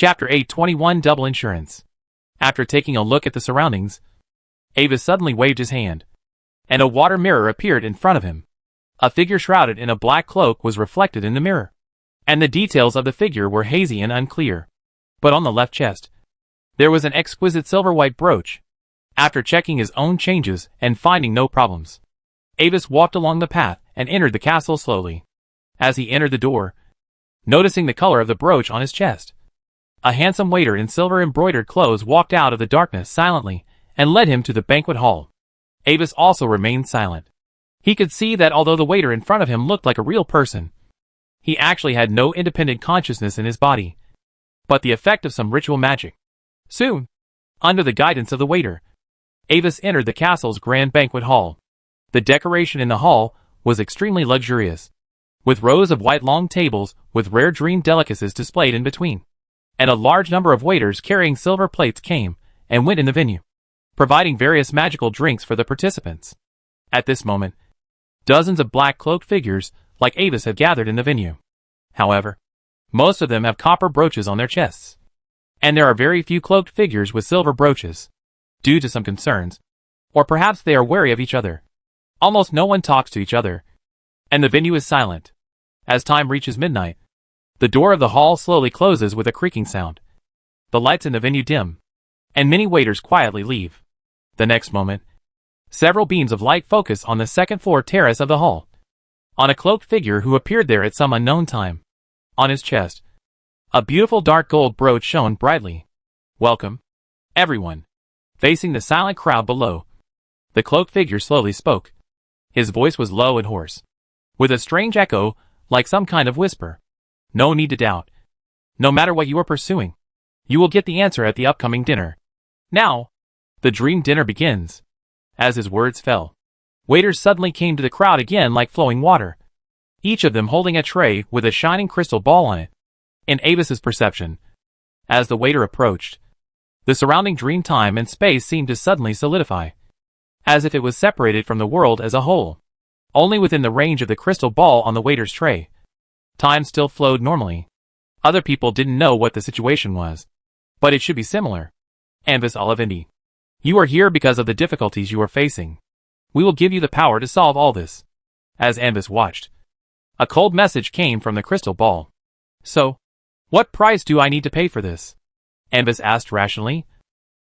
Chapter 821 Double Insurance. After taking a look at the surroundings, Avis suddenly waved his hand, and a water mirror appeared in front of him. A figure shrouded in a black cloak was reflected in the mirror, and the details of the figure were hazy and unclear. But on the left chest, there was an exquisite silver-white brooch. After checking his own changes and finding no problems, Avis walked along the path and entered the castle slowly. As he entered the door, noticing the color of the brooch on his chest, a handsome waiter in silver-embroidered clothes walked out of the darkness silently and led him to the banquet hall. Avis also remained silent. He could see that although the waiter in front of him looked like a real person, he actually had no independent consciousness in his body, but the effect of some ritual magic. Soon, under the guidance of the waiter, Avis entered the castle's grand banquet hall. The decoration in the hall was extremely luxurious, with rows of white long tables with rare dream delicacies displayed in between, and a large number of waiters carrying silver plates came and went in the venue, providing various magical drinks for the participants. At this moment, dozens of black-cloaked figures like Avis have gathered in the venue. However, most of them have copper brooches on their chests, and there are very few cloaked figures with silver brooches. Due to some concerns, or perhaps they are wary of each other, almost no one talks to each other, and the venue is silent. As time reaches midnight, the door of the hall slowly closes with a creaking sound. The lights in the venue dim, and many waiters quietly leave. The next moment, several beams of light focus on the second-floor terrace of the hall, on a cloaked figure who appeared there at some unknown time. On his chest, a beautiful dark gold brooch shone brightly. "Welcome, everyone." Facing the silent crowd below, the cloaked figure slowly spoke. His voice was low and hoarse, with a strange echo like some kind of whisper. "No need to doubt. No matter what you are pursuing, you will get the answer at the upcoming dinner. Now, the dream dinner begins." As his words fell, waiters suddenly came to the crowd again like flowing water, each of them holding a tray with a shining crystal ball on it. In Avis's perception, as the waiter approached, the surrounding dream time and space seemed to suddenly solidify, as if it was separated from the world as a whole. Only within the range of the crystal ball on the waiter's tray, time still flowed normally. Other people didn't know what the situation was, but it should be similar. "Anvis Olivendi, you are here because of the difficulties you are facing. We will give you the power to solve all this." As Anvis watched, a cold message came from the crystal ball. "So, what price do I need to pay for this?" Anvis asked rationally,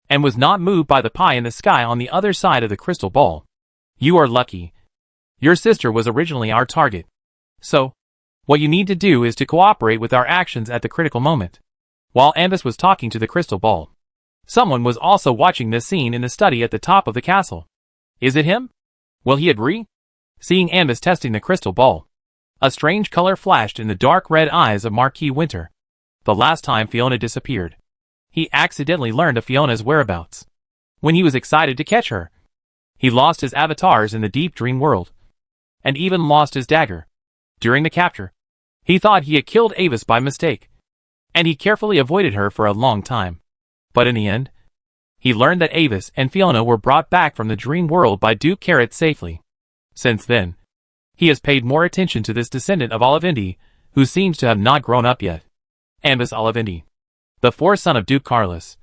and was not moved by the pie in the sky on the other side of the crystal ball. "You are lucky. Your sister was originally our target. So, what you need to do is to cooperate with our actions at the critical moment." While Anvis was talking to the crystal ball, someone was also watching this scene in the study at the top of the castle. "Is it him? Will he agree?" Seeing Anvis testing the crystal ball, a strange color flashed in the dark red eyes of Marquis Winter. The last time Fiona disappeared, he accidentally learned of Fiona's whereabouts. When he was excited to catch her, he lost his avatars in the deep dream world, and even lost his dagger. During the capture, he thought he had killed Avis by mistake, and he carefully avoided her for a long time. But in the end, he learned that Avis and Fiona were brought back from the dream world by Duke Carrot safely. Since then, he has paid more attention to this descendant of Olivendi, who seems to have not grown up yet. Anvis Olivendi, the fourth son of Duke Carlos,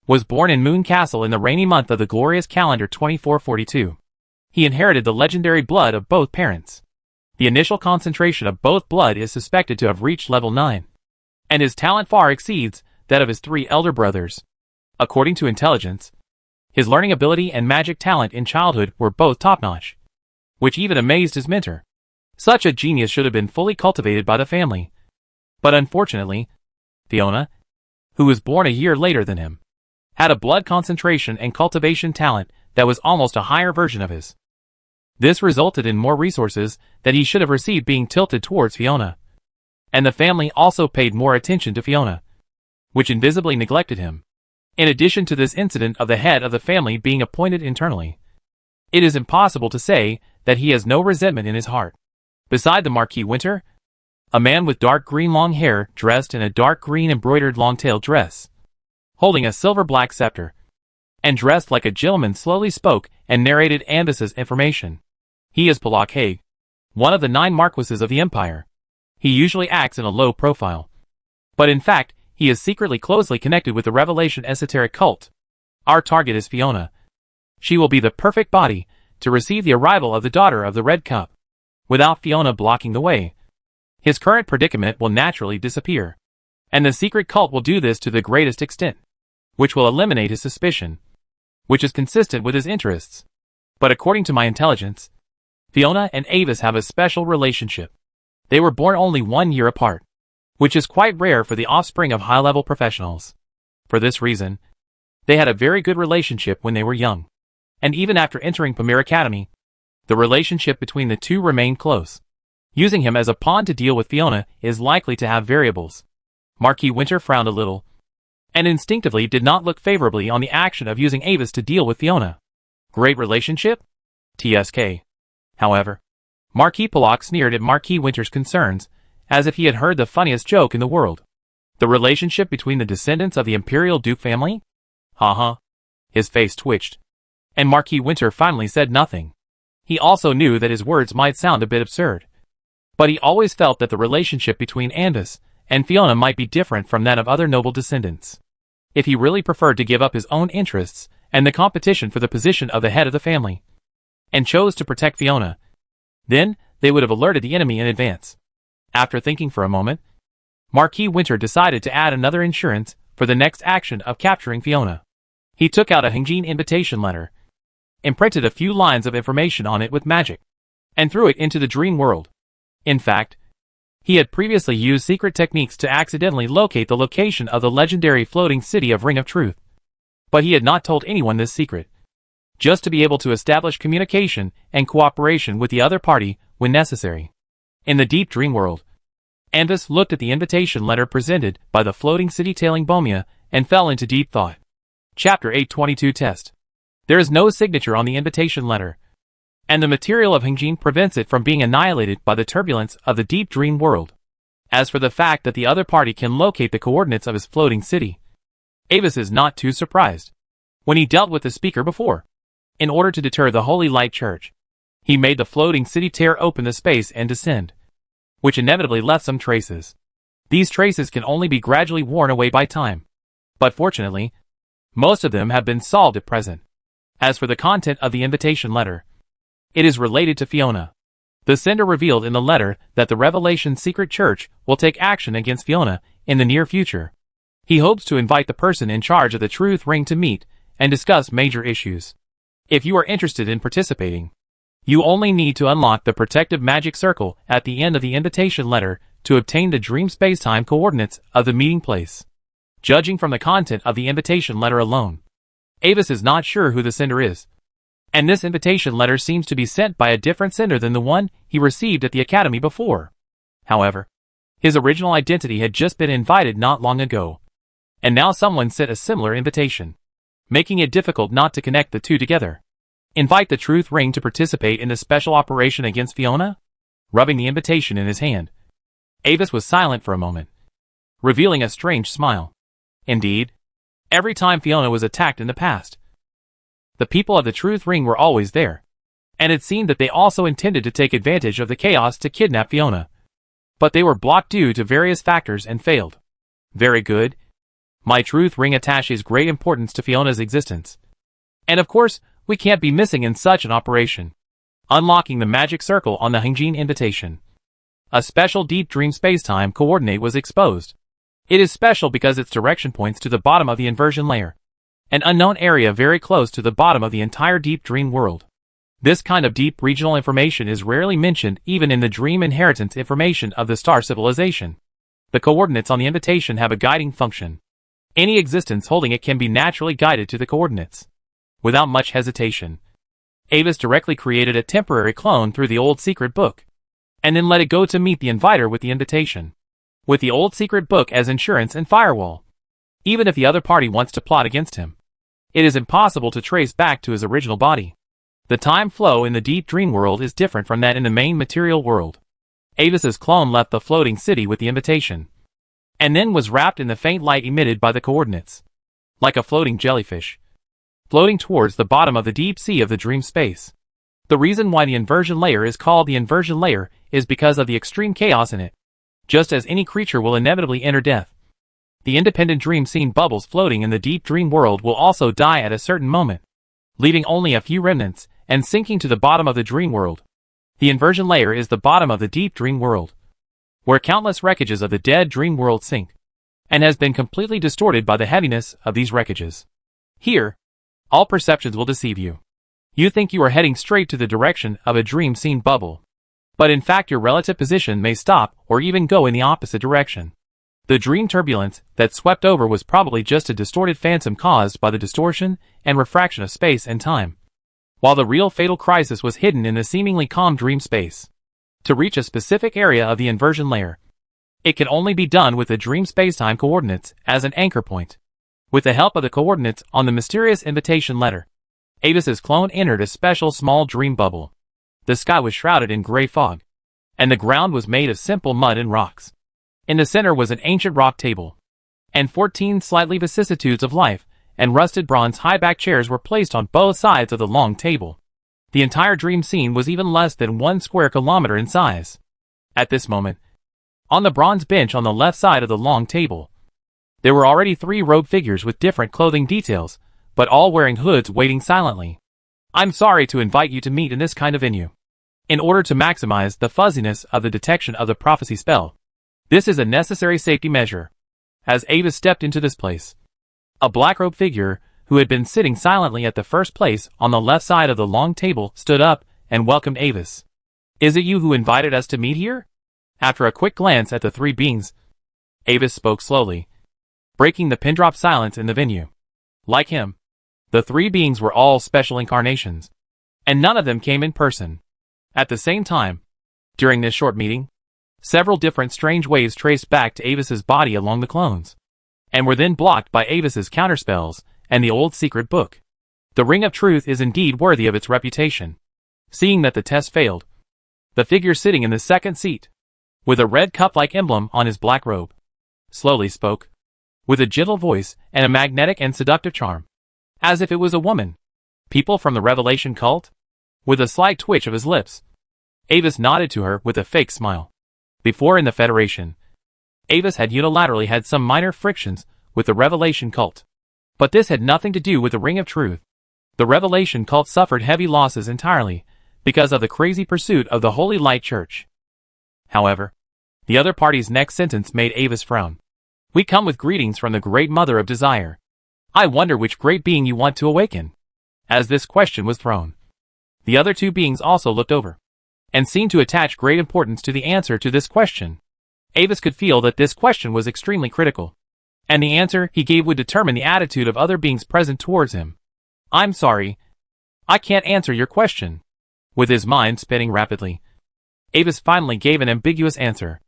was born in Moon Castle in the rainy month of the glorious calendar 2442. He inherited the legendary blood of both parents. The initial concentration of both blood is suspected to have reached level 9, and his talent far exceeds that of his 3 elder brothers. According to intelligence, his learning ability and magic talent in childhood were both top-notch, which even amazed his mentor. Such a genius should have been fully cultivated by the family. But unfortunately, Fiona, who was born a year later than him, had a blood concentration and cultivation talent that was almost a higher version of his. This resulted in more resources that he should have received being tilted towards Fiona. And the family also paid more attention to Fiona, which invisibly neglected him. In addition to this incident of the head of the family being appointed internally, it is impossible to say that he has no resentment in his heart. Beside the Marquis Winter, a man with dark green long hair dressed in a dark green embroidered long-tailed dress, holding a silver-black scepter, and dressed like a gentleman slowly spoke and narrated Anvis's information. He is Palak Hague, one of the 9 marquises of the Empire. He usually acts in a low profile, but in fact, he He is secretly closely connected with the Revelation esoteric cult. Our target is Fiona. She will be the perfect body to receive the arrival of the daughter of the Red Cup. Without Fiona blocking the way, his current predicament will naturally disappear. And the secret cult will do this to the greatest extent, which will eliminate his suspicion, which is consistent with his interests. But according to my intelligence, Fiona and Avis have a special relationship. They were born only 1 year apart, which is quite rare for the offspring of high-level professionals. For this reason, they had a very good relationship when they were young. And even after entering Pamir Academy, the relationship between the two remained close. Using him as a pawn to deal with Fiona is likely to have variables. Marquis Winter frowned a little, and instinctively did not look favorably on the action of using Avis to deal with Fiona. Great relationship? TSK. However, Marquis Pollock sneered at Marquis Winter's concerns, as if he had heard the funniest joke in the world. The relationship between the descendants of the Imperial Duke family? Ha. His face twitched, and Marquis Winter finally said nothing. He also knew that his words might sound a bit absurd, but he always felt that the relationship between Avis and Fiona might be different from that of other noble descendants. If he really preferred to give up his own interests and the competition for the position of the head of the family, and chose to protect Fiona, then they would have alerted the enemy in advance. After thinking for a moment, Marquis Winter decided to add another insurance for the next action of capturing Fiona. He took out a Hengjin invitation letter, imprinted a few lines of information on it with magic, and threw it into the dream world. In fact, he had previously used secret techniques to accidentally locate the location of the legendary floating city of Ring of Truth. But he had not told anyone this secret, just to be able to establish communication and cooperation with the other party when necessary. In the deep dream world, Avis looked at the invitation letter presented by the floating city tailing Bomia and fell into deep thought. Chapter 822 Test. There is no signature on the invitation letter, and the material of Hengjin prevents it from being annihilated by the turbulence of the deep dream world. As for the fact that the other party can locate the coordinates of his floating city, Avis is not too surprised. When he dealt with the speaker before, in order to deter the Holy Light Church, he made the floating city tear open the space and descend, which inevitably left some traces. These traces can only be gradually worn away by time. But fortunately, most of them have been solved at present. As for the content of the invitation letter, it is related to Fiona. The sender revealed in the letter that the Revelation Secret Church will take action against Fiona in the near future. He hopes to invite the person in charge of the Truth Ring to meet and discuss major issues. If you are interested in participating, you only need to unlock the protective magic circle at the end of the invitation letter to obtain the dream spacetime coordinates of the meeting place. Judging from the content of the invitation letter alone, Avis is not sure who the sender is, and this invitation letter seems to be sent by a different sender than the one he received at the academy before. However, his original identity had just been invited not long ago, and now someone sent a similar invitation, making it difficult not to connect the two together. Invite the Truth Ring to participate in the special operation against Fiona? Rubbing the invitation in his hand, Avis was silent for a moment, revealing a strange smile. Indeed, every time Fiona was attacked in the past, the people of the Truth Ring were always there, and it seemed that they also intended to take advantage of the chaos to kidnap Fiona. But they were blocked due to various factors and failed. Very good. My Truth Ring attaches great importance to Fiona's existence. And of course, we can't be missing in such an operation. Unlocking the magic circle on the Hengjin invitation, a special deep dream spacetime coordinate was exposed. It is special because its direction points to the bottom of the inversion layer, an unknown area very close to the bottom of the entire deep dream world. This kind of deep regional information is rarely mentioned even in the dream inheritance information of the star civilization. The coordinates on the invitation have a guiding function. Any existence holding it can be naturally guided to the coordinates. Without much hesitation, Avis directly created a temporary clone through the old secret book, and then let it go to meet the inviter with the invitation, with the old secret book as insurance and firewall. Even if the other party wants to plot against him, it is impossible to trace back to his original body. The time flow in the deep dream world is different from that in the main material world. Avis's clone left the floating city with the invitation, and then was wrapped in the faint light emitted by the coordinates, like a floating jellyfish, floating towards the bottom of the deep sea of the dream space. The reason why the inversion layer is called the inversion layer is because of the extreme chaos in it. Just as any creature will inevitably enter death, The independent dream scene bubbles floating in the deep dream world will also die at a certain moment, leaving only a few remnants and sinking to the bottom of the dream world. The inversion layer is the bottom of the deep dream world, where countless wreckages of the dead dream world sink, and has been completely distorted by the heaviness of these wreckages. Here, all perceptions will deceive you. You think you are heading straight to the direction of a dream scene bubble, but in fact your relative position may stop or even go in the opposite direction. The dream turbulence that swept over was probably just a distorted phantom caused by the distortion and refraction of space and time, while the real fatal crisis was hidden in the seemingly calm dream space. To reach a specific area of the inversion layer, it can only be done with the dream spacetime coordinates as an anchor point. With the help of the coordinates on the mysterious invitation letter, Avis's clone entered a special small dream bubble. The sky was shrouded in gray fog, and the ground was made of simple mud and rocks. In the center was an ancient rock table, and 14 slightly vicissitudes of life and rusted bronze high-backed chairs were placed on both sides of the long table. The entire dream scene was even less than 1 square kilometer in size. At this moment, on the bronze bench on the left side of the long table, there were already 3 robed figures with different clothing details, but all wearing hoods waiting silently. I'm sorry to invite you to meet in this kind of venue. In order to maximize the fuzziness of the detection of the prophecy spell, this is a necessary safety measure. As Avis stepped into this place, a black-robed figure, who had been sitting silently at the first place on the left side of the long table, stood up and welcomed Avis. Is it you who invited us to meet here? After a quick glance at the 3 beings, Avis spoke slowly, breaking the pin-drop silence in the venue. Like him, the 3 beings were all special incarnations, and none of them came in person. At the same time, during this short meeting, several different strange waves traced back to Avis's body along the clones, and were then blocked by Avis's counterspells and the old secret book. The Ring of Truth is indeed worthy of its reputation. Seeing that the test failed, the figure sitting in the second seat, with a red cup-like emblem on his black robe, slowly spoke, with a gentle voice and a magnetic and seductive charm, as if it was a woman. People from the Revelation cult? With a slight twitch of his lips, Avis nodded to her with a fake smile. Before in the Federation, Avis had unilaterally had some minor frictions with the Revelation cult, but this had nothing to do with the Ring of Truth. The Revelation cult suffered heavy losses entirely because of the crazy pursuit of the Holy Light Church. However, the other party's next sentence made Avis frown. We come with greetings from the Great Mother of Desire. I wonder which great being you want to awaken. As this question was thrown, the other 2 beings also looked over, and seemed to attach great importance to the answer to this question. Avis could feel that this question was extremely critical, and the answer he gave would determine the attitude of other beings present towards him. I'm sorry, I can't answer your question. With his mind spinning rapidly, Avis finally gave an ambiguous answer.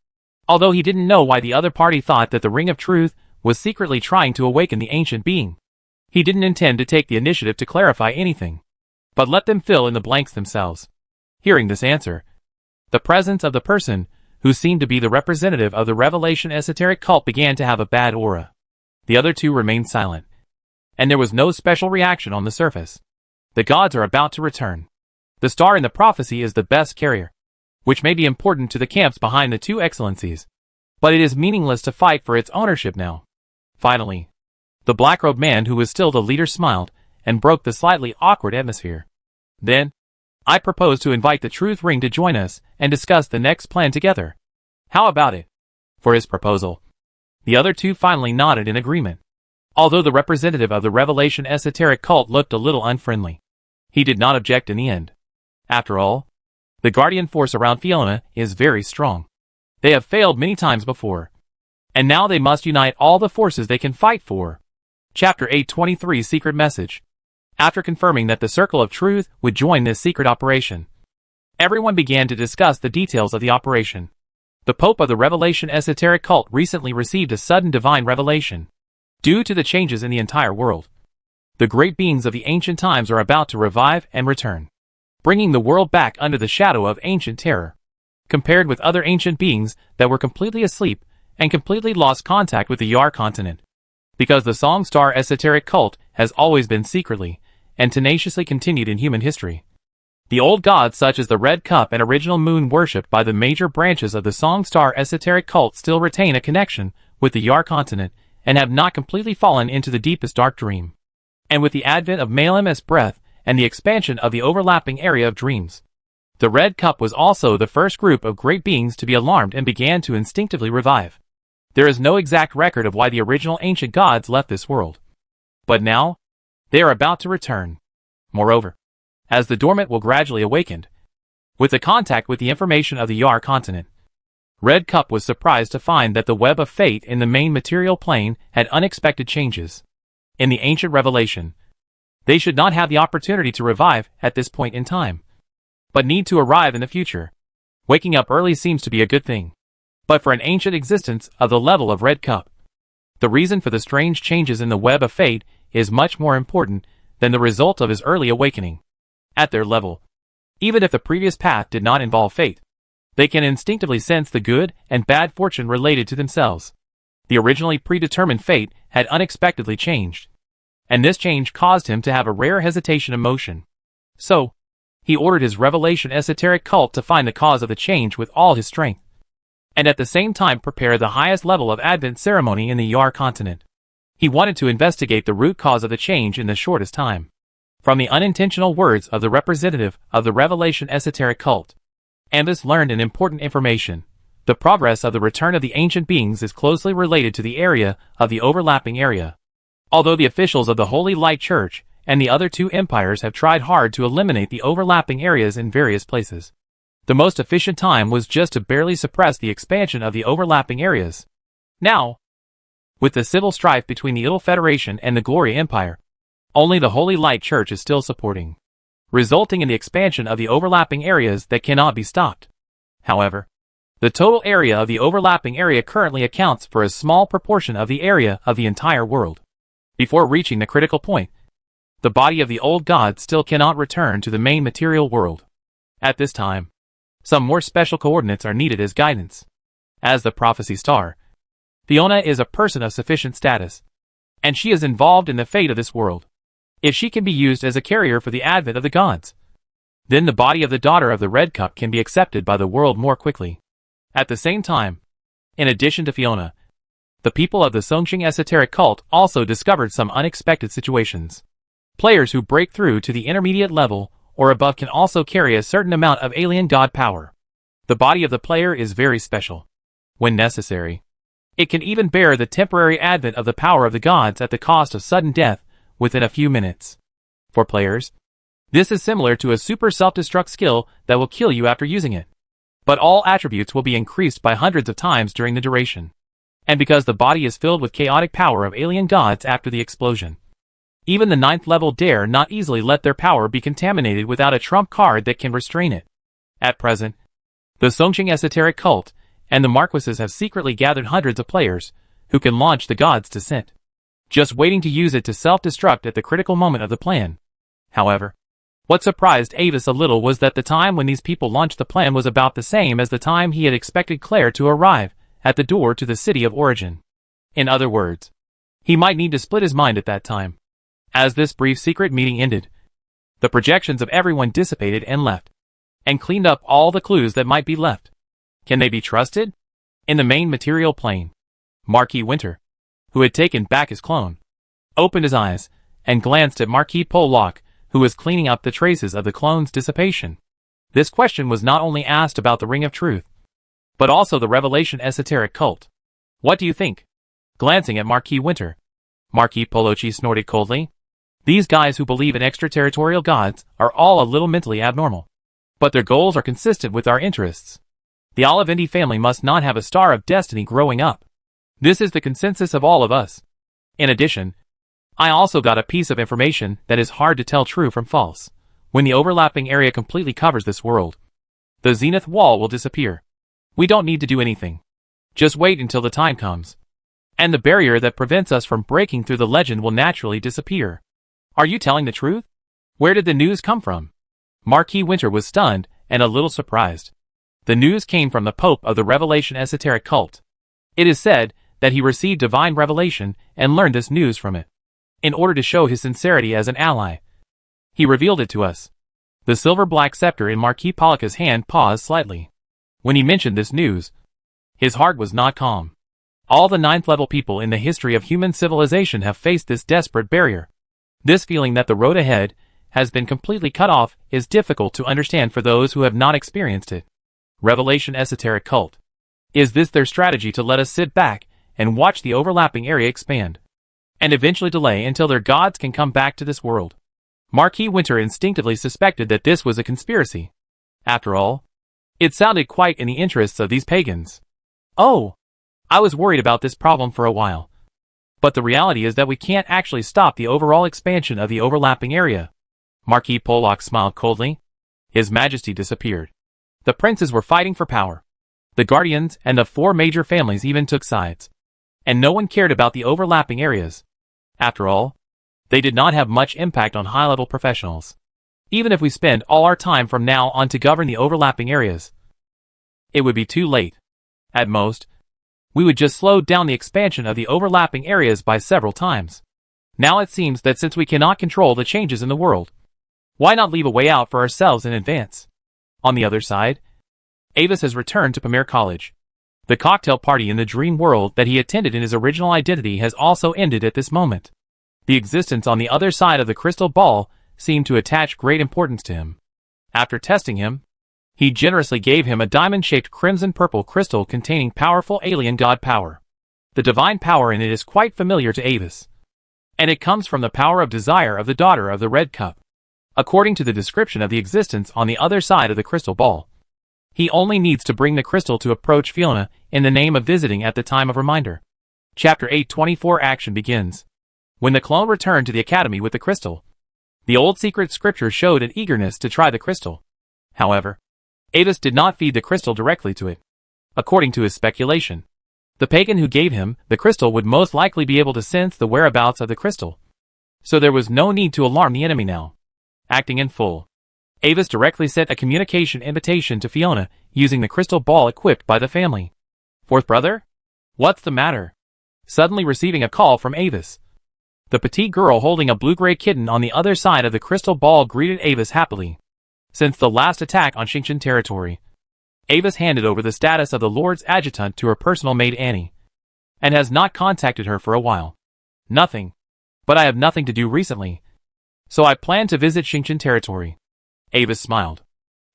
Although he didn't know why the other party thought that the Ring of Truth was secretly trying to awaken the ancient being, he didn't intend to take the initiative to clarify anything, but let them fill in the blanks themselves. Hearing this answer, the presence of the person who seemed to be the representative of the Revelation esoteric cult began to have a bad aura. The other 2 remained silent, and there was no special reaction on the surface. The gods are about to return. The star in the prophecy is the best carrier, which may be important to the camps behind the 2 excellencies, but it is meaningless to fight for its ownership now. Finally, the black-robed man who was still the leader smiled and broke the slightly awkward atmosphere. Then, I propose to invite the Truth Ring to join us and discuss the next plan together. How about it? For his proposal, the other 2 finally nodded in agreement. Although the representative of the Revelation esoteric cult looked a little unfriendly, he did not object in the end. After all, the guardian force around Fiona is very strong. They have failed many times before, and now they must unite all the forces they can fight for. Chapter 823 Secret Message. After confirming that the Circle of Truth would join this secret operation, everyone began to discuss the details of the operation. The Pope of the Revelation esoteric cult recently received a sudden divine revelation. Due to the changes in the entire world, the great beings of the ancient times are about to revive and return, bringing the world back under the shadow of ancient terror. Compared with other ancient beings that were completely asleep and completely lost contact with the Yar continent, because the Song Star esoteric cult has always been secretly and tenaciously continued in human history. The old gods such as the Red Cup and Original Moon worshipped by the major branches of the Song Star esoteric cult still retain a connection with the Yar continent and have not completely fallen into the deepest dark dream. And with the advent of Malem's breath and the expansion of the overlapping area of dreams, the Red Cup was also the first group of great beings to be alarmed and began to instinctively revive. There is no exact record of why the original ancient gods left this world. But now, they are about to return. Moreover, as the dormant will gradually awaken, with the contact with the information of the Yar continent, Red Cup was surprised to find that the web of fate in the main material plane had unexpected changes. In the ancient revelation, they should not have the opportunity to revive at this point in time, but need to arrive in the future. Waking up early seems to be a good thing. But for an ancient existence of the level of Red Cup, the reason for the strange changes in the web of fate is much more important than the result of his early awakening. At their level, even if the previous path did not involve fate, they can instinctively sense the good and bad fortune related to themselves. The originally predetermined fate had unexpectedly changed, and this change caused him to have a rare hesitation emotion. So, he ordered his revelation esoteric cult to find the cause of the change with all his strength, and at the same time prepare the highest level of Advent ceremony in the Yar continent. He wanted to investigate the root cause of the change in the shortest time. From the unintentional words of the representative of the revelation esoteric cult, Ambus learned an important information. The progress of the return of the ancient beings is closely related to the area of the overlapping area. Although the officials of the Holy Light Church and the other two empires have tried hard to eliminate the overlapping areas in various places, the most efficient time was just to barely suppress the expansion of the overlapping areas. Now, with the civil strife between the Idol Federation and the Glory Empire, only the Holy Light Church is still supporting, resulting in the expansion of the overlapping areas that cannot be stopped. However, the total area of the overlapping area currently accounts for a small proportion of the area of the entire world. Before reaching the critical point, the body of the old god still cannot return to the main material world. At this time, some more special coordinates are needed as guidance. As the prophecy star, Fiona is a person of sufficient status, and she is involved in the fate of this world. If she can be used as a carrier for the advent of the gods, then the body of the daughter of the Red Cup can be accepted by the world more quickly. At the same time, in addition to Fiona, the people of the Songqing esoteric cult also discovered some unexpected situations. Players who break through to the intermediate level or above can also carry a certain amount of alien god power. The body of the player is very special. When necessary, it can even bear the temporary advent of the power of the gods at the cost of sudden death within a few minutes. For players, this is similar to a super self-destruct skill that will kill you after using it. But all attributes will be increased by hundreds of times during the duration. And because the body is filled with chaotic power of alien gods after the explosion, even the 9th level dare not easily let their power be contaminated without a trump card that can restrain it. At present, the Songqing esoteric cult and the Marquises have secretly gathered hundreds of players who can launch the god's descent, just waiting to use it to self-destruct at the critical moment of the plan. However, what surprised Avis a little was that the time when these people launched the plan was about the same as the time he had expected Claire to arrive at the door to the city of origin. In other words, he might need to split his mind at that time. As this brief secret meeting ended, the projections of everyone dissipated and left, and cleaned up all the clues that might be left. Can they be trusted? In the main material plane, Marquis Winter, who had taken back his clone, opened his eyes and glanced at Marquis Pollock, who was cleaning up the traces of the clone's dissipation. This question was not only asked about the Ring of Truth, but also the Revelation esoteric cult. What do you think? Glancing at Marquis Winter, Marquis Pollock snorted coldly. These guys who believe in extraterritorial gods are all a little mentally abnormal, but their goals are consistent with our interests. The Olivendi family must not have a star of destiny growing up. This is the consensus of all of us. In addition, I also got a piece of information that is hard to tell true from false. When the overlapping area completely covers this world, the zenith wall will disappear. We don't need to do anything. Just wait until the time comes, and the barrier that prevents us from breaking through the legend will naturally disappear. Are you telling the truth? Where did the news come from? Marquis Winter was stunned and a little surprised. The news came from the Pope of the Revelation esoteric cult. It is said that he received divine revelation and learned this news from it. In order to show his sincerity as an ally, he revealed it to us. The silver-black scepter in Marquis Pollock's hand paused slightly. When he mentioned this news, his heart was not calm. All the 9th level people in the history of human civilization have faced this desperate barrier. This feeling that the road ahead has been completely cut off is difficult to understand for those who have not experienced it. Revelation Esoteric Cult. Is this their strategy to let us sit back and watch the overlapping area expand, and eventually delay until their gods can come back to this world? Marquis Winter instinctively suspected that this was a conspiracy. After all, it sounded quite in the interests of these pagans. Oh, I was worried about this problem for a while. But the reality is that we can't actually stop the overall expansion of the overlapping area. Marquis Pollock smiled coldly. His Majesty disappeared. The princes were fighting for power. The guardians and the 4 major families even took sides. And no one cared about the overlapping areas. After all, they did not have much impact on high-level professionals. Even if we spend all our time from now on to govern the overlapping areas, it would be too late. At most, we would just slow down the expansion of the overlapping areas by several times. Now it seems that since we cannot control the changes in the world, why not leave a way out for ourselves in advance? On the other side, Avis has returned to Pamir College. The cocktail party in the dream world that he attended in his original identity has also ended at this moment. The existence on the other side of the crystal ball seemed to attach great importance to him. After testing him, he generously gave him a diamond-shaped crimson-purple crystal containing powerful alien god power. The divine power in it is quite familiar to Avis, and it comes from the power of desire of the daughter of the Red Cup. According to the description of the existence on the other side of the crystal ball, he only needs to bring the crystal to approach Fiona in the name of visiting at the time of reminder. Chapter 824 Action begins. When the clone returned to the academy with the crystal, the old secret scripture showed an eagerness to try the crystal. However, Avis did not feed the crystal directly to it. According to his speculation, the pagan who gave him the crystal would most likely be able to sense the whereabouts of the crystal. So there was no need to alarm the enemy now. Acting in full, Avis directly sent a communication invitation to Fiona using the crystal ball equipped by the family. Fourth brother? What's the matter? Suddenly receiving a call from Avis. The petite girl holding a blue-gray kitten on the other side of the crystal ball greeted Avis happily. Since the last attack on Xingqian territory, Avis handed over the status of the Lord's adjutant to her personal maid Annie, and has not contacted her for a while. Nothing. But I have nothing to do recently, so I plan to visit Xingqian territory. Avis smiled.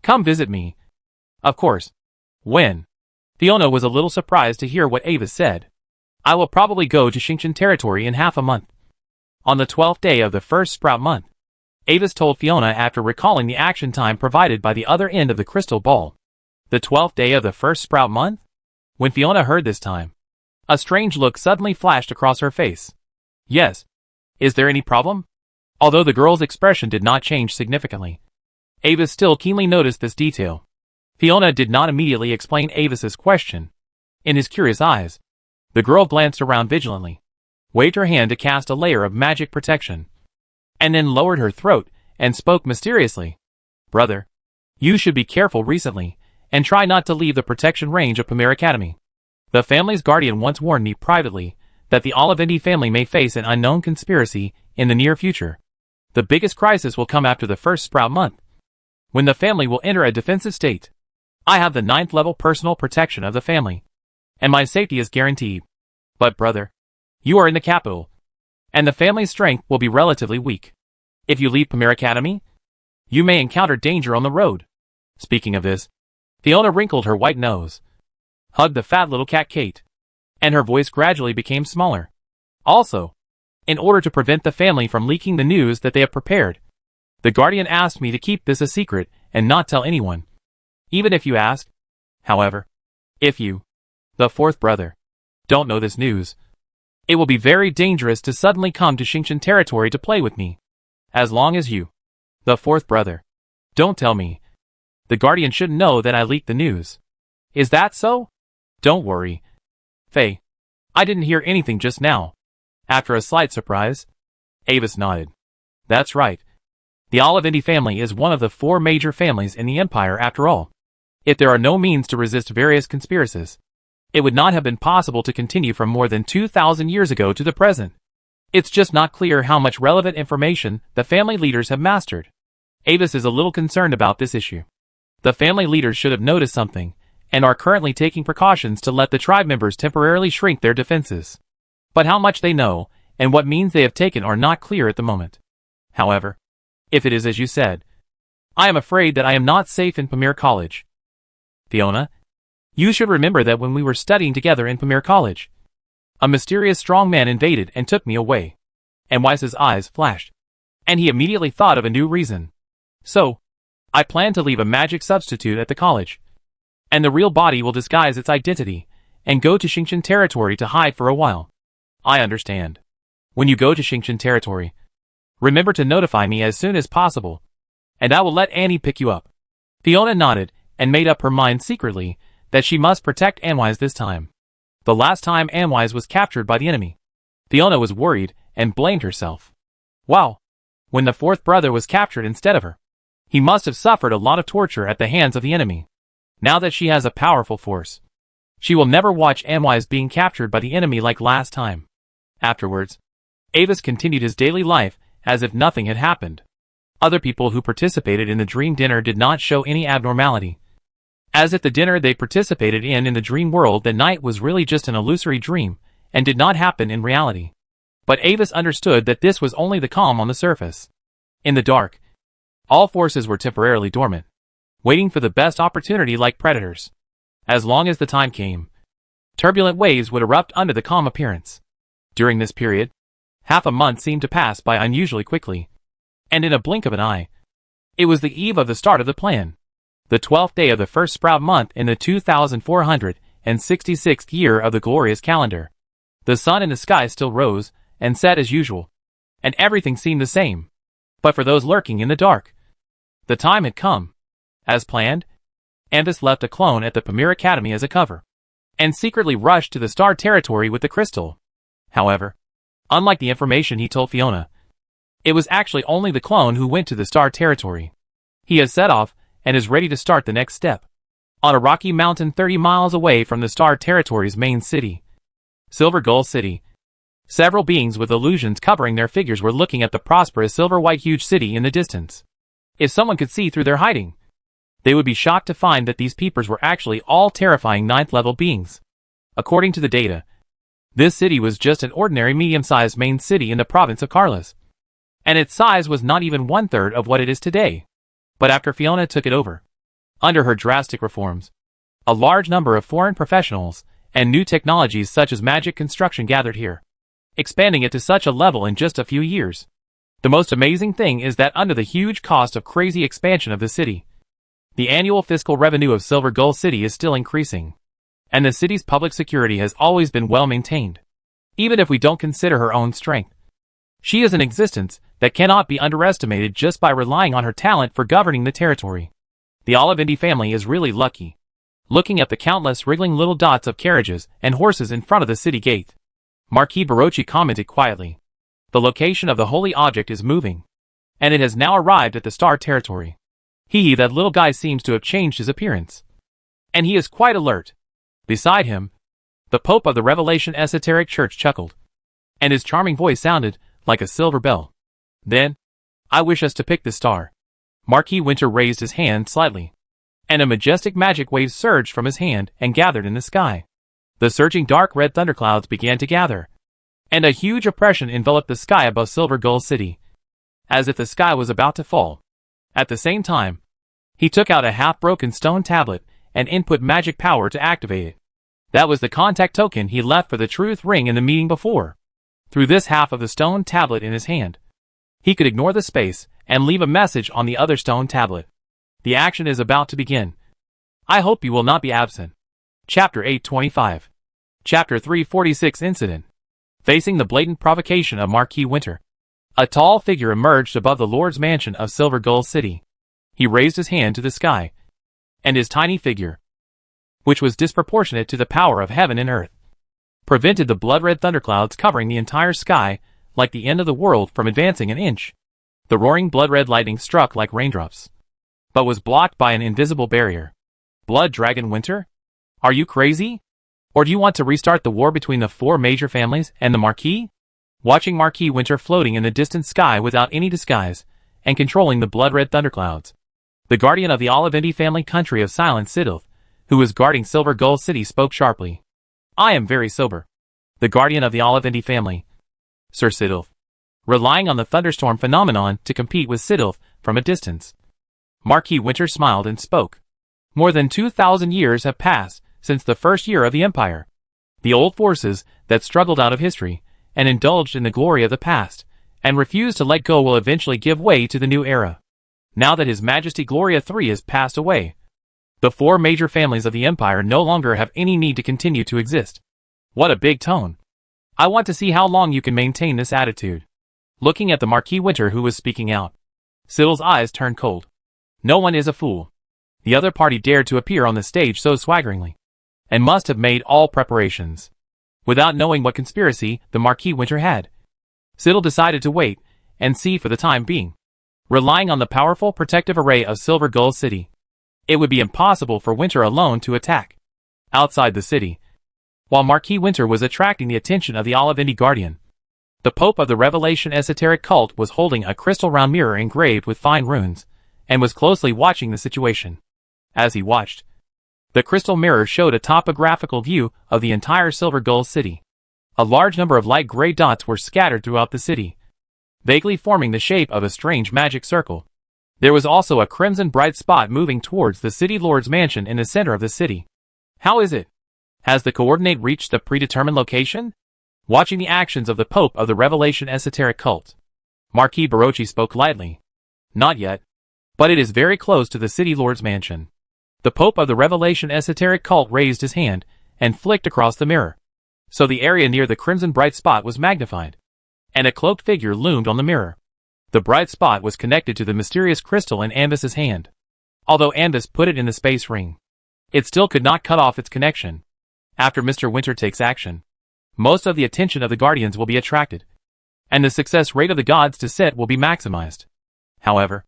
Come visit me. Of course. When? Fiona was a little surprised to hear what Avis said. I will probably go to Xingqian territory in half a month. On the 12th day of the first sprout month, Avis told Fiona after recalling the action time provided by the other end of the crystal ball. The 12th day of the first sprout month? When Fiona heard this time, a strange look suddenly flashed across her face. Yes. Is there any problem? Although the girl's expression did not change significantly, Avis still keenly noticed this detail. Fiona did not immediately explain Avis's question. In his curious eyes, the girl glanced around vigilantly, waved her hand to cast a layer of magic protection, and then lowered her throat and spoke mysteriously. Brother, you should be careful recently, and try not to leave the protection range of Pamir Academy. The family's guardian once warned me privately that the Olivendi family may face an unknown conspiracy in the near future. The biggest crisis will come after the first sprout month, when the family will enter a defensive state. I have the 9th level personal protection of the family, and my safety is guaranteed. But brother, you are in the capital, and the family's strength will be relatively weak. If you leave Pamir Academy, you may encounter danger on the road. Speaking of this, Fiona wrinkled her white nose, hugged the fat little cat Kate, and her voice gradually became smaller. Also, in order to prevent the family from leaking the news that they have prepared, the guardian asked me to keep this a secret and not tell anyone. Even if you ask. However, if you, the 4th brother, don't know this news, it will be very dangerous to suddenly come to Xingqian territory to play with me. As long as you, the 4th brother, don't tell me, the guardian shouldn't know that I leaked the news. Is that so? Don't worry. Faye, I didn't hear anything just now. After a slight surprise, Avis nodded. That's right. The Olivendi family is one of the 4 major families in the Empire after all. If there are no means to resist various conspiracies, it would not have been possible to continue from more than 2,000 years ago to the present. It's just not clear how much relevant information the family leaders have mastered. Avis is a little concerned about this issue. The family leaders should have noticed something, and are currently taking precautions to let the tribe members temporarily shrink their defenses. But how much they know, and what means they have taken are not clear at the moment. However, if it is as you said, I am afraid that I am not safe in Pamir College. Fiona, you should remember that when we were studying together in Pamir College, a mysterious strong man invaded and took me away. And Wise's eyes flashed, and he immediately thought of a new reason. So, I plan to leave a magic substitute at the college, and the real body will disguise its identity, and go to Xingqian territory to hide for a while. I understand. When you go to Xingqian territory, remember to notify me as soon as possible, and I will let Annie pick you up. Fiona nodded, and made up her mind secretly that she must protect Anwise this time. The last time Anwise was captured by the enemy, Fiona was worried and blamed herself. Wow! When the fourth brother was captured instead of her, he must have suffered a lot of torture at the hands of the enemy. Now that she has a powerful force, she will never watch Anwise being captured by the enemy like last time. Afterwards, Avis continued his daily life as if nothing had happened. Other people who participated in the dream dinner did not show any abnormality, as if the dinner they participated in the dream world that night was really just an illusory dream and did not happen in reality. But Avis understood that this was only the calm on the surface. In the dark, all forces were temporarily dormant, waiting for the best opportunity like predators. As long as the time came, turbulent waves would erupt under the calm appearance. During this period, half a month seemed to pass by unusually quickly, and in a blink of an eye, it was the eve of the start of the plan. The 12th day of the first sprout month in the 2466th year of the glorious calendar. The sun in the sky still rose and set as usual, and everything seemed the same. But for those lurking in the dark, the time had come. As planned, Anvis left a clone at the Pamir Academy as a cover, and secretly rushed to the Star Territory with the crystal. However, unlike the information he told Fiona, it was actually only the clone who went to the Star Territory. He has set off and is ready to start the next step. On a rocky mountain 30 miles away from the Star Territory's main city, Silver Gull City, several beings with illusions covering their figures were looking at the prosperous silver-white huge city in the distance. If someone could see through their hiding, they would be shocked to find that these peepers were actually all terrifying 9th-level beings. According to the data, this city was just an ordinary medium-sized main city in the province of Carlos, and its size was not even 1/3 of what it is today. But after Fiona took it over, under her drastic reforms, a large number of foreign professionals and new technologies such as magic construction gathered here, expanding it to such a level in just a few years. The most amazing thing is that under the huge cost of crazy expansion of the city, the annual fiscal revenue of Silver Gull City is still increasing, and the city's public security has always been well maintained. Even if we don't consider her own strength, she is an existence that cannot be underestimated just by relying on her talent for governing the territory. The Olivindi family is really lucky. Looking at the countless wriggling little dots of carriages and horses in front of the city gate, Marquis Barocci commented quietly. The location of the holy object is moving, and it has now arrived at the Star Territory. That little guy seems to have changed his appearance, and he is quite alert. Beside him, the Pope of the Revelation Esoteric Church chuckled, and his charming voice sounded like a silver bell. Then, I wish us to pick the star. Marquis Winter raised his hand slightly, and a majestic magic wave surged from his hand and gathered in the sky. The surging dark red thunderclouds began to gather, and a huge oppression enveloped the sky above Silver Gull City, as if the sky was about to fall. At the same time, he took out a half-broken stone tablet and input magic power to activate it. That was the contact token he left for the truth ring in the meeting before. Through this half of the stone tablet in his hand, he could ignore the space and leave a message on the other stone tablet. The action is about to begin. I hope you will not be absent. Chapter 825. Chapter 346 Incident. Facing the blatant provocation of Marquis Winter, a tall figure emerged above the Lord's mansion of Silver Gull City. He raised his hand to the sky, and his tiny figure, which was disproportionate to the power of heaven and earth, prevented the blood-red thunderclouds covering the entire sky like the end of the world from advancing an inch. The roaring blood-red lightning struck like raindrops, but was blocked by an invisible barrier. Blood Dragon Winter? Are you crazy? Or do you want to restart the war between the four major families and the Marquis? Watching Marquis Winter floating in the distant sky without any disguise, and controlling the blood-red thunderclouds, the guardian of the Olivindi family country of Silent Sidilth, who was guarding Silver Gull City, spoke sharply. I am very sober. The guardian of the Ollivendi family, Sir Sidilf, relying on the thunderstorm phenomenon to compete with Sidilf from a distance. Marquis Winter smiled and spoke. More than 2,000 years have passed since the first year of the Empire. The old forces that struggled out of history and indulged in the glory of the past and refused to let go will eventually give way to the new era. Now that His Majesty Gloria III has passed away, the four major families of the Empire no longer have any need to continue to exist. What a big tone. I want to see how long you can maintain this attitude. Looking at the Marquis Winter who was speaking out, Sidil's eyes turned cold. No one is a fool. The other party dared to appear on the stage so swaggeringly, and must have made all preparations. Without knowing what conspiracy the Marquis Winter had, Sidil decided to wait and see for the time being. Relying on the powerful protective array of Silver Gull City, it would be impossible for Winter alone to attack. Outside the city, while Marquis Winter was attracting the attention of the Ollivendi Guardian, the Pope of the Revelation esoteric cult was holding a crystal round mirror engraved with fine runes, and was closely watching the situation. As he watched, the crystal mirror showed a topographical view of the entire Silver Gull City. A large number of light gray dots were scattered throughout the city, vaguely forming the shape of a strange magic circle. There was also a crimson bright spot moving towards the city lord's mansion in the center of the city. How is it? Has the coordinate reached the predetermined location? Watching the actions of the Pope of the Revelation esoteric cult, Marquis Barocci spoke lightly. Not yet, but it is very close to the city lord's mansion. The Pope of the Revelation esoteric cult raised his hand and flicked across the mirror, so the area near the crimson bright spot was magnified, and a cloaked figure loomed on the mirror. The bright spot was connected to the mysterious crystal in Ambus's hand. Although Ambus put it in the space ring, it still could not cut off its connection. After Mr. Winter takes action, most of the attention of the Guardians will be attracted, and the success rate of the God's Descent will be maximized. However,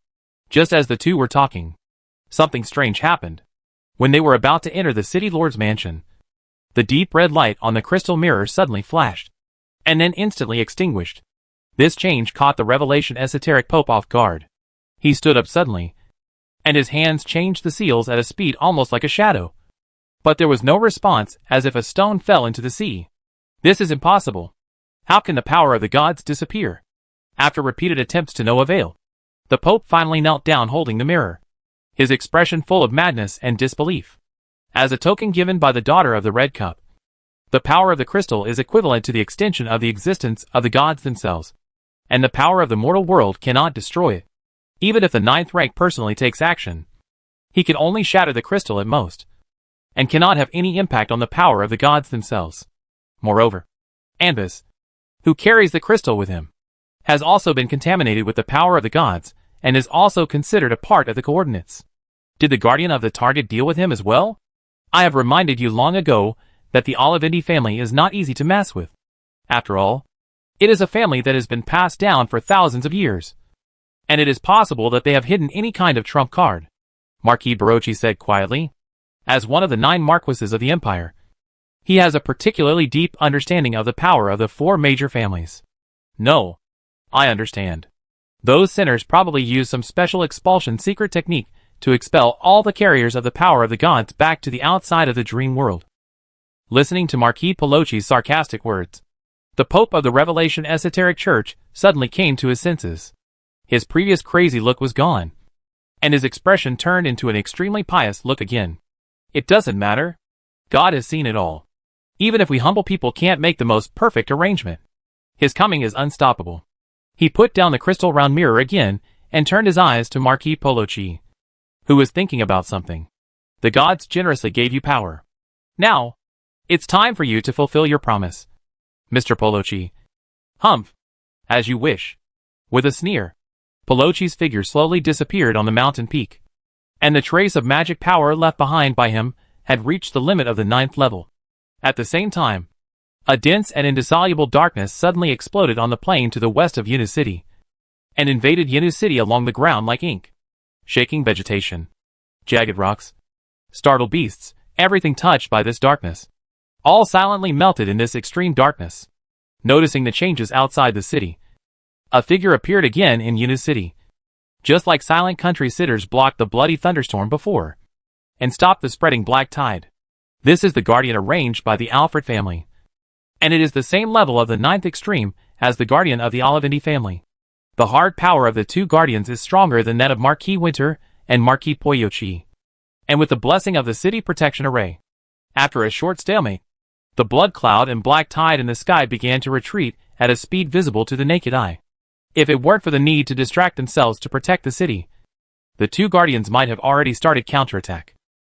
just as the two were talking, something strange happened. When they were about to enter the city lord's mansion, the deep red light on the crystal mirror suddenly flashed, and then instantly extinguished. This change caught the Revelation esoteric Pope off guard. He stood up suddenly, and his hands changed the seals at a speed almost like a shadow. But there was no response, as if a stone fell into the sea. This is impossible. How can the power of the gods disappear? After repeated attempts to no avail, the Pope finally knelt down holding the mirror, his expression full of madness and disbelief. As a token given by the daughter of the Red Cup, the power of the crystal is equivalent to the extension of the existence of the gods themselves, and the power of the mortal world cannot destroy it. Even if the ninth rank personally takes action, he can only shatter the crystal at most, and cannot have any impact on the power of the gods themselves. Moreover, Ambus, who carries the crystal with him, has also been contaminated with the power of the gods, and is also considered a part of the coordinates. Did the guardian of the target deal with him as well? I have reminded you long ago that the Ollivendi family is not easy to mess with. After all, it is a family that has been passed down for thousands of years, and it is possible that they have hidden any kind of trump card, Marquis Barocci said quietly. As one of the 9 marquises of the Empire, he has a particularly deep understanding of the power of the 4 major families. No, I understand. Those sinners probably use some special expulsion secret technique to expel all the carriers of the power of the gods back to the outside of the dream world. Listening to Marquis Barocci's sarcastic words, the Pope of the Revelation esoteric church suddenly came to his senses. His previous crazy look was gone, and his expression turned into an extremely pious look again. It doesn't matter. God has seen it all. Even if we humble people can't make the most perfect arrangement, his coming is unstoppable. He put down the crystal round mirror again and turned his eyes to Marquis Barocci, who was thinking about something. The gods generously gave you power. Now, it's time for you to fulfill your promise, Mr. Barocci. Humph. As you wish. With a sneer, Barocci's figure slowly disappeared on the mountain peak, and the trace of magic power left behind by him had reached the limit of the 9th level. At the same time, a dense and indissoluble darkness suddenly exploded on the plain to the west of Yunu City, and invaded Yunu City along the ground like ink. Shaking vegetation, jagged rocks, startled beasts, everything touched by this darkness, all silently melted in this extreme darkness. Noticing the changes outside the city, a figure appeared again in Yunu City, just like silent country sitters blocked the bloody thunderstorm before. and stop the spreading black tide. This is the guardian arranged by the Alfred family. And it is the same level of the 9th extreme as the guardian of the Olivindi family. The hard power of the two guardians is stronger than that of Marquis Winter and Marquis Poyochi. And with the blessing of the city protection array, after a short stalemate, the blood cloud and black tide in the sky began to retreat at a speed visible to the naked eye. If it weren't for the need to distract themselves to protect the city, the two guardians might have already started counterattack.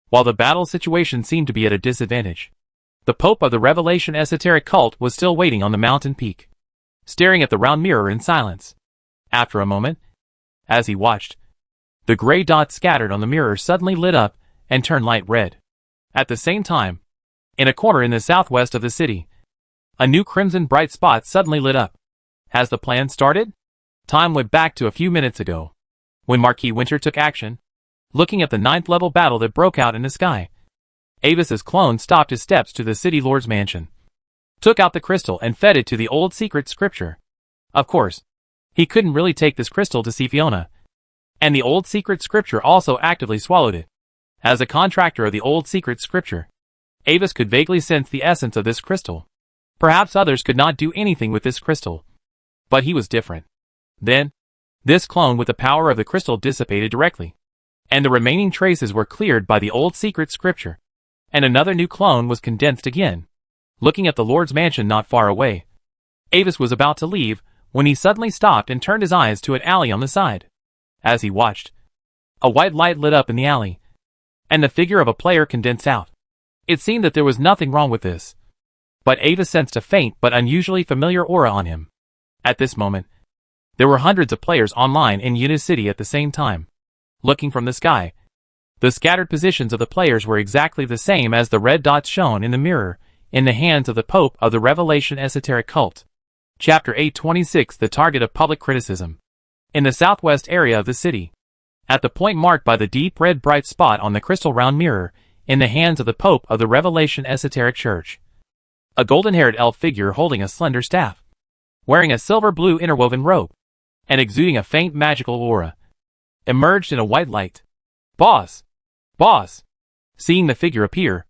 While the battle situation seemed to be at a disadvantage, the Pope of the Revelation esoteric cult was still waiting on the mountain peak, staring at the round mirror in silence. After a moment, as he watched, the gray dots scattered on the mirror suddenly lit up and turned light red. At the same time, in a corner in the southwest of the city, a new crimson bright spot suddenly lit up. Has the plan started? Time went back to a few minutes ago, when Marquis Winter took action. Looking at the 9th level battle that broke out in the sky, Avis's clone stopped his steps to the city lord's mansion, took out the crystal and fed it to the old secret scripture. Of course, he couldn't really take this crystal to see Fiona, and the old secret scripture also actively swallowed it. As a contractor of the old secret scripture, Avis could vaguely sense the essence of this crystal. Perhaps others could not do anything with this crystal, but he was different. Then, this clone with the power of the crystal dissipated directly, and the remaining traces were cleared by the old secret scripture, and another new clone was condensed again. Looking at the Lord's mansion not far away, Avis was about to leave when he suddenly stopped and turned his eyes to an alley on the side. As he watched, a white light lit up in the alley, and the figure of a player condensed out. It seemed that there was nothing wrong with this, but Avis sensed a faint but unusually familiar aura on him. At this moment, there were hundreds of players online in Unicity at the same time. Looking from the sky, the scattered positions of the players were exactly the same as the red dots shown in the mirror in the hands of the Pope of the Revelation esoteric cult. Chapter 826, the target of public criticism. In the southwest area of the city, at the point marked by the deep red bright spot on the crystal round mirror in the hands of the Pope of the Revelation esoteric church, a golden-haired elf figure holding a slender staff, wearing a silver-blue interwoven robe, and exuding a faint magical aura, emerged in a white light. Boss! Boss! Seeing the figure appear,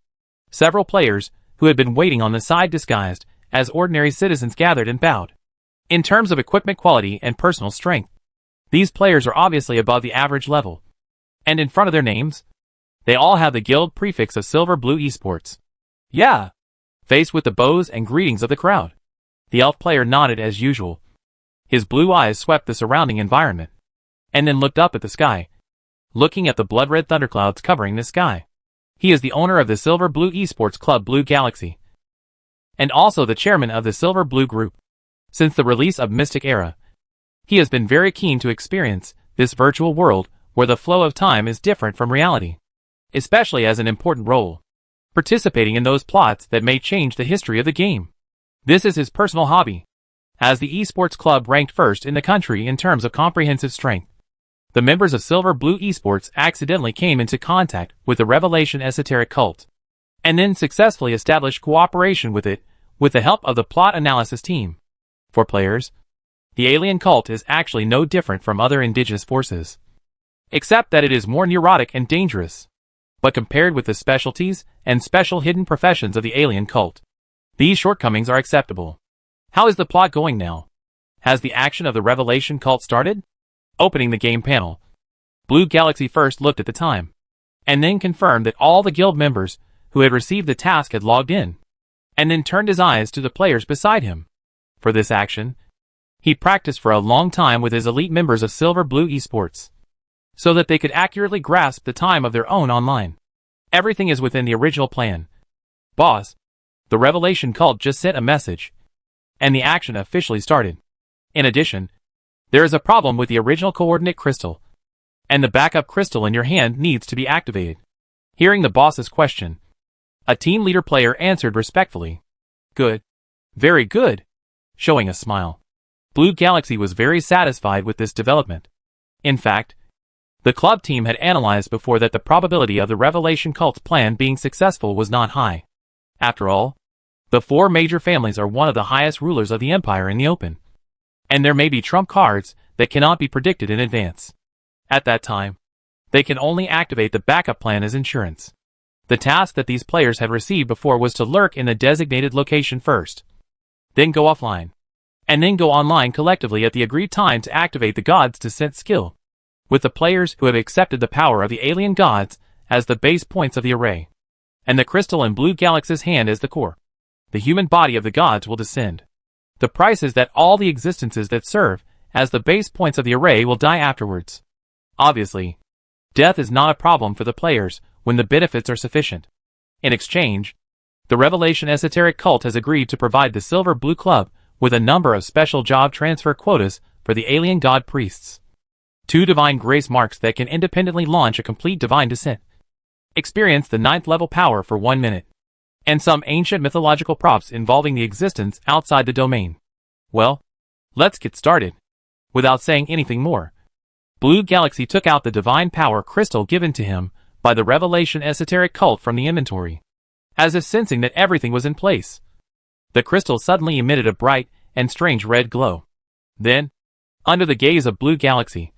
several players, who had been waiting on the side disguised as ordinary citizens, gathered and bowed. In terms of equipment quality and personal strength, these players are obviously above the average level. And in front of their names, they all have the guild prefix of Silver Blue Esports. Yeah! Faced with the bows and greetings of the crowd, the elf player nodded as usual. His blue eyes swept the surrounding environment, and then looked up at the sky, looking at the blood-red thunderclouds covering the sky. He is the owner of the Silver Blue Esports Club Blue Galaxy, and also the chairman of the Silver Blue Group. Since the release of Mystic Era, he has been very keen to experience this virtual world where the flow of time is different from reality, especially as an important role, participating in those plots that may change the history of the game. This is his personal hobby. As the esports club ranked first in the country in terms of comprehensive strength, the members of Silver Blue Esports accidentally came into contact with the Revelation esoteric cult, and then successfully established cooperation with it with the help of the plot analysis team. For players, the alien cult is actually no different from other indigenous forces, except that it is more neurotic and dangerous. But compared with the specialties and special hidden professions of the alien cult, these shortcomings are acceptable. How is the plot going now? Has the action of the Revelation cult started? Opening the game panel, Blue Galaxy first looked at the time, and then confirmed that all the guild members who had received the task had logged in, and then turned his eyes to the players beside him. For this action, he practiced for a long time with his elite members of Silver Blue Esports, so that they could accurately grasp the time of their own online. Everything is within the original plan. Boss, the Revelation cult just sent a message, and the action officially started. In addition, there is a problem with the original coordinate crystal, and the backup crystal in your hand needs to be activated. Hearing the boss's question, a team leader player answered respectfully. Good. Very good. Showing a smile, Blue Galaxy was very satisfied with this development. In fact, the club team had analyzed before that the probability of the Revelation cult's plan being successful was not high. After all, the four major families are one of the highest rulers of the empire in the open, and there may be trump cards that cannot be predicted in advance. At that time, They can only activate the backup plan as insurance. The task that these players had received before was to lurk in the designated location first, then go offline, and then go online collectively at the agreed time to activate the God's Descent skill, with the players who have accepted the power of the alien gods as the base points of the array, and the crystal in Blue Galaxy's hand as the core. The human body of the gods will descend. The price is that all the existences that serve as the base points of the array will die afterwards. Obviously, death is not a problem for the players when the benefits are sufficient. In exchange, the Revelation Esoteric Cult has agreed to provide the Silver Blue Club with a number of special job transfer quotas for the alien god priests. 2 divine grace marks that can independently launch a complete divine descent. Experience the 9th level power for 1 minute. And some ancient mythological props involving the existence outside the domain. Well, let's get started. Without saying anything more, Blue Galaxy took out the divine power crystal given to him by the Revelation Esoteric Cult from the inventory, as if sensing that everything was in place. The crystal suddenly emitted a bright and strange red glow. Then, under the gaze of Blue Galaxy,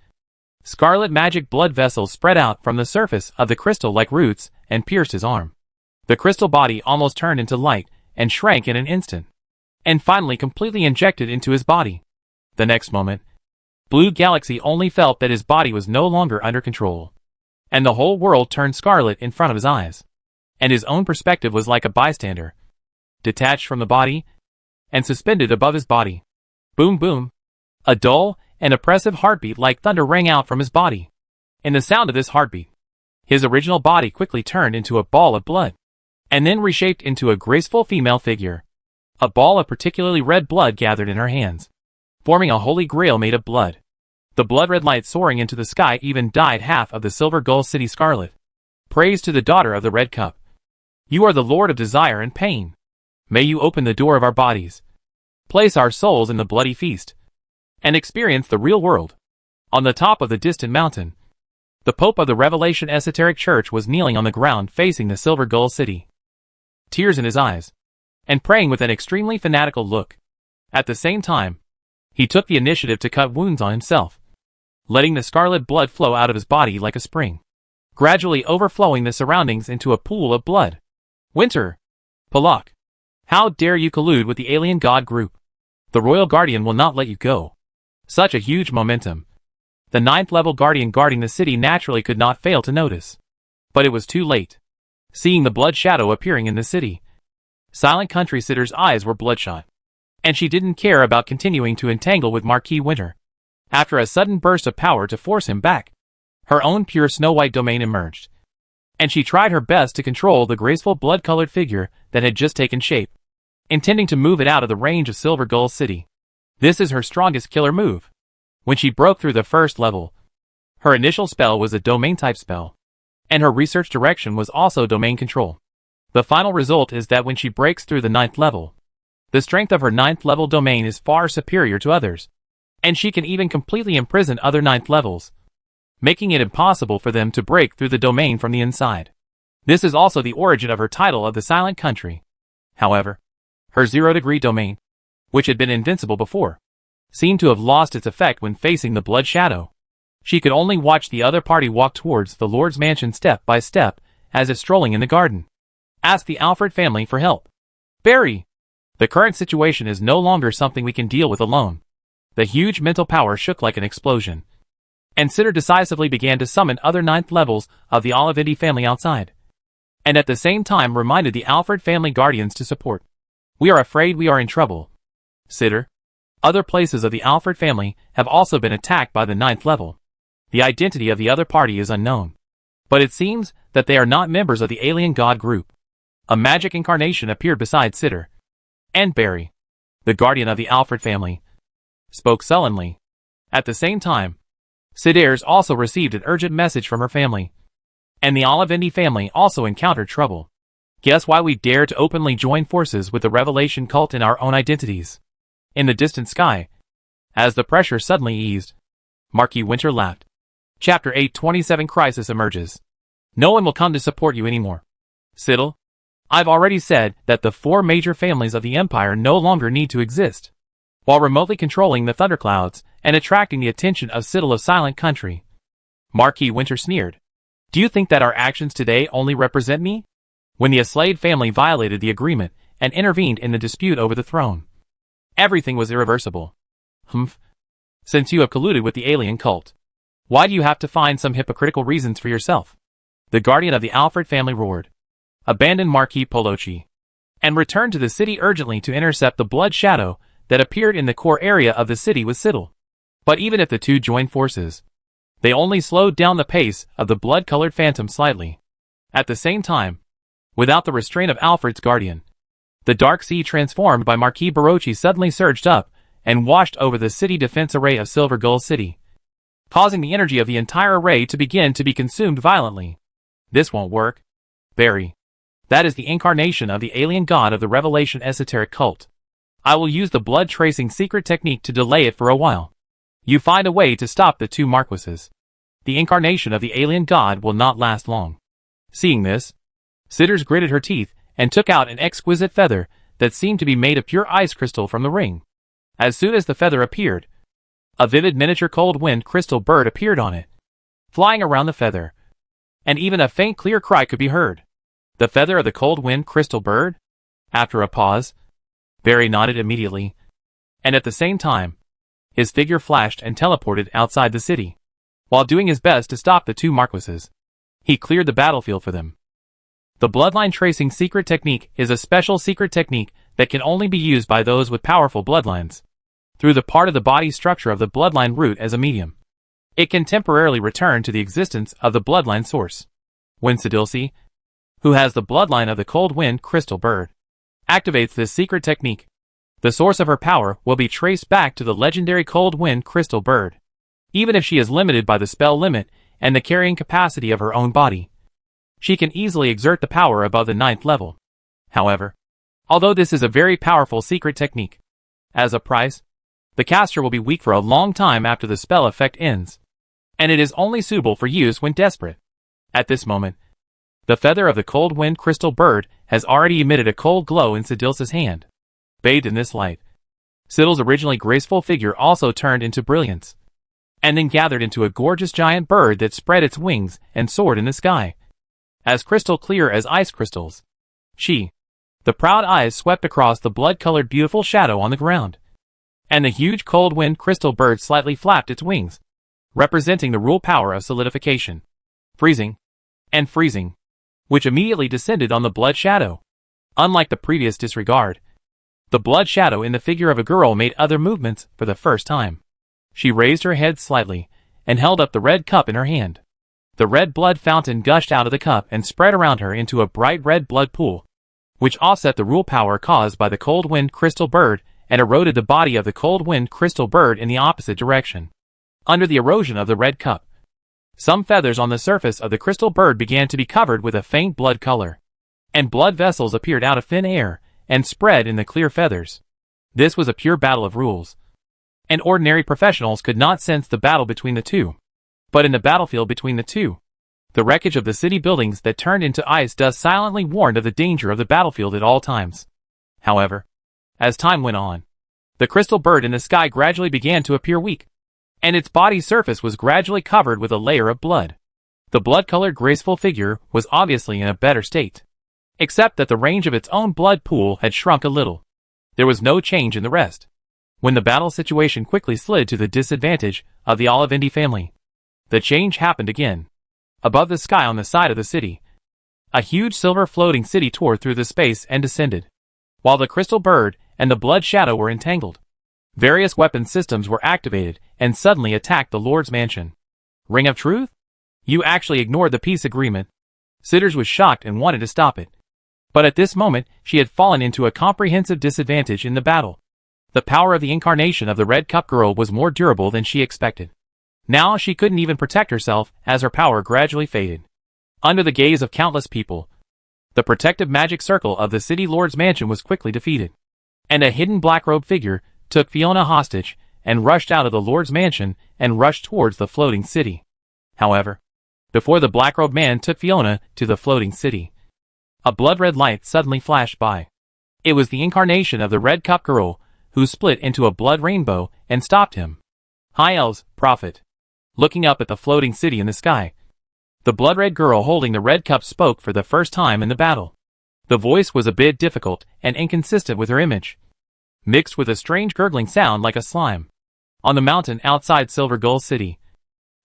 scarlet magic blood vessels spread out from the surface of the crystal like roots and pierced his arm. The crystal body almost turned into light and shrank in an instant, and finally completely injected into his body. The next moment, Blue Galaxy only felt that his body was no longer under control, and the whole world turned scarlet in front of his eyes, and his own perspective was like a bystander, detached from the body and suspended above his body. Boom boom. A dull and oppressive heartbeat like thunder rang out from his body. In the sound of this heartbeat, his original body quickly turned into a ball of blood, and then reshaped into a graceful female figure. A ball of particularly red blood gathered in her hands, forming a holy grail made of blood. The blood-red light soaring into the sky even dyed half of the Silver Gull City scarlet. Praise to the daughter of the Red Cup. You are the Lord of desire and pain. May you open the door of our bodies, place our souls in the bloody feast, and experience the real world. On the top of the distant mountain, the Pope of the Revelation Esoteric Church was kneeling on the ground facing the Silver Gull City, tears in his eyes, and praying with an extremely fanatical look. At the same time, he took the initiative to cut wounds on himself, letting the scarlet blood flow out of his body like a spring, gradually overflowing the surroundings into a pool of blood. Winter! Palak! How dare you collude with the alien god group? The Royal Guardian will not let you go. Such a huge momentum. The 9th level Guardian guarding the city naturally could not fail to notice. But it was too late. Seeing the blood shadow appearing in the city, Silent Country Sitter's eyes were bloodshot, and she didn't care about continuing to entangle with Marquis Winter. After a sudden burst of power to force him back, her own pure snow-white domain emerged, and she tried her best to control the graceful blood-colored figure that had just taken shape, intending to move it out of the range of Silver Gull City. This is her strongest killer move. When she broke through the first level, her initial spell was a domain-type spell, and her research direction was also domain control. The final result is that when she breaks through the 9th level, the strength of her 9th level domain is far superior to others, and she can even completely imprison other 9th levels, making it impossible for them to break through the domain from the inside. This is also the origin of her title of the Silent Country. However, her 0-degree domain, which had been invincible before, seemed to have lost its effect when facing the blood shadow. She could only watch the other party walk towards the Lord's mansion step by step, as if strolling in the garden. Ask the Alfred family for help. Barry! The current situation is no longer something we can deal with alone. The huge mental power shook like an explosion, and Sitter decisively began to summon other 9th levels of the Olivetti family outside, and at the same time reminded the Alfred family guardians to support. We are afraid we are in trouble. Sitter. Other places of the Alfred family have also been attacked by the 9th level. The identity of the other party is unknown, but it seems that they are not members of the alien god group. A magic incarnation appeared beside Sitter, and Barry, the guardian of the Alfred family, spoke sullenly. At the same time, Sidders also received an urgent message from her family, and the Olivetti family also encountered trouble. Guess why we dare to openly join forces with the Revelation cult in our own identities? In the distant sky, as the pressure suddenly eased, Marquis Winter laughed. Chapter 827 Crisis emerges. No one will come to support you anymore. Siddle, I've already said that the 4 major families of the Empire no longer need to exist. While remotely controlling the thunderclouds and attracting the attention of Siddle of Silent Country, Marquis Winter sneered. Do you think that our actions today only represent me? When the Aslade family violated the agreement and intervened in the dispute over the throne, everything was irreversible. Humph. Since you have colluded with the alien cult, why do you have to find some hypocritical reasons for yourself? The guardian of the Alfred family roared. Abandon Marquis Polochi, and return to the city urgently to intercept the blood shadow that appeared in the core area of the city with Citadel. But even if the two joined forces, they only slowed down the pace of the blood-colored phantom slightly. At the same time, without the restraint of Alfred's guardian, the dark sea transformed by Marquis Barochi suddenly surged up and washed over the city defense array of Silver Gull City, causing the energy of the entire array to begin to be consumed violently. This won't work, Barry. That is the incarnation of the alien god of the Revelation esoteric cult. I will use the blood-tracing secret technique to delay it for a while. You find a way to stop the two Marquises. The incarnation of the alien god will not last long. Seeing this, Sitters gritted her teeth and took out an exquisite feather that seemed to be made of pure ice crystal from the ring. As soon as the feather appeared, a vivid miniature cold wind crystal bird appeared on it, flying around the feather, and even a faint clear cry could be heard. The feather of the cold wind crystal bird? After a pause, Barry nodded immediately, and at the same time, his figure flashed and teleported outside the city. While doing his best to stop the two Marquises, he cleared the battlefield for them. The bloodline tracing secret technique is a special secret technique that can only be used by those with powerful bloodlines. Through the part of the body structure of the bloodline root as a medium, it can temporarily return to the existence of the bloodline source. When Sidilsi, who has the bloodline of the cold wind crystal bird, activates this secret technique, the source of her power will be traced back to the legendary cold wind crystal bird. Even if she is limited by the spell limit and the carrying capacity of her own body, she can easily exert the power above the 9th level. However, although this is a very powerful secret technique, as a price, the caster will be weak for a long time after the spell effect ends, and it is only suitable for use when desperate. At this moment, the feather of the cold wind crystal bird has already emitted a cold glow in Sidilsa's hand. Bathed in this light, Sidil's originally graceful figure also turned into brilliance, and then gathered into a gorgeous giant bird that spread its wings and soared in the sky, as crystal clear as ice crystals. The proud eyes swept across the blood-colored beautiful shadow on the ground, and the huge cold wind crystal bird slightly flapped its wings, representing the rule power of solidification, freezing, and freezing, which immediately descended on the blood shadow. Unlike the previous disregard, the blood shadow in the figure of a girl made other movements for the first time. She raised her head slightly and held up the red cup in her hand. The red blood fountain gushed out of the cup and spread around her into a bright red blood pool, which offset the rule power caused by the cold wind crystal bird and eroded the body of the cold wind crystal bird in the opposite direction. Under the erosion of the red cup, some feathers on the surface of the crystal bird began to be covered with a faint blood color, and blood vessels appeared out of thin air and spread in the clear feathers. This was a pure battle of rules, and ordinary professionals could not sense the battle between the two. But in the battlefield between the two, the wreckage of the city buildings that turned into ice dust silently warned of the danger of the battlefield at all times. However, as time went on, the crystal bird in the sky gradually began to appear weak, and its body's surface was gradually covered with a layer of blood. The blood-colored graceful figure was obviously in a better state, except that the range of its own blood pool had shrunk a little. There was no change in the rest. When the battle situation quickly slid to the disadvantage of the Olivendi family, the change happened again. Above the sky on the side of the city, a huge silver floating city tore through the space and descended. While the crystal bird and the blood shadow were entangled, various weapon systems were activated and suddenly attacked the Lord's mansion. Ring of Truth? You actually ignored the peace agreement. Sitters was shocked and wanted to stop it. But at this moment, she had fallen into a comprehensive disadvantage in the battle. The power of the incarnation of the Red Cup Girl was more durable than she expected. Now she couldn't even protect herself as her power gradually faded. Under the gaze of countless people, the protective magic circle of the City Lord's mansion was quickly defeated, and a hidden black-robed figure took Fiona hostage and rushed out of the Lord's mansion and rushed towards the floating city. However, before the black-robed man took Fiona to the floating city, a blood-red light suddenly flashed by. It was the incarnation of the Red Cup Girl, who split into a blood rainbow and stopped him. High Elves, Prophet. Looking up at the floating city in the sky, The blood-red girl holding the red cup spoke for the first time in the battle. The voice was a bit difficult and inconsistent with her image, mixed with a strange gurgling sound like a slime. On the mountain outside Silver Gull City,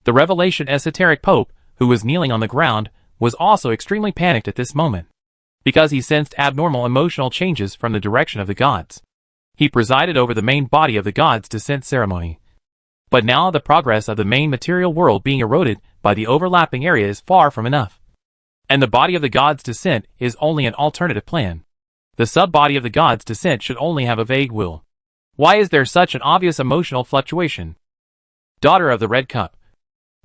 the Revelation esoteric Pope, who was kneeling on the ground, was also extremely panicked at this moment, because he sensed abnormal emotional changes from the direction of the gods. He presided over the main body of the gods' descent ceremony. But now the progress of the main material world being eroded by the overlapping area is far from enough. And the body of the gods' descent is only an alternative plan. The sub-body of the gods' descent should only have a vague will. Why is there such an obvious emotional fluctuation? Daughter of the Red Cup.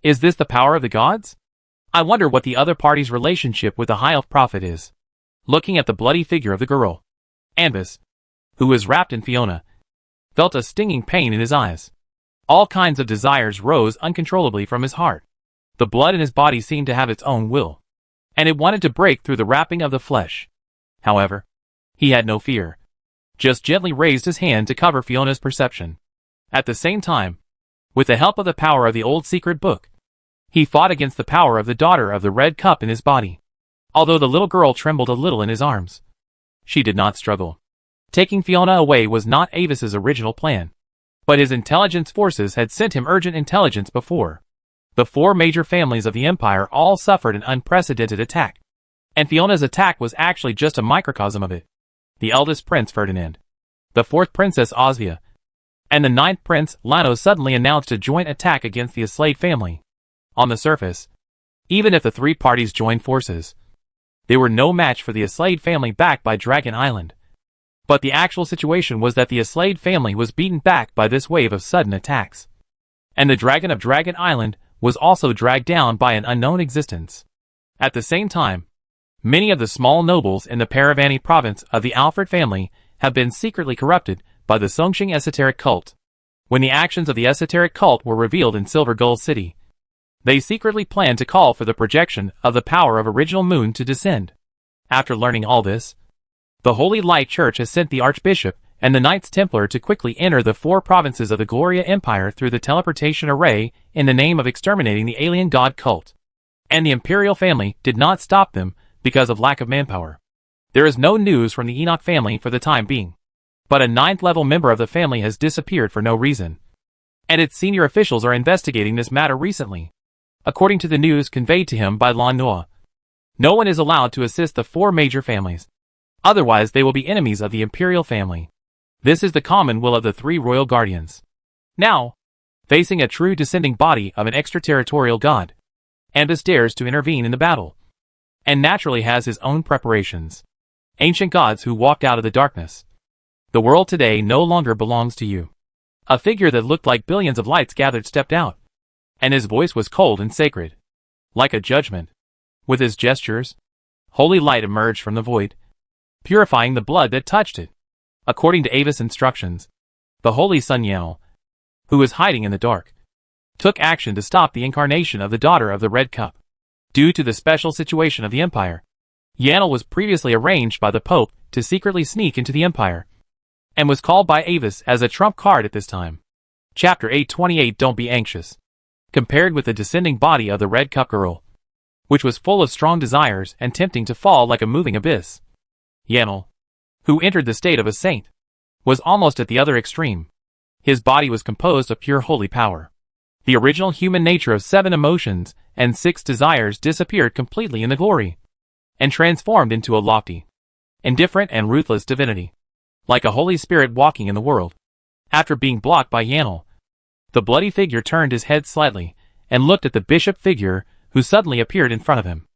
Is this the power of the gods? I wonder what the other party's relationship with the High Elf Prophet is. Looking at the bloody figure of the girl, Anbis, who was wrapped in Fiona, felt a stinging pain in his eyes. All kinds of desires rose uncontrollably from his heart. The blood in his body seemed to have its own will, and it wanted to break through the wrapping of the flesh. However, he had no fear, just gently raised his hand to cover Fiona's perception. At the same time, with the help of the power of the old secret book, he fought against the power of the daughter of the Red Cup in his body. Although the little girl trembled a little in his arms, she did not struggle. Taking Fiona away was not Avis's original plan, but his intelligence forces had sent him urgent intelligence before. The 4 major families of the Empire all suffered an unprecedented attack, and Fiona's attack was actually just a microcosm of it. The eldest prince Ferdinand, the 4th princess Osvia, and the 9th prince Lano suddenly announced a joint attack against the Aslade family. On the surface, even if the 3 parties joined forces, they were no match for the Aslade family backed by Dragon Island. But the actual situation was that the Aslade family was beaten back by this wave of sudden attacks, and the Dragon of Dragon Island was also dragged down by an unknown existence. At the same time, many of the small nobles in the Paravani province of the Alfred family have been secretly corrupted by the Songqing esoteric cult. When the actions of the esoteric cult were revealed in Silver Gull City, they secretly planned to call for the projection of the power of Original Moon to descend. After learning all this, the Holy Light Church has sent the Archbishop and the Knights Templar to quickly enter the 4 provinces of the Gloria Empire through the teleportation array in the name of exterminating the alien god cult. And the Imperial family did not stop them because of lack of manpower. There is no news from the Enoch family for the time being, but a 9th-level member of the family has disappeared for no reason, and its senior officials are investigating this matter recently. According to the news conveyed to him by Lan Noa, no one is allowed to assist the 4 major families. Otherwise they will be enemies of the Imperial family. This is the common will of the 3 royal guardians. Now, facing a true descending body of an extraterritorial god, Anbis dares to intervene in the battle, and naturally has his own preparations. Ancient gods who walked out of the darkness. The world today no longer belongs to you. A figure that looked like billions of lights gathered stepped out, and his voice was cold and sacred, like a judgment. With his gestures, holy light emerged from the void, purifying the blood that touched it. According to Avis' instructions, the Holy Sun Yanel, who was hiding in the dark, took action to stop the incarnation of the daughter of the Red Cup. Due to the special situation of the Empire, Yanel was previously arranged by the Pope to secretly sneak into the Empire, and was called by Avis as a trump card at this time. Chapter 828. Don't be anxious. Compared with the descending body of the Red Cup girl, which was full of strong desires and tempting to fall like a moving abyss, Yanel, who entered the state of a saint, was almost at the other extreme. His body was composed of pure holy power. The original human nature of 7 emotions and 6 desires disappeared completely in the glory, and transformed into a lofty, indifferent and ruthless divinity, like a Holy Spirit walking in the world. After being blocked by Yanel, the bloody figure turned his head slightly, and looked at the bishop figure, who suddenly appeared in front of him,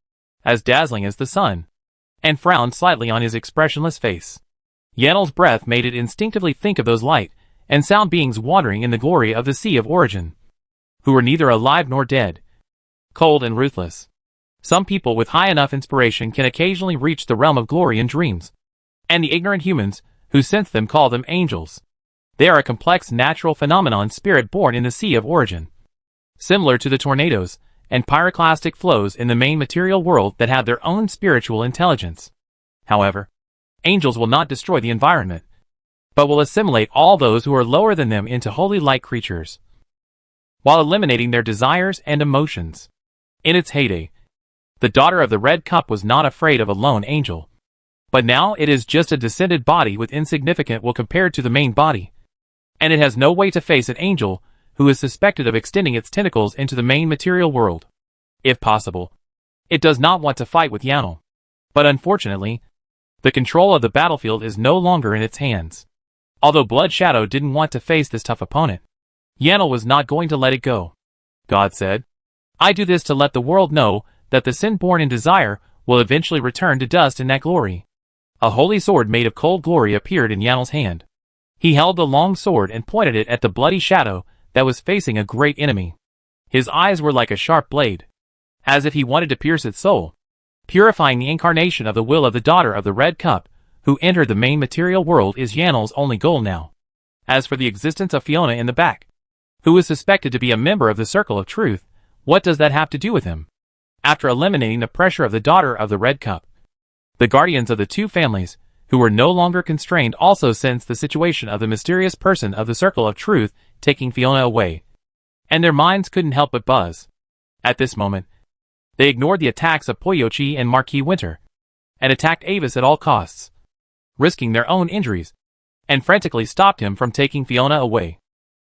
as dazzling as the sun, and frowned slightly on his expressionless face. Yanel's breath made it instinctively think of those light and sound beings wandering in the glory of the Sea of Origin, who were neither alive nor dead, cold and ruthless. Some people with high enough inspiration can occasionally reach the realm of glory in dreams, and the ignorant humans who sense them call them angels. They are a complex natural phenomenon spirit born in the Sea of Origin, similar to the tornadoes and pyroclastic flows in the main material world that have their own spiritual intelligence. However, angels will not destroy the environment, but will assimilate all those who are lower than them into holy light creatures, while eliminating their desires and emotions. In its heyday, The daughter of the Red Cup was not afraid of a lone angel. But now it is just a descended body with insignificant will compared to the main body. And it has no way to face an angel who is suspected of extending its tentacles into the main material world. If possible, it does not want to fight with Yanel. But unfortunately, the control of the battlefield is no longer in its hands. Although Blood Shadow didn't want to face this tough opponent, Yanel was not going to let it go. God said, "I do this to let the world know that the sin born in desire will eventually return to dust in that glory." A holy sword made of cold glory appeared in Yanel's hand. He held the long sword and pointed it at the bloody shadow that was facing a great enemy. His eyes were like a sharp blade, as if he wanted to pierce its soul, purifying the incarnation of the will of the daughter of the Red Cup, who entered the main material world is Yanel's only goal now. As for the existence of Fiona in the back, who is suspected to be a member of the Circle of Truth, what does that have to do with him? After eliminating the pressure of the daughter of the Red Cup, the guardians of the two families, who were no longer constrained, also sensed the situation of the mysterious person of the Circle of Truth taking Fiona away, and their minds couldn't help but buzz. At this moment, they ignored the attacks of Poyochi and Marquis Winter, and attacked Avis at all costs, risking their own injuries, and frantically stopped him from taking Fiona away.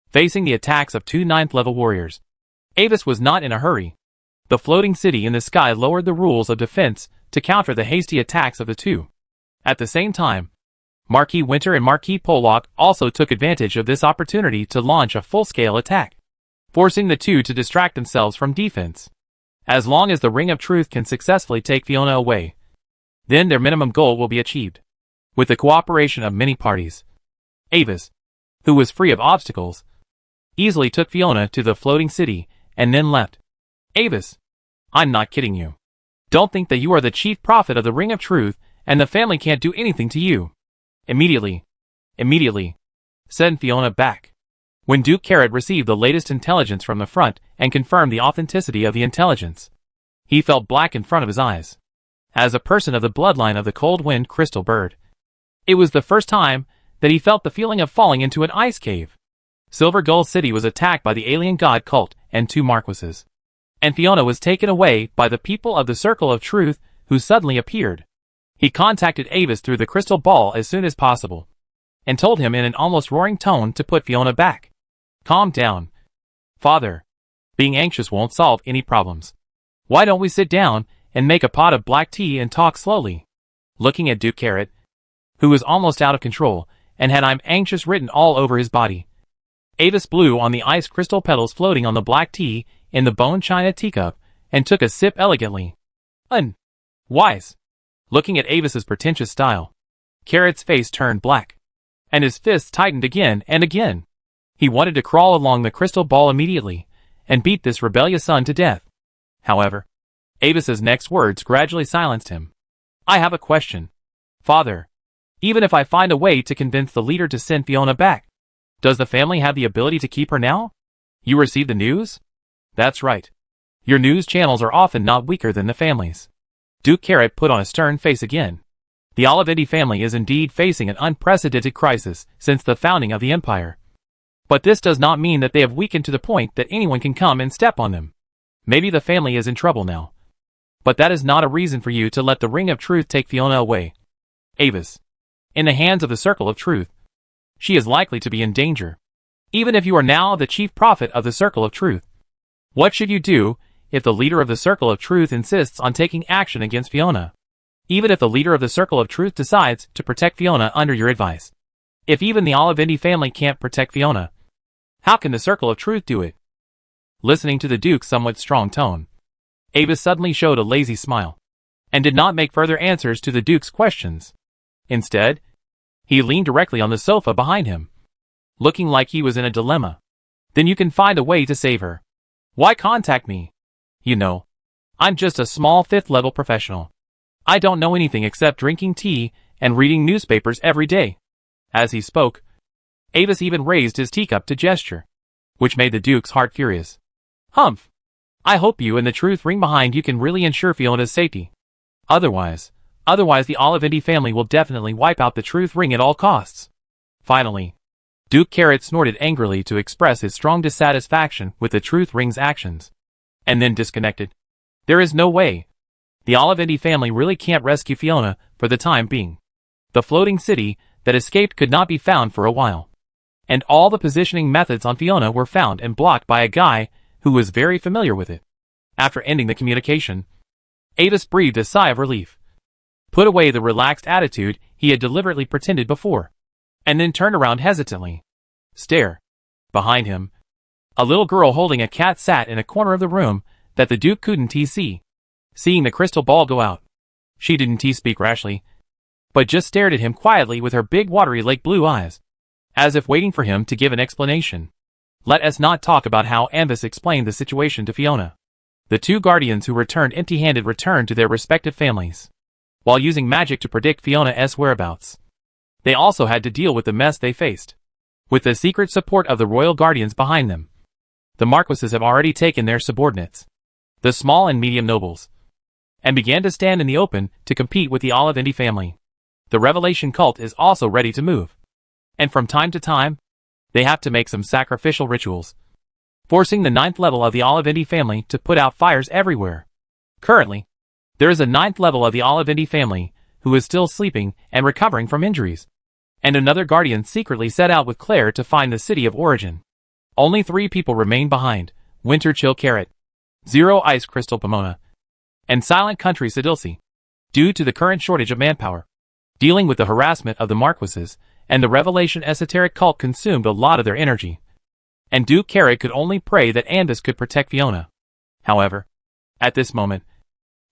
Facing the attacks of two 9th level warriors, Avis was not in a hurry. The floating city in the sky lowered the rules of defense to counter the hasty attacks of the two. At the same time, Marquis Winter and Marquis Pollock also took advantage of this opportunity to launch a full-scale attack, forcing the two to distract themselves from defense. As long as the Ring of Truth can successfully take Fiona away, then their minimum goal will be achieved. With the cooperation of many parties, Avis, who was free of obstacles, easily took Fiona to the floating city and then left. Avis, I'm not kidding you. Don't think that you are the chief prophet of the Ring of Truth and the family can't do anything to you. Immediately, send Fiona back. When Duke Carrot received the latest intelligence from the front and confirmed the authenticity of the intelligence, he felt black in front of his eyes. As a person of the bloodline of the Cold Wind Crystal Bird, it was the first time that he felt the feeling of falling into an ice cave. Silver Gull City was attacked by the alien god cult and two marquises, and Fiona was taken away by the people of the Circle of Truth who suddenly appeared. He contacted Avis through the crystal ball as soon as possible, and told him in an almost roaring tone to put Fiona back. Calm down, father. Being anxious won't solve any problems. Why don't we sit down and make a pot of black tea and talk slowly? Looking at Duke Carrot, who was almost out of control and had "I'm anxious" written all over his body, Avis blew on the ice crystal petals floating on the black tea in the bone china teacup and took a sip elegantly. Unwise. Looking at Avis's pretentious style, Carrot's face turned black, and his fists tightened again and again. He wanted to crawl along the crystal ball immediately and beat this rebellious son to death. However, Avis's next words gradually silenced him. I have a question, father. Even if I find a way to convince the leader to send Fiona back, does the family have the ability to keep her now? You received the news? That's right. Your news channels are often not weaker than the families. Duke Carrot put on a stern face again. The Olivetti family is indeed facing an unprecedented crisis since the founding of the empire. But this does not mean that they have weakened to the point that anyone can come and step on them. Maybe the family is in trouble now, but that is not a reason for you to let the Ring of Truth take Fiona away. Avis, in the hands of the Circle of Truth, she is likely to be in danger. Even if you are now the chief prophet of the Circle of Truth, what should you do if the leader of the Circle of Truth insists on taking action against Fiona? Even if the leader of the Circle of Truth decides to protect Fiona under your advice. If even the Olivetti family can't protect Fiona, how can the Circle of Truth do it? Listening to the Duke's somewhat strong tone, Avis suddenly showed a lazy smile, and did not make further answers to the Duke's questions. Instead, he leaned directly on the sofa behind him, looking like he was in a dilemma. Then you can find a way to save her. Why contact me? You know, I'm just a small 5th level professional. I don't know anything except drinking tea and reading newspapers every day. As he spoke, Avis even raised his teacup to gesture, which made the Duke's heart furious. Humph! I hope you and the Truth Ring behind you can really ensure Fiona's safety. Otherwise the Olivetti family will definitely wipe out the Truth Ring at all costs. Finally, Duke Carrot snorted angrily to express his strong dissatisfaction with the Truth Ring's actions, and then disconnected. There is no way. The Olivendi family really can't rescue Fiona for the time being. The floating city that escaped could not be found for a while. And all the positioning methods on Fiona were found and blocked by a guy who was very familiar with it. After ending the communication, Avis breathed a sigh of relief, put away the relaxed attitude he had deliberately pretended before, and then turned around hesitantly. Stare. Behind him, a little girl holding a cat sat in a corner of the room that the Duke couldn't see. Seeing the crystal ball go out, she didn't speak rashly, but just stared at him quietly with her big watery lake blue eyes, as if waiting for him to give an explanation. Let us not talk about how Anvis explained the situation to Fiona. The two guardians who returned empty-handed returned to their respective families, while using magic to predict Fiona's whereabouts. They also had to deal with the mess they faced, with the secret support of the royal guardians behind them. The Marquises have already taken their subordinates, the small and medium nobles, and began to stand in the open to compete with the Olivendi family. The Revelation cult is also ready to move, and from time to time, they have to make some sacrificial rituals, forcing the 9th level of the Olivendi family to put out fires everywhere. Currently, there is a 9th level of the Olivendi family who is still sleeping and recovering from injuries, and another guardian secretly set out with Claire to find the city of origin. Only 3 people remain behind: Winter Chill Carrot, Zero Ice Crystal Pomona, and Silent Country Sidilsi. Due to the current shortage of manpower, dealing with the harassment of the Marquises and the Revelation esoteric cult consumed a lot of their energy, and Duke Carrot could only pray that Anvis could protect Fiona. However, at this moment,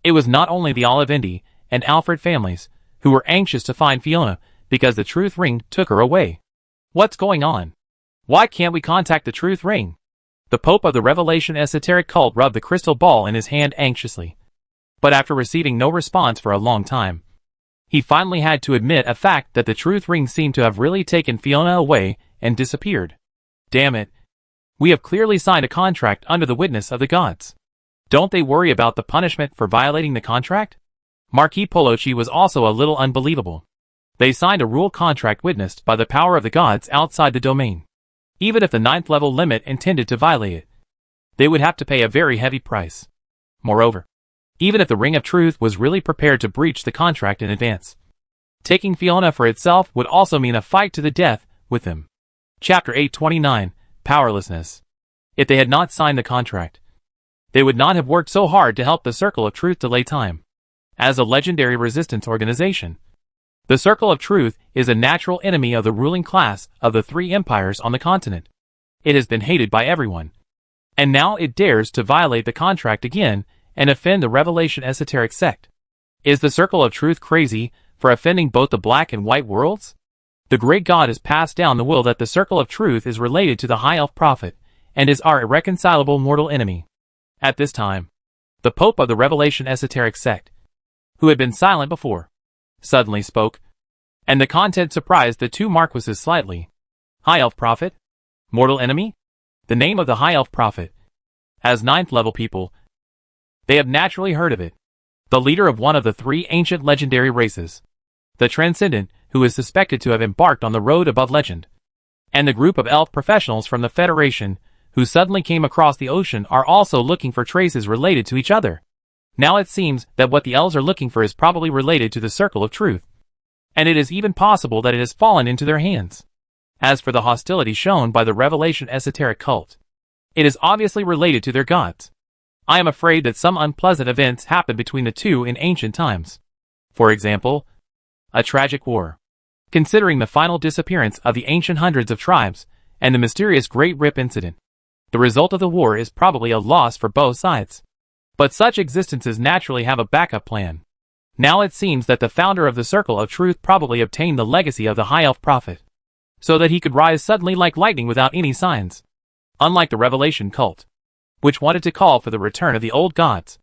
it was not only the Olivendi and Alfred families who were anxious to find Fiona because the Truth Ring took her away. What's going on? Why can't we contact the Truth Ring? The Pope of the Revelation esoteric cult rubbed the crystal ball in his hand anxiously, but after receiving no response for a long time, he finally had to admit a fact that the Truth Ring seemed to have really taken Fiona away and disappeared. Damn it. We have clearly signed a contract under the witness of the gods. Don't they worry about the punishment for violating the contract? Marquis Polochi was also a little unbelievable. They signed a rule contract witnessed by the power of the gods outside the domain. Even if the 9th level limit intended to violate it, they would have to pay a very heavy price. Moreover, even if the Ring of Truth was really prepared to breach the contract in advance, taking Fiona for itself would also mean a fight to the death with them. Chapter 829, Powerlessness. If they had not signed the contract, they would not have worked so hard to help the Circle of Truth delay time. As a legendary resistance organization, the Circle of Truth is a natural enemy of the ruling class of the 3 empires on the continent. It has been hated by everyone, and now it dares to violate the contract again and offend the Revelation esoteric sect. Is the Circle of Truth crazy for offending both the black and white worlds? The great god has passed down the will that the Circle of Truth is related to the High Elf Prophet and is our irreconcilable mortal enemy. At this time, the Pope of the Revelation esoteric sect, who had been silent before, suddenly spoke, and the content surprised the 2 Marquises slightly. High Elf Prophet? Mortal enemy? The name of the High Elf Prophet. As 9th level people, they have naturally heard of it. The leader of one of the 3 ancient legendary races, the Transcendent, who is suspected to have embarked on the road above legend, and the group of elf professionals from the Federation who suddenly came across the ocean are also looking for traces related to each other. Now it seems that what the elves are looking for is probably related to the Circle of Truth, and it is even possible that it has fallen into their hands. As for the hostility shown by the Revelation esoteric cult, it is obviously related to their gods. I am afraid that some unpleasant events happened between the 2 in ancient times. For example, a tragic war. Considering the final disappearance of the ancient hundreds of tribes and the mysterious Great Rip incident, the result of the war is probably a loss for both sides. But such existences naturally have a backup plan. Now it seems that the founder of the Circle of Truth probably obtained the legacy of the High Elf Prophet, so that he could rise suddenly like lightning without any signs. Unlike the Revelation cult, which wanted to call for the return of the old gods,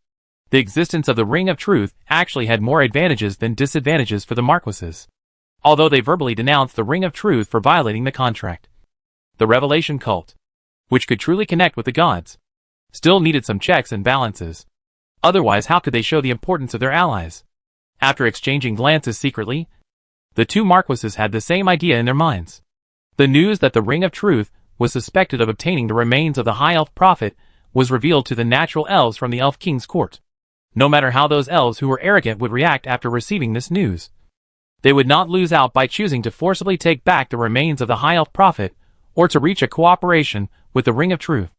the existence of the Ring of Truth actually had more advantages than disadvantages for the Marquises. Although they verbally denounced the Ring of Truth for violating the contract, the Revelation cult, which could truly connect with the gods, still needed some checks and balances. Otherwise, how could they show the importance of their allies? After exchanging glances secretly, the 2 Marquises had the same idea in their minds. The news that the Ring of Truth was suspected of obtaining the remains of the High Elf Prophet was revealed to the natural elves from the Elf King's court. No matter how those elves who were arrogant would react after receiving this news, they would not lose out by choosing to forcibly take back the remains of the High Elf Prophet, or to reach a cooperation with the Ring of Truth.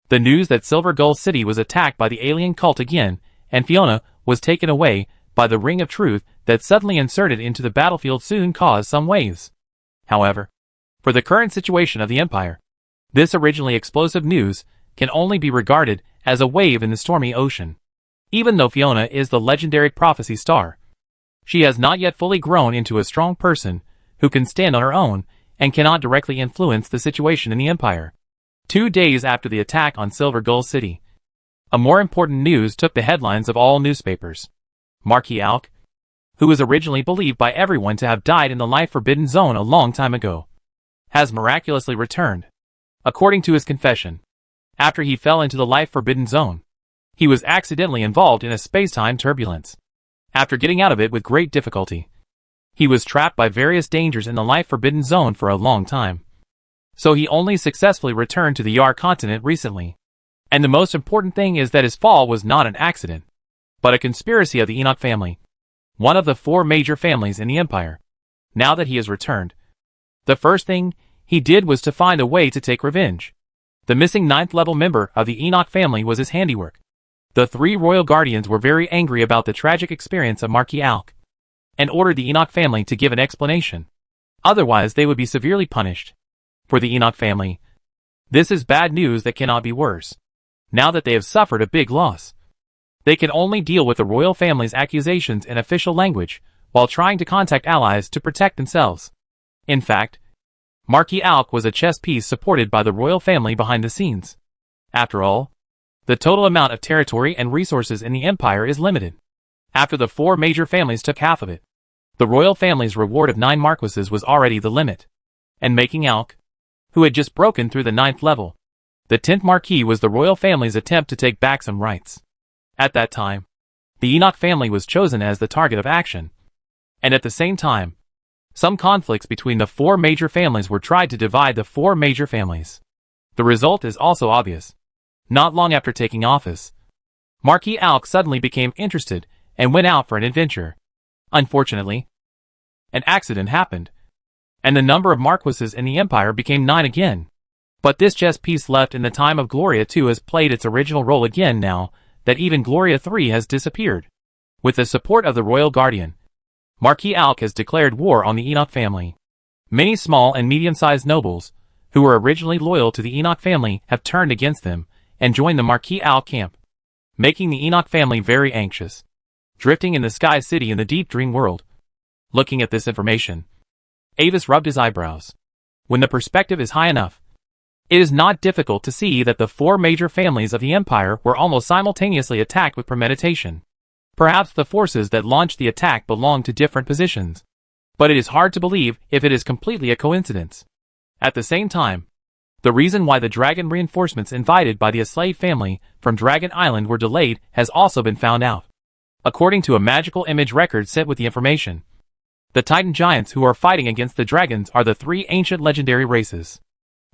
The news that Silver Gull City was attacked by the alien cult again, and Fiona was taken away by the Ring of Truth that suddenly inserted into the battlefield soon caused some waves. However, for the current situation of the Empire, this originally explosive news can only be regarded as a wave in the stormy ocean. Even though Fiona is the legendary prophecy star, she has not yet fully grown into a strong person who can stand on her own and cannot directly influence the situation in the Empire. 2 days after the attack on Silver Gull City, a more important news took the headlines of all newspapers. Marquis Alk, who was originally believed by everyone to have died in the Life Forbidden Zone a long time ago, has miraculously returned. According to his confession, after he fell into the Life Forbidden Zone, he was accidentally involved in a space-time turbulence. After getting out of it with great difficulty, he was trapped by various dangers in the Life Forbidden Zone for a long time. So he only successfully returned to the Yar continent recently. And the most important thing is that his fall was not an accident, but a conspiracy of the Enoch family, one of the 4 major families in the Empire. Now that he has returned, the first thing he did was to find a way to take revenge. The missing 9th level member of the Enoch family was his handiwork. The 3 royal guardians were very angry about the tragic experience of Marquis Alk, and ordered the Enoch family to give an explanation. Otherwise they would be severely punished. For the Enoch family, this is bad news that cannot be worse. Now that they have suffered a big loss, they can only deal with the royal family's accusations in official language, while trying to contact allies to protect themselves. In fact, Marquis Alk was a chess piece supported by the royal family behind the scenes. After all, the total amount of territory and resources in the Empire is limited. After the 4 major families took half of it, the royal family's reward of 9 marquises was already the limit. And making Alk, who had just broken through the 9th level, the 10th Marquis was the royal family's attempt to take back some rights. At that time, the Enoch family was chosen as the target of action. And at the same time, some conflicts between the 4 major families were tried to divide the 4 major families. The result is also obvious. Not long after taking office, Marquis Alk suddenly became interested and went out for an adventure. Unfortunately, an accident happened, and the number of marquises in the Empire became 9 again. But this chess piece left in the time of Gloria 2 has played its original role again now that even Gloria 3 has disappeared. With the support of the Royal Guardian, Marquis Alk has declared war on the Enoch family. Many small and medium-sized nobles, who were originally loyal to the Enoch family, have turned against them and joined the Marquis Alk camp, making the Enoch family very anxious. Drifting in the Sky City in the Deep Dream World. Looking at this information, Avis rubbed his eyebrows. When the perspective is high enough, it is not difficult to see that the 4 major families of the Empire were almost simultaneously attacked with premeditation. Perhaps the forces that launched the attack belonged to different positions, but it is hard to believe if it is completely a coincidence. At the same time, the reason why the dragon reinforcements invited by the Aslade family from Dragon Island were delayed has also been found out. According to a magical image record sent with the information, the Titan giants who are fighting against the dragons are the 3 ancient legendary races.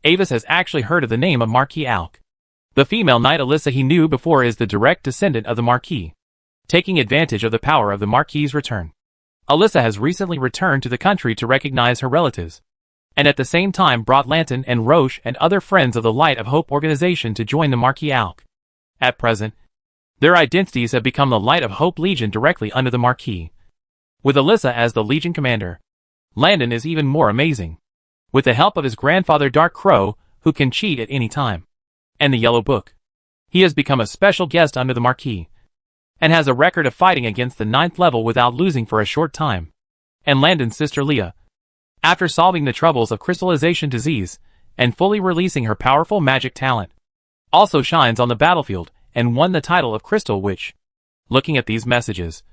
Avis has actually heard of the name of Marquis Alk. The female knight Alyssa he knew before is the direct descendant of the Marquis. Taking advantage of the power of the Marquis' return, Alyssa has recently returned to the country to recognize her relatives, and at the same time brought Lanton and Roche and other friends of the Light of Hope organization to join the Marquis Alk. At present, their identities have become the Light of Hope Legion directly under the Marquis. With Alyssa as the Legion commander, Landon is even more amazing. With the help of his grandfather Dark Crow, who can cheat at any time, and the Yellow Book, he has become a special guest under the Marquis, and has a record of fighting against the 9th level without losing for a short time. And Landon's sister Leah, after solving the troubles of crystallization disease, and fully releasing her powerful magic talent, also shines on the battlefield, and won the title of Crystal Witch. Looking at these messages,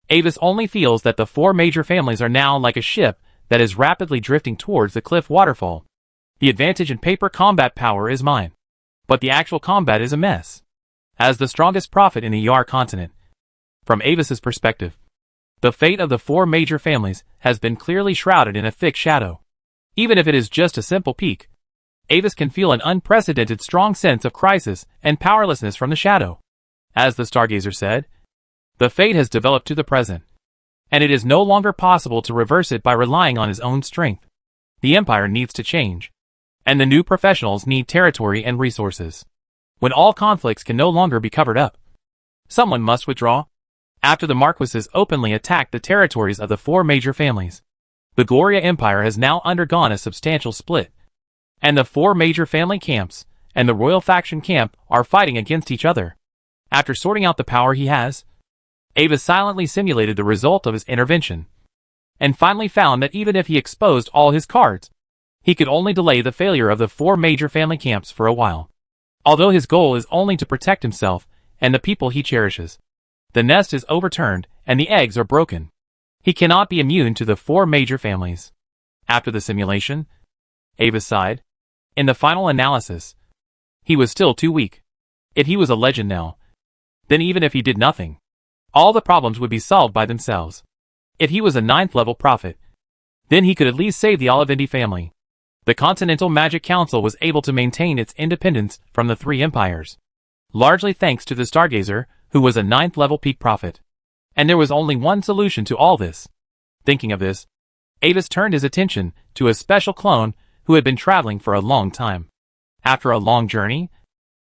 Avis only feels that the 4 major families are now like a ship that is rapidly drifting towards the cliff waterfall. The advantage in paper combat power is mine, but the actual combat is a mess. As the strongest prophet in the Yar continent, from Avis's perspective, the fate of the 4 major families has been clearly shrouded in a thick shadow. Even if it is just a simple peak, Avis can feel an unprecedented strong sense of crisis and powerlessness from the shadow. As the Stargazer said, The fate has developed to the present, and it is no longer possible to reverse it by relying on his own strength. The Empire needs to change, and the new professionals need territory and resources. When all conflicts can no longer be covered up, someone must withdraw. After the Marquises openly attacked the territories of the four major families, the Gloria Empire has now undergone a substantial split, and the four major family camps and the royal faction camp are fighting against each other. After sorting out the power he has, Ava silently simulated the result of his intervention, and finally found that even if he exposed all his cards, he could only delay the failure of the four major family camps for a while. Although his goal is only to protect himself and the people he cherishes, the nest is overturned and the eggs are broken. He cannot be immune to the four major families. After the simulation, Ava sighed. In the final analysis, he was still too weak. If he was a legend now, then even if he did nothing, all the problems would be solved by themselves. If he was a 9th level prophet, then he could at least save the Olivendi family. The Continental Magic Council was able to maintain its independence from the three empires, largely thanks to the Stargazer, who was a 9th level peak prophet. And there was only one solution to all this. Thinking of this, Avis turned his attention to a special clone who had been traveling for a long time. After a long journey,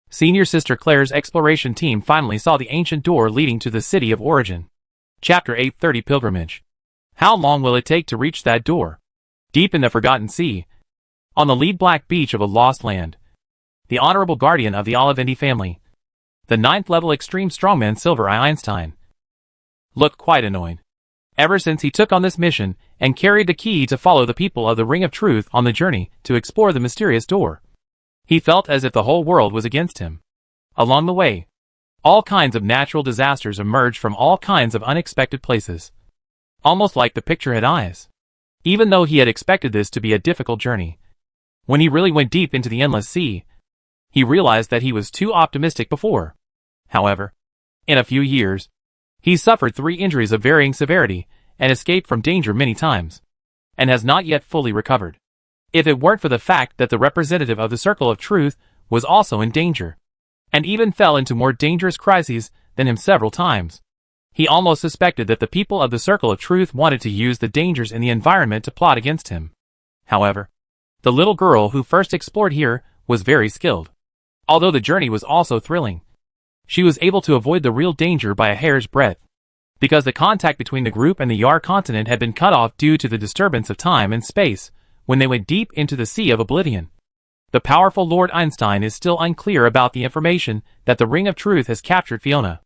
Senior Sister Claire's exploration team finally saw the ancient door leading to the city of origin. Chapter 830 Pilgrimage. How long will it take to reach that door? Deep in the Forgotten Sea, on the lead black beach of a lost land, the honorable guardian of the Olivendi family, the 9th level extreme strongman Silver Eye Einstein, looked quite annoyed. Ever since he took on this mission and carried the key to follow the people of the Ring of Truth on the journey to explore the mysterious door, he felt as if the whole world was against him. Along the way, all kinds of natural disasters emerged from all kinds of unexpected places, almost like the picture had eyes. Even though he had expected this to be a difficult journey, when he really went deep into the endless sea, he realized that he was too optimistic before. However, in a few years, he suffered 3 injuries of varying severity and escaped from danger many times, and has not yet fully recovered. If it weren't for the fact that the representative of the Circle of Truth was also in danger, and even fell into more dangerous crises than him several times, he almost suspected that the people of the Circle of Truth wanted to use the dangers in the environment to plot against him. However, the little girl who first explored here was very skilled. Although the journey was also thrilling, she was able to avoid the real danger by a hair's breadth, because the contact between the group and the Yar continent had been cut off due to the disturbance of time and space when they went deep into the Sea of Oblivion. The powerful Lord Einstein is still unclear about the information that the Ring of Truth has captured Fiona.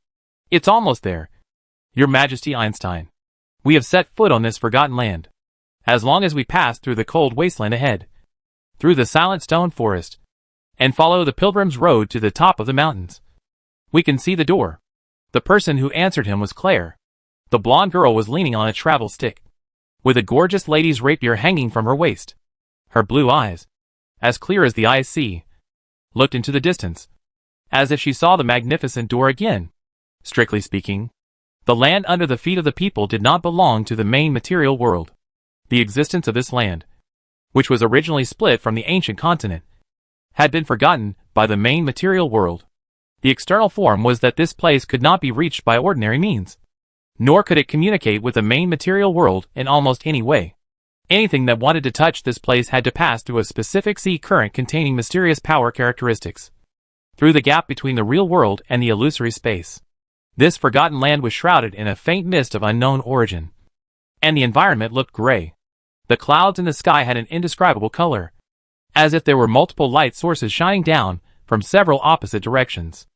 It's almost there, Your Majesty Einstein. We have set foot on this forgotten land. As long as we pass through the cold wasteland ahead, through the silent stone forest, and follow the pilgrim's road to the top of the mountains, we can see the door. The person who answered him was Claire. The blonde girl was leaning on a travel stick, with a gorgeous lady's rapier hanging from her waist. Her blue eyes, as clear as the eyes see, looked into the distance, as if she saw the magnificent door again. Strictly speaking, the land under the feet of the people did not belong to the main material world. The existence of this land, which was originally split from the ancient continent, had been forgotten by the main material world. The external form was that this place could not be reached by ordinary means, nor could it communicate with the main material world in almost any way. Anything that wanted to touch this place had to pass through a specific sea current containing mysterious power characteristics, through the gap between the real world and the illusory space. This forgotten land was shrouded in a faint mist of unknown origin, and the environment looked gray. The clouds in the sky had an indescribable color, as if there were multiple light sources shining down from several opposite directions.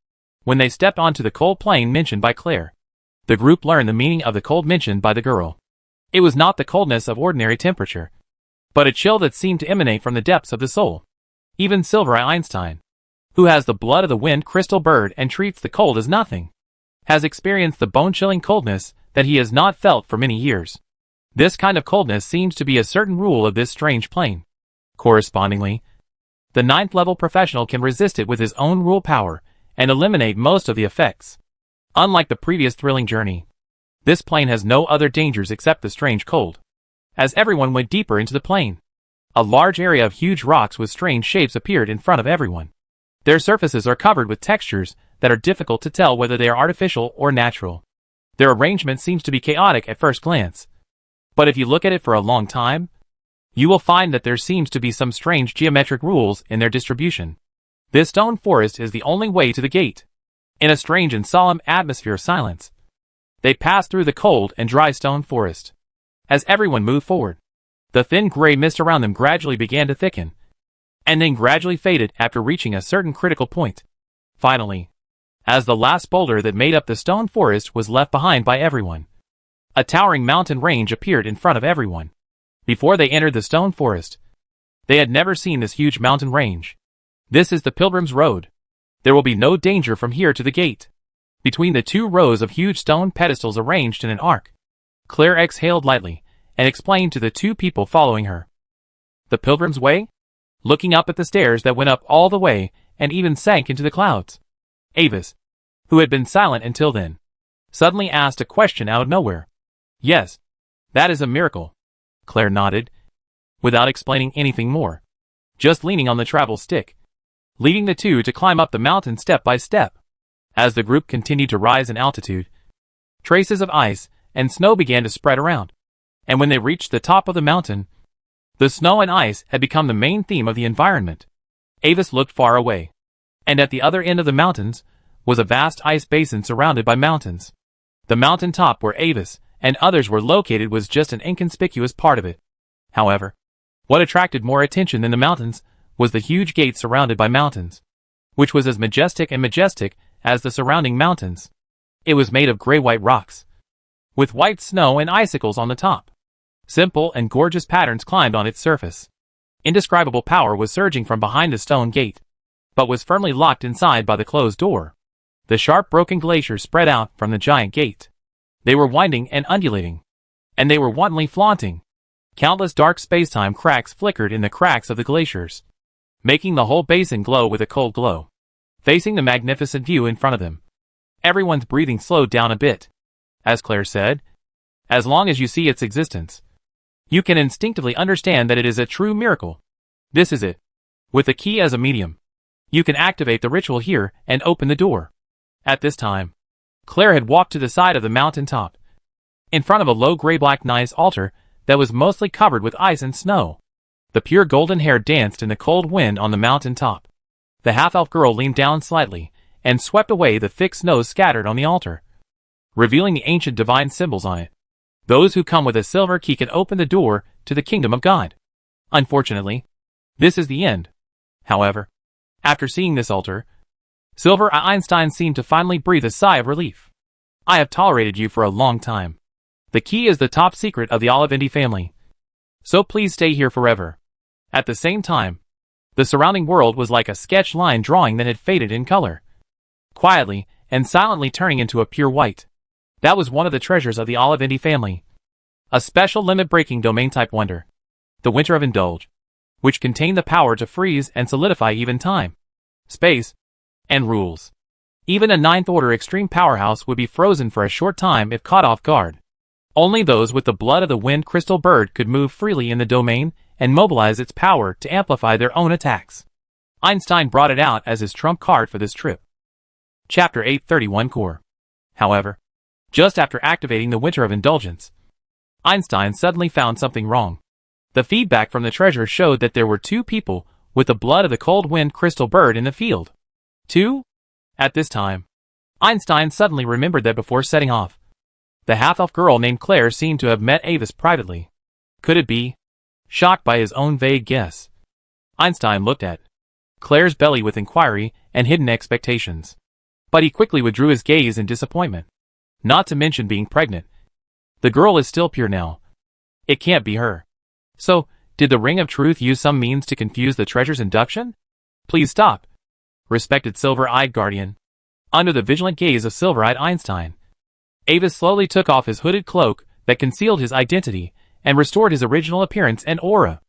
When they stepped onto the cold plain mentioned by Claire, the group learned the meaning of the cold mentioned by the girl. It was not the coldness of ordinary temperature, but a chill that seemed to emanate from the depths of the soul. Even Silver Eye Einstein, who has the blood of the wind crystal bird and treats the cold as nothing, has experienced the bone-chilling coldness that he has not felt for many years. This kind of coldness seems to be a certain rule of this strange plane. Correspondingly, the 9th level professional can resist it with his own rule power and eliminate most of the effects. Unlike the previous thrilling journey, this plane has no other dangers except the strange cold. As everyone went deeper into the plane, a large area of huge rocks with strange shapes appeared in front of everyone. Their surfaces are covered with textures that are difficult to tell whether they are artificial or natural. Their arrangement seems to be chaotic at first glance, but if you look at it for a long time, you will find that there seems to be some strange geometric rules in their distribution. This stone forest is the only way to the gate. In a strange and solemn atmosphere of silence, they passed through the cold and dry stone forest. As everyone moved forward, the thin gray mist around them gradually began to thicken, and then gradually faded after reaching a certain critical point. Finally, as the last boulder that made up the stone forest was left behind by everyone, a towering mountain range appeared in front of everyone. Before they entered the stone forest, they had never seen this huge mountain range. This is the Pilgrim's Road. There will be no danger from here to the gate. Between the two rows of huge stone pedestals arranged in an arc, Claire exhaled lightly and explained to the two people following her. The Pilgrim's Way? Looking up at the stairs that went up all the way and even sank into the clouds, Avis, who had been silent until then, suddenly asked a question out of nowhere. Yes, that is a miracle, Claire nodded, without explaining anything more, just leaning on the travel stick, leading the two to climb up the mountain step by step. As the group continued to rise in altitude, traces of ice and snow began to spread around, and when they reached the top of the mountain, the snow and ice had become the main theme of the environment. Avis looked far away, and at the other end of the mountains was a vast ice basin surrounded by mountains. The mountain top where Avis and others were located was just an inconspicuous part of it. However, what attracted more attention than the mountains was the huge gate surrounded by mountains, which was as majestic as the surrounding mountains. It was made of gray-white rocks, with white snow and icicles on the top. Simple and gorgeous patterns climbed on its surface. Indescribable power was surging from behind the stone gate, but was firmly locked inside by the closed door. The sharp broken glaciers spread out from the giant gate. They were winding and undulating, and they were wantonly flaunting. Countless dark space-time cracks flickered in the cracks of the glaciers, making the whole basin glow with a cold glow. Facing the magnificent view in front of them, everyone's breathing slowed down a bit. As Claire said, as long as you see its existence, you can instinctively understand that it is a true miracle. This is it. With the key as a medium, you can activate the ritual here and open the door. At this time, Claire had walked to the side of the mountain top, in front of a low gray-black nice altar that was mostly covered with ice and snow. The pure golden hair danced in the cold wind on the mountain top. The half-elf girl leaned down slightly and swept away the thick snow scattered on the altar, revealing the ancient divine symbols on it. Those who come with a silver key can open the door to the kingdom of God. Unfortunately, this is the end. However, after seeing this altar, Silver Einstein seemed to finally breathe a sigh of relief. I have tolerated you for a long time. The key is the top secret of the Olivendi family, so please stay here forever. At the same time, the surrounding world was like a sketch line drawing that had faded in color, quietly and silently turning into a pure white. That was one of the treasures of the Olivendi family. A special limit-breaking domain-type wonder, the Winter of Indulge, which contained the power to freeze and solidify even time, space, and rules. Even a ninth-order extreme powerhouse would be frozen for a short time if caught off guard. Only those with the blood of the wind crystal bird could move freely in the domain and mobilize its power to amplify their own attacks. Einstein brought it out as his trump card for this trip. Chapter 831 Core. However, just after activating the Winter of Indulgence, Einstein suddenly found something wrong. The feedback from the treasure showed that there were two people with the blood of the cold wind crystal bird in the field. Two? At this time, Einstein suddenly remembered that before setting off, the half-elf girl named Claire seemed to have met Avis privately. Could it be? Shocked by his own vague guess, Einstein looked at Claire's belly with inquiry and hidden expectations. But he quickly withdrew his gaze in disappointment. Not to mention being pregnant. The girl is still pure now. It can't be her. So, did the Ring of Truth use some means to confuse the treasure's induction? Please stop, respected Silver-Eyed Guardian. Under the vigilant gaze of Silver-Eyed Einstein, Avis slowly took off his hooded cloak that concealed his identity and restored his original appearance and aura.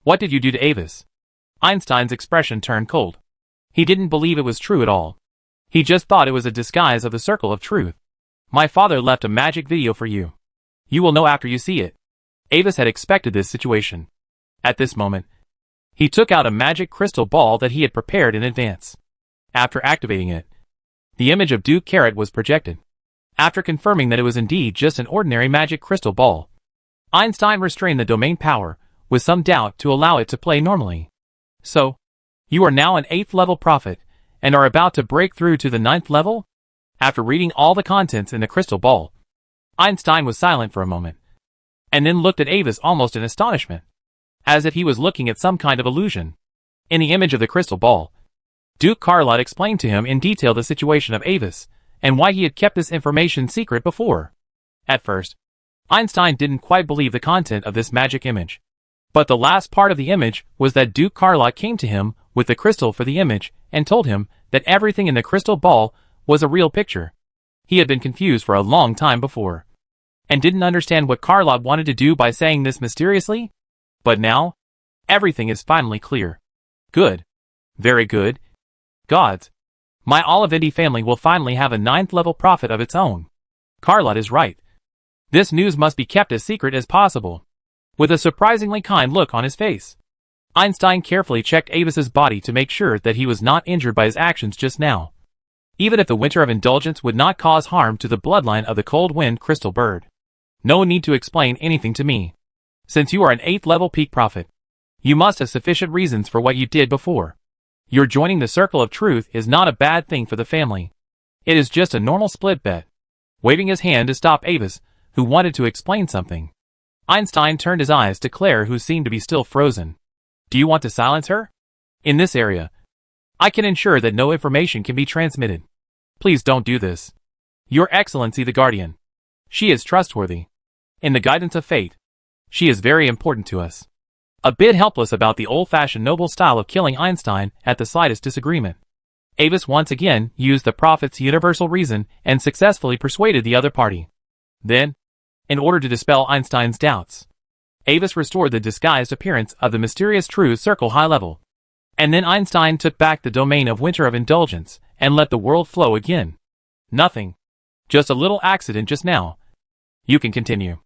What did you do to Avis? Einstein's expression turned cold. He didn't believe it was true at all. He just thought it was a disguise of the Circle of Truth. My father left a magic video for you. You will know after you see it. Avis had expected this situation. At this moment, he took out a magic crystal ball that he had prepared in advance. After activating it, the image of Duke Carrot was projected. After confirming that it was indeed just an ordinary magic crystal ball, Einstein restrained the domain power, with some doubt, to allow it to play normally. So, you are now an 8th level prophet, and are about to break through to the 9th level? After reading all the contents in the crystal ball, Einstein was silent for a moment, and then looked at Avis almost in astonishment, as if he was looking at some kind of illusion. In the image of the crystal ball, Duke Carlotte explained to him in detail the situation of Avis, and why he had kept this information secret before. At first, Einstein didn't quite believe the content of this magic image. But the last part of the image was that Duke Carlotte came to him with the crystal for the image, and told him that everything in the crystal ball was a real picture. He had been confused for a long time before, and didn't understand what Carlotte wanted to do by saying this mysteriously. But now, everything is finally clear. Good. Very good. Gods. My Olivindi family will finally have a 9th level prophet of its own. Carlotte is right. This news must be kept as secret as possible. With a surprisingly kind look on his face, Einstein carefully checked Avis's body to make sure that he was not injured by his actions just now. Even if the winter of indulgence would not cause harm to the bloodline of the cold wind crystal bird. No need to explain anything to me. Since you are an 8th level peak prophet, you must have sufficient reasons for what you did before. Your joining the circle of truth is not a bad thing for the family. It is just a normal split bet. Waving his hand to stop Avis, who wanted to explain something, Einstein turned his eyes to Claire, who seemed to be still frozen. Do you want to silence her? In this area, I can ensure that no information can be transmitted. Please don't do this. Your Excellency the Guardian. She is trustworthy. In the guidance of fate, she is very important to us. A bit helpless about the old-fashioned noble style of killing Einstein at the slightest disagreement, Avis once again used the prophet's universal reason and successfully persuaded the other party. Then, in order to dispel Einstein's doubts, Avis restored the disguised appearance of the mysterious true circle high level. And then Einstein took back the domain of winter of indulgence and let the world flow again. Nothing. Just a little accident just now. You can continue.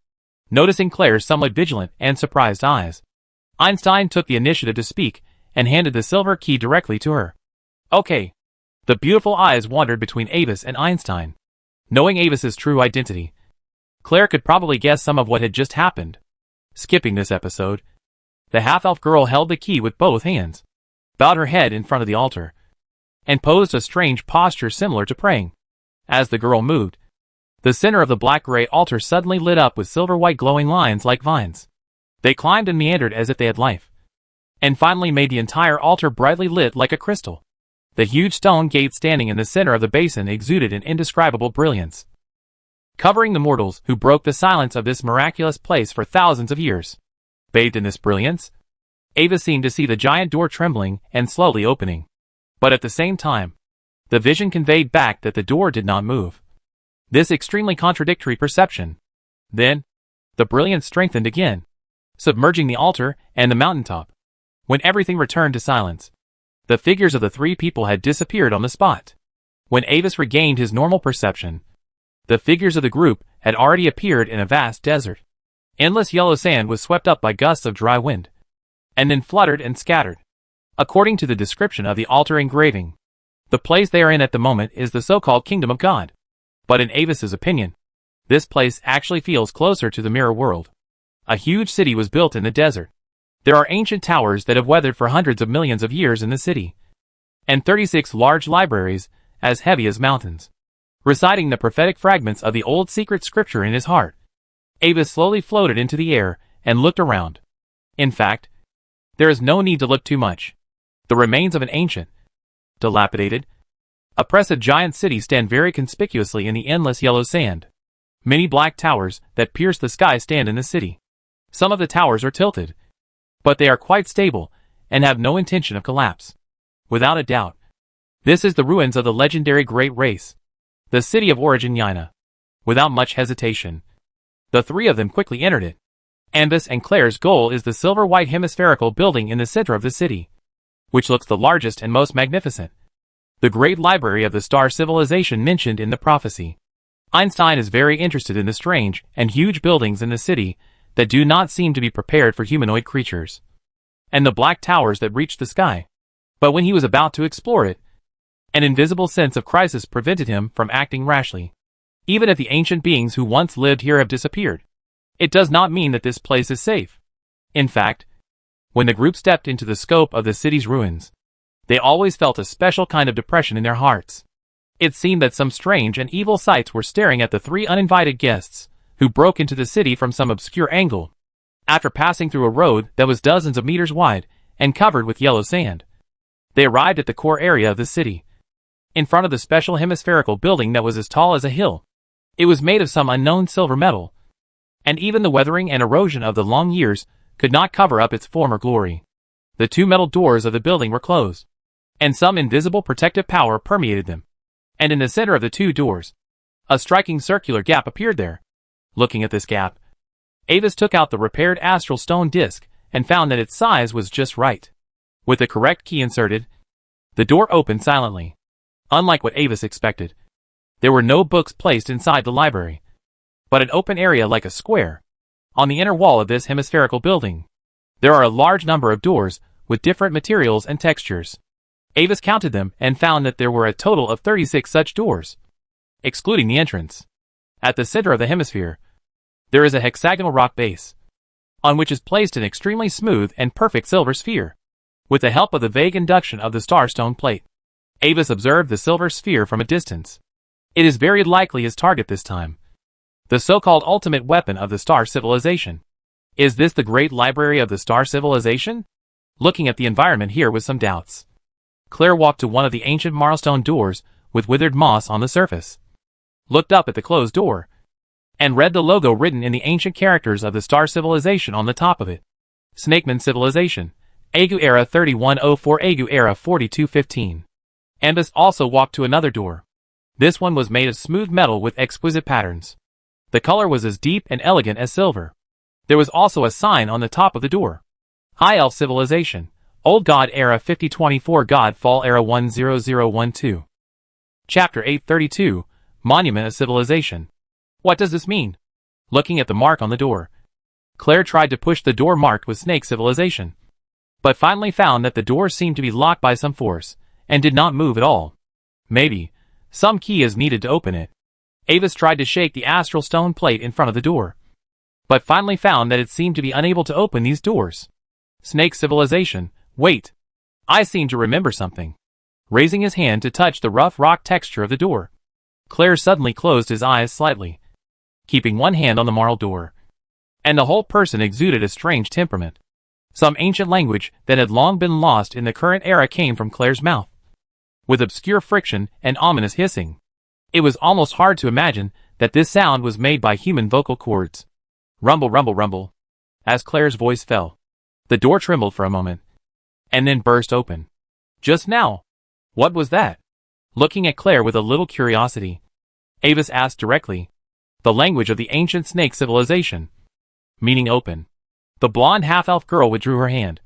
Noticing Claire's somewhat vigilant and surprised eyes, Einstein took the initiative to speak and handed the silver key directly to her. Okay. The beautiful eyes wandered between Avis and Einstein. Knowing Avis's true identity, Claire could probably guess some of what had just happened. Skipping this episode, the half-elf girl held the key with both hands, bowed her head in front of the altar, and posed a strange posture similar to praying. As the girl moved, the center of the black-gray altar suddenly lit up with silver-white glowing lines like vines. They climbed and meandered as if they had life, and finally made the entire altar brightly lit like a crystal. The huge stone gate standing in the center of the basin exuded an indescribable brilliance, covering the mortals who broke the silence of this miraculous place for thousands of years. Bathed in this brilliance, Ava seemed to see the giant door trembling and slowly opening. But at the same time, the vision conveyed back that the door did not move. This extremely contradictory perception. Then, the brilliance strengthened again, submerging the altar and the mountaintop. When everything returned to silence, the figures of the 3 people had disappeared on the spot. When Avis regained his normal perception, the figures of the group had already appeared in a vast desert. Endless yellow sand was swept up by gusts of dry wind, and then fluttered and scattered. According to the description of the altar engraving, the place they are in at the moment is the so-called Kingdom of God. But in Avis's opinion, this place actually feels closer to the mirror world. A huge city was built in the desert. There are ancient towers that have weathered for hundreds of millions of years in the city, and 36 large libraries as heavy as mountains. Reciting the prophetic fragments of the old secret scripture in his heart, Avis slowly floated into the air and looked around. In fact, there is no need to look too much. The remains of an ancient, dilapidated, oppressive giant city stand very conspicuously in the endless yellow sand. Many black towers that pierce the sky stand in the city. Some of the towers are tilted, but they are quite stable and have no intention of collapse. Without a doubt, this is the ruins of the legendary Great Race, the city of origin Yaina. Without much hesitation, the 3 of them quickly entered it. Avis and Claire's goal is the silver-white hemispherical building in the center of the city, which looks the largest and most magnificent. The great library of the star civilization mentioned in the prophecy. Einstein is very interested in the strange and huge buildings in the city that do not seem to be prepared for humanoid creatures, and the black towers that reach the sky. But when he was about to explore it, an invisible sense of crisis prevented him from acting rashly. Even if the ancient beings who once lived here have disappeared, it does not mean that this place is safe. In fact, when the group stepped into the scope of the city's ruins, they always felt a special kind of depression in their hearts. It seemed that some strange and evil sights were staring at the three uninvited guests, who broke into the city from some obscure angle. After passing through a road that was dozens of meters wide and covered with yellow sand, they arrived at the core area of the city, in front of the special hemispherical building that was as tall as a hill. It was made of some unknown silver metal, and even the weathering and erosion of the long years could not cover up its former glory. The two metal doors of the building were closed, and some invisible protective power permeated them. And in the center of the two doors, a striking circular gap appeared there. Looking at this gap, Avis took out the repaired astral stone disc and found that its size was just right. With the correct key inserted, the door opened silently. Unlike what Avis expected, there were no books placed inside the library, but an open area like a square. On the inner wall of this hemispherical building, there are a large number of doors with different materials and textures. Avis counted them and found that there were a total of 36 such doors, excluding the entrance. At the center of the hemisphere, there is a hexagonal rock base, on which is placed an extremely smooth and perfect silver sphere. With the help of the vague induction of the starstone plate, Avis observed the silver sphere from a distance. It is very likely his target this time, the so-called ultimate weapon of the star civilization. Is this the great library of the star civilization? Looking at the environment here with some doubts, Claire walked to one of the ancient marlstone doors with withered moss on the surface, looked up at the closed door, and read the logo written in the ancient characters of the star civilization on the top of it. Snakeman Civilization, Agu Era 3104 Agu Era 4215. Avis also walked to another door. This one was made of smooth metal with exquisite patterns. The color was as deep and elegant as silver. There was also a sign on the top of the door. High Elf Civilization, Old God Era 5024 God Fall Era 10012. Chapter 832, Monument of Civilization. What does this mean? Looking at the mark on the door, Claire tried to push the door marked with Snake Civilization, but finally found that the door seemed to be locked by some force, and did not move at all. Maybe some key is needed to open it. Avis tried to shake the astral stone plate in front of the door, but finally found that it seemed to be unable to open these doors. Snake Civilization, wait. I seem to remember something. Raising his hand to touch the rough rock texture of the door, Claire suddenly closed his eyes slightly, keeping one hand on the marl door, and the whole person exuded a strange temperament. Some ancient language that had long been lost in the current era came from Claire's mouth, with obscure friction and ominous hissing. It was almost hard to imagine that this sound was made by human vocal cords. Rumble, rumble, rumble. As Claire's voice fell, the door trembled for a moment, and then burst open. Just now. What was that? Looking at Claire with a little curiosity, Avis asked directly. The language of the ancient snake civilization, meaning open. The blonde half-elf girl withdrew her hand,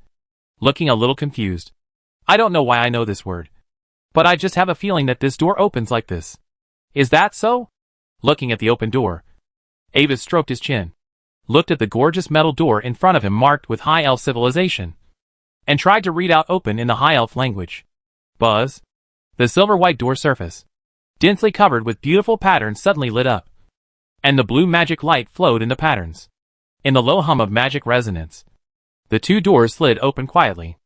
looking a little confused. I don't know why I know this word, but I just have a feeling that this door opens like this. Is that so? Looking at the open door, Avis stroked his chin, looked at the gorgeous metal door in front of him marked with High Elf Civilization, and tried to read out open in the High Elf language. Buzz. The silver-white door surface, densely covered with beautiful patterns, suddenly lit up, and the blue magic light flowed in the patterns. In the low hum of magic resonance, the two doors slid open quietly.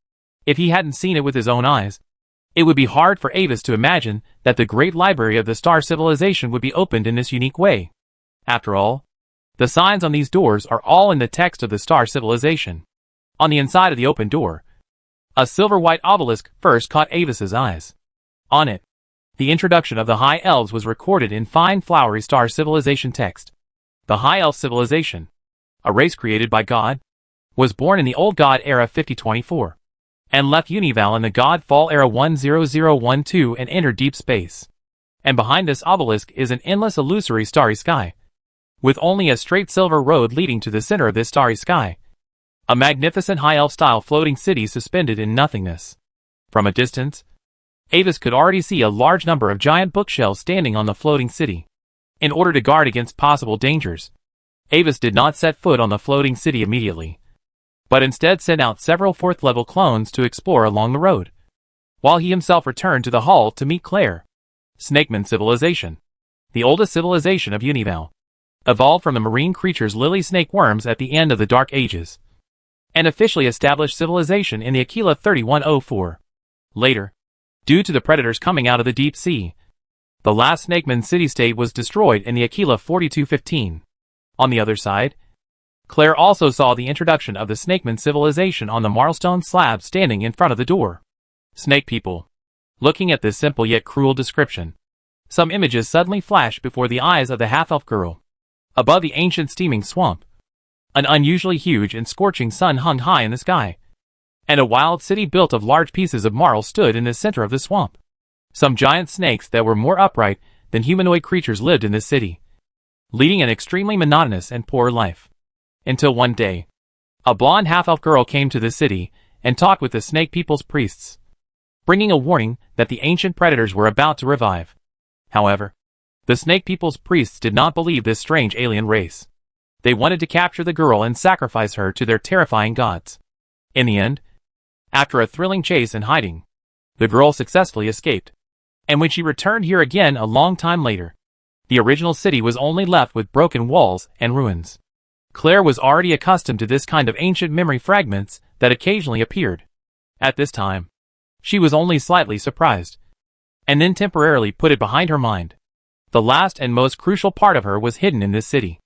If he hadn't seen it with his own eyes, it would be hard for Avis to imagine that the great library of the star civilization would be opened in this unique way. After all, the signs on these doors are all in the text of the star civilization. On the inside of the open door, a silver-white obelisk first caught Avis's eyes. On it, the introduction of the High Elves was recorded in fine flowery star civilization text. The High Elf civilization, a race created by God, was born in the Old God Era 5024, and left Unival in the God Fall Era 10012 and entered deep space. And behind this obelisk is an endless illusory starry sky, with only a straight silver road leading to the center of this starry sky. A magnificent High Elf-style floating city suspended in nothingness. From a distance, Avis could already see a large number of giant bookshelves standing on the floating city. In order to guard against possible dangers, Avis did not set foot on the floating city immediately, but instead sent out several fourth-level clones to explore along the road, while he himself returned to the hall to meet Claire. Snakeman Civilization. the oldest civilization of Unival, evolved from the marine creatures lily snake worms at the end of the Dark Ages, and officially established civilization in the Aquila 3104. Later, due to the predators coming out of the deep sea, the last Snakeman city-state was destroyed in the Aquila 4215. On the other side, Claire also saw the introduction of the Snakeman civilization on the marlstone slab standing in front of the door. Snake people. Looking at this simple yet cruel description, some images suddenly flashed before the eyes of the half-elf girl. Above the ancient steaming swamp, an unusually huge and scorching sun hung high in the sky, and a wild city built of large pieces of marl stood in the center of the swamp. Some giant snakes that were more upright than humanoid creatures lived in this city, leading an extremely monotonous and poor life. Until one day, a blonde half-elf girl came to the city and talked with the snake people's priests, bringing a warning that the ancient predators were about to revive. However, the snake people's priests did not believe this strange alien race. They wanted to capture the girl and sacrifice her to their terrifying gods. In the end, after a thrilling chase and hiding, the girl successfully escaped. And when she returned here again a long time later, the original city was only left with broken walls and ruins. Claire was already accustomed to this kind of ancient memory fragments that occasionally appeared. At this time, she was only slightly surprised, and then temporarily put it behind her mind. The last and most crucial part of her was hidden in this city.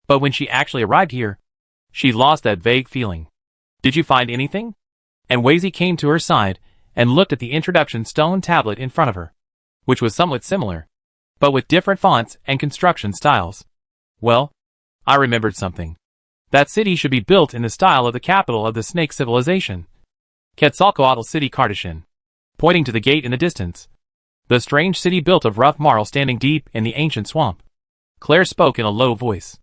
But when she actually arrived here, she lost that vague feeling. Did you find anything? And Wazy came to her side and looked at the introduction stone tablet in front of her, which was somewhat similar, but with different fonts and construction styles. Well, I remembered something. That city should be built in the style of the capital of the snake civilization, Quetzalcoatl City Cardassian, pointing to the gate in the distance. The strange city built of rough marl standing deep in the ancient swamp. Claire spoke in a low voice.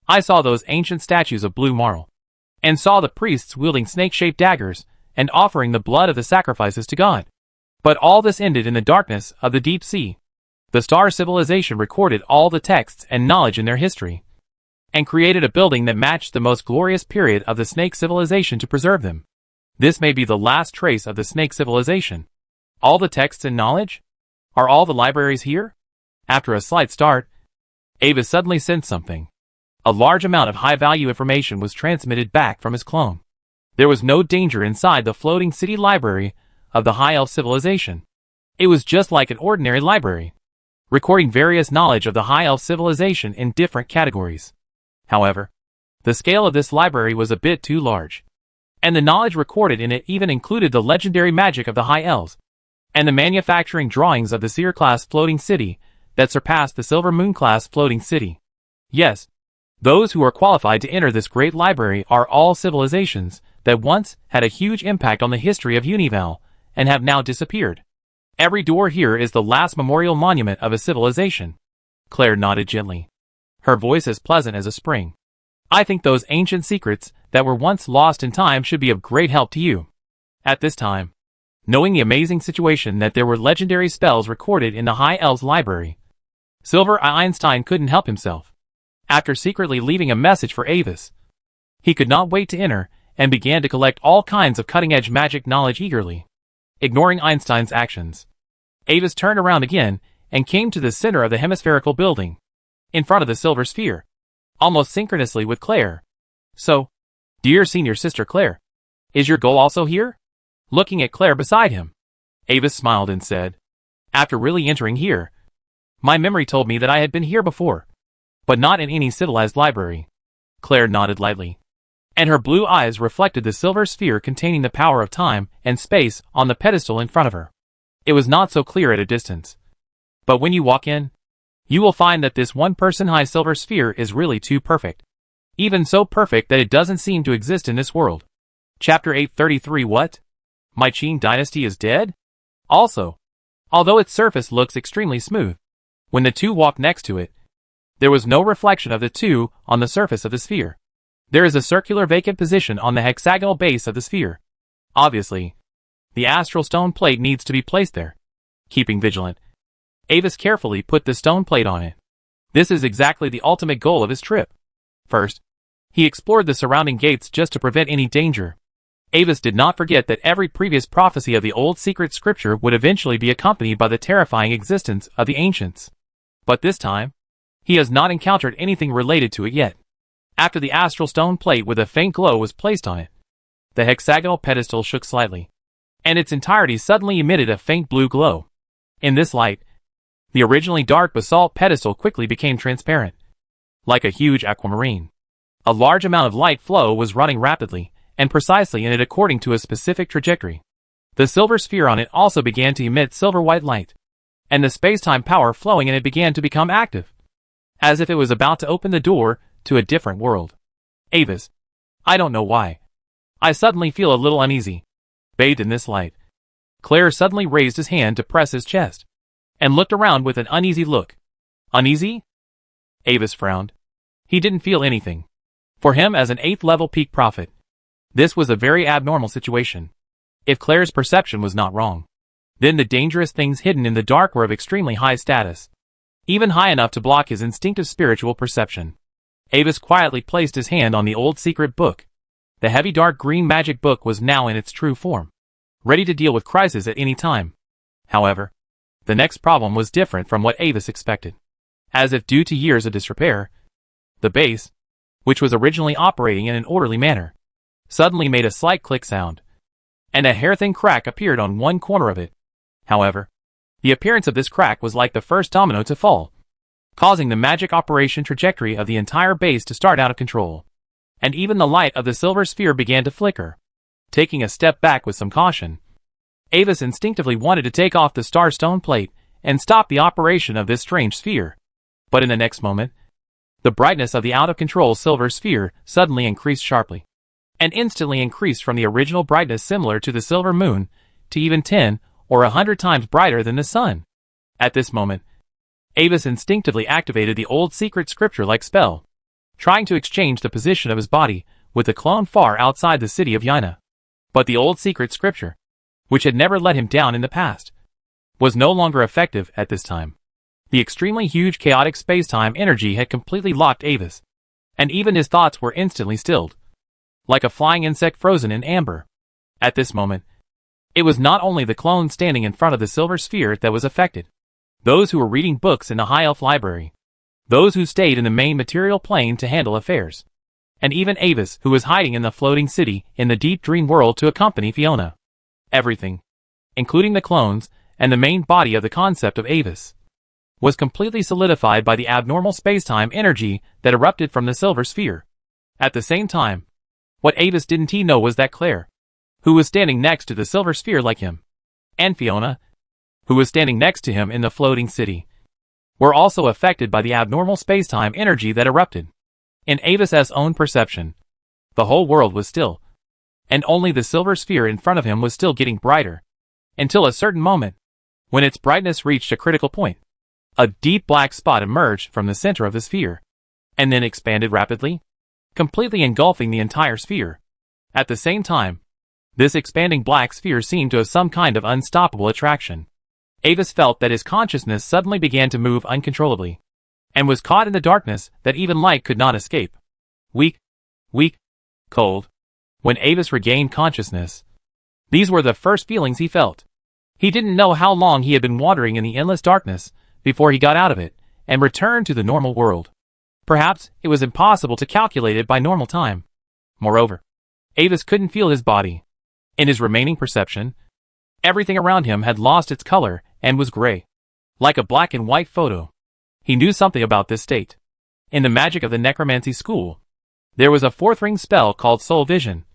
I saw those ancient statues of blue marl, and saw the priests wielding snake-shaped daggers and offering the blood of the sacrifices to God. But all this ended in the darkness of the deep sea. The Star Civilization recorded all the texts and knowledge in their history, and created a building that matched the most glorious period of the snake civilization to preserve them. This may be the last trace of the snake civilization. All the texts and knowledge? Are all the libraries here? After a slight start, Ava suddenly sensed something. A large amount of high-value information was transmitted back from his clone. There was no danger inside the floating city library of the High Elf civilization. It was just like an ordinary library, recording various knowledge of the High Elf civilization in different categories. However, the scale of this library was a bit too large, and the knowledge recorded in it even included the legendary magic of the High Elves, and the manufacturing drawings of the Seer-class floating city that surpassed the Silver Moon-class floating city. Yes, those who are qualified to enter this great library are all civilizations that once had a huge impact on the history of Unival and have now disappeared. Every door here is the last memorial monument of a civilization. Claire nodded gently, her voice as pleasant as a spring. I think those ancient secrets that were once lost in time should be of great help to you. At this time, knowing the amazing situation that there were legendary spells recorded in the High Elves library, Silver Einstein couldn't help himself. After secretly leaving a message for Avis, he could not wait to enter and began to collect all kinds of cutting-edge magic knowledge eagerly. Ignoring Einstein's actions, Avis turned around again and came to the center of the hemispherical building, in front of the silver sphere, almost synchronously with Claire. So, dear senior sister Claire, is your goal also here? Looking at Claire beside him, Avis smiled and said, after really entering here, my memory told me that I had been here before, but not in any civilized library. Claire nodded lightly, and her blue eyes reflected the silver sphere containing the power of time and space on the pedestal in front of her. It was not so clear at a distance, but when you walk in, you will find that this one-person high silver sphere is really too perfect. Even so perfect that it doesn't seem to exist in this world. Chapter 833. What? My Qin dynasty is dead? Also, although its surface looks extremely smooth, when the two walked next to it, there was no reflection of the two on the surface of the sphere. There is a circular vacant position on the hexagonal base of the sphere. Obviously, the astral stone plate needs to be placed there. Keeping vigilant, Avis carefully put the stone plate on it. This is exactly the ultimate goal of his trip. First, he explored the surrounding gates just to prevent any danger. Avis did not forget that every previous prophecy of the old secret scripture would eventually be accompanied by the terrifying existence of the ancients. But this time, he has not encountered anything related to it yet. After the astral stone plate with a faint glow was placed on it, the hexagonal pedestal shook slightly, and its entirety suddenly emitted a faint blue glow. In this light, the originally dark basalt pedestal quickly became transparent, like a huge aquamarine. A large amount of light flow was running rapidly and precisely in it according to a specific trajectory. The silver sphere on it also began to emit silver-white light, and the space-time power flowing in it began to become active, as if it was about to open the door to a different world. Avis, I don't know why. I suddenly feel a little uneasy. Bathed in this light, Claire suddenly raised his hand to press his chest, and looked around with an uneasy look. Uneasy? Avis frowned. He didn't feel anything. For him as an 8th level peak prophet, this was a very abnormal situation. If Claire's perception was not wrong, then the dangerous things hidden in the dark were of extremely high status, even high enough to block his instinctive spiritual perception. Avis quietly placed his hand on the old secret book. The heavy dark green magic book was now in its true form, ready to deal with crisis at any time. However, the next problem was different from what Avis expected. As if due to years of disrepair, the base, which was originally operating in an orderly manner, suddenly made a slight click sound, and a hair-thin crack appeared on one corner of it. However, the appearance of this crack was like the first domino to fall, causing the magic operation trajectory of the entire base to start out of control. And even the light of the silver sphere began to flicker. Taking a step back with some caution, Avis instinctively wanted to take off the starstone plate and stop the operation of this strange sphere. But in the next moment, the brightness of the out-of-control silver sphere suddenly increased sharply, and instantly increased from the original brightness similar to the silver moon to even 10 or 100 times brighter than the sun. At this moment, Avis instinctively activated the old secret scripture-like spell, trying to exchange the position of his body with the clone far outside the city of Yaina. But the old secret scripture, which had never let him down in the past, was no longer effective at this time. The extremely huge chaotic space-time energy had completely locked Avis, and even his thoughts were instantly stilled, like a flying insect frozen in amber. At this moment, it was not only the clone standing in front of the silver sphere that was affected. Those who were reading books in the High Elf Library, those who stayed in the main material plane to handle affairs, and even Avis, who was hiding in the floating city in the deep dream world to accompany Fiona. Everything, including the clones and the main body of the concept of Avis, was completely solidified by the abnormal space-time energy that erupted from the silver sphere. At the same time, what Avis didn't know was that Claire, who was standing next to the silver sphere like him, and Fiona, who was standing next to him in the floating city, were also affected by the abnormal space-time energy that erupted. In Avis's own perception, the whole world was still, and only the silver sphere in front of him was still getting brighter, until a certain moment, when its brightness reached a critical point. A deep black spot emerged from the center of the sphere, and then expanded rapidly, completely engulfing the entire sphere. At the same time, this expanding black sphere seemed to have some kind of unstoppable attraction. Avis felt that his consciousness suddenly began to move uncontrollably, and was caught in the darkness that even light could not escape. Weak, cold. When Avis regained consciousness, these were the first feelings he felt. He didn't know how long he had been wandering in the endless darkness before he got out of it and returned to the normal world. Perhaps it was impossible to calculate it by normal time. Moreover, Avis couldn't feel his body. In his remaining perception, everything around him had lost its color and was gray, like a black and white photo. He knew something about this state. In the magic of the necromancy school, there was a 4th ring spell called Soul Vision,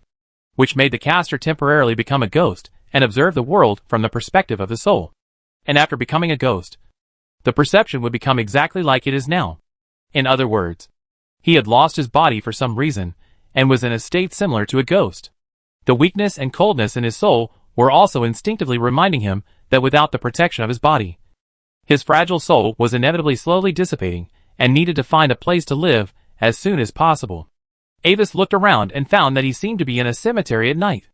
which made the caster temporarily become a ghost and observe the world from the perspective of the soul. And after becoming a ghost, the perception would become exactly like it is now. In other words, he had lost his body for some reason and was in a state similar to a ghost. The weakness and coldness in his soul were also instinctively reminding him that without the protection of his body, his fragile soul was inevitably slowly dissipating and needed to find a place to live as soon as possible. Avis looked around and found that he seemed to be in a cemetery at night.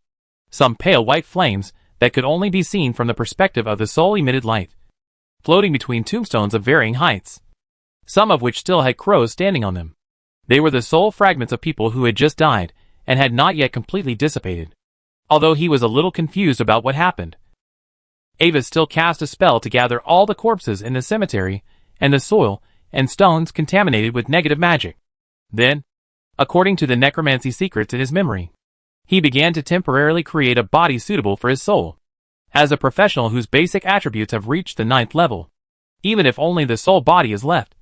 Some pale white flames that could only be seen from the perspective of the soul emitted light, floating between tombstones of varying heights, some of which still had crows standing on them. They were the soul fragments of people who had just died and had not yet completely dissipated. Although he was a little confused about what happened, Avis still cast a spell to gather all the corpses in the cemetery and the soil and stones contaminated with negative magic. Then, according to the necromancy secrets in his memory, he began to temporarily create a body suitable for his soul. As a professional whose basic attributes have reached the 9th level, even if only the soul body is left,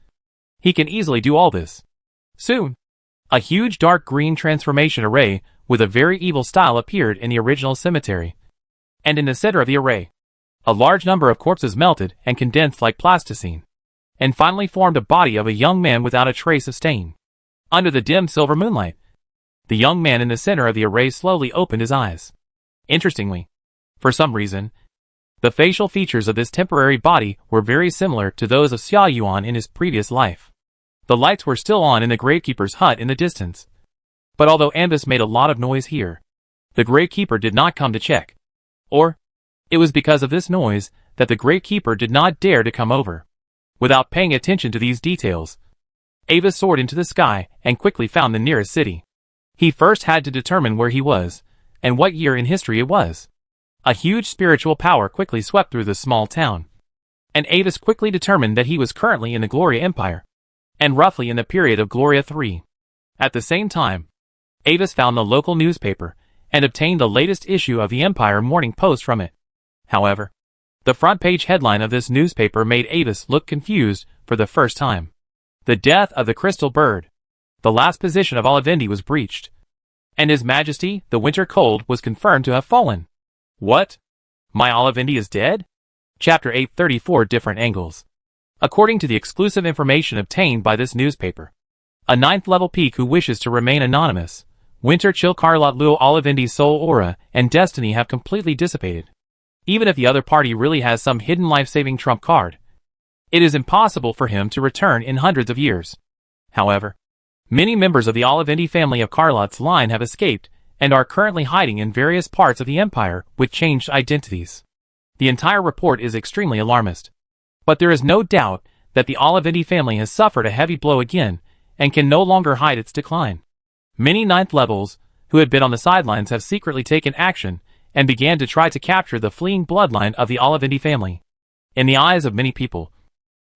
he can easily do all this. Soon, a huge dark green transformation array with a very evil style appeared in the original cemetery. And in the center of the array, a large number of corpses melted and condensed like plasticine, and finally formed a body of a young man without a trace of stain. Under the dim silver moonlight, the young man in the center of the array slowly opened his eyes. Interestingly, for some reason, the facial features of this temporary body were very similar to those of Xia Yuan in his previous life. The lights were still on in the Gravekeeper's hut in the distance. But although Ambus made a lot of noise here, the Gravekeeper did not come to check. Or, it was because of this noise that the Gravekeeper did not dare to come over. Without paying attention to these details, Ava soared into the sky and quickly found the nearest city. He first had to determine where he was, and what year in history it was. A huge spiritual power quickly swept through the small town, and Avis quickly determined that he was currently in the Gloria Empire, and roughly in the period of Gloria III. At the same time, Avis found the local newspaper, and obtained the latest issue of the Empire Morning Post from it. However, the front page headline of this newspaper made Avis look confused for the first time. The death of the crystal bird. The last position of Olivendi was breached, and His Majesty, the Winter Cold, was confirmed to have fallen. What? My Olivendi is dead? Chapter 834 Different Angles. According to the exclusive information obtained by this newspaper, a 9th level peak who wishes to remain anonymous, Winter Chill Carlot Luo Olivendi's soul aura and destiny have completely dissipated. Even if the other party really has some hidden life-saving trump card, it is impossible for him to return in hundreds of years. However, many members of the Olivendi family of Carlot's line have escaped and are currently hiding in various parts of the Empire with changed identities. The entire report is extremely alarmist. But there is no doubt that the Olivendi family has suffered a heavy blow again and can no longer hide its decline. Many 9th levels who had been on the sidelines have secretly taken action and began to try to capture the fleeing bloodline of the Olivendi family. In the eyes of many people,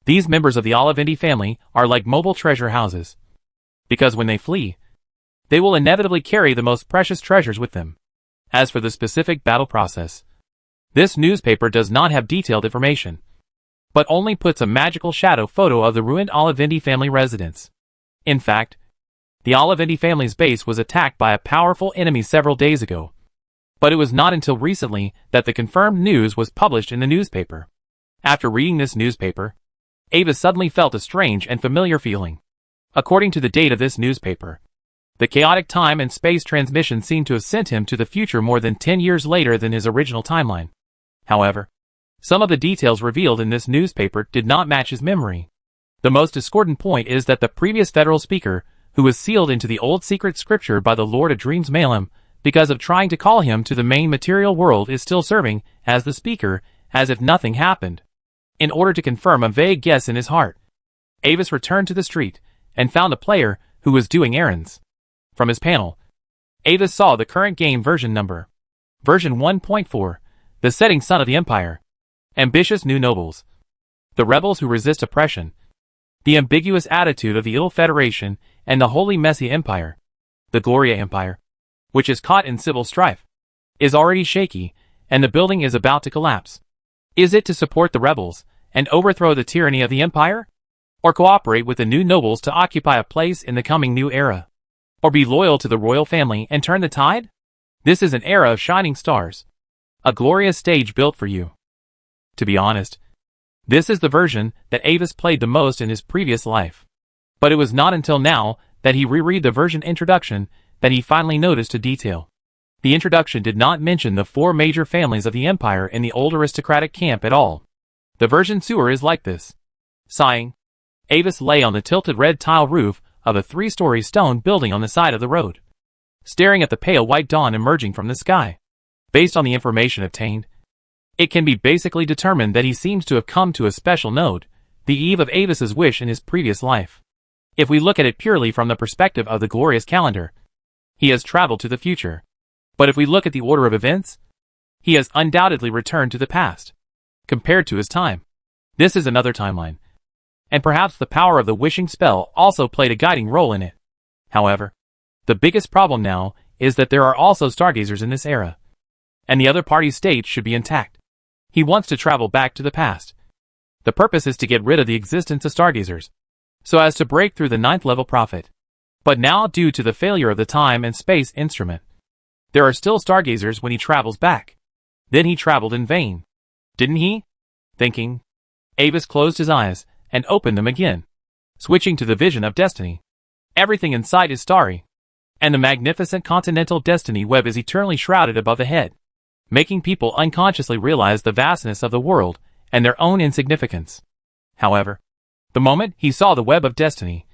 these members of the Olivendi family are like mobile treasure houses, because when they flee, they will inevitably carry the most precious treasures with them. As for the specific battle process, this newspaper does not have detailed information, but only puts a magical shadow photo of the ruined Olivendi family residence. In fact, the Olivendi family's base was attacked by a powerful enemy several days ago, but it was not until recently that the confirmed news was published in the newspaper. After reading this newspaper, Ava suddenly felt a strange and familiar feeling. According to the date of this newspaper, the chaotic time and space transmission seemed to have sent him to the future more than 10 years later than his original timeline. However, some of the details revealed in this newspaper did not match his memory. The most discordant point is that the previous federal speaker, who was sealed into the old secret scripture by the Lord of Dreams Malem, because of trying to call him to the main material world, is still serving as the speaker, as if nothing happened. In order to confirm a vague guess in his heart, Avis returned to the street and found a player who was doing errands. From his panel, Avis saw the current game version number. Version 1.4, the setting sun of the Empire. Ambitious new nobles. The rebels who resist oppression. The ambiguous attitude of the Ill Federation and the wholly messy Empire. The Gloria Empire, which is caught in civil strife, is already shaky, and the building is about to collapse. Is it to support the rebels and overthrow the tyranny of the Empire? Or cooperate with the new nobles to occupy a place in the coming new era? Or be loyal to the royal family and turn the tide? This is an era of shining stars. A glorious stage built for you. To be honest, this is the version that Avis played the most in his previous life. But it was not until now that he reread the version introduction that he finally noticed a detail. The introduction did not mention the 4 major families of the Empire in the old aristocratic camp at all. The version sewer is like this. Sighing, Avis lay on the tilted red tile roof of a 3-story stone building on the side of the road, staring at the pale white dawn emerging from the sky. Based on the information obtained, it can be basically determined that he seems to have come to a special node, the eve of Avis's wish in his previous life. If we look at it purely from the perspective of the glorious calendar, he has traveled to the future. But if we look at the order of events, he has undoubtedly returned to the past, compared to his time. This is another timeline, and perhaps the power of the wishing spell also played a guiding role in it. However, the biggest problem now is that there are also stargazers in this era, and the other party's state should be intact. He wants to travel back to the past. The purpose is to get rid of the existence of stargazers, so as to break through the 9th level prophet. But now, due to the failure of the time and space instrument, there are still stargazers when he travels back. Then he traveled in vain, didn't he? Thinking, Avis closed his eyes and opened them again, switching to the vision of destiny. Everything in sight is starry, and the magnificent continental destiny web is eternally shrouded above the head, making people unconsciously realize the vastness of the world and their own insignificance. However, the moment he saw the web of destiny,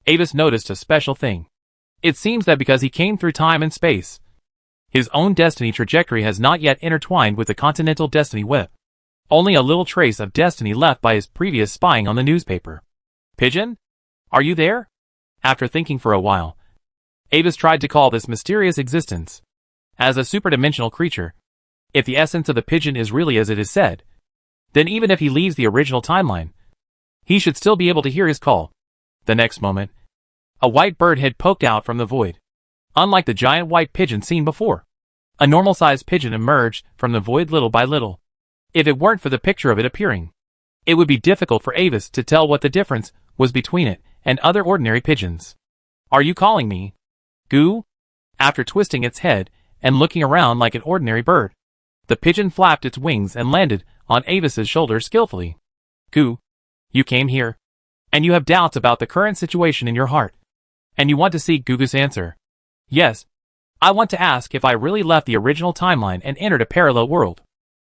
Avis noticed a special thing. It seems that because he came through time and space, his own destiny trajectory has not yet intertwined with the continental destiny web. Only a little trace of destiny left by his previous spying on the newspaper. Pigeon? Are you there? After thinking for a while, Avis tried to call this mysterious existence. As a superdimensional creature, if the essence of the pigeon is really as it is said, then even if he leaves the original timeline, he should still be able to hear his call. The next moment, a white bird head poked out from the void. Unlike the giant white pigeon seen before, a normal-sized pigeon emerged from the void little by little. If it weren't for the picture of it appearing, it would be difficult for Avis to tell what the difference was between it and other ordinary pigeons. Are you calling me? Goo? After twisting its head and looking around like an ordinary bird, the pigeon flapped its wings and landed on Avis's shoulder skillfully. Goo, you came here, and you have doubts about the current situation in your heart, and you want to seek Gugu's answer. Yes, I want to ask if I really left the original timeline and entered a parallel world.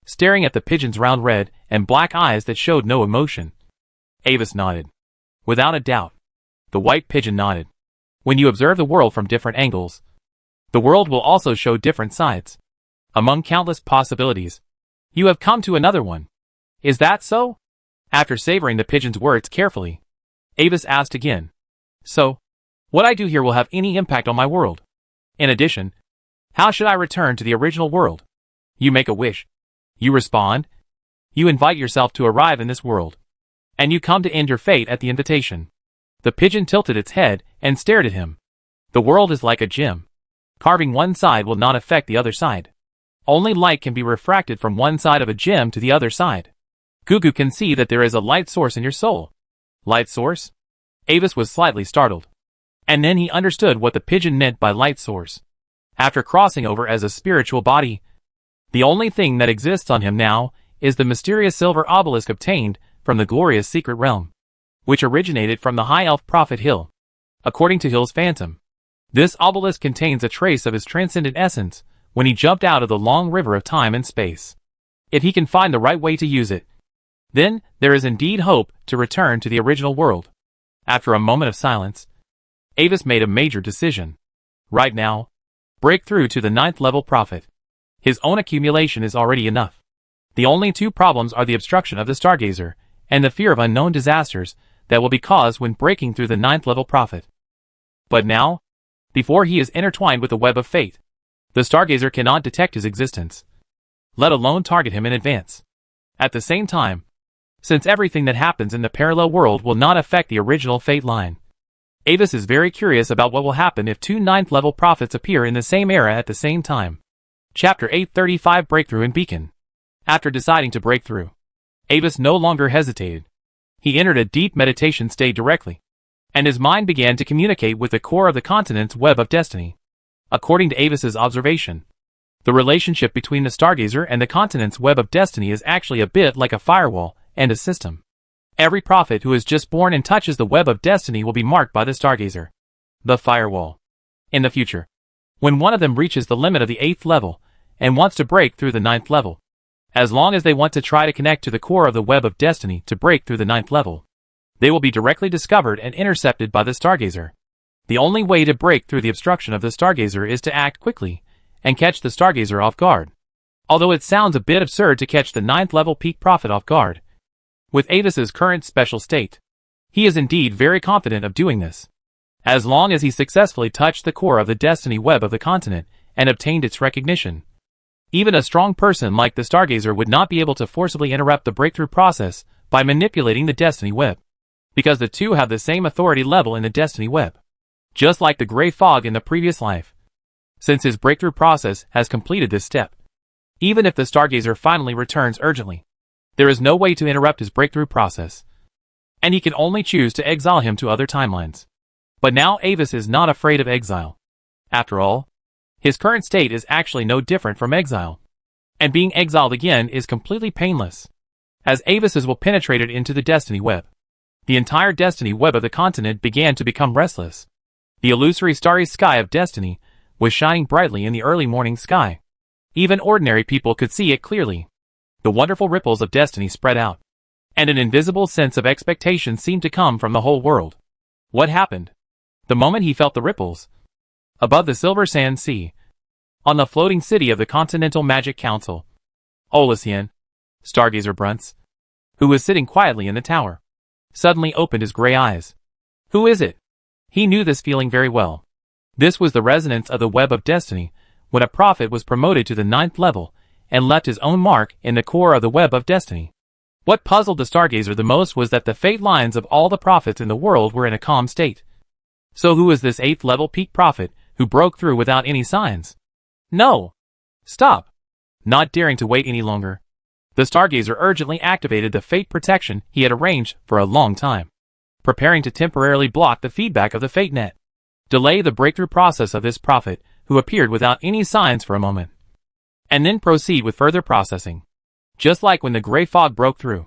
Staring at the pigeon's round red and black eyes that showed no emotion, Avis nodded. Without a doubt, the white pigeon nodded. When you observe the world from different angles, the world will also show different sides. Among countless possibilities, you have come to another one. Is that so? After savoring the pigeon's words carefully, Avis asked again. So, what I do here will have any impact on my world? In addition, how should I return to the original world? You make a wish. You respond. You invite yourself to arrive in this world, and you come to end your fate at the invitation. The pigeon tilted its head and stared at him. The world is like a gem. Carving one side will not affect the other side. Only light can be refracted from one side of a gem to the other side. Gugu can see that there is a light source in your soul. Light source? Avis was slightly startled. And then he understood what the pigeon meant by light source. After crossing over as a spiritual body, the only thing that exists on him now is the mysterious silver obelisk obtained from the glorious secret realm, which originated from the high elf prophet Hill. According to Hill's phantom, this obelisk contains a trace of his transcendent essence when he jumped out of the long river of time and space. If he can find the right way to use it, then there is indeed hope to return to the original world. After a moment of silence, Avis made a major decision. Right now, break through to the 9th level prophet. His own accumulation is already enough. The only two problems are the obstruction of the Stargazer and the fear of unknown disasters that will be caused when breaking through the 9th level prophet. But now, before he is intertwined with the web of fate, the Stargazer cannot detect his existence, let alone target him in advance. At the same time, since everything that happens in the parallel world will not affect the original fate line, Avis is very curious about what will happen if two 9th level prophets appear in the same era at the same time. Chapter 835 Breakthrough in Beacon. After deciding to break through, Avis no longer hesitated. He entered a deep meditation state directly, and his mind began to communicate with the core of the continent's web of destiny. According to Avis's observation, the relationship between the Stargazer and the continent's web of destiny is actually a bit like a firewall and a system. Every prophet who is just born and touches the web of destiny will be marked by the Stargazer, the firewall. In the future, when one of them reaches the limit of the 8th level and wants to break through the 9th level, as long as they want to try to connect to the core of the web of destiny to break through the 9th level, they will be directly discovered and intercepted by the Stargazer. The only way to break through the obstruction of the Stargazer is to act quickly and catch the Stargazer off guard. Although it sounds a bit absurd to catch the 9th level peak prophet off guard, with Avis's current special state, he is indeed very confident of doing this. As long as he successfully touched the core of the destiny web of the continent and obtained its recognition, even a strong person like the Stargazer would not be able to forcibly interrupt the breakthrough process by manipulating the destiny web. because the two have the same authority level in the destiny web. Just like the gray fog in the previous life. Since his breakthrough process has completed this step, even if the Stargazer finally returns urgently, there is no way to interrupt his breakthrough process, and he can only choose to exile him to other timelines. But now Avis is not afraid of exile. After all, his current state is actually no different from exile, and being exiled again is completely painless, as Avis's will penetrated into the destiny web. The entire destiny web of the continent began to become restless. The illusory starry sky of destiny was shining brightly in the early morning sky. Even ordinary people could see it clearly. The wonderful ripples of destiny spread out, and an invisible sense of expectation seemed to come from the whole world. What happened? The moment he felt the ripples, above the silver sand sea, on the floating city of the Continental Magic Council, Olysien, Stargazer Brunts, who was sitting quietly in the tower, suddenly opened his gray eyes. Who is it? He knew this feeling very well. This was the resonance of the web of destiny, when a prophet was promoted to the 9th level, and left his own mark in the core of the web of destiny. What puzzled the Stargazer the most was that the fate lines of all the prophets in the world were in a calm state. So who was this 8th level peak prophet, who broke through without any signs? No! Stop! Not daring to wait any longer, the Stargazer urgently activated the fate protection he had arranged for a long time, preparing to temporarily block the feedback of the fate net, delay the breakthrough process of this prophet, who appeared without any signs for a moment, and then proceed with further processing. Just like when the gray fog broke through,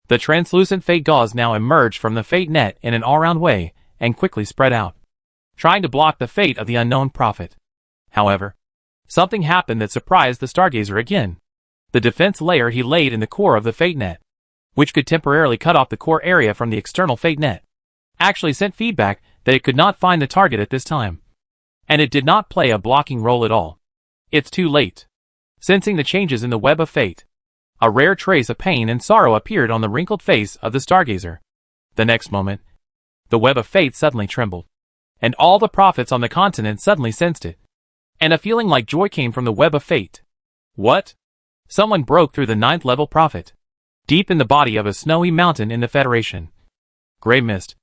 the translucent fate gauze now emerged from the fate net in an all-round way and quickly spread out, trying to block the fate of the unknown prophet. However, something happened that surprised the Stargazer again. The defense layer he laid in the core of the fate net, which could temporarily cut off the core area from the external fate net, actually sent feedback that it could not find the target at this time. And it did not play a blocking role at all. It's too late. Sensing the changes in the web of fate, a rare trace of pain and sorrow appeared on the wrinkled face of the Stargazer. The next moment, the web of fate suddenly trembled, and all the prophets on the continent suddenly sensed it. And a feeling like joy came from the web of fate. What? Someone broke through the 9th level prophet, deep in the body of a snowy mountain in the Federation. Grey Mist,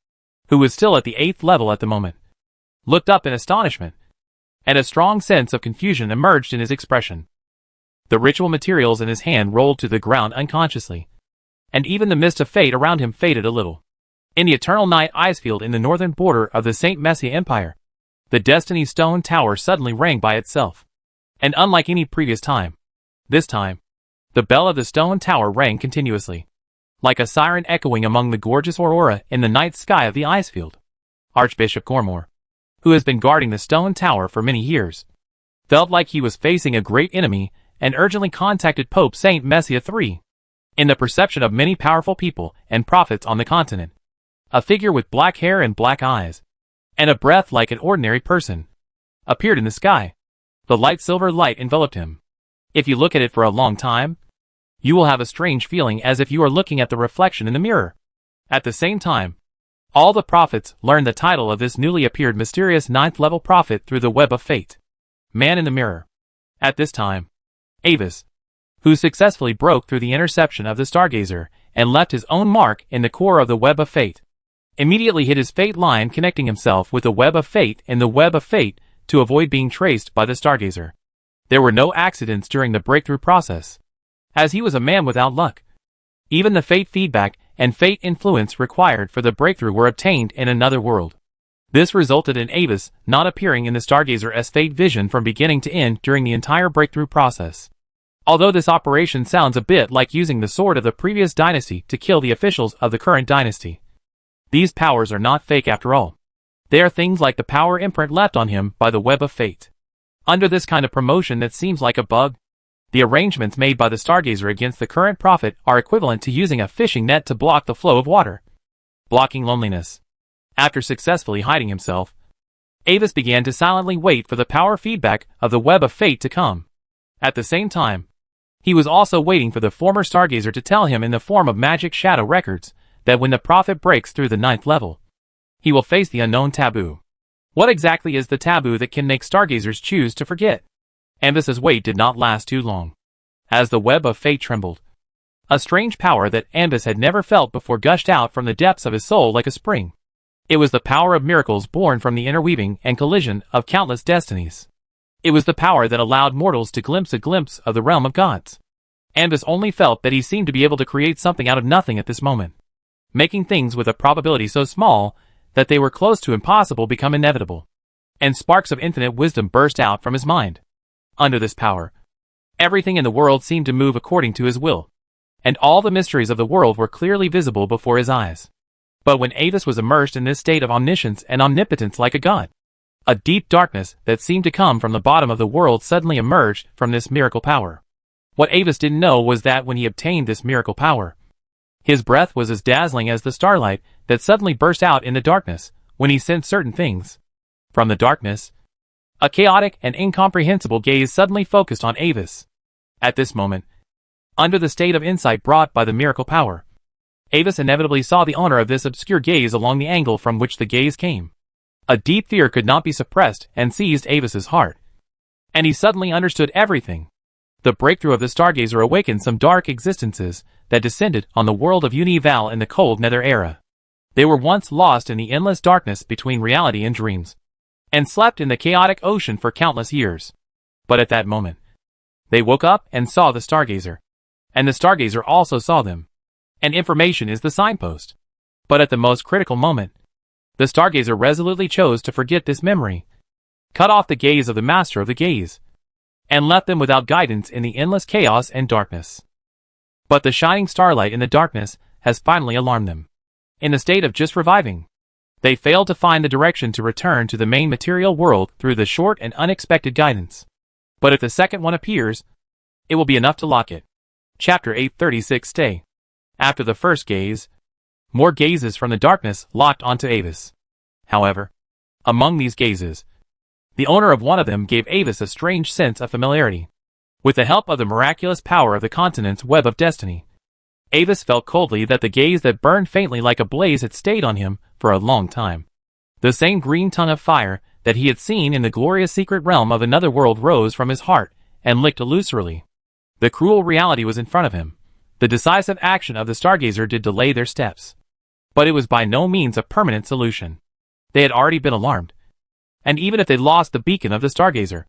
who was still at the 8th level at the moment, looked up in astonishment, and a strong sense of confusion emerged in his expression. The ritual materials in his hand rolled to the ground unconsciously, and even the mist of fate around him faded a little. In the eternal night icefield in the northern border of the St. Messia Empire, the Destiny Stone Tower suddenly rang by itself. And unlike any previous time, this time, the bell of the stone tower rang continuously, like a siren echoing among the gorgeous aurora in the night sky of the icefield. Archbishop Gormor, who has been guarding the stone tower for many years, felt like he was facing a great enemy and urgently contacted Pope St. Messia III. In the perception of many powerful people and prophets on the continent, a figure with black hair and black eyes, and a breath like an ordinary person, appeared in the sky. The light silver light enveloped him. If you look at it for a long time, you will have a strange feeling as if you are looking at the reflection in the mirror. At the same time, all the prophets learned the title of this newly appeared mysterious 9th level prophet through the web of fate. Man in the mirror. At this time, Avis, who successfully broke through the interception of the Stargazer and left his own mark in the core of the web of fate, immediately hit his fate line, connecting himself with the web of fate in the web of fate to avoid being traced by the Stargazer. There were no accidents during the breakthrough process, as he was a man without luck. Even the fate feedback and fate influence required for the breakthrough were obtained in another world. This resulted in Avis not appearing in the Stargazer's fate vision from beginning to end during the entire breakthrough process. Although this operation sounds a bit like using the sword of the previous dynasty to kill the officials of the current dynasty, these powers are not fake after all. They are things like the power imprint left on him by the web of fate. Under this kind of promotion that seems like a bug, the arrangements made by the Stargazer against the current prophet are equivalent to using a fishing net to block the flow of water. Blocking loneliness. After successfully hiding himself, Avis began to silently wait for the power feedback of the web of fate to come. At the same time, he was also waiting for the former Stargazer to tell him in the form of magic shadow records that when the prophet breaks through the 9th level, he will face the unknown taboo. What exactly is the taboo that can make Stargazers choose to forget? Avis's wait did not last too long. As the web of fate trembled, A strange power that Avis had never felt before gushed out from the depths of his soul like a spring. It was the power of miracles born from the interweaving and collision of countless destinies. It was the power that allowed mortals to glimpse a glimpse of the realm of gods. Avis only felt that he seemed to be able to create something out of nothing at this moment, making things with a probability so small that they were close to impossible become inevitable. And sparks of infinite wisdom burst out from his mind. Under this power, everything in the world seemed to move according to his will, and all the mysteries of the world were clearly visible before his eyes. But when Avis was immersed in this state of omniscience and omnipotence like a god, a deep darkness that seemed to come from the bottom of the world suddenly emerged from this miracle power. What Avis didn't know was that when he obtained this miracle power, his breath was as dazzling as the starlight that suddenly burst out in the darkness when he sensed certain things. From the darkness, a chaotic and incomprehensible gaze suddenly focused on Avis. At this moment, under the state of insight brought by the miracle power, Avis inevitably saw the owner of this obscure gaze along the angle from which the gaze came. A deep fear could not be suppressed and seized Avis's heart. And he suddenly understood everything. The breakthrough of the stargazer awakened some dark existences that descended on the world of Unival in the cold nether era. They were once lost in the endless darkness between reality and dreams, and slept in the chaotic ocean for countless years. But at that moment, they woke up and saw the stargazer. And the stargazer also saw them. And information is the signpost. But at the most critical moment, the stargazer resolutely chose to forget this memory, cut off the gaze of the master of the gaze, and left them without guidance in the endless chaos and darkness. But the shining starlight in the darkness has finally alarmed them. In the state of just reviving, they failed to find the direction to return to the main material world through the short and unexpected guidance. But if the second one appears, it will be enough to lock it. Chapter 836 Stay. After the first gaze, more gazes from the darkness locked onto Avis. However, among these gazes, the owner of one of them gave Avis a strange sense of familiarity. With the help of the miraculous power of the continent's web of destiny, Avis felt coldly that the gaze that burned faintly like a blaze had stayed on him for a long time. The same green tongue of fire that he had seen in the glorious secret realm of another world rose from his heart and licked illusorily. The cruel reality was in front of him. The decisive action of the stargazer did delay their steps. But it was by no means a permanent solution. They had already been alarmed. And even if they lost the beacon of the stargazer,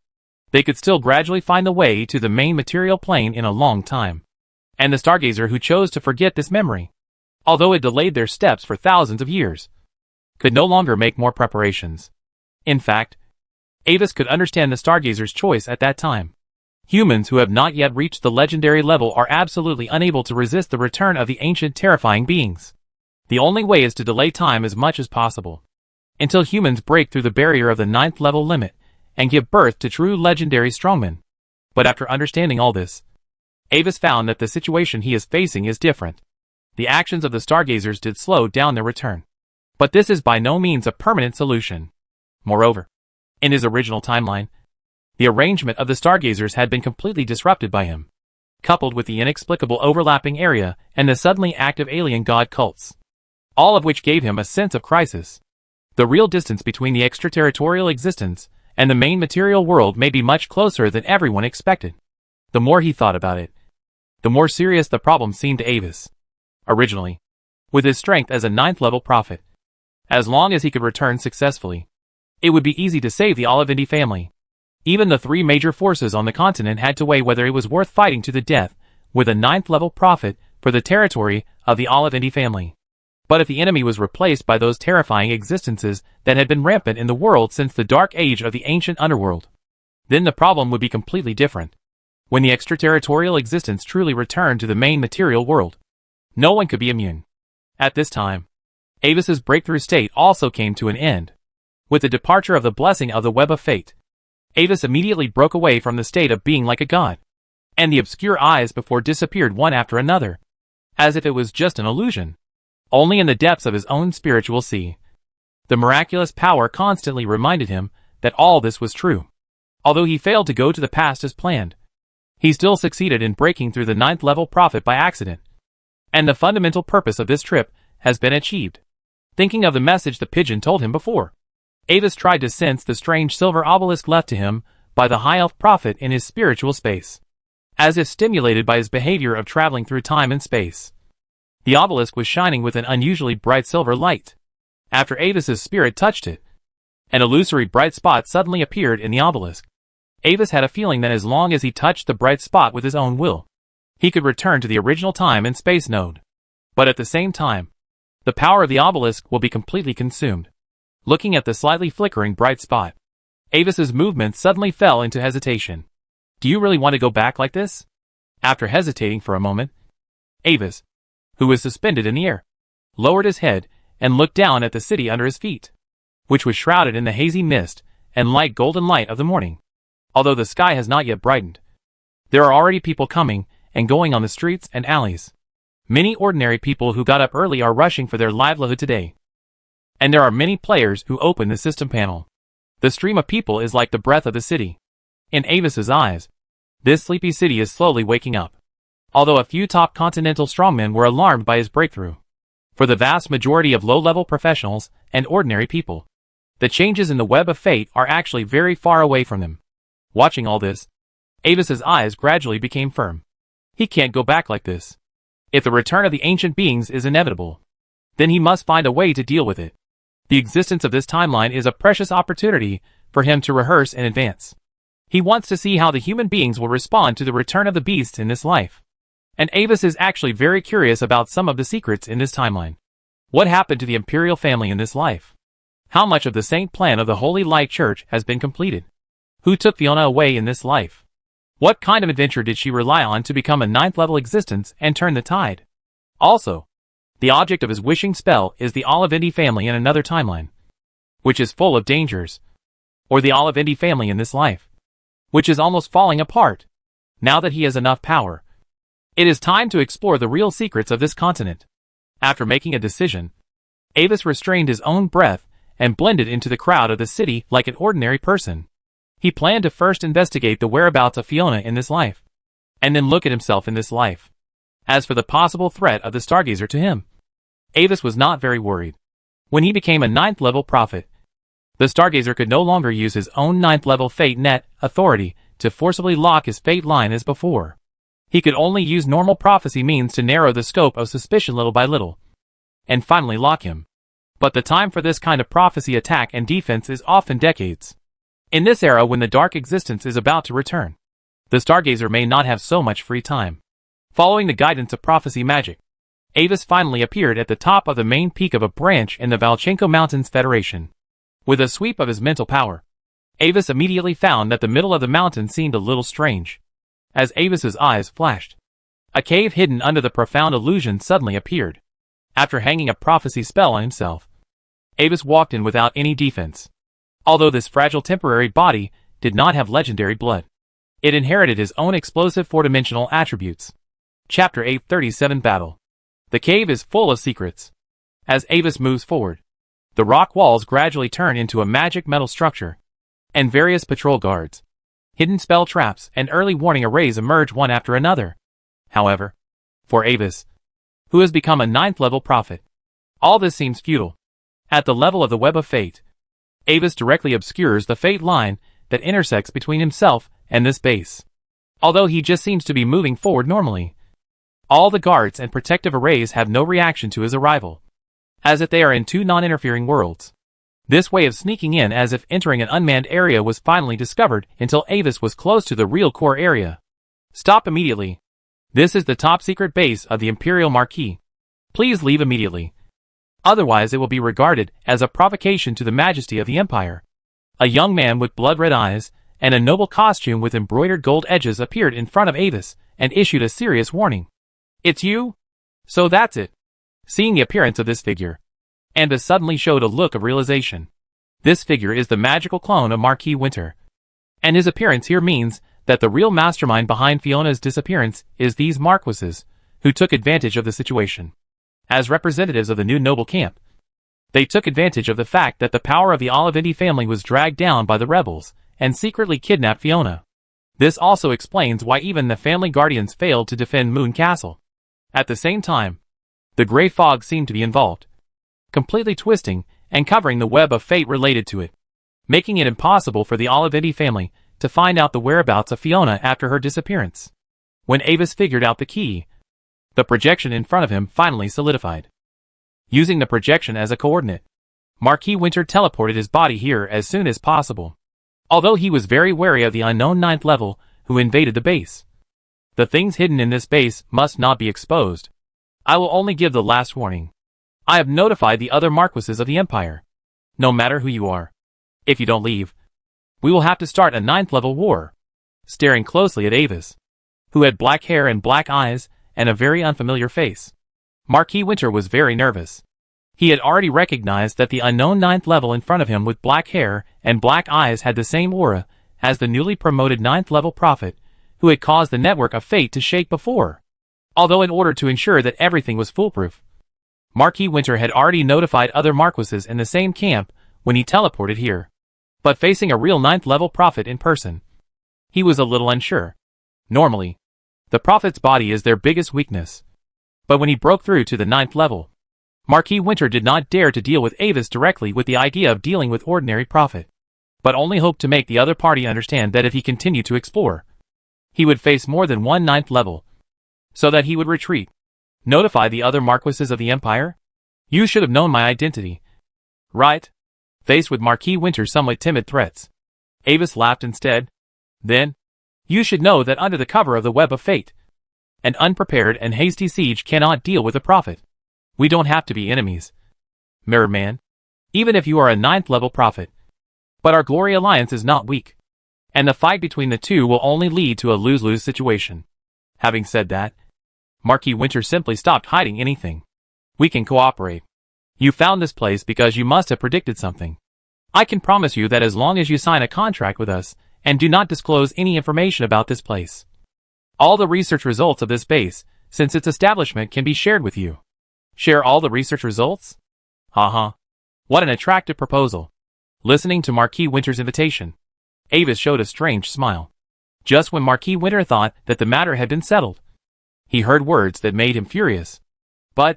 they could still gradually find the way to the main material plane in a long time. And the stargazer who chose to forget this memory, although it delayed their steps for thousands of years, could no longer make more preparations. In fact, Avis could understand the stargazer's choice at that time. Humans who have not yet reached the legendary level are absolutely unable to resist the return of the ancient terrifying beings. The only way is to delay time as much as possible, until humans break through the barrier of the 9th level limit and give birth to true legendary strongmen. But after understanding all this, Avis found that the situation he is facing is different. The actions of the stargazers did slow down their return. But this is by no means a permanent solution. Moreover, in his original timeline, the arrangement of the stargazers had been completely disrupted by him, coupled with the inexplicable overlapping area and the suddenly active alien god cults, all of which gave him a sense of crisis. The real distance between the extraterritorial existence and the main material world may be much closer than everyone expected. The more he thought about it, the more serious the problem seemed to Avis. Originally, with his strength as a 9th level prophet, as long as he could return successfully, it would be easy to save the Olivendi family. Even the 3 major forces on the continent had to weigh whether it was worth fighting to the death with a 9th level prophet for the territory of the Olivendi family. But if the enemy was replaced by those terrifying existences that had been rampant in the world since the dark age of the ancient underworld, then the problem would be completely different. When the extraterritorial existence truly returned to the main material world, no one could be immune. At this time, Avis's breakthrough state also came to an end. With the departure of the blessing of the web of fate, Avis immediately broke away from the state of being like a god, and the obscure eyes before disappeared one after another, as if it was just an illusion. Only in the depths of his own spiritual sea, the miraculous power constantly reminded him that all this was true. Although he failed to go to the past as planned, he still succeeded in breaking through the 9th level prophet by accident. And the fundamental purpose of this trip has been achieved. Thinking of the message the pigeon told him before, Avis tried to sense the strange silver obelisk left to him by the high elf prophet in his spiritual space. as if stimulated by his behavior of traveling through time and space. The obelisk was shining with an unusually bright silver light. After Avis's spirit touched it, an illusory bright spot suddenly appeared in the obelisk. Avis had a feeling that as long as he touched the bright spot with his own will, he could return to the original time and space node. But at the same time, the power of the obelisk will be completely consumed. Looking at the slightly flickering bright spot, Avis's movements suddenly fell into hesitation. Do you really want to go back like this? After hesitating for a moment, Avis, who was suspended in the air, lowered his head and looked down at the city under his feet, which was shrouded in the hazy mist and light golden light of the morning. Although the sky has not yet brightened, there are already people coming and going on the streets and alleys. Many ordinary people who got up early are rushing for their livelihood today. And there are many players who open the system panel. The stream of people is like the breath of the city. In Avis's eyes, this sleepy city is slowly waking up. Although a few top continental strongmen were alarmed by his breakthrough, for the vast majority of low-level professionals and ordinary people, the changes in the web of fate are actually very far away from them. Watching all this, Avis's eyes gradually became firm. He can't go back like this. If the return of the ancient beings is inevitable, then he must find a way to deal with it. The existence of this timeline is a precious opportunity for him to rehearse in advance. He wants to see how the human beings will respond to the return of the beasts in this life. And Avis is actually very curious about some of the secrets in this timeline. What happened to the imperial family in this life? How much of the saint plan of the Holy Light Church has been completed? Who took Fiona away in this life? What kind of adventure did she rely on to become a 9th level existence and turn the tide? Also, the object of his wishing spell is the Olivendi family in another timeline, which is full of dangers. Or the Olivendi family in this life, which is almost falling apart. Now that he has enough power, it is time to explore the real secrets of this continent. After making a decision, Avis restrained his own breath and blended into the crowd of the city like an ordinary person. He planned to first investigate the whereabouts of Fiona in this life, and then look at himself in this life. As for the possible threat of the Stargazer to him, Avis was not very worried. When he became a 9th level prophet, the Stargazer could no longer use his own 9th level fate net authority to forcibly lock his fate line as before. He could only use normal prophecy means to narrow the scope of suspicion little by little, and finally lock him. But the time for this kind of prophecy attack and defense is often decades. In this era when the dark existence is about to return, the Stargazer may not have so much free time. Following the guidance of prophecy magic, Avis finally appeared at the top of the main peak of a branch in the Valchenko Mountains Federation. With a sweep of his mental power, Avis immediately found that the middle of the mountain seemed a little strange. As Avis's eyes flashed, a cave hidden under the profound illusion suddenly appeared. After hanging a prophecy spell on himself, Avis walked in without any defense. Although this fragile temporary body did not have legendary blood, it inherited his own explosive four-dimensional attributes. Chapter 837 Battle. The cave is full of secrets. As Avis moves forward, the rock walls gradually turn into a magic metal structure, and various patrol guards, hidden spell traps, and early warning arrays emerge one after another. However, for Avis, who has become a 9th level prophet, all this seems futile. At the level of the web of fate, Avis directly obscures the fate line that intersects between himself and this base. Although he just seems to be moving forward normally, all the guards and protective arrays have no reaction to his arrival, as if they are in two non-interfering worlds. This way of sneaking in as if entering an unmanned area was finally discovered until Avis was close to the real core area. Stop immediately. This is the top secret base of the Imperial Marquis. Please leave immediately. Otherwise it will be regarded as a provocation to the majesty of the Empire. A young man with blood-red eyes and a noble costume with embroidered gold edges appeared in front of Avis and issued a serious warning. It's you? So that's it. Seeing the appearance of this figure, Avis suddenly showed a look of realization. This figure is the magical clone of Marquis Winter, and his appearance here means that the real mastermind behind Fiona's disappearance is these Marquises, who took advantage of the situation. As representatives of the new noble camp, they took advantage of the fact that the power of the Olivendi family was dragged down by the rebels and secretly kidnapped Fiona. This also explains why even the family guardians failed to defend Moon Castle. At the same time, the gray fog seemed to be involved, completely twisting and covering the web of fate related to it, making it impossible for the Olivendi family to find out the whereabouts of Fiona after her disappearance. When Avis figured out the key, the projection in front of him finally solidified. Using the projection as a coordinate, Marquis Winter teleported his body here as soon as possible. Although he was very wary of the unknown 9th level who invaded the base. The things hidden in this base must not be exposed. I will only give the last warning. I have notified the other Marquises of the Empire. No matter who you are, if you don't leave, we will have to start a 9th level war. Staring closely at Avis, who had black hair and black eyes and a very unfamiliar face, Marquis Winter was very nervous. He had already recognized that the unknown 9th level in front of him with black hair and black eyes had the same aura as the newly promoted 9th level prophet who had caused the network of fate to shake before. Although in order to ensure that everything was foolproof, Marquis Winter had already notified other Marquises in the same camp when he teleported here. But facing a real 9th level prophet in person, he was a little unsure. Normally, the prophet's body is their biggest weakness. But when he broke through to the 9th level, Marquis Winter did not dare to deal with Avis directly with the idea of dealing with ordinary prophet, but only hoped to make the other party understand that if he continued to explore, he would face more than one 9th level, so that he would retreat. Notify the other Marquises of the Empire? You should have known my identity, right? Faced with Marquis Winter's somewhat timid threats, Avis laughed instead. Then, you should know that under the cover of the web of fate, an unprepared and hasty siege cannot deal with a prophet. We don't have to be enemies, Mirror Man, even if you are a 9th level prophet. But our Glory Alliance is not weak, and the fight between the two will only lead to a lose-lose situation. Having said that, Marquis Winter simply stopped hiding anything. We can cooperate. You found this place because you must have predicted something. I can promise you that as long as you sign a contract with us and do not disclose any information about this place, all the research results of this base, since its establishment, can be shared with you. Share all the research results? Haha. What an attractive proposal. Listening to Marquis Winter's invitation, Avis showed a strange smile. Just when Marquis Winter thought that the matter had been settled, he heard words that made him furious. But,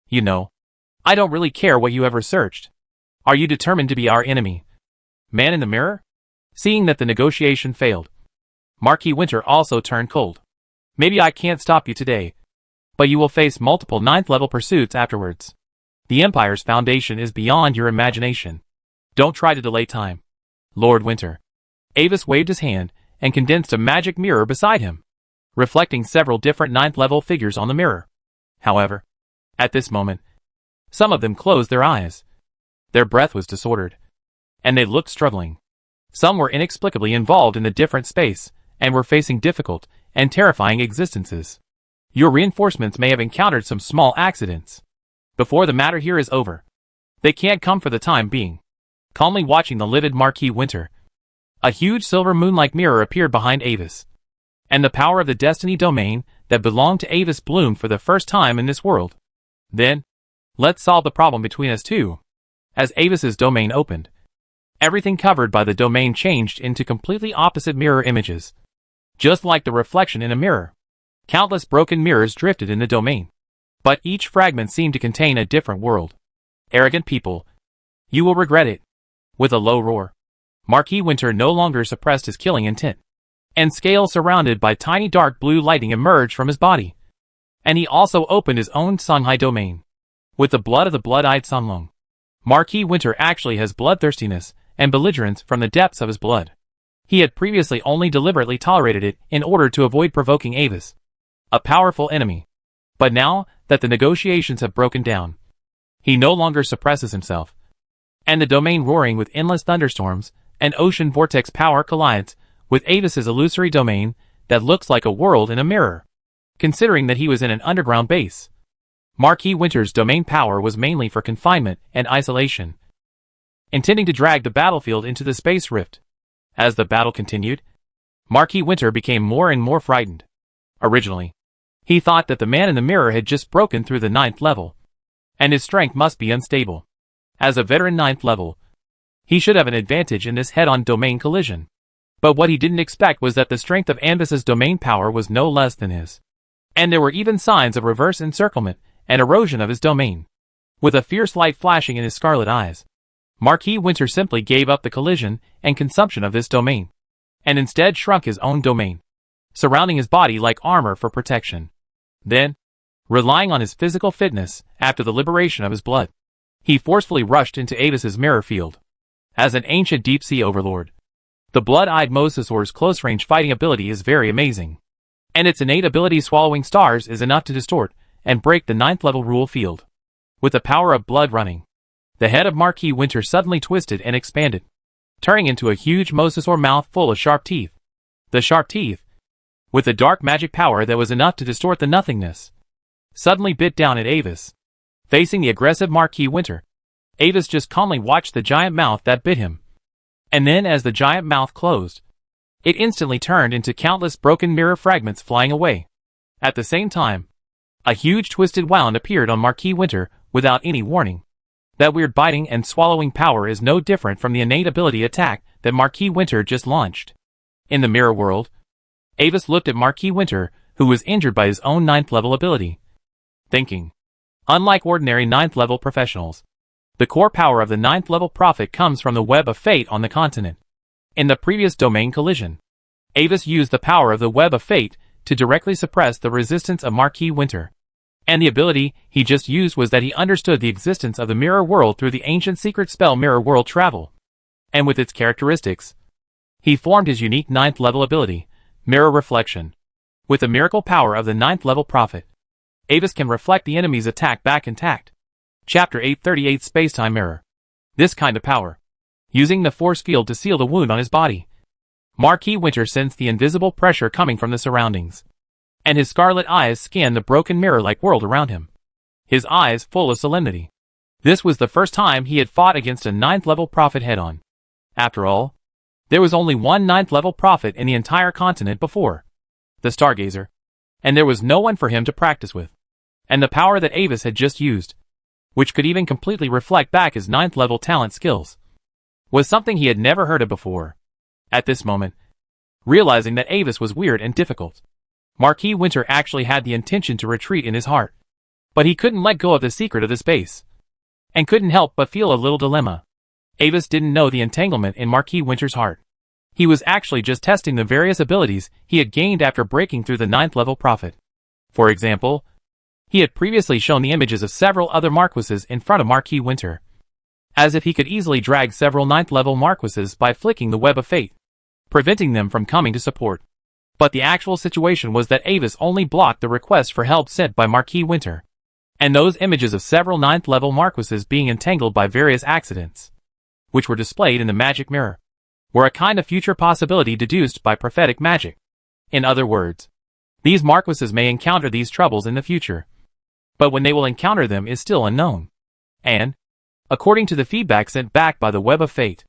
you know, I don't really care what you have researched. Are you determined to be our enemy? Man in the Mirror? Seeing that the negotiation failed, Marquis Winter also turned cold. Maybe I can't stop you today, but you will face multiple 9th level pursuits afterwards. The Empire's foundation is beyond your imagination. Don't try to delay time, Lord Winter. Avis waved his hand and condensed a magic mirror beside him, reflecting several different 9th level figures on the mirror. However, at this moment, some of them closed their eyes. Their breath was disordered, and they looked struggling. Some were inexplicably involved in the different space and were facing difficult and terrifying existences. Your reinforcements may have encountered some small accidents. Before the matter here is over, they can't come for the time being. Calmly watching the livid Marquis Winter, a huge silver moon-like mirror appeared behind Avis, and the power of the destiny domain that belonged to Avis bloomed for the first time in this world. Then, let's solve the problem between us two. As Avis's domain opened, everything covered by the domain changed into completely opposite mirror images. Just like the reflection in a mirror, countless broken mirrors drifted in the domain, but each fragment seemed to contain a different world. Arrogant people, you will regret it. With a low roar, Marquis Winter no longer suppressed his killing intent, and scales surrounded by tiny dark blue lighting emerged from his body. And he also opened his own Songhai domain. With the blood of the blood-eyed Sunlong, Marquis Winter actually has bloodthirstiness and belligerence from the depths of his blood. He had previously only deliberately tolerated it in order to avoid provoking Avis, a powerful enemy. But now that the negotiations have broken down, he no longer suppresses himself. And the domain roaring with endless thunderstorms and ocean vortex power collides with Avis's illusory domain that looks like a world in a mirror. Considering that he was in an underground base, Marquis Winter's domain power was mainly for confinement and isolation, intending to drag the battlefield into the space rift. As the battle continued, Marquis Winter became more and more frightened. Originally, he thought that the man in the mirror had just broken through the 9th level, and his strength must be unstable. As a veteran 9th level, he should have an advantage in this head-on domain collision. But what he didn't expect was that the strength of Anvis's domain power was no less than his. And there were even signs of reverse encirclement and erosion of his domain. With a fierce light flashing in his scarlet eyes, Marquis Winter simply gave up the collision and consumption of this domain, and instead shrunk his own domain. surrounding his body like armor for protection. Then, relying on his physical fitness after the liberation of his blood, he forcefully rushed into Avis's mirror field. As an ancient deep-sea overlord, the blood-eyed mosasaur's close-range fighting ability is very amazing, and its innate ability swallowing stars is enough to distort and break the 9th level rule field. With the power of blood running, the head of Marquis Winter suddenly twisted and expanded, turning into a huge mosasaur mouth full of sharp teeth. The sharp teeth, with a dark magic power that was enough to distort the nothingness, suddenly bit down at Avis. Facing the aggressive Marquis Winter, Avis just calmly watched the giant mouth that bit him. And then as the giant mouth closed, it instantly turned into countless broken mirror fragments flying away. At the same time, a huge twisted wound appeared on Marquis Winter without any warning. That weird biting and swallowing power is no different from the innate ability attack that Marquis Winter just launched. In the mirror world, Avis looked at Marquis Winter, who was injured by his own 9th level ability, thinking, unlike ordinary 9th level professionals, the core power of the 9th level prophet comes from the web of fate on the continent. In the previous domain collision, Avis used the power of the web of fate to directly suppress the resistance of Marquis Winter. And the ability he just used was that he understood the existence of the mirror world through the ancient secret spell Mirror World Travel. And with its characteristics, he formed his unique 9th level ability, Mirror Reflection. With the miracle power of the 9th level prophet, Avis can reflect the enemy's attack back intact. Chapter 838 Spacetime Mirror. This kind of power, using the force field to seal the wound on his body, Marquis Winter sensed the invisible pressure coming from the surroundings, and his scarlet eyes scanned the broken mirror-like world around him, his eyes full of solemnity. This was the first time he had fought against a 9th level prophet head-on. After all, there was only one 9th level prophet in the entire continent before, the Stargazer, and there was no one for him to practice with. And the power that Avis had just used, which could even completely reflect back his 9th level talent skills, was something he had never heard of before. At this moment, realizing that Avis was weird and difficult, Marquis Winter actually had the intention to retreat in his heart. But he couldn't let go of the secret of the space, and couldn't help but feel a little dilemma. Avis didn't know the entanglement in Marquis Winter's heart. He was actually just testing the various abilities he had gained after breaking through the 9th level prophet. For example, he had previously shown the images of several other Marquises in front of Marquis Winter, as if he could easily drag several 9th level Marquises by flicking the web of fate, preventing them from coming to support. But the actual situation was that Avis only blocked the request for help sent by Marquis Winter, and those images of several 9th level Marquises being entangled by various accidents, which were displayed in the magic mirror, were a kind of future possibility deduced by prophetic magic. In other words, these Marquises may encounter these troubles in the future, but when they will encounter them is still unknown. And, according to the feedback sent back by the Web of Fate,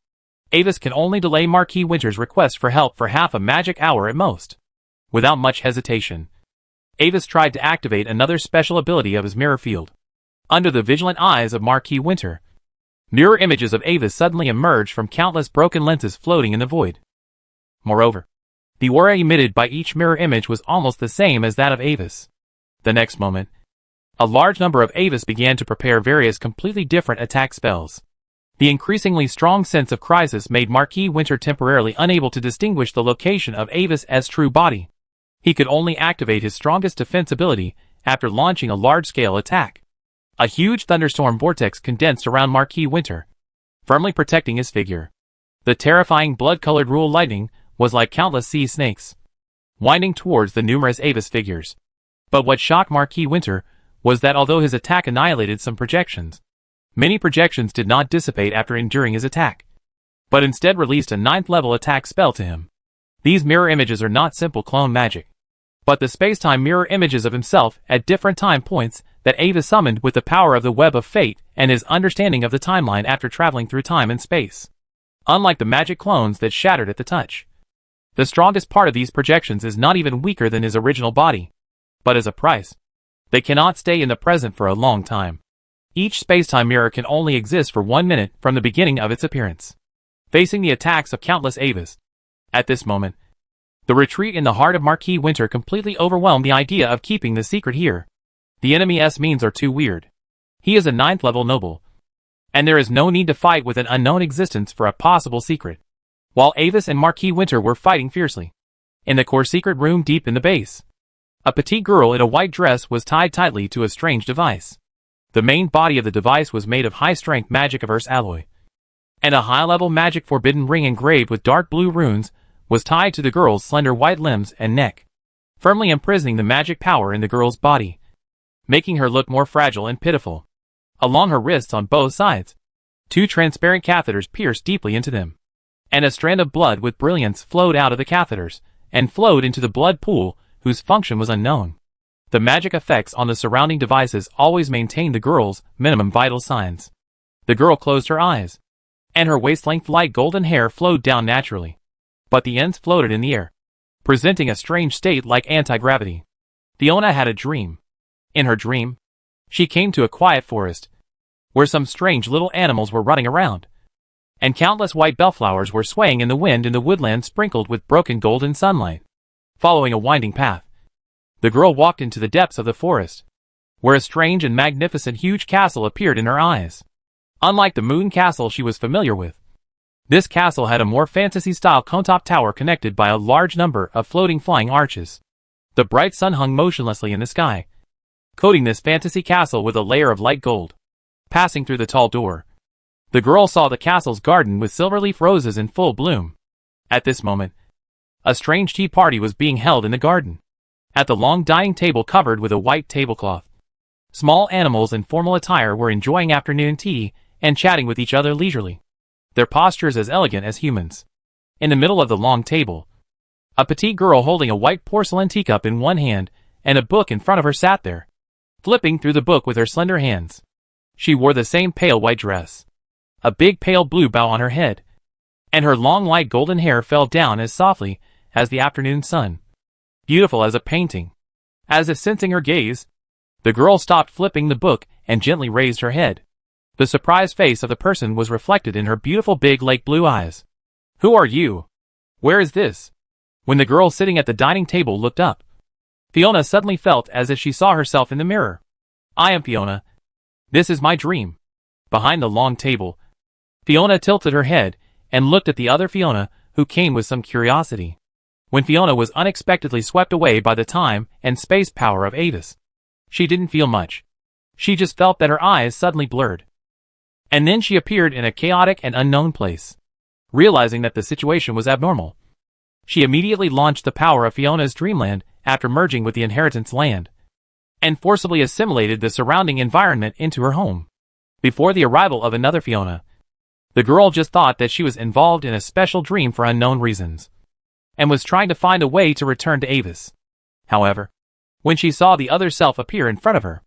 Avis can only delay Marquis Winter's request for help for half a magic hour at most. Without much hesitation, Avis tried to activate another special ability of his mirror field. Under the vigilant eyes of Marquis Winter, mirror images of Avis suddenly emerged from countless broken lenses floating in the void. Moreover, the aura emitted by each mirror image was almost the same as that of Avis. The next moment, a large number of Avis began to prepare various completely different attack spells. The increasingly strong sense of crisis made Marquis Winter temporarily unable to distinguish the location of Avis' true body. He could only activate his strongest defense ability after launching a large-scale attack. A huge thunderstorm vortex condensed around Marquis Winter, firmly protecting his figure. The terrifying blood-colored rule lightning was like countless sea snakes, winding towards the numerous Avis figures. But what shocked Marquis Winter was that although his attack annihilated some projections, many projections did not dissipate after enduring his attack, but instead released a 9th level attack spell to him. These mirror images are not simple clone magic, but the space-time mirror images of himself at different time points that Avis summoned with the power of the Web of Fate and his understanding of the timeline after traveling through time and space. Unlike the magic clones that shattered at the touch, the strongest part of these projections is not even weaker than his original body, but as a price, they cannot stay in the present for a long time. Each space-time mirror can only exist for 1 minute from the beginning of its appearance, facing the attacks of countless Avis. At this moment, the retreat in the heart of Marquis Winter completely overwhelmed the idea of keeping the secret here. The enemy's means are too weird. He is a 9th level noble, and there is no need to fight with an unknown existence for a possible secret. While Avis and Marquis Winter were fighting fiercely, In the core secret room deep in the base, a petite girl in a white dress was tied tightly to a strange device. The main body of the device was made of high-strength magic-averse alloy, and a high-level magic forbidden ring engraved with dark blue runes was tied to the girl's slender white limbs and neck, firmly imprisoning the magic power in the girl's body, making her look more fragile and pitiful. Along her wrists on both sides, 2 transparent catheters pierced deeply into them, and a strand of blood with brilliance flowed out of the catheters and flowed into the blood pool whose function was unknown. The magic effects on the surrounding devices always maintained the girl's minimum vital signs. The girl closed her eyes, and her waist-length light golden hair flowed down naturally, but the ends floated in the air, presenting a strange state like anti-gravity. Fiona had a dream. In her dream, she came to a quiet forest, where some strange little animals were running around, and countless white bellflowers were swaying in the wind in the woodland sprinkled with broken golden sunlight. Following a winding path, the girl walked into the depths of the forest, where a strange and magnificent huge castle appeared in her eyes. Unlike the moon castle she was familiar with, this castle had a more fantasy-style cone-top tower connected by a large number of floating flying arches. The bright sun hung motionlessly in the sky, coating this fantasy castle with a layer of light gold. Passing through the tall door, the girl saw the castle's garden with silver-leaf roses in full bloom. At this moment, a strange tea party was being held in the garden. At the long dining table covered with a white tablecloth, small animals in formal attire were enjoying afternoon tea and chatting with each other leisurely, their postures as elegant as humans. In the middle of the long table, a petite girl holding a white porcelain teacup in one hand and a book in front of her sat there, flipping through the book with her slender hands. She wore the same pale white dress, a big pale blue bow on her head, and her long light golden hair fell down as softly as the afternoon sun, beautiful as a painting. As if sensing her gaze, the girl stopped flipping the book and gently raised her head. The surprised face of the person was reflected in her beautiful big lake blue eyes. "Who are you? Where is this?" When the girl sitting at the dining table looked up, Fiona suddenly felt as if she saw herself in the mirror. "I am Fiona. This is my dream." Behind the long table, Fiona tilted her head and looked at the other Fiona, who came with some curiosity. When Fiona was unexpectedly swept away by the time and space power of Avis, she didn't feel much. She just felt that her eyes suddenly blurred. And then she appeared in a chaotic and unknown place. Realizing that the situation was abnormal, she immediately launched the power of Fiona's dreamland after merging with the inheritance land, and forcibly assimilated the surrounding environment into her home. Before the arrival of another Fiona, the girl just thought that she was involved in a special dream for unknown reasons, and was trying to find a way to return to Avis. However, when she saw the other self appear in front of her,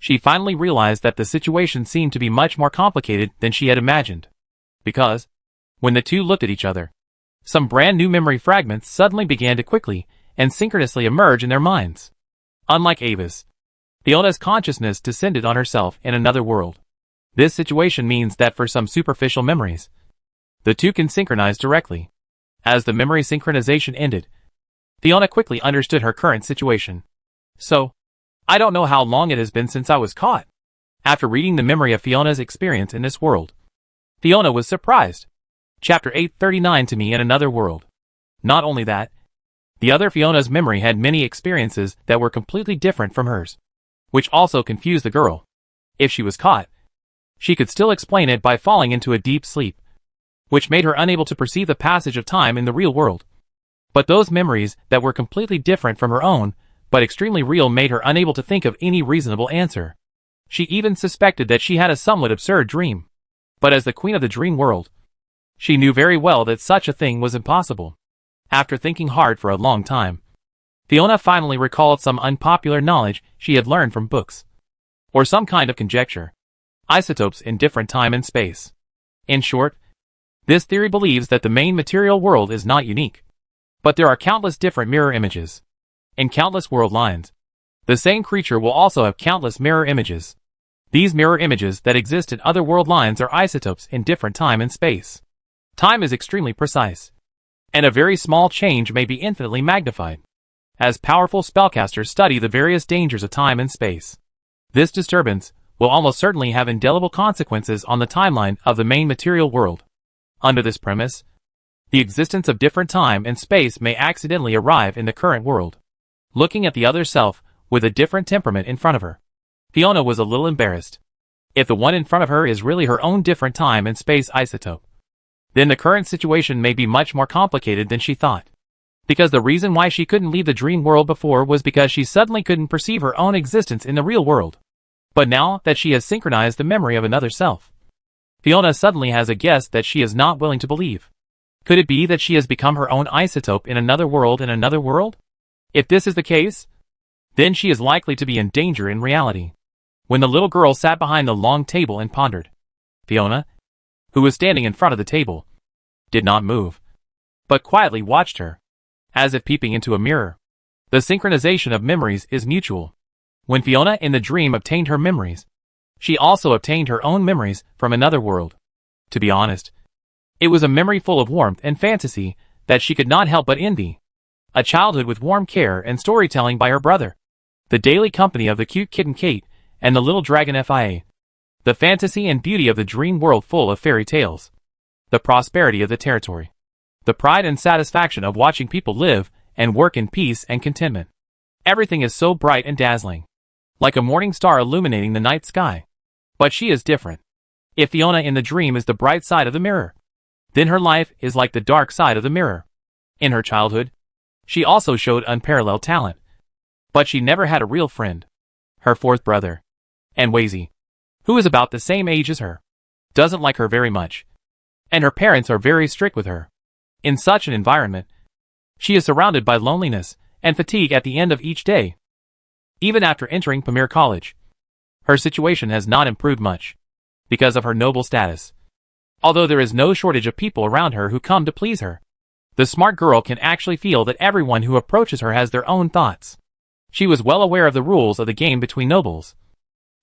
she finally realized that the situation seemed to be much more complicated than she had imagined. Because, when the two looked at each other, some brand new memory fragments suddenly began to quickly and synchronously emerge in their minds. Unlike Avis, Fiona's consciousness descended on herself in another world. This situation means that for some superficial memories, the two can synchronize directly. As the memory synchronization ended, Fiona quickly understood her current situation. "So, I don't know how long it has been since I was caught." After reading the memory of Fiona's experience in this world, Fiona was surprised. Chapter 839 To Me in Another World. Not only that, the other Fiona's memory had many experiences that were completely different from hers, which also confused the girl. If she was caught, she could still explain it by falling into a deep sleep, which made her unable to perceive the passage of time in the real world. But those memories that were completely different from her own, but extremely real, made her unable to think of any reasonable answer. She even suspected that she had a somewhat absurd dream. But as the queen of the dream world, she knew very well that such a thing was impossible. After thinking hard for a long time, Fiona finally recalled some unpopular knowledge she had learned from books, or some kind of conjecture. Isotopes in different time and space. In short, this theory believes that the main material world is not unique, but there are countless different mirror images. In countless world lines, the same creature will also have countless mirror images. These mirror images that exist in other world lines are isotopes in different time and space. Time is extremely precise, and a very small change may be infinitely magnified, as powerful spellcasters study the various dangers of time and space. This disturbance will almost certainly have indelible consequences on the timeline of the main material world. Under this premise, The existence of different time and space may accidentally arrive in the current world. Looking at the other self, with a different temperament in front of her, Fiona was a little embarrassed. If the one in front of her is really her own different time and space isotope, then the current situation may be much more complicated than she thought. Because the reason why she couldn't leave the dream world before was because she suddenly couldn't perceive her own existence in the real world. But now that she has synchronized the memory of another self, Fiona suddenly has a guess that she is not willing to believe. Could it be that she has become her own isotope in another world in another world? If this is the case, then she is likely to be in danger in reality. When the little girl sat behind the long table and pondered, Fiona, who was standing in front of the table, did not move, but quietly watched her, as if peeping into a mirror. The synchronization of memories is mutual. When Fiona in the dream obtained her memories, she also obtained her own memories from another world. To be honest, it was a memory full of warmth and fantasy that she could not help but envy. A childhood with warm care and storytelling by her brother. The daily company of the cute kitten Kate and the little dragon Fia. The fantasy and beauty of the dream world full of fairy tales. The prosperity of the territory. The pride and satisfaction of watching people live and work in peace and contentment. Everything is so bright and dazzling, like a morning star illuminating the night sky. But she is different. If Fiona in the dream is the bright side of the mirror, then her life is like the dark side of the mirror. In her childhood, she also showed unparalleled talent. But she never had a real friend. Her fourth brother, and Wazy, who is about the same age as her, doesn't like her very much. And her parents are very strict with her. In such an environment, she is surrounded by loneliness and fatigue at the end of each day. Even after entering Pamir College, her situation has not improved much, because of her noble status. Although there is no shortage of people around her who come to please her, the smart girl can actually feel that everyone who approaches her has their own thoughts. She was well aware of the rules of the game between nobles,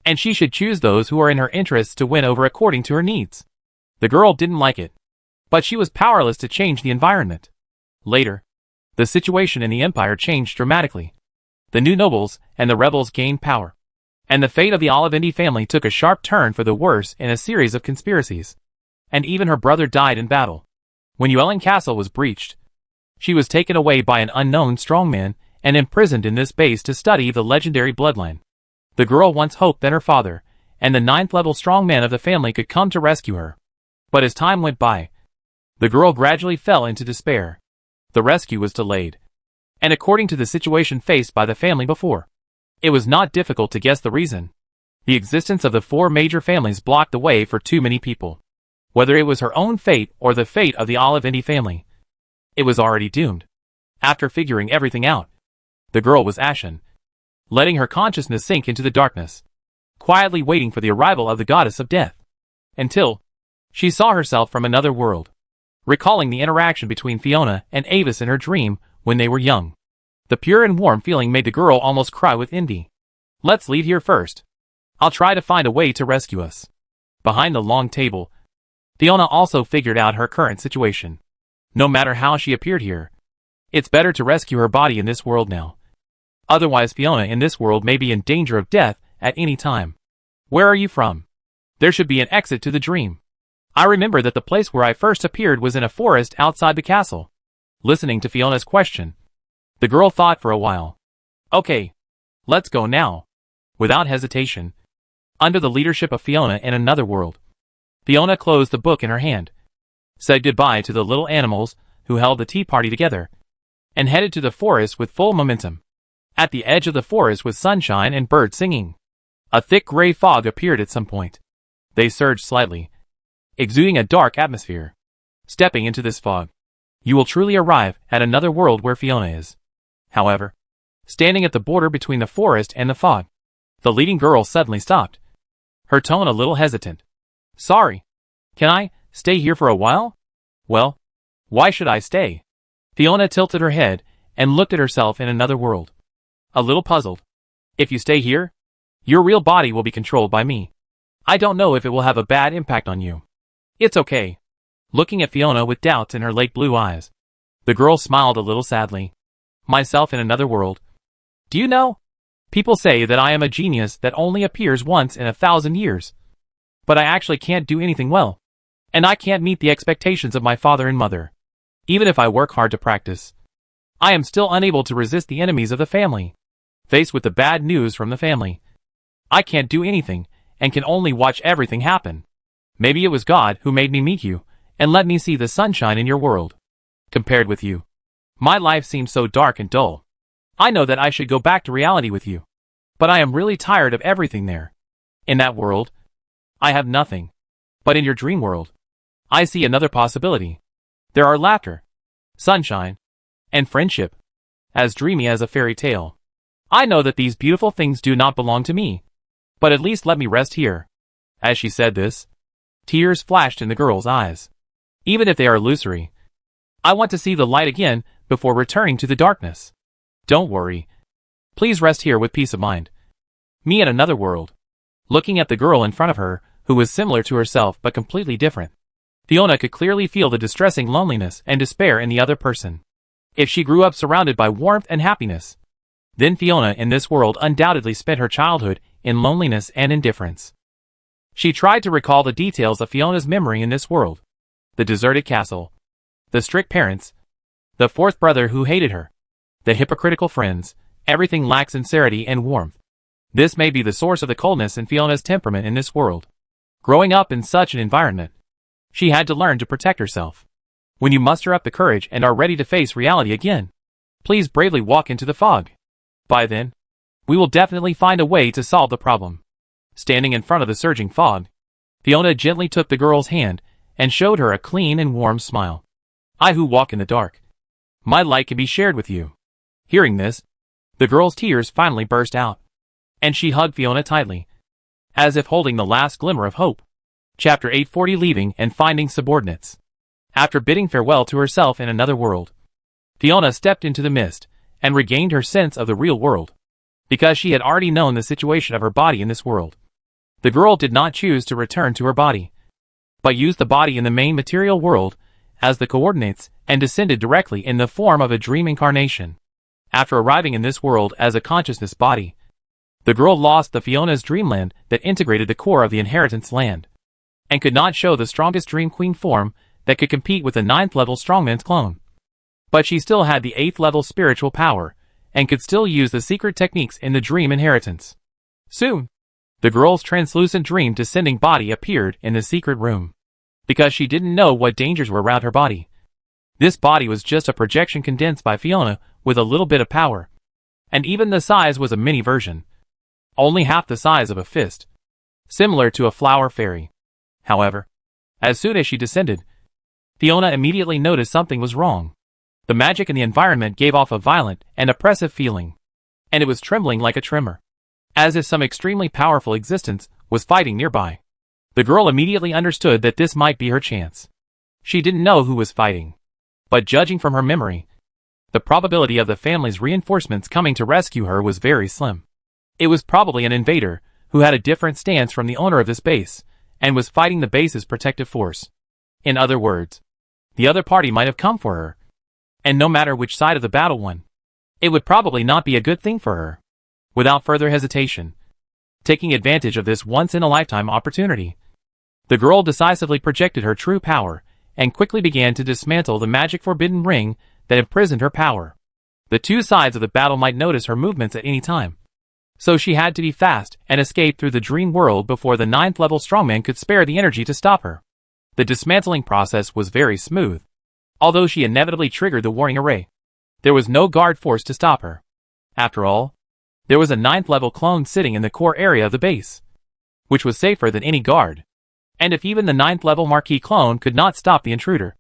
and she should choose those who are in her interests to win over according to her needs. The girl didn't like it, but she was powerless to change the environment. Later, the situation in the empire changed dramatically. The new nobles and the rebels gained power, and the fate of the Olivendi family took a sharp turn for the worse in a series of conspiracies. And even her brother died in battle. When Llewellyn Castle was breached, she was taken away by an unknown strongman and imprisoned in this base to study the legendary bloodline. The girl once hoped that her father and the ninth-level strongman of the family could come to rescue her. But as time went by, the girl gradually fell into despair. The rescue was delayed, and according to the situation faced by the family before, it was not difficult to guess the reason. The existence of the four major families blocked the way for too many people. Whether it was her own fate or the fate of the Olivendi family, it was already doomed. After figuring everything out, the girl was ashen, letting her consciousness sink into the darkness, quietly waiting for the arrival of the goddess of death, until she saw herself from another world, recalling the interaction between Fiona and Avis in her dream when they were young. The pure and warm feeling made the girl almost cry with envy. Let's leave here first. I'll try to find a way to rescue us. Behind the long table, Fiona also figured out her current situation. No matter how she appeared here, it's better to rescue her body in this world now. Otherwise Fiona in this world may be in danger of death at any time. Where are you from? There should be an exit to the dream. I remember that the place where I first appeared was in a forest outside the castle. Listening to Fiona's question, the girl thought for a while. Okay, let's go now. Without hesitation, under the leadership of Fiona in another world, Fiona closed the book in her hand, said goodbye to the little animals who held the tea party together, and headed to the forest with full momentum. At the edge of the forest was sunshine and birds singing. A thick gray fog appeared at some point. They surged slightly, exuding a dark atmosphere. Stepping into this fog, you will truly arrive at another world where Fiona is. However, standing at the border between the forest and the fog, the leading girl suddenly stopped, her tone a little hesitant. Sorry. Can I stay here for a while? Well, why should I stay? Fiona tilted her head and looked at herself in another world, a little puzzled. If you stay here, your real body will be controlled by me. I don't know if it will have a bad impact on you. It's okay. Looking at Fiona with doubts in her lake blue eyes, the girl smiled a little sadly. Myself in another world. Do you know? People say that I am a genius that only appears once in 1,000 years. But I actually can't do anything well. And I can't meet the expectations of my father and mother. Even if I work hard to practice, I am still unable to resist the enemies of the family. Faced with the bad news from the family, I can't do anything, and can only watch everything happen. Maybe it was God who made me meet you, and let me see the sunshine in your world. Compared with you, my life seems so dark and dull. I know that I should go back to reality with you, but I am really tired of everything there. In that world, I have nothing. But in your dream world, I see another possibility. There are laughter, sunshine, and friendship, as dreamy as a fairy tale. I know that these beautiful things do not belong to me, but at least let me rest here. As she said this, tears flashed in the girl's eyes. Even if they are illusory, I want to see the light again before returning to the darkness. Don't worry. Please rest here with peace of mind. Me in another world. Looking at the girl in front of her, who was similar to herself but completely different, Fiona could clearly feel the distressing loneliness and despair in the other person. If she grew up surrounded by warmth and happiness, then Fiona in this world undoubtedly spent her childhood in loneliness and indifference. She tried to recall the details of Fiona's memory in this world. The deserted castle, the strict parents, the fourth brother who hated her, the hypocritical friends, everything lacked sincerity and warmth. This may be the source of the coldness in Fiona's temperament in this world. Growing up in such an environment, she had to learn to protect herself. When you muster up the courage and are ready to face reality again, please bravely walk into the fog. By then, we will definitely find a way to solve the problem. Standing in front of the surging fog, Fiona gently took the girl's hand and showed her a clean and warm smile. I who walk in the dark, my light can be shared with you. Hearing this, the girl's tears finally burst out, and she hugged Fiona tightly, as if holding the last glimmer of hope. Chapter 840 Leaving and Finding Subordinates. After bidding farewell to herself in another world, Fiona stepped into the mist and regained her sense of the real world. Because she had already known the situation of her body in this world, the girl did not choose to return to her body, but used the body in the main material world as the coordinates and descended directly in the form of a dream incarnation. After arriving in this world as a consciousness body, the girl lost the Fiona's dreamland that integrated the core of the inheritance land, and could not show the strongest dream queen form that could compete with the 9th level strongman's clone. But she still had the 8th level spiritual power, and could still use the secret techniques in the dream inheritance. Soon, the girl's translucent dream descending body appeared in the secret room. Because she didn't know what dangers were around her body, this body was just a projection condensed by Fiona with a little bit of power, and even the size was a mini version, only half the size of a fist, similar to a flower fairy. However, as soon as she descended, Fiona immediately noticed something was wrong. The magic in the environment gave off a violent and oppressive feeling, and it was trembling like a tremor, as if some extremely powerful existence was fighting nearby. The girl immediately understood that this might be her chance. She didn't know who was fighting, but judging from her memory, the probability of the family's reinforcements coming to rescue her was very slim. It was probably an invader who had a different stance from the owner of this base, and was fighting the base's protective force. In other words, the other party might have come for her, and no matter which side of the battle won, it would probably not be a good thing for her. Without further hesitation, taking advantage of this once-in-a-lifetime opportunity, the girl decisively projected her true power, and quickly began to dismantle the magic forbidden ring that imprisoned her power. The two sides of the battle might notice her movements at any time, so she had to be fast and escape through the dream world before the 9th level strongman could spare the energy to stop her. The dismantling process was very smooth. Although she inevitably triggered the warning array, there was no guard force to stop her. After all, there was a 9th level clone sitting in the core area of the base, which was safer than any guard. And if even the 9th level marquee clone could not stop the intruder,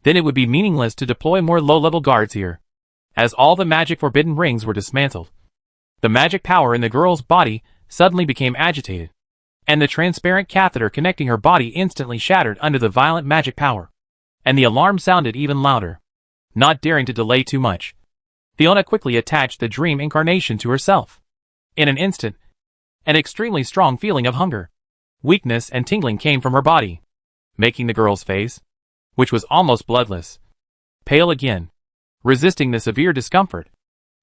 then it would be meaningless to deploy more low-level guards here. As all the magic forbidden rings were dismantled, the magic power in the girl's body suddenly became agitated, and the transparent catheter connecting her body instantly shattered under the violent magic power, and the alarm sounded even louder. Not daring to delay too much, Fiona quickly attached the dream incarnation to herself. In an instant, an extremely strong feeling of hunger, weakness and tingling came from her body, making the girl's face, which was almost bloodless, pale again. Resisting the severe discomfort,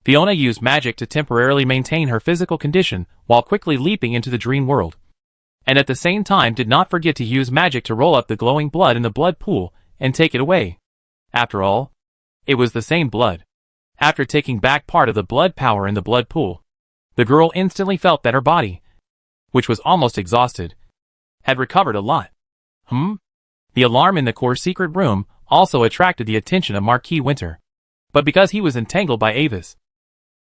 Fiona used magic to temporarily maintain her physical condition while quickly leaping into the dream world, and at the same time did not forget to use magic to roll up the glowing blood in the blood pool and take it away. After all, it was the same blood. After taking back part of the blood power in the blood pool, the girl instantly felt that her body, which was almost exhausted, had recovered a lot. The alarm in the core secret room also attracted the attention of Marquis Winter. But because he was entangled by Avis,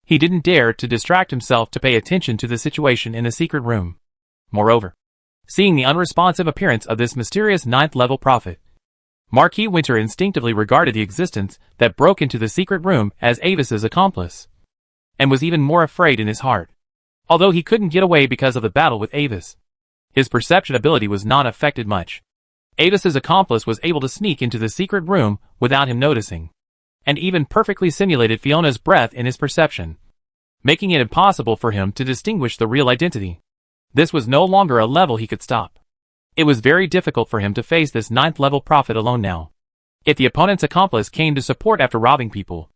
he didn't dare to distract himself to pay attention to the situation in the secret room. Moreover, seeing the unresponsive appearance of this mysterious 9th-level prophet, Marquis Winter instinctively regarded the existence that broke into the secret room as Avis's accomplice, and was even more afraid in his heart. Although he couldn't get away because of the battle with Avis, his perception ability was not affected much. Avis's accomplice was able to sneak into the secret room without him noticing, and even perfectly simulated Fiona's breath in his perception, making it impossible for him to distinguish the real identity. This was no longer a level he could stop. It was very difficult for him to face this 9th-level prophet alone now. If the opponent's accomplice came to support after robbing people,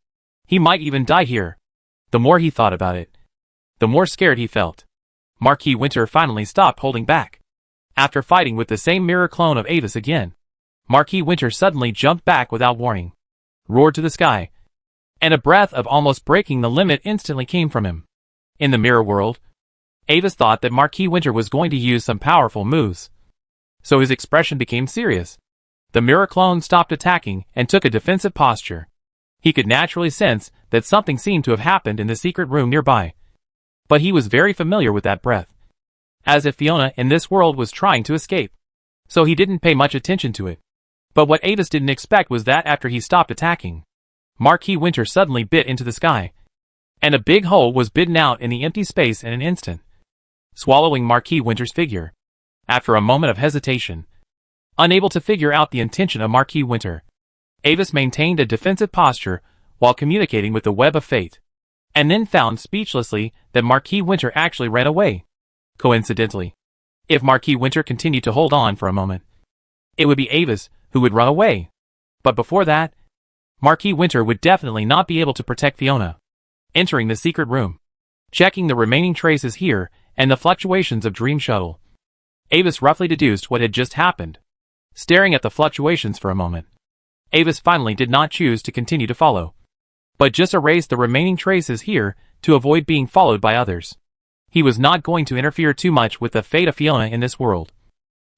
he might even die here. The more he thought about it, the more scared he felt. Marquis Winter finally stopped holding back. After fighting with the same mirror clone of Avis again, Marquis Winter suddenly jumped back without warning, roared to the sky, and a breath of almost breaking the limit instantly came from him. In the mirror world, Avis thought that Marquis Winter was going to use some powerful moves, so his expression became serious. The mirror clone stopped attacking and took a defensive posture. He could naturally sense that something seemed to have happened in the secret room nearby, but he was very familiar with that breath, as if Fiona in this world was trying to escape, so he didn't pay much attention to it. But what Avis didn't expect was that after he stopped attacking, Marquis Winter suddenly bit into the sky, and a big hole was bitten out in the empty space in an instant, swallowing Marquis Winter's figure. After a moment of hesitation, unable to figure out the intention of Marquis Winter, Avis maintained a defensive posture while communicating with the web of fate, and then found speechlessly that Marquis Winter actually ran away. Coincidentally, if Marquis Winter continued to hold on for a moment, it would be Avis who would run away. But before that, Marquis Winter would definitely not be able to protect Fiona. Entering the secret room, checking the remaining traces here and the fluctuations of Dream Shuttle, Avis roughly deduced what had just happened. Staring at the fluctuations for a moment, Avis finally did not choose to continue to follow, but just erased the remaining traces here to avoid being followed by others. He was not going to interfere too much with the fate of Fiona in this world.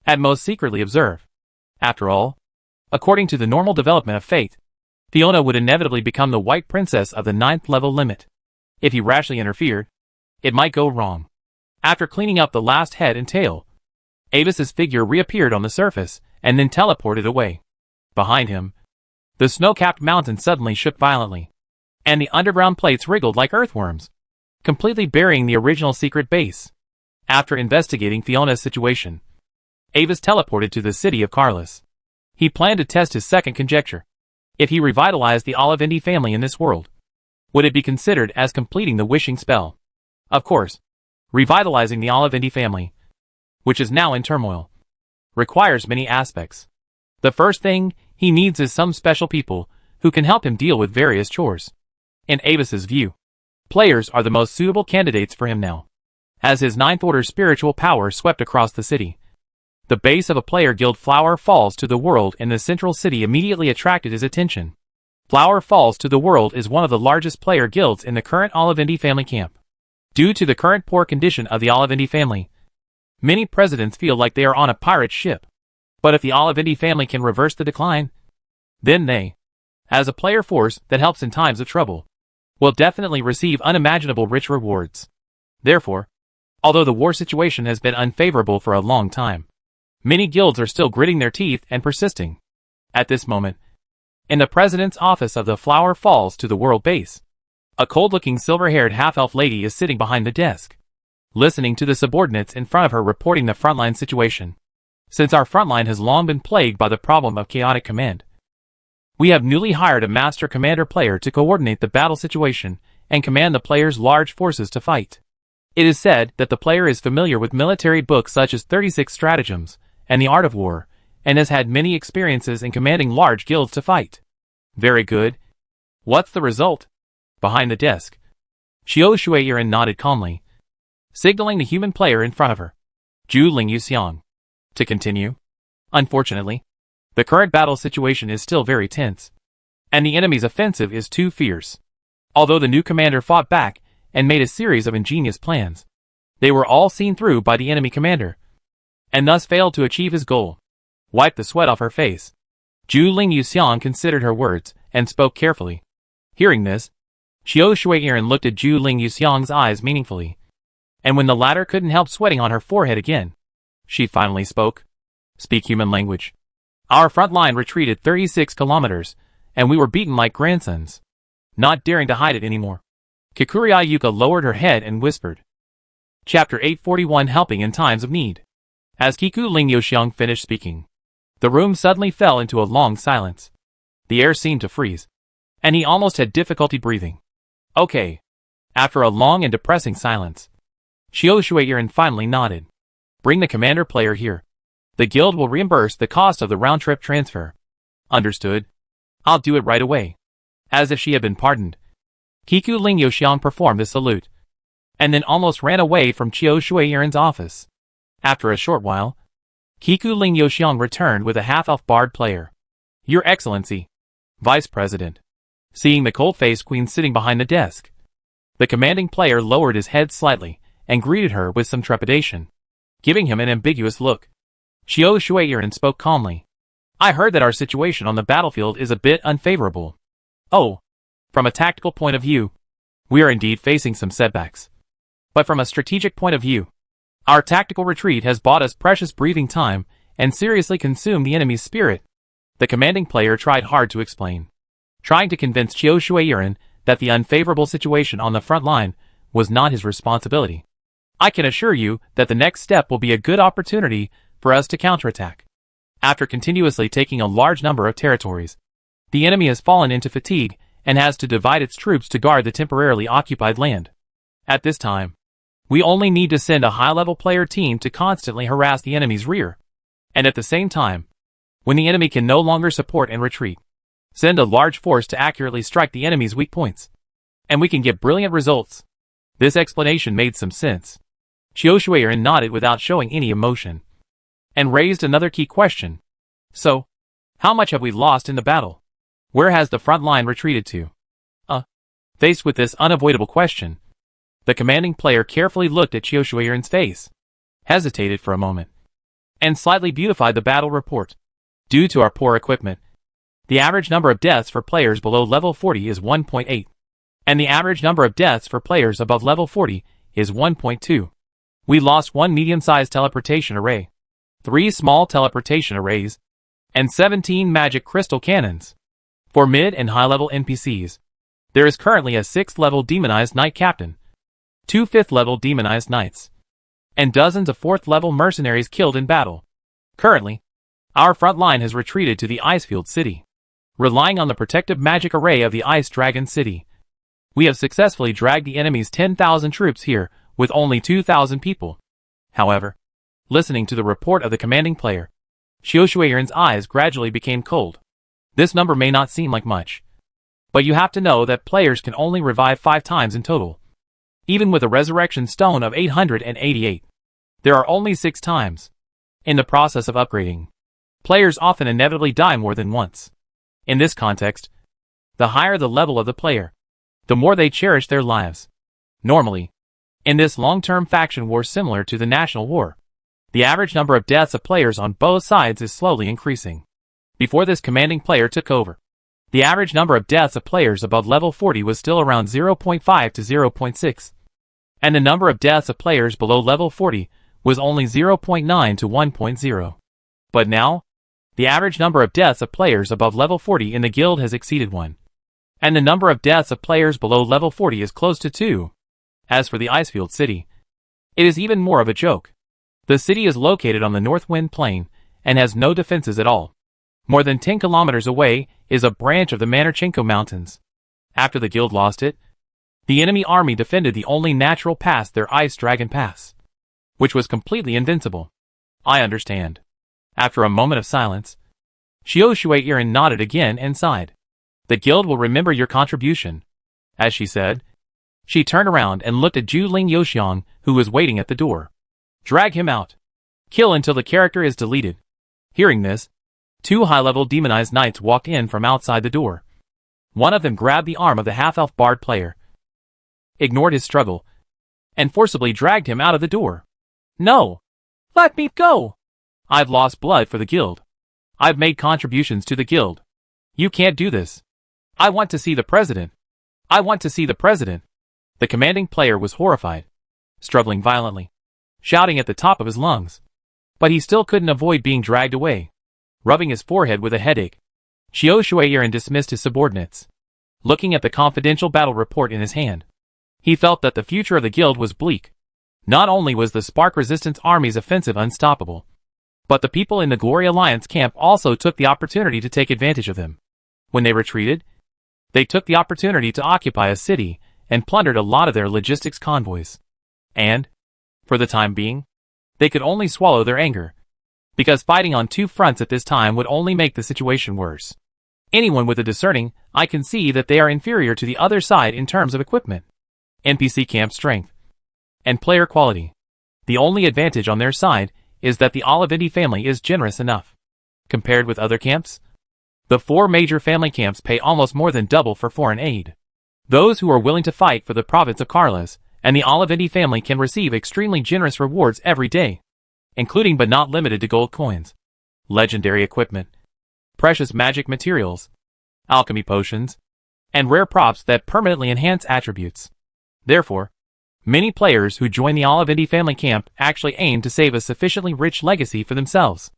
At most secretly observe. After all, according to the normal development of fate, Fiona would inevitably become the white princess of the 9th level limit. If he rashly interfered, it might go wrong. After cleaning up the last head and tail, Avis's figure reappeared on the surface and then teleported away. Behind him, the snow-capped mountain suddenly shook violently, and the underground plates wriggled like earthworms, completely burying the original secret base. After investigating Fiona's situation, Avis teleported to the city of Carlos. He planned to test his second conjecture. If he revitalized the Olivendi family in this world, would it be considered as completing the wishing spell? Of course, revitalizing the Olivendi family, which is now in turmoil, requires many aspects. The first thing he needs is some special people who can help him deal with various chores. In Avis's view, players are the most suitable candidates for him now, as his 9th order spiritual power swept across the city. The base of a player guild Flower Falls to the World in the central city immediately attracted his attention. Flower Falls to the World is one of the largest player guilds in the current Olivendi family camp. Due to the current poor condition of the Olivendi family, many presidents feel like they are on a pirate ship. But if the Olivendi family can reverse the decline, then they, as a player force that helps in times of trouble, will definitely receive unimaginable rich rewards. Therefore, although the war situation has been unfavorable for a long time, many guilds are still gritting their teeth and persisting. At this moment, in the president's office of the Flower Falls to the World base, a cold-looking silver-haired half-elf lady is sitting behind the desk, listening to the subordinates in front of her reporting the frontline situation. Since our frontline has long been plagued by the problem of chaotic command, we have newly hired a master commander player to coordinate the battle situation and command the player's large forces to fight. It is said that the player is familiar with military books such as 36 Stratagems and the Art of War, and has had many experiences in commanding large guilds to fight. Very good. What's the result? Behind the desk, Xiao Shuiran nodded calmly, signaling the human player in front of her, Zhu Ling Yuxiang, to continue. Unfortunately, the current battle situation is still very tense. and the enemy's offensive is too fierce. Although the new commander fought back and made a series of ingenious plans, they were all seen through by the enemy commander, and thus failed to achieve his goal. Wipe the sweat off her face. Zhu Ling Yuxiang considered her words and spoke carefully. Hearing this, Xiao Shuiyiren looked at Zhu Ling Yuxiang's eyes meaningfully, and when the latter couldn't help sweating on her forehead again, she finally spoke. Speak human language. Our front line retreated 36 kilometers, and we were beaten like grandsons. Not daring to hide it anymore, Kikurai Yuka lowered her head and whispered. Chapter 841 Helping in Times of Need. As Kiku Ling Yuxiang finished speaking, the room suddenly fell into a long silence. The air seemed to freeze, and he almost had difficulty breathing. Okay. After a long and depressing silence, Xiao Shuiyiren finally nodded. Bring the commander player here. The guild will reimburse the cost of the round-trip transfer. Understood. I'll do it right away. As if she had been pardoned, Kiku Ling Yuxiang performed the salute, and then almost ran away from Xiao Shuiyiren's office. After a short while, Kiku Ling Yuxiang returned with a half-elf bard player. Your Excellency, Vice President. Seeing the cold-faced queen sitting behind the desk, the commanding player lowered his head slightly and greeted her with some trepidation, giving him an ambiguous look. Xiao Shuiyiren spoke calmly. I heard that our situation on the battlefield is a bit unfavorable. Oh, from a tactical point of view, we are indeed facing some setbacks. But from a strategic point of view, our tactical retreat has bought us precious breathing time and seriously consumed the enemy's spirit. The commanding player tried hard to explain, trying to convince Xiao Shuiyiren that the unfavorable situation on the front line was not his responsibility. I can assure you that the next step will be a good opportunity for us to counterattack. After continuously taking a large number of territories, the enemy has fallen into fatigue and has to divide its troops to guard the temporarily occupied land. At this time, we only need to send a high-level player team to constantly harass the enemy's rear. And at the same time, when the enemy can no longer support and retreat, send a large force to accurately strike the enemy's weak points. And we can get brilliant results. This explanation made some sense. Xiao Shuiyiren nodded without showing any emotion, and raised another key question. So, how much have we lost in the battle? Where has the front line retreated to? Faced with this unavoidable question, the commanding player carefully looked at Xiao Shuiyiren's face, hesitated for a moment, and slightly beautified the battle report. Due to our poor equipment, the average number of deaths for players below level 40 is 1.8, and the average number of deaths for players above level 40 is 1.2. We lost 1 medium-sized teleportation array, 3 small teleportation arrays, and 17 magic crystal cannons. For mid and high-level NPCs, there is currently a 6th-level demonized knight captain, 2 5th-level demonized knights, and dozens of 4th-level mercenaries killed in battle. Currently, our front line has retreated to the Icefield City. Relying on the protective magic array of the Ice Dragon City, we have successfully dragged the enemy's 10,000 troops here with only 2,000 people. However, listening to the report of the commanding player, Xiao Shuiyiren's eyes gradually became cold. This number may not seem like much, but you have to know that players can only revive 5 times in total. Even with a resurrection stone of 888, there are only 6 times. In the process of upgrading, players often inevitably die more than once. In this context, the higher the level of the player, the more they cherish their lives. Normally, in this long-term faction war similar to the National War, the average number of deaths of players on both sides is slowly increasing. Before this commanding player took over, the average number of deaths of players above level 40 was still around 0.5 to 0.6, and the number of deaths of players below level 40 was only 0.9 to 1.0. But now, the average number of deaths of players above level 40 in the guild has exceeded 1, and the number of deaths of players below level 40 is close to 2. As for the Icefield City, it is even more of a joke. The city is located on the Northwind Plain and has no defenses at all. More than 10 kilometers away is a branch of the Manorchenko Mountains. After the guild lost it, the enemy army defended the only natural pass, their Ice Dragon Pass, which was completely invincible. I understand. After a moment of silence, Xiao Shuiyiren nodded again and sighed. The guild will remember your contribution. As she said, she turned around and looked at Zhu Ling Yuxiang, who was waiting at the door. Drag him out. Kill until the character is deleted. Hearing this, 2 high-level demonized knights walked in from outside the door. One of them grabbed the arm of the half-elf bard player, ignored his struggle, and forcibly dragged him out of the door. No! Let me go! I've lost blood for the guild. I've made contributions to the guild. You can't do this. I want to see the president. I want to see the president. The commanding player was horrified, struggling violently, shouting at the top of his lungs. But he still couldn't avoid being dragged away, rubbing his forehead with a headache. Xiao Shuiren dismissed his subordinates, looking at the confidential battle report in his hand. He felt that the future of the guild was bleak. Not only was the Spark Resistance Army's offensive unstoppable, but the people in the Glory Alliance camp also took the opportunity to take advantage of them. When they retreated, they took the opportunity to occupy a city and plundered a lot of their logistics convoys. And, for the time being, they could only swallow their anger, because fighting on two fronts at this time would only make the situation worse. Anyone with a discerning eye can see that they are inferior to the other side in terms of equipment, NPC camp strength, and player quality. The only advantage on their side is that the Olivendi family is generous enough. Compared with other camps, the four major family camps pay almost more than double for foreign aid. Those who are willing to fight for the province of Carlos and the Olivendi family can receive extremely generous rewards every day, including but not limited to gold coins, legendary equipment, precious magic materials, alchemy potions, and rare props that permanently enhance attributes. Therefore, many players who join the Olivendi family camp actually aim to save a sufficiently rich legacy for themselves,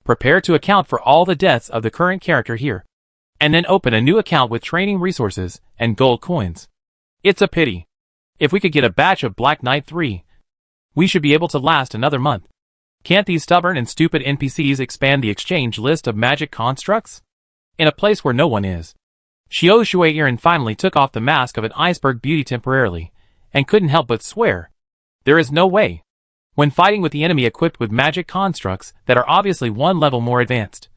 prepare to account for all the deaths of the current character here, and then open a new account with training resources and gold coins. It's a pity. If we could get a batch of Black Knight 3, we should be able to last another month. Can't these stubborn and stupid NPCs expand the exchange list of magic constructs? In a place where no one is. Xiao Shuiren finally took off the mask of an iceberg beauty temporarily, and couldn't help but swear. There is no way. When fighting with the enemy equipped with magic constructs that are obviously one level more advanced,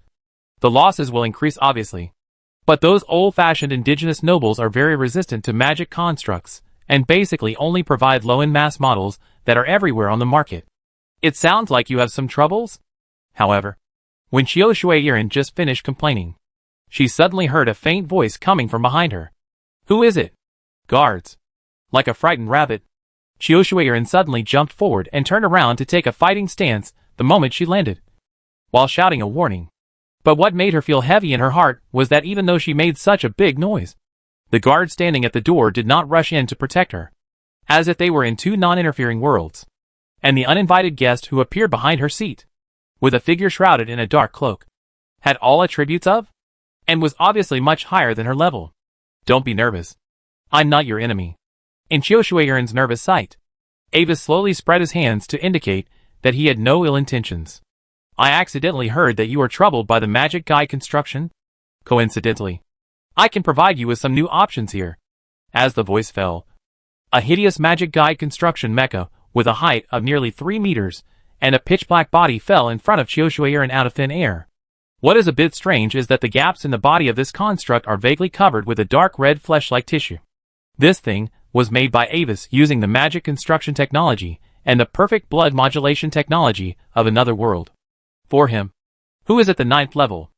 the losses will increase obviously. But those old-fashioned indigenous nobles are very resistant to magic constructs, and basically only provide low-end mass models that are everywhere on the market. It sounds like you have some troubles? However, when Xiao Shuiren just finished complaining, she suddenly heard a faint voice coming from behind her. Who is it? Guards. Like a frightened rabbit, Xiao Shuiren suddenly jumped forward and turned around to take a fighting stance the moment she landed, while shouting a warning. But what made her feel heavy in her heart was that even though she made such a big noise, the guards standing at the door did not rush in to protect her, as if they were in two non-interfering worlds. And the uninvited guest who appeared behind her seat, with a figure shrouded in a dark cloak, had all attributes of, and was obviously much higher than her level. Don't be nervous. I'm not your enemy. In Xiao Shuiren's nervous sight, Avis slowly spread his hands to indicate that he had no ill intentions. I accidentally heard that you are troubled by the magic guide construction. Coincidentally, I can provide you with some new options here. As the voice fell, a hideous magic guide construction mecha with a height of nearly 3 meters and a pitch-black body fell in front of Xiao Shuiren out of thin air. What is a bit strange is that the gaps in the body of this construct are vaguely covered with a dark red flesh-like tissue. This thing was made by Avis using the magic construction technology and the perfect blood modulation technology of another world. For him, who is at the 9th level,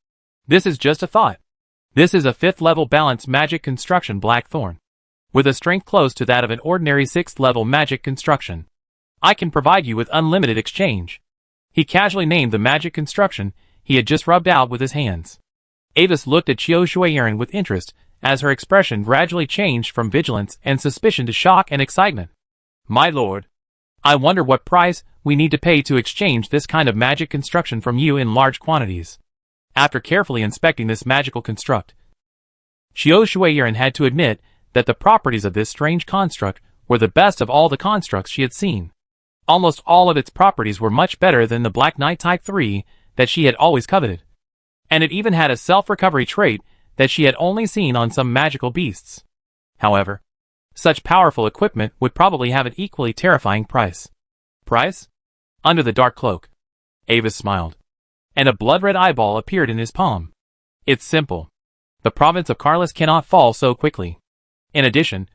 this is just a thought. This is a 5th level balanced magic construction Blackthorn, with a strength close to that of an ordinary 6th level magic construction. I can provide you with unlimited exchange. He casually named the magic construction he had just rubbed out with his hands. Avis looked at Xiao Shuiren with interest as her expression gradually changed from vigilance and suspicion to shock and excitement. My lord, I wonder what price we need to pay to exchange this kind of magic construction from you in large quantities. After carefully inspecting this magical construct, Xiao Shuiren had to admit that the properties of this strange construct were the best of all the constructs she had seen. Almost all of its properties were much better than the Black Knight Type 3 that she had always coveted. And it even had a self-recovery trait that she had only seen on some magical beasts. However, such powerful equipment would probably have an equally terrifying price. Price? Under the dark cloak, Avis smiled, and a blood-red eyeball appeared in his palm. It's simple. The province of Carlos cannot fall so quickly. In addition,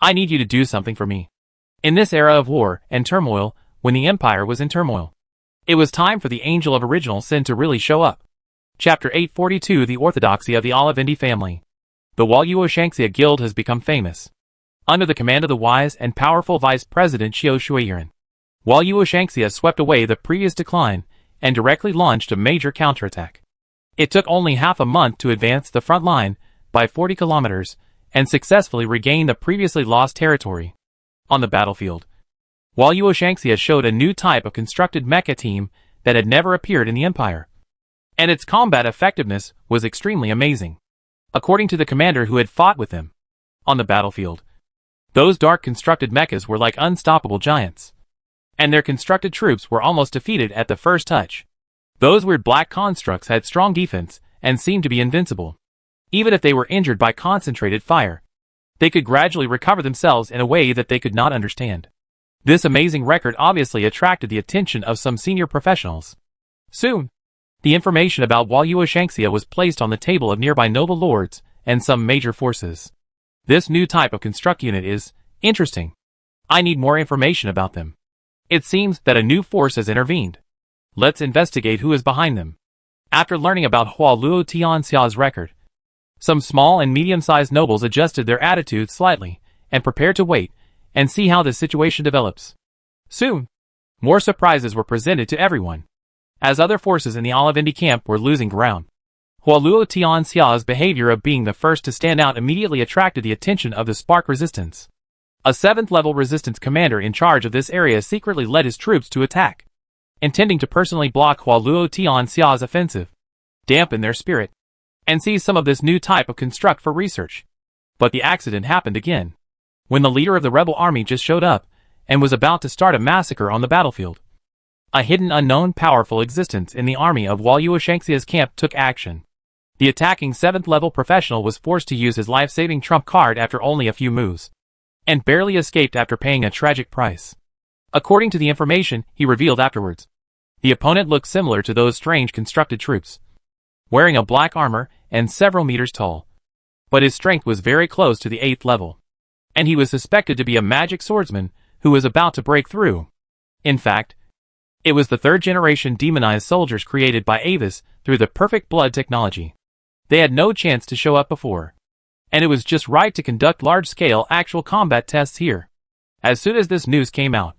I need you to do something for me. In this era of war and turmoil, when the Empire was in turmoil, it was time for the Angel of Original Sin to really show up. Chapter 842 The Orthodoxy of the Olivendi Family. The Walyuo Shangxia Guild has become famous. Under the command of the wise and powerful Vice President Qiu Shuiran, Walyuo Shangxia swept away the previous decline and directly launched a major counterattack. It took only half a month to advance the front line by 40 kilometers and successfully regain the previously lost territory. On the battlefield, Walyuo Shangxia showed a new type of constructed mecha team that had never appeared in the Empire, and its combat effectiveness was extremely amazing. According to the commander who had fought with them on the battlefield, those dark constructed mechas were like unstoppable giants, and their constructed troops were almost defeated at the first touch. Those weird black constructs had strong defense and seemed to be invincible. Even if they were injured by concentrated fire, they could gradually recover themselves in a way that they could not understand. This amazing record obviously attracted the attention of some senior professionals. Soon, the information about Walyuo Shangxia was placed on the table of nearby noble lords and some major forces. This new type of construct unit is interesting. I need more information about them. It seems that a new force has intervened. Let's investigate who is behind them. After learning about Hualuo Tianxia's record, some small and medium-sized nobles adjusted their attitudes slightly and prepared to wait and see how the situation develops. Soon, more surprises were presented to everyone, as other forces in the Olivindi camp were losing ground. Hualuo Tianxia's behavior of being the first to stand out immediately attracted the attention of the Spark Resistance. A 7th-level resistance commander in charge of this area secretly led his troops to attack, intending to personally block Hualuo Tianxia's offensive, dampen their spirit, and seize some of this new type of construct for research. But the accident happened again, when the leader of the rebel army just showed up and was about to start a massacre on the battlefield. A hidden unknown powerful existence in the army of Walyuo Shangxia's camp took action. The attacking 7th-level professional was forced to use his life-saving trump card after only a few moves, and barely escaped after paying a tragic price. According to the information he revealed afterwards, the opponent looked similar to those strange constructed troops, wearing a black armor and several meters tall. But his strength was very close to the 8th level, and he was suspected to be a magic swordsman who was about to break through. In fact, it was the 3rd-generation demonized soldiers created by Avis through the perfect blood technology. They had no chance to show up before, and it was just right to conduct large-scale actual combat tests here. As soon as this news came out,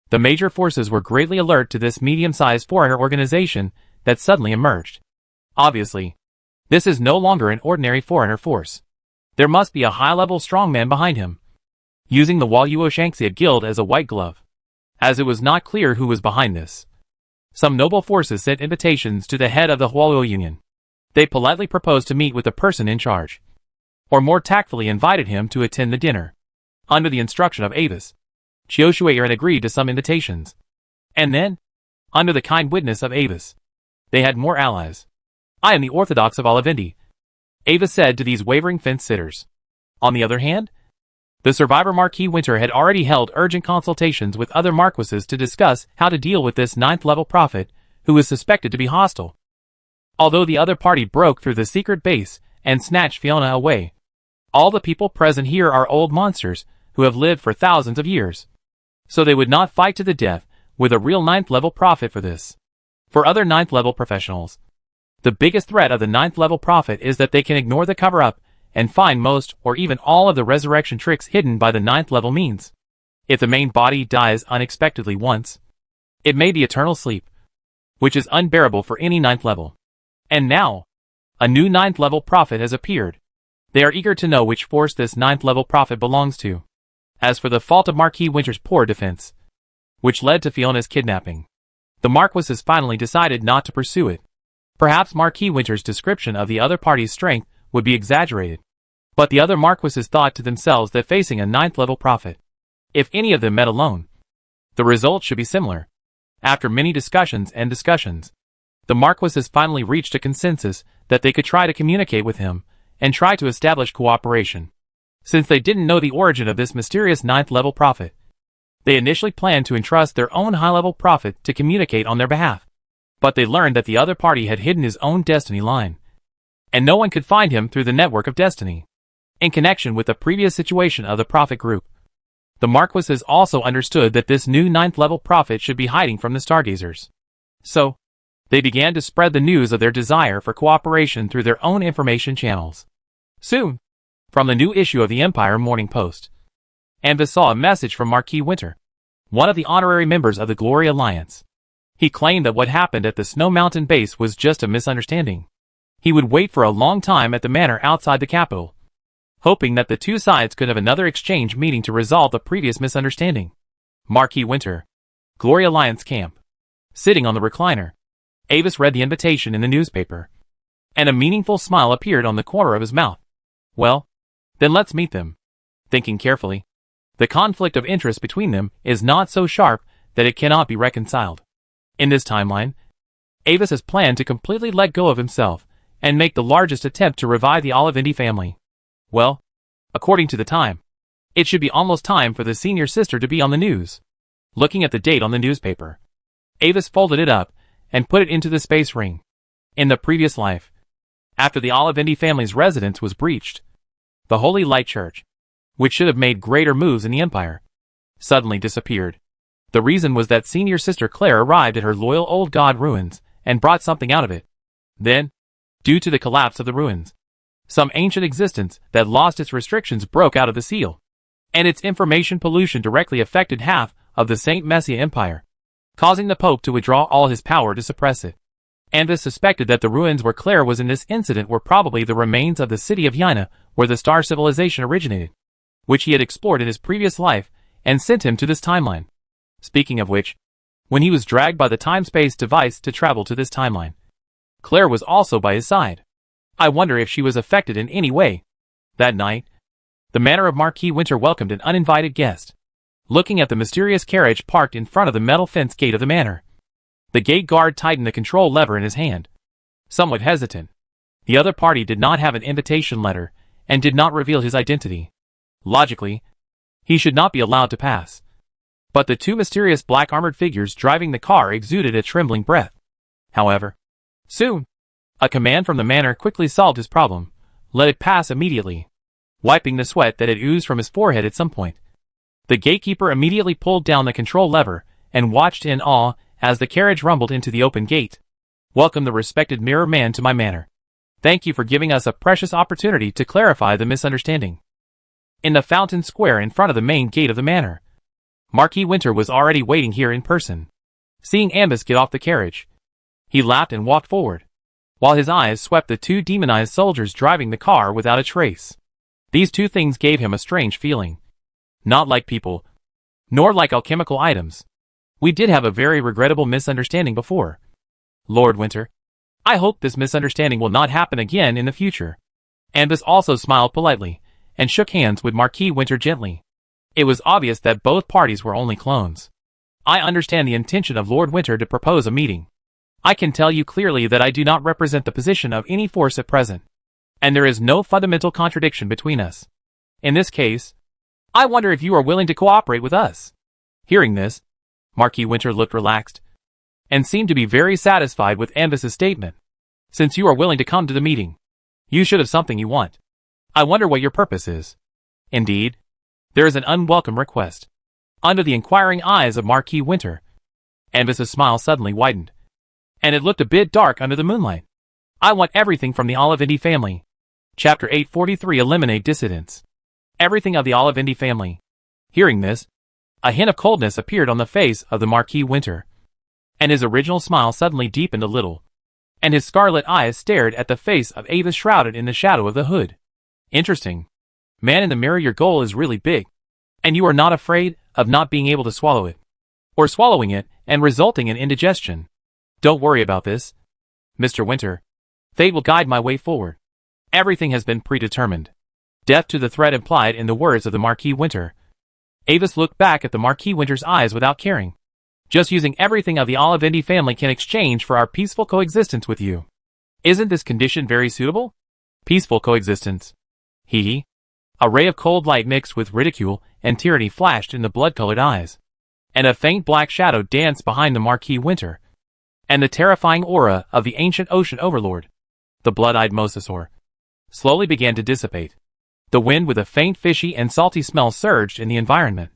the major forces were greatly alert to this medium-sized foreigner organization that suddenly emerged. Obviously, this is no longer an ordinary foreigner force. There must be a high-level strongman behind him, using the Walyuo Shangxia Guild as a white glove. As it was not clear who was behind this, some noble forces sent invitations to the head of the Hualuo Union. They politely proposed to meet with the person in charge, or more tactfully invited him to attend the dinner. Under the instruction of Avis, Qiu Shuiran agreed to some invitations. And then, under the kind witness of Avis, they had more allies. I am the Orthodox of Olivindi, Avis said to these wavering fence-sitters. On the other hand, the survivor Marquis Winter had already held urgent consultations with other marquises to discuss how to deal with this 9th-level prophet who was suspected to be hostile. Although the other party broke through the secret base and snatched Fiona away, all the people present here are old monsters who have lived for thousands of years. So they would not fight to the death with a real 9th-level prophet for this. For other 9th-level professionals, the biggest threat of the 9th-level prophet is that they can ignore the cover-up and find most or even all of the resurrection tricks hidden by the 9th-level means. If the main body dies unexpectedly once, it may be eternal sleep, which is unbearable for any 9th level. And now, a new 9th-level prophet has appeared. They are eager to know which force this 9th-level prophet belongs to. As for the fault of Marquis Winter's poor defense, which led to Fiona's kidnapping, the Marquis has finally decided not to pursue it. Perhaps Marquis Winter's description of the other party's strength would be exaggerated, but the other Marquises thought to themselves that facing a 9th-level prophet, if any of them met alone, the result should be similar. After many discussions, the Marquises finally reached a consensus that they could try to communicate with him and try to establish cooperation. Since they didn't know the origin of this mysterious 9th-level prophet, they initially planned to entrust their own high-level prophet to communicate on their behalf. But they learned that the other party had hidden his own destiny line, and no one could find him through the network of destiny. In connection with the previous situation of the prophet group, the Marquises also understood that this new 9th-level prophet should be hiding from the Stargazers. So, they began to spread the news of their desire for cooperation through their own information channels. Soon, From the new issue of the Empire Morning Post, Anvis saw a message from Marquis Winter, one of the honorary members of the Glory Alliance. He claimed that what happened at the Snow Mountain base was just a misunderstanding. He would wait for a long time at the manor outside the capital, hoping that the two sides could have another exchange meeting to resolve the previous misunderstanding. Marquis Winter, Glory Alliance camp. Sitting on the recliner, Avis read the invitation in the newspaper, and a meaningful smile appeared on the corner of his mouth. Well, then let's meet them. Thinking carefully, the conflict of interest between them is not so sharp that it cannot be reconciled. In this timeline, Avis has planned to completely let go of himself and make the largest attempt to revive the Olivindi family. Well, according to the time, it should be almost time for the senior sister to be on the news. Looking at the date on the newspaper, Avis folded it up and put it into the space ring. In the previous life, after the Olivindi family's residence was breached, the Holy Light Church, which should have made greater moves in the Empire, suddenly disappeared. The reason was that senior sister Claire arrived at her loyal old god ruins and brought something out of it. Then, due to the collapse of the ruins, some ancient existence that lost its restrictions broke out of the seal, and its information pollution directly affected half of the Saint Messia Empire, causing the Pope to withdraw all his power to suppress it. Anvis suspected that the ruins where Claire was in this incident were probably the remains of the city of Yaina, where the star civilization originated, which he had explored in his previous life and sent him to this timeline. Speaking of which, when he was dragged by the time-space device to travel to this timeline, Claire was also by his side. I wonder if she was affected in any way. That night, the manor of Marquis Winter welcomed an uninvited guest. Looking at the mysterious carriage parked in front of the metal fence gate of the manor, the gate guard tightened the control lever in his hand, somewhat hesitant. The other party did not have an invitation letter and did not reveal his identity. Logically, he should not be allowed to pass. But the two mysterious black-armored figures driving the car exuded a trembling breath. However, soon, a command from the manor quickly solved his problem. Let it pass immediately. Wiping the sweat that had oozed from his forehead at some point, the gatekeeper immediately pulled down the control lever and watched in awe as the carriage rumbled into the open gate. Welcome the respected Mirror Man to my manor. Thank you for giving us a precious opportunity to clarify the misunderstanding. In the fountain square in front of the main gate of the manor, Marquis Winter was already waiting here in person. Seeing Anvis get off the carriage, he laughed and walked forward, while his eyes swept the two demonized soldiers driving the car without a trace. These two things gave him a strange feeling. Not like people, nor like alchemical items. We did have a very regrettable misunderstanding before. Lord Winter, I hope this misunderstanding will not happen again in the future. Anvis also smiled politely and shook hands with Marquis Winter gently. It was obvious that both parties were only clones. I understand the intention of Lord Winter to propose a meeting. I can tell you clearly that I do not represent the position of any force at present, and there is no fundamental contradiction between us. In this case, I wonder if you are willing to cooperate with us. Hearing this, Marquis Winter looked relaxed, and seemed to be very satisfied with Anvis's statement. Since you are willing to come to the meeting, you should have something you want. I wonder what your purpose is. Indeed, there is an unwelcome request. Under the inquiring eyes of Marquis Winter, Anvis's smile suddenly widened, and it looked a bit dark under the moonlight. I want everything from the Olivindi family. Chapter 843 Eliminate Dissidents. Everything of the Olivindi family. Hearing this, a hint of coldness appeared on the face of the Marquis Winter, and his original smile suddenly deepened a little, and his scarlet eyes stared at the face of Avis shrouded in the shadow of the hood. Interesting. Man in the mirror, your goal is really big, and you are not afraid of not being able to swallow it, or swallowing it and resulting in indigestion. Don't worry about this, Mr. Winter. Fate will guide my way forward. Everything has been predetermined. Death to the threat implied in the words of the Marquis Winter. Avis looked back at the Marquis Winter's eyes without caring. Just using everything of the Olivindi family can exchange for our peaceful coexistence with you. Isn't this condition very suitable? Peaceful coexistence. Hee. A ray of cold light mixed with ridicule and tyranny flashed in the blood-colored eyes, and a faint black shadow danced behind the Marquis Winter, and the terrifying aura of the ancient ocean overlord, the blood-eyed mosasaur, slowly began to dissipate. The wind with a faint fishy and salty smell surged in the environment,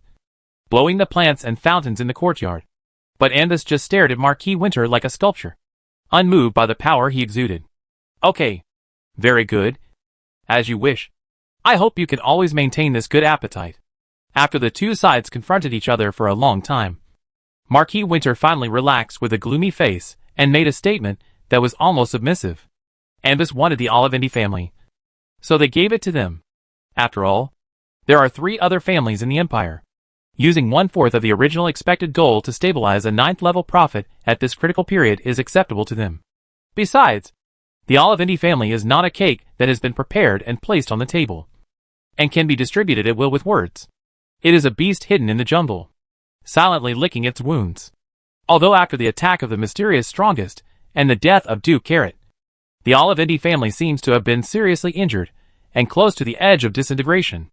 blowing the plants and fountains in the courtyard. But Anvis just stared at Marquis Winter like a sculpture, unmoved by the power he exuded. Okay. Very good. As you wish. I hope you can always maintain this good appetite. After the two sides confronted each other for a long time, Marquis Winter finally relaxed with a gloomy face and made a statement that was almost submissive. Anvis wanted the Olivendi family, so they gave it to them. After all, there are 3 other families in the Empire. Using 1/4 of the original expected goal to stabilize a 9th level prophet at this critical period is acceptable to them. Besides, the Olivendi family is not a cake that has been prepared and placed on the table, and can be distributed at will with words. It is a beast hidden in the jungle, silently licking its wounds. Although after the attack of the mysterious strongest and the death of Duke Carrot, the Olivendi family seems to have been seriously injured and close to the edge of disintegration.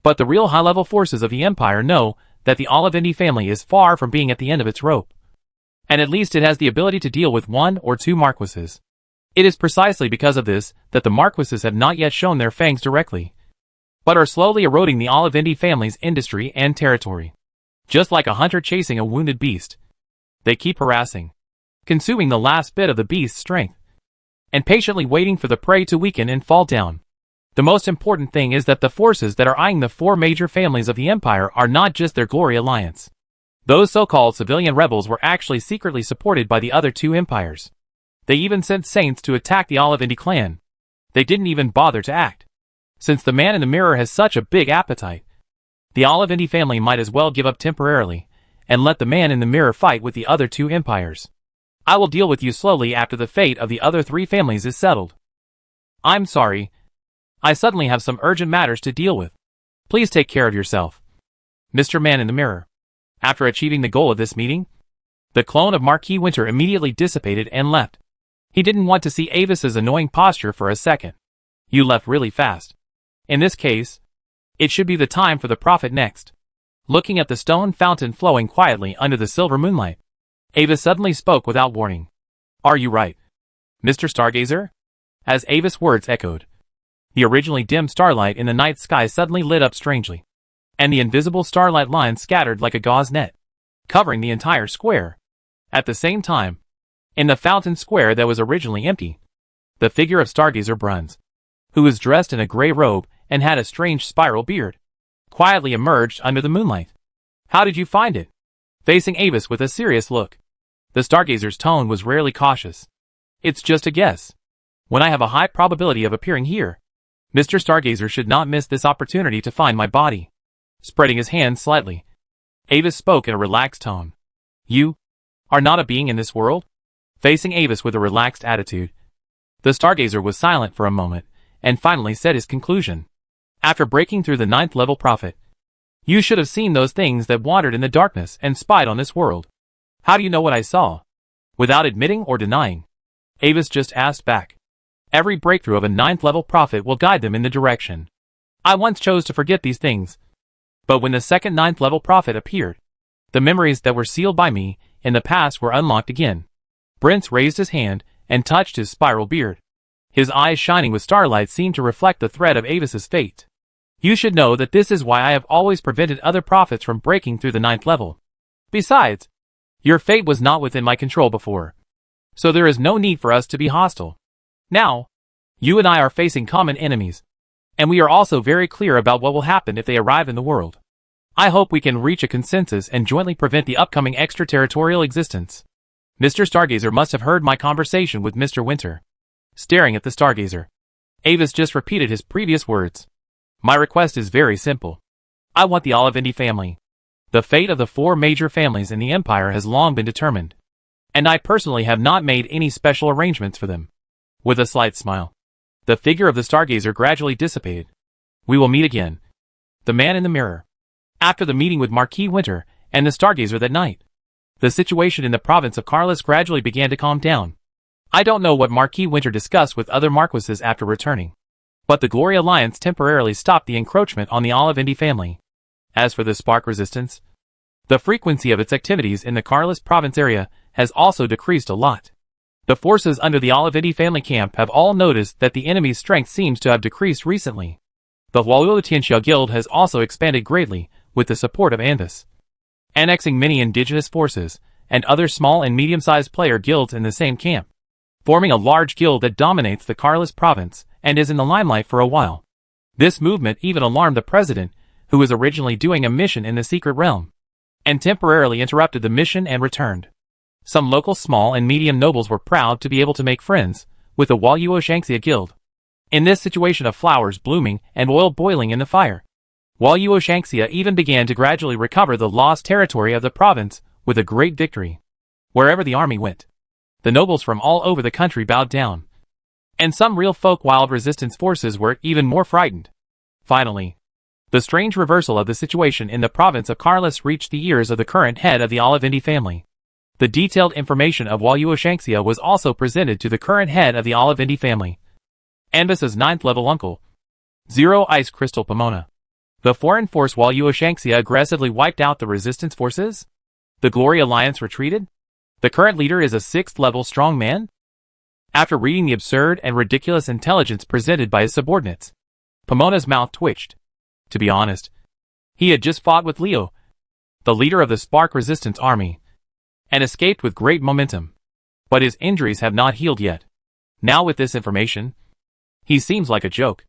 But the real high-level forces of the Empire know that the Olivendi family is far from being at the end of its rope. And at least it has the ability to deal with 1 or 2 marquises. It is precisely because of this that the marquises have not yet shown their fangs directly, but are slowly eroding the Olivendi family's industry and territory. Just like a hunter chasing a wounded beast, they keep harassing, consuming the last bit of the beast's strength, and patiently waiting for the prey to weaken and fall down. The most important thing is that the forces that are eyeing the 4 major families of the Empire are not just their Glory Alliance. Those so-called civilian rebels were actually secretly supported by the other 2 empires. They even sent saints to attack the Olivendi clan. They didn't even bother to act. Since the man in the mirror has such a big appetite, the Olivendi family might as well give up temporarily, and let the man in the mirror fight with the other 2 empires. I will deal with you slowly after the fate of the other 3 families is settled. I'm sorry. I suddenly have some urgent matters to deal with. Please take care of yourself, Mr. Man in the Mirror. After achieving the goal of this meeting, the clone of Marquis Winter immediately dissipated and left. He didn't want to see Avis's annoying posture for a second. You left really fast. In this case, it should be the time for the prophet next. Looking at the stone fountain flowing quietly under the silver moonlight, Avis suddenly spoke without warning. Are you right, Mr. Stargazer? As Avis' words echoed, the originally dim starlight in the night sky suddenly lit up strangely, and the invisible starlight lines scattered like a gauze net, covering the entire square. At the same time, in the fountain square that was originally empty, the figure of Stargazer Bruns, who was dressed in a gray robe and had a strange spiral beard, quietly emerged under the moonlight. How did you find it? Facing Avis with a serious look, the Stargazer's tone was rarely cautious. It's just a guess. When I have a high probability of appearing here, Mr. Stargazer should not miss this opportunity to find my body. Spreading his hands slightly, Avis spoke in a relaxed tone. You are not a being in this world? Facing Avis with a relaxed attitude, the Stargazer was silent for a moment, and finally said his conclusion. After breaking through the 9th level prophet, you should have seen those things that wandered in the darkness and spied on this world. How do you know what I saw? Without admitting or denying, Avis just asked back. Every breakthrough of a 9th level prophet will guide them in the direction. I once chose to forget these things, but when the second 9th level prophet appeared, the memories that were sealed by me in the past were unlocked again. Brents raised his hand and touched his spiral beard. His eyes shining with starlight seemed to reflect the thread of Avis's fate. You should know that this is why I have always prevented other prophets from breaking through the 9th level. Besides, your fate was not within my control before, so there is no need for us to be hostile. Now, you and I are facing common enemies, and we are also very clear about what will happen if they arrive in the world. I hope we can reach a consensus and jointly prevent the upcoming extraterritorial existence. Mr. Stargazer must have heard my conversation with Mr. Winter. Staring at the Stargazer, Avis just repeated his previous words. My request is very simple. I want the Olivendi family. The fate of the 4 major families in the Empire has long been determined, and I personally have not made any special arrangements for them. With a slight smile, the figure of the Stargazer gradually dissipated. We will meet again. The Man in the Mirror. After the meeting with Marquis Winter and the Stargazer that night, the situation in the province of Carlis gradually began to calm down. I don't know what Marquis Winter discussed with other marquises after returning, but the Glory Alliance temporarily stopped the encroachment on the Olivendi family. As for the Spark Resistance, the frequency of its activities in the Carlis province area has also decreased a lot. The forces under the Olivendi family camp have all noticed that the enemy's strength seems to have decreased recently. The Hualulatianxia Guild has also expanded greatly with the support of Anvis, annexing many indigenous forces and other small and medium-sized player guilds in the same camp, forming a large guild that dominates the Carlis province and is in the limelight for a while. This movement even alarmed the president, who was originally doing a mission in the secret realm, and temporarily interrupted the mission and returned. Some local small and medium nobles were proud to be able to make friends with the Walyuo Shangxia Guild. In this situation of flowers blooming and oil boiling in the fire, Walyuo Shangxia even began to gradually recover the lost territory of the province with a great victory. Wherever the army went, the nobles from all over the country bowed down, and some real folk wild resistance forces were even more frightened. Finally, the strange reversal of the situation in the province of Carlis reached the ears of the current head of the Olivindi family. The detailed information of Walyuo Shangxia was also presented to the current head of the Olivindi family, Anbis's 9th level uncle, Zero Ice Crystal Pomona. The foreign force Walyuo Shangxia aggressively wiped out the resistance forces? The Glory Alliance retreated? The current leader is a 6th level strong man? After reading the absurd and ridiculous intelligence presented by his subordinates, Pomona's mouth twitched. To be honest, he had just fought with Leo, the leader of the Spark Resistance Army, and escaped with great momentum. But his injuries have not healed yet. Now with this information, he seems like a joke.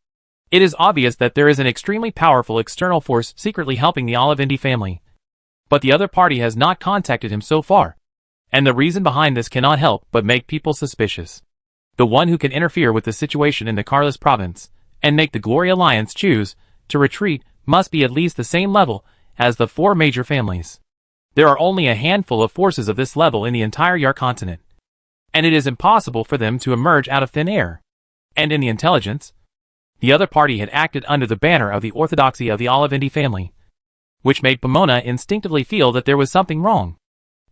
It is obvious that there is an extremely powerful external force secretly helping the Olivindi family, but the other party has not contacted him so far, and the reason behind this cannot help but make people suspicious. The one who can interfere with the situation in the Carlis province and make the Glory Alliance choose to retreat must be at least the same level as the 4 major families. There are only a handful of forces of this level in the entire Yar continent, and it is impossible for them to emerge out of thin air. And in the intelligence, the other party had acted under the banner of the orthodoxy of the Olivindi family, which made Pomona instinctively feel that there was something wrong.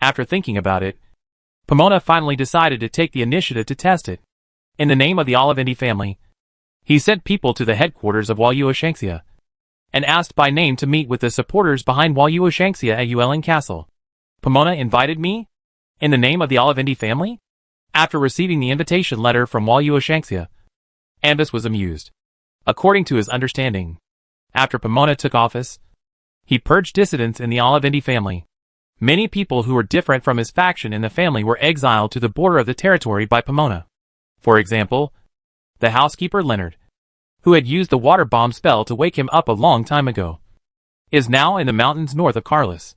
After thinking about it, Pomona finally decided to take the initiative to test it. In the name of the Olivindi family, he sent people to the headquarters of Walyuo Shangxia, and asked by name to meet with the supporters behind Walyuo Shangxia at Yuelin Castle. Pomona invited me? In the name of the Olivindi family? After receiving the invitation letter from Walyuo Shangxia, Anbis was amused. According to his understanding, after Pomona took office, he purged dissidents in the Olivindi family. Many people who were different from his faction in the family were exiled to the border of the territory by Pomona. For example, the housekeeper Leonard, who had used the water bomb spell to wake him up a long time ago, is now in the mountains north of Carlis,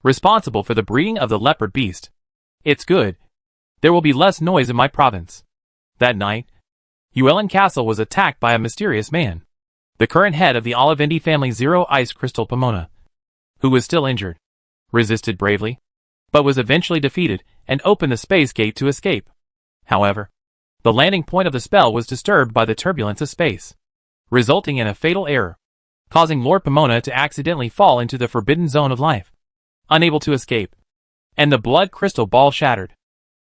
responsible for the breeding of the leopard beast. It's good. There will be less noise in my province. That night, Yuelin Castle was attacked by a mysterious man, the current head of the Olivindi family Zero Ice Crystal Pomona, who was still injured, resisted bravely, but was eventually defeated and opened the space gate to escape. However, the landing point of the spell was disturbed by the turbulence of space, resulting in a fatal error, causing Lord Pomona to accidentally fall into the forbidden zone of life, unable to escape, and the blood crystal ball shattered.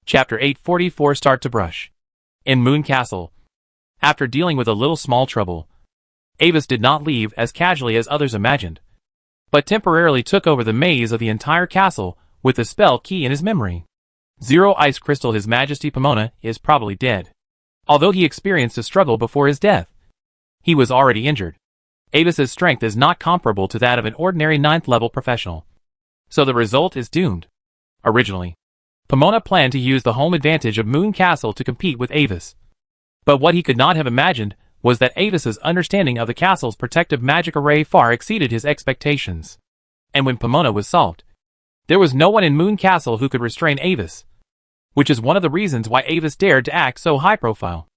Chapter 844 Start to Brush. In Moon Castle, after dealing with a little small trouble, Avis did not leave as casually as others imagined, but temporarily took over the maze of the entire castle with the spell key in his memory. Zero Ice Crystal His Majesty Pomona is probably dead. Although he experienced a struggle before his death, he was already injured. Avis's strength is not comparable to that of an ordinary 9th level professional, so the result is doomed. Originally, Pomona planned to use the home advantage of Moon Castle to compete with Avis, but what he could not have imagined was that Avis's understanding of the castle's protective magic array far exceeded his expectations. And when Pomona was solved, there was no one in Moon Castle who could restrain Avis, which is one of the reasons why Avis dared to act so high profile.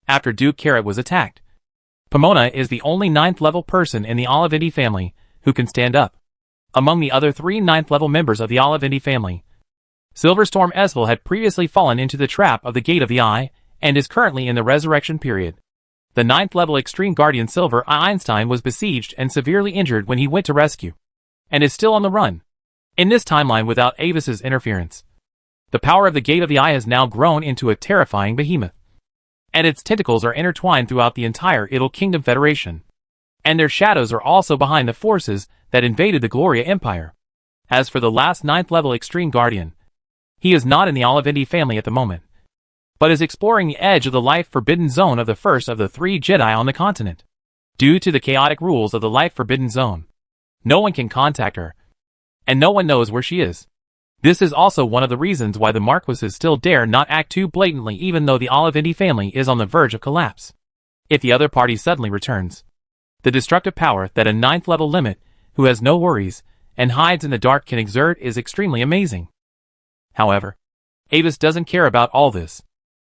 After Duke Carrot was attacked, Pomona is the only 9th level person in the Olivindi family who can stand up. Among the other 3 9th level members of the Olivindi family, Silverstorm Esvel had previously fallen into the trap of the Gate of the Eye and is currently in the resurrection period. The 9th level Extreme Guardian Silver Einstein was besieged and severely injured when he went to rescue, and is still on the run. In this timeline without Avis's interference, the power of the Gate of the Eye has now grown into a terrifying behemoth, and its tentacles are intertwined throughout the entire Idle Kingdom Federation, and their shadows are also behind the forces that invaded the Gloria Empire. As for the last 9th level Extreme Guardian, he is not in the Olivindi family at the moment, but is exploring the edge of the life-forbidden zone of the first of the 3 Jedi on the continent. Due to the chaotic rules of the life-forbidden zone, no one can contact her, and no one knows where she is. This is also one of the reasons why the Marquises still dare not act too blatantly even though the Olivindi family is on the verge of collapse. If the other party suddenly returns, The destructive power that a 9th level limit, who has no worries, and hides in the dark can exert is extremely amazing. However, Avis doesn't care about all this.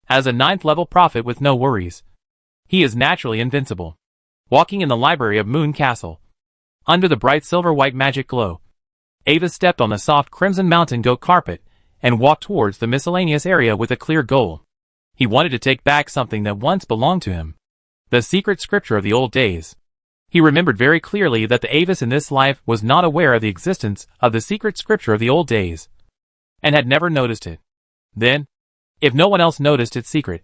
As a 9th level prophet with no worries, he is naturally invincible. Walking in the library of Moon Castle, under the bright silver-white magic glow, Avis stepped on the soft crimson mountain goat carpet and walked towards the miscellaneous area with a clear goal. He wanted to take back something that once belonged to him. The secret scripture of the old days. He remembered very clearly that the Avis in this life was not aware of the existence of the secret scripture of the old days, and had never noticed it. Then, if no one else noticed its secret,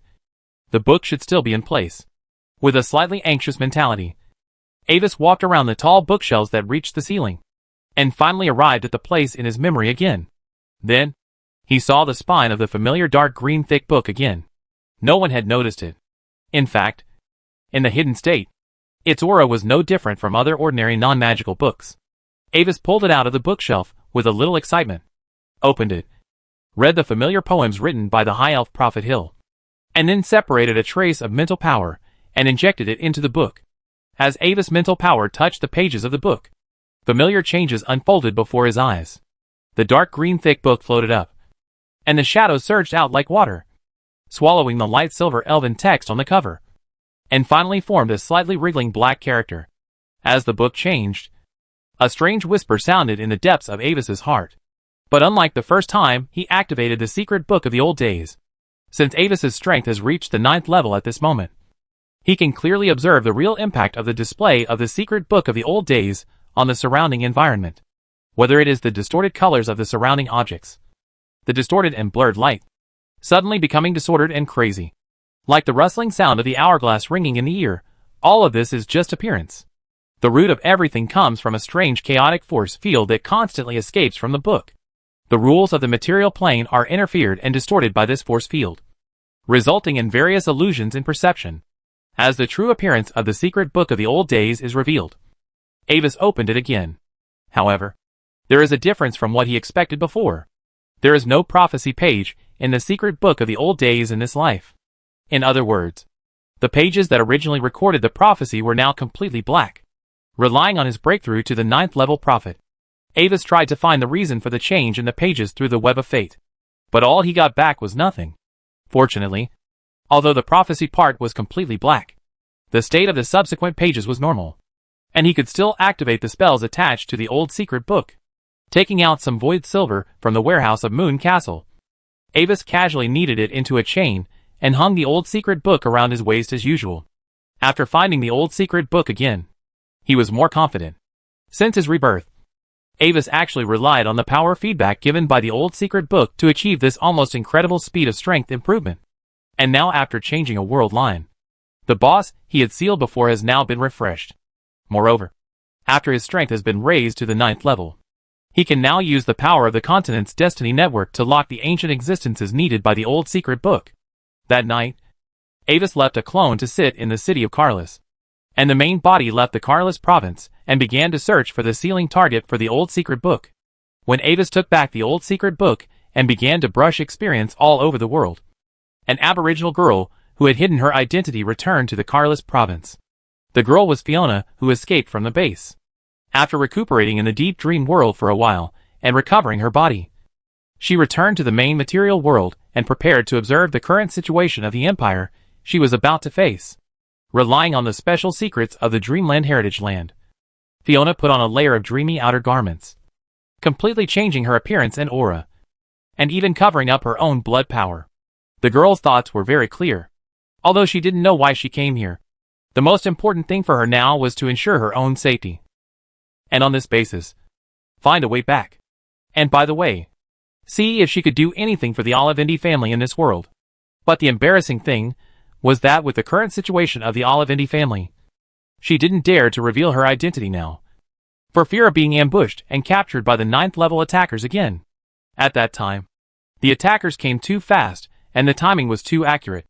the book should still be in place. With a slightly anxious mentality, Avis walked around the tall bookshelves that reached the ceiling, and finally arrived at the place in his memory again. Then, he saw the spine of the familiar dark green thick book again. No one had noticed it. In fact, in the hidden state, its aura was no different from other ordinary non-magical books. Avis pulled it out of the bookshelf with a little excitement, opened it, read the familiar poems written by the High Elf Prophet Hill, and then separated a trace of mental power and injected it into the book. As Avis' mental power touched the pages of the book, familiar changes unfolded before his eyes. The dark green thick book floated up, and the shadows surged out like water, swallowing the light silver elven text on the cover, and finally formed a slightly wriggling black character. As the book changed, a strange whisper sounded in the depths of Avis's heart. But unlike the first time he activated the secret book of the old days, since Avis's strength has reached the 9th level at this moment, he can clearly observe the real impact of the display of the secret book of the old days on the surrounding environment. Whether it is the distorted colors of the surrounding objects, the distorted and blurred light, suddenly becoming disordered and crazy, like the rustling sound of the hourglass ringing in the ear, all of this is just appearance. The root of everything comes from a strange chaotic force field that constantly escapes from the book. The rules of the material plane are interfered and distorted by this force field, resulting in various illusions in perception. As the true appearance of the secret book of the old days is revealed, Avis opened it again. However, there is a difference from what he expected before. There is no prophecy page in the secret book of the old days in this life. In other words, the pages that originally recorded the prophecy were now completely black. Relying on his breakthrough to the 9th level prophet, Avis tried to find the reason for the change in the pages through the web of fate. But all he got back was nothing. Fortunately, although the prophecy part was completely black, the state of the subsequent pages was normal, and he could still activate the spells attached to the old secret book. Taking out some void silver from the warehouse of Moon Castle, Avis casually kneaded it into a chain and hung the old secret book around his waist as usual. After finding the old secret book again, he was more confident. Since his rebirth, Avis actually relied on the power feedback given by the old secret book to achieve this almost incredible speed of strength improvement. And now after changing a world line, the boss he had sealed before has now been refreshed. Moreover, after his strength has been raised to the 9th level, he can now use the power of the continent's destiny network to lock the ancient existences needed by the old secret book. That night, Avis left a clone to sit in the city of Carlis, and the main body left the Carlis province and began to search for the sealing target for the old secret book. When Avis took back the old secret book and began to brush experience all over the world, an aboriginal girl who had hidden her identity returned to the Carlis province. The girl was Fiona, who escaped from the base. After recuperating in the deep dream world for a while and recovering her body, she returned to the main material world and prepared to observe the current situation of the empire she was about to face. Relying on the special secrets of the Dreamland Heritage Land, Fiona put on a layer of dreamy outer garments, completely changing her appearance and aura, and even covering up her own blood power. The girl's thoughts were very clear. Although she didn't know why she came here, the most important thing for her now was to ensure her own safety. And on this basis, find a way back. And by the way, see if she could do anything for the Olivendi family in this world. But the embarrassing thing was that with the current situation of the Olivendi family, she didn't dare to reveal her identity now, for fear of being ambushed and captured by the 9th level attackers again. At that time, the attackers came too fast and the timing was too accurate,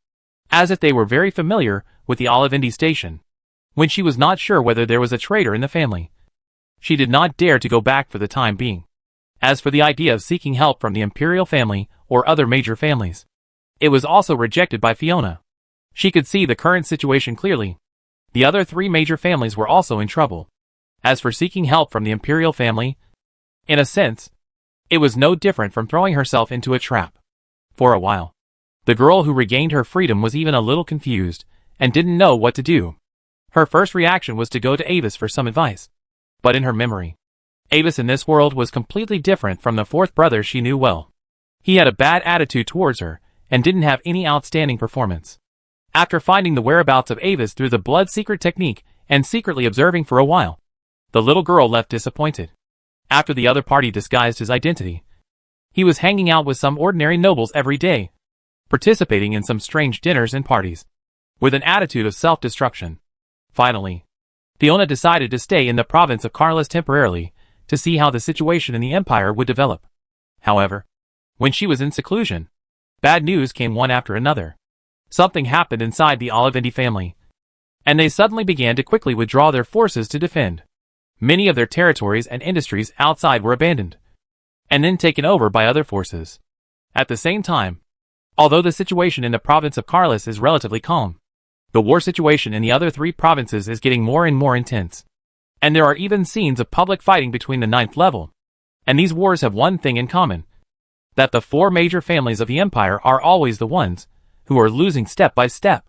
as if they were very familiar with the Olivendi station. When she was not sure whether there was a traitor in the family, she did not dare to go back for the time being. As for the idea of seeking help from the Imperial family or other major families, it was also rejected by Fiona. She could see the current situation clearly. The other three major families were also in trouble. As for seeking help from the imperial family, in a sense, it was no different from throwing herself into a trap. For a while, the girl who regained her freedom was even a little confused, and didn't know what to do. Her first reaction was to go to Avis for some advice. But in her memory, Avis in this world was completely different from the fourth brother she knew well. He had a bad attitude towards her, and didn't have any outstanding performance. After finding the whereabouts of Avis through the blood secret technique, and secretly observing for a while, the little girl left disappointed. After the other party disguised his identity, he was hanging out with some ordinary nobles every day, participating in some strange dinners and parties, with an attitude of self-destruction. Finally, Fiona decided to stay in the province of Carlis temporarily, to see how the situation in the Empire would develop. However, when she was in seclusion, bad news came one after another. Something happened inside the Olivendi family, and they suddenly began to quickly withdraw their forces to defend. Many of their territories and industries outside were abandoned, and then taken over by other forces. At the same time, although the situation in the province of Carlis is relatively calm, the war situation in the other three provinces is getting more and more intense. And there are even scenes of public fighting between the 9th level. And these wars have one thing in common: that the four major families of the Empire are always the ones who are losing step by step.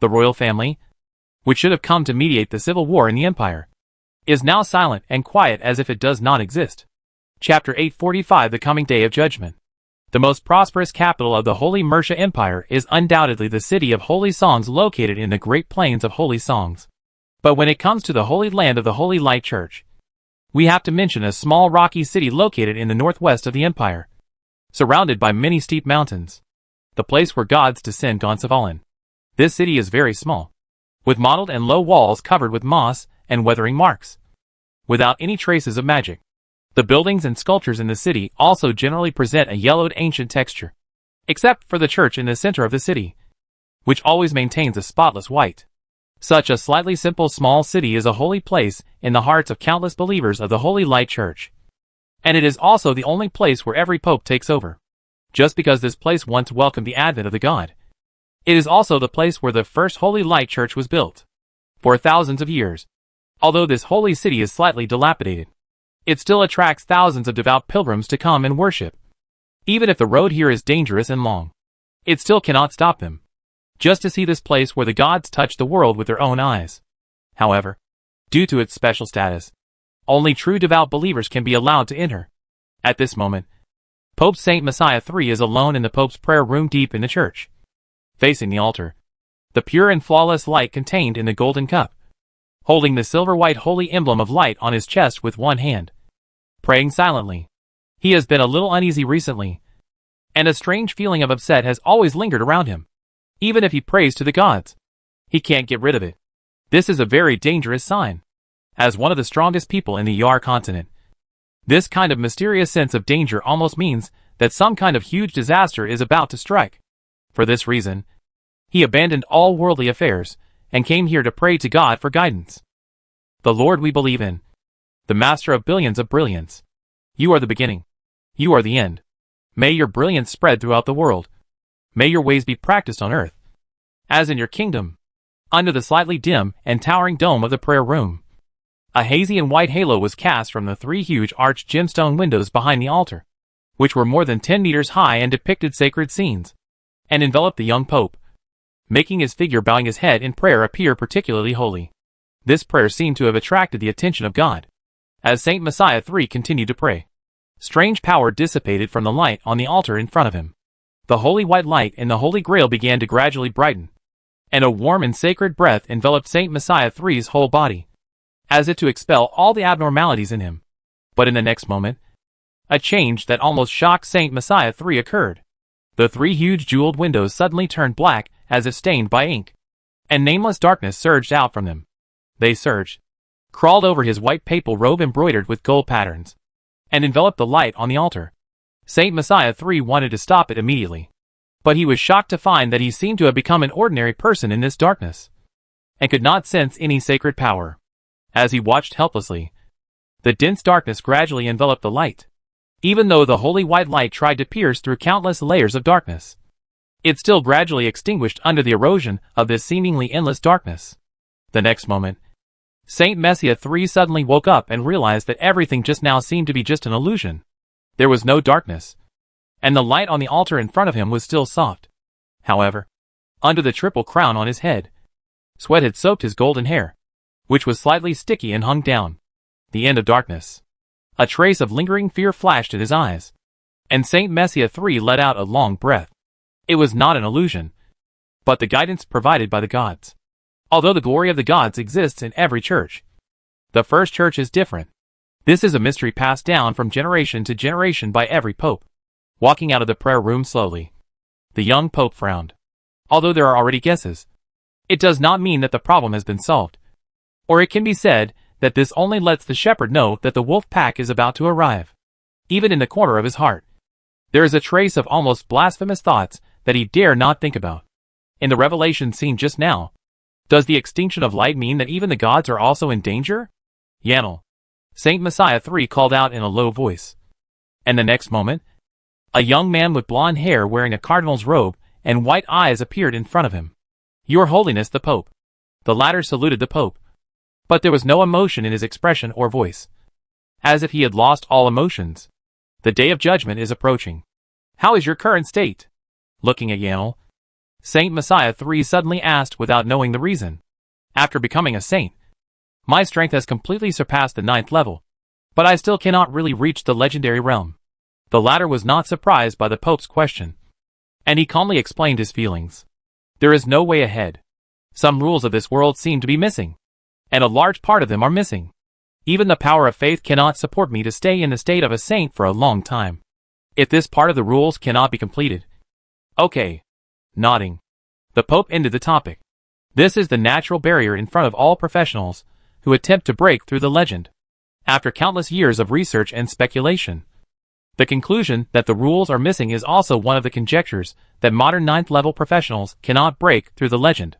The royal family, which should have come to mediate the civil war in the Empire, is now silent and quiet as if it does not exist. Chapter 845: The Coming Day of Judgment. The most prosperous capital of the Holy Mercia Empire is undoubtedly the city of Holy Songs located in the Great Plains of Holy Songs. But when it comes to the Holy Land of the Holy Light Church, we have to mention a small rocky city located in the northwest of the Empire, surrounded by many steep mountains, the place where gods descend on Savalin. This city is very small, with mottled and low walls covered with moss and weathering marks, without any traces of magic. The buildings and sculptures in the city also generally present a yellowed ancient texture, except for the church in the center of the city, which always maintains a spotless white. Such a slightly simple small city is a holy place in the hearts of countless believers of the Holy Light Church. And it is also the only place where every pope takes over. Just because this place once welcomed the advent of the god, it is also the place where the first Holy Light Church was built. For thousands of years, although this holy city is slightly dilapidated, it still attracts thousands of devout pilgrims to come and worship. Even if the road here is dangerous and long, it still cannot stop them, just to see this place where the gods touch the world with their own eyes. However, due to its special status, only true devout believers can be allowed to enter. At this moment, Pope Saint Messiah III is alone in the Pope's prayer room deep in the church, facing the altar, the pure and flawless light contained in the golden cup, holding the silver-white holy emblem of light on his chest with one hand, praying silently. He has been a little uneasy recently, and a strange feeling of upset has always lingered around him. Even if he prays to the gods, he can't get rid of it. This is a very dangerous sign. As one of the strongest people in the Yar continent, this kind of mysterious sense of danger almost means that some kind of huge disaster is about to strike. For this reason, he abandoned all worldly affairs and came here to pray to God for guidance. The Lord we believe in, the master of billions of brilliance. You are the beginning. You are the end. May your brilliance spread throughout the world. May your ways be practiced on earth, as in your kingdom. Under the slightly dim and towering dome of the prayer room, a hazy and white halo was cast from the three huge arched gemstone windows behind the altar, which were more than 10 meters high and depicted sacred scenes, and enveloped the young pope, making his figure bowing his head in prayer appear particularly holy. This prayer seemed to have attracted the attention of God. As Saint Messiah III continued to pray, strange power dissipated from the light on the altar in front of him. The holy white light in the Holy Grail began to gradually brighten, and a warm and sacred breath enveloped Saint Messiah III's whole body, as if to expel all the abnormalities in him. But in the next moment, a change that almost shocked Saint Messiah III occurred. The three huge jeweled windows suddenly turned black as if stained by ink, and nameless darkness surged out from them. They surged, crawled over his white papal robe embroidered with gold patterns, and enveloped the light on the altar. Saint Messiah III wanted to stop it immediately, but he was shocked to find that he seemed to have become an ordinary person in this darkness, and could not sense any sacred power. As he watched helplessly, the dense darkness gradually enveloped the light. Even though the holy white light tried to pierce through countless layers of darkness, it still gradually extinguished under the erosion of this seemingly endless darkness. The next moment, Saint Messiah III suddenly woke up and realized that everything just now seemed to be just an illusion. There was no darkness, and the light on the altar in front of him was still soft. However, under the triple crown on his head, sweat had soaked his golden hair, which was slightly sticky and hung down. The end of darkness. A trace of lingering fear flashed at his eyes, and Saint Messiah III let out a long breath. It was not an illusion, but the guidance provided by the gods. Although the glory of the gods exists in every church, the first church is different. This is a mystery passed down from generation to generation by every pope. Walking out of the prayer room slowly, the young pope frowned. Although there are already guesses, it does not mean that the problem has been solved. Or it can be said that this only lets the shepherd know that the wolf pack is about to arrive. Even in the corner of his heart, there is a trace of almost blasphemous thoughts that he dare not think about. In the revelation seen just now, does the extinction of light mean that even the gods are also in danger? Yanel, Saint Messiah III called out in a low voice. And the next moment, a young man with blonde hair wearing a cardinal's robe and white eyes appeared in front of him. Your Holiness the Pope. The latter saluted the Pope, but there was no emotion in his expression or voice, as if he had lost all emotions. The day of judgment is approaching. How is your current state? Looking at Yanel, Saint Messiah III suddenly asked without knowing the reason. After becoming a saint, my strength has completely surpassed the 9th level, but I still cannot really reach the legendary realm. The latter was not surprised by the Pope's question, and he calmly explained his feelings. There is no way ahead. Some rules of this world seem to be missing, and a large part of them are missing. Even the power of faith cannot support me to stay in the state of a saint for a long time. If this part of the rules cannot be completed. Okay. Nodding, the Pope ended the topic. This is the natural barrier in front of all professionals who attempt to break through the legend. After countless years of research and speculation, the conclusion that the rules are missing is also one of the conjectures that modern 9th level professionals cannot break through the legend.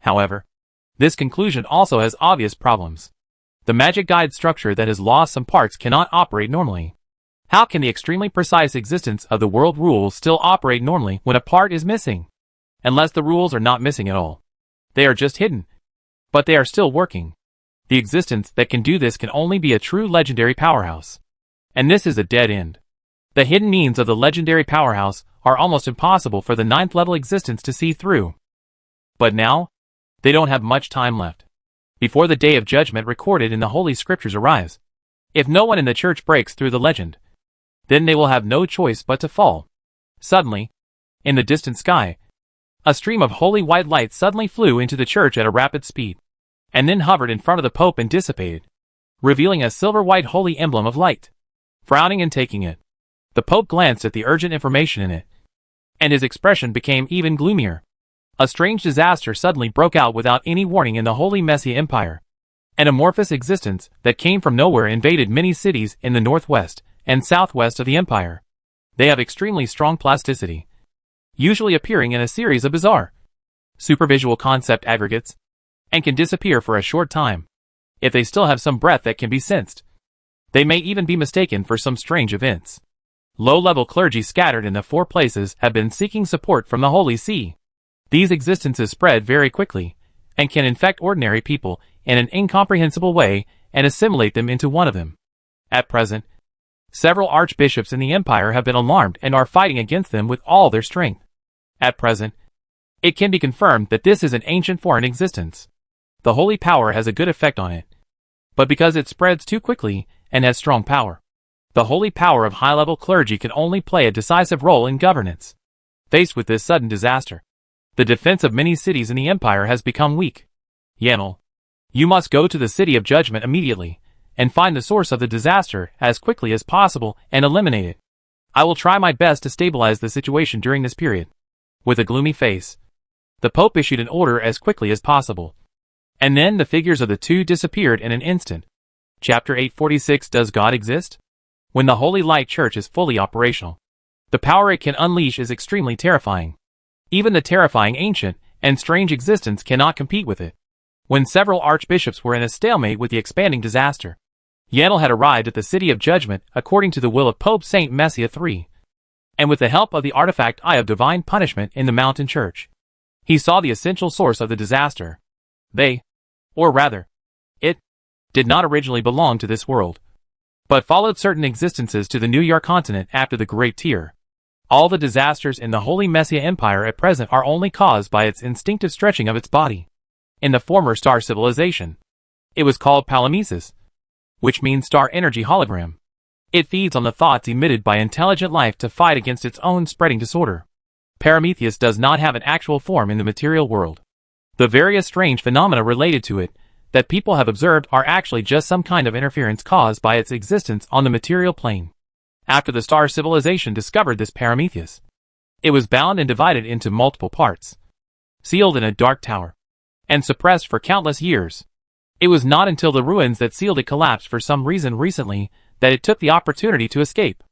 However, this conclusion also has obvious problems. The magic guide structure that has lost some parts cannot operate normally. How can the extremely precise existence of the world rules still operate normally when a part is missing? Unless the rules are not missing at all. They are just hidden, but they are still working. The existence that can do this can only be a true legendary powerhouse. And this is a dead end. The hidden means of the legendary powerhouse are almost impossible for the 9th level existence to see through. But now, they don't have much time left before the day of judgment recorded in the Holy Scriptures arrives. If no one in the church breaks through the legend, then they will have no choice but to fall. Suddenly, in the distant sky, a stream of holy white light suddenly flew into the church at a rapid speed, and then hovered in front of the Pope and dissipated, revealing a silver-white holy emblem of light. Frowning and taking it, the Pope glanced at the urgent information in it, and his expression became even gloomier. A strange disaster suddenly broke out without any warning in the Holy Messiah Empire. An amorphous existence that came from nowhere invaded many cities in the northwest and southwest of the empire. They have extremely strong plasticity, usually appearing in a series of bizarre, supervisual concept aggregates, and can disappear for a short time. If they still have some breath that can be sensed, they may even be mistaken for some strange events. Low-level clergy scattered in the 4 places have been seeking support from the Holy See. These existences spread very quickly, and can infect ordinary people in an incomprehensible way and assimilate them into one of them. At present, several archbishops in the empire have been alarmed and are fighting against them with all their strength. At present, it can be confirmed that this is an ancient foreign existence. The holy power has a good effect on it, but because it spreads too quickly and has strong power, the holy power of high-level clergy can only play a decisive role in governance. Faced with this sudden disaster, the defense of many cities in the empire has become weak. Yanel, you must go to the city of judgment immediately, and find the source of the disaster as quickly as possible and eliminate it. I will try my best to stabilize the situation during this period. With a gloomy face, the Pope issued an order as quickly as possible. And then the figures of the two disappeared in an instant. Chapter 846. Does God exist? When the Holy Light Church is fully operational, the power it can unleash is extremely terrifying. Even the terrifying ancient and strange existence cannot compete with it. When several archbishops were in a stalemate with the expanding disaster, Yanel had arrived at the city of judgment according to the will of Pope Saint Messiah III, and with the help of the artifact Eye of Divine Punishment in the mountain church, he saw the essential source of the disaster. They Or rather, it did not originally belong to this world, but followed certain existences to the New York continent after the Great Tear. All the disasters in the Holy Messiah Empire at present are only caused by its instinctive stretching of its body. In the former star civilization, it was called palimpsests, which means star energy hologram. It feeds on the thoughts emitted by intelligent life to fight against its own spreading disorder. Prometheus does not have an actual form in the material world. The various strange phenomena related to it that people have observed are actually just some kind of interference caused by its existence on the material plane. After the star civilization discovered this Prometheus, it was bound and divided into multiple parts, sealed in a dark tower, and suppressed for countless years. It was not until the ruins that sealed it collapsed for some reason recently that it took the opportunity to escape.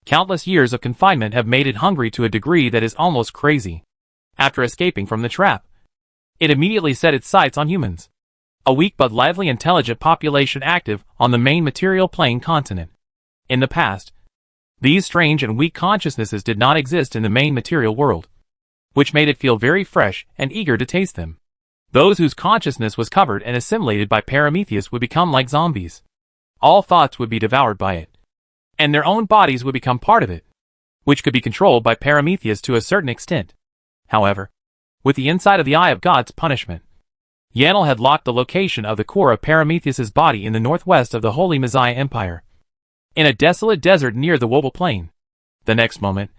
Countless years of confinement have made it hungry to a degree that is almost crazy. After escaping from the trap, it immediately set its sights on humans, a weak but lively intelligent population active on the main material plane continent. In the past, these strange and weak consciousnesses did not exist in the main material world, which made it feel very fresh and eager to taste them. Those whose consciousness was covered and assimilated by Prometheus would become like zombies. All thoughts would be devoured by it, and their own bodies would become part of it, which could be controlled by Prometheus to a certain extent. However, with the inside of the eye of God's punishment, Yanel had locked the location of the core of Prometheus's body in the northwest of the Holy Messiah Empire, in a desolate desert near the Wobble Plain. The next moment,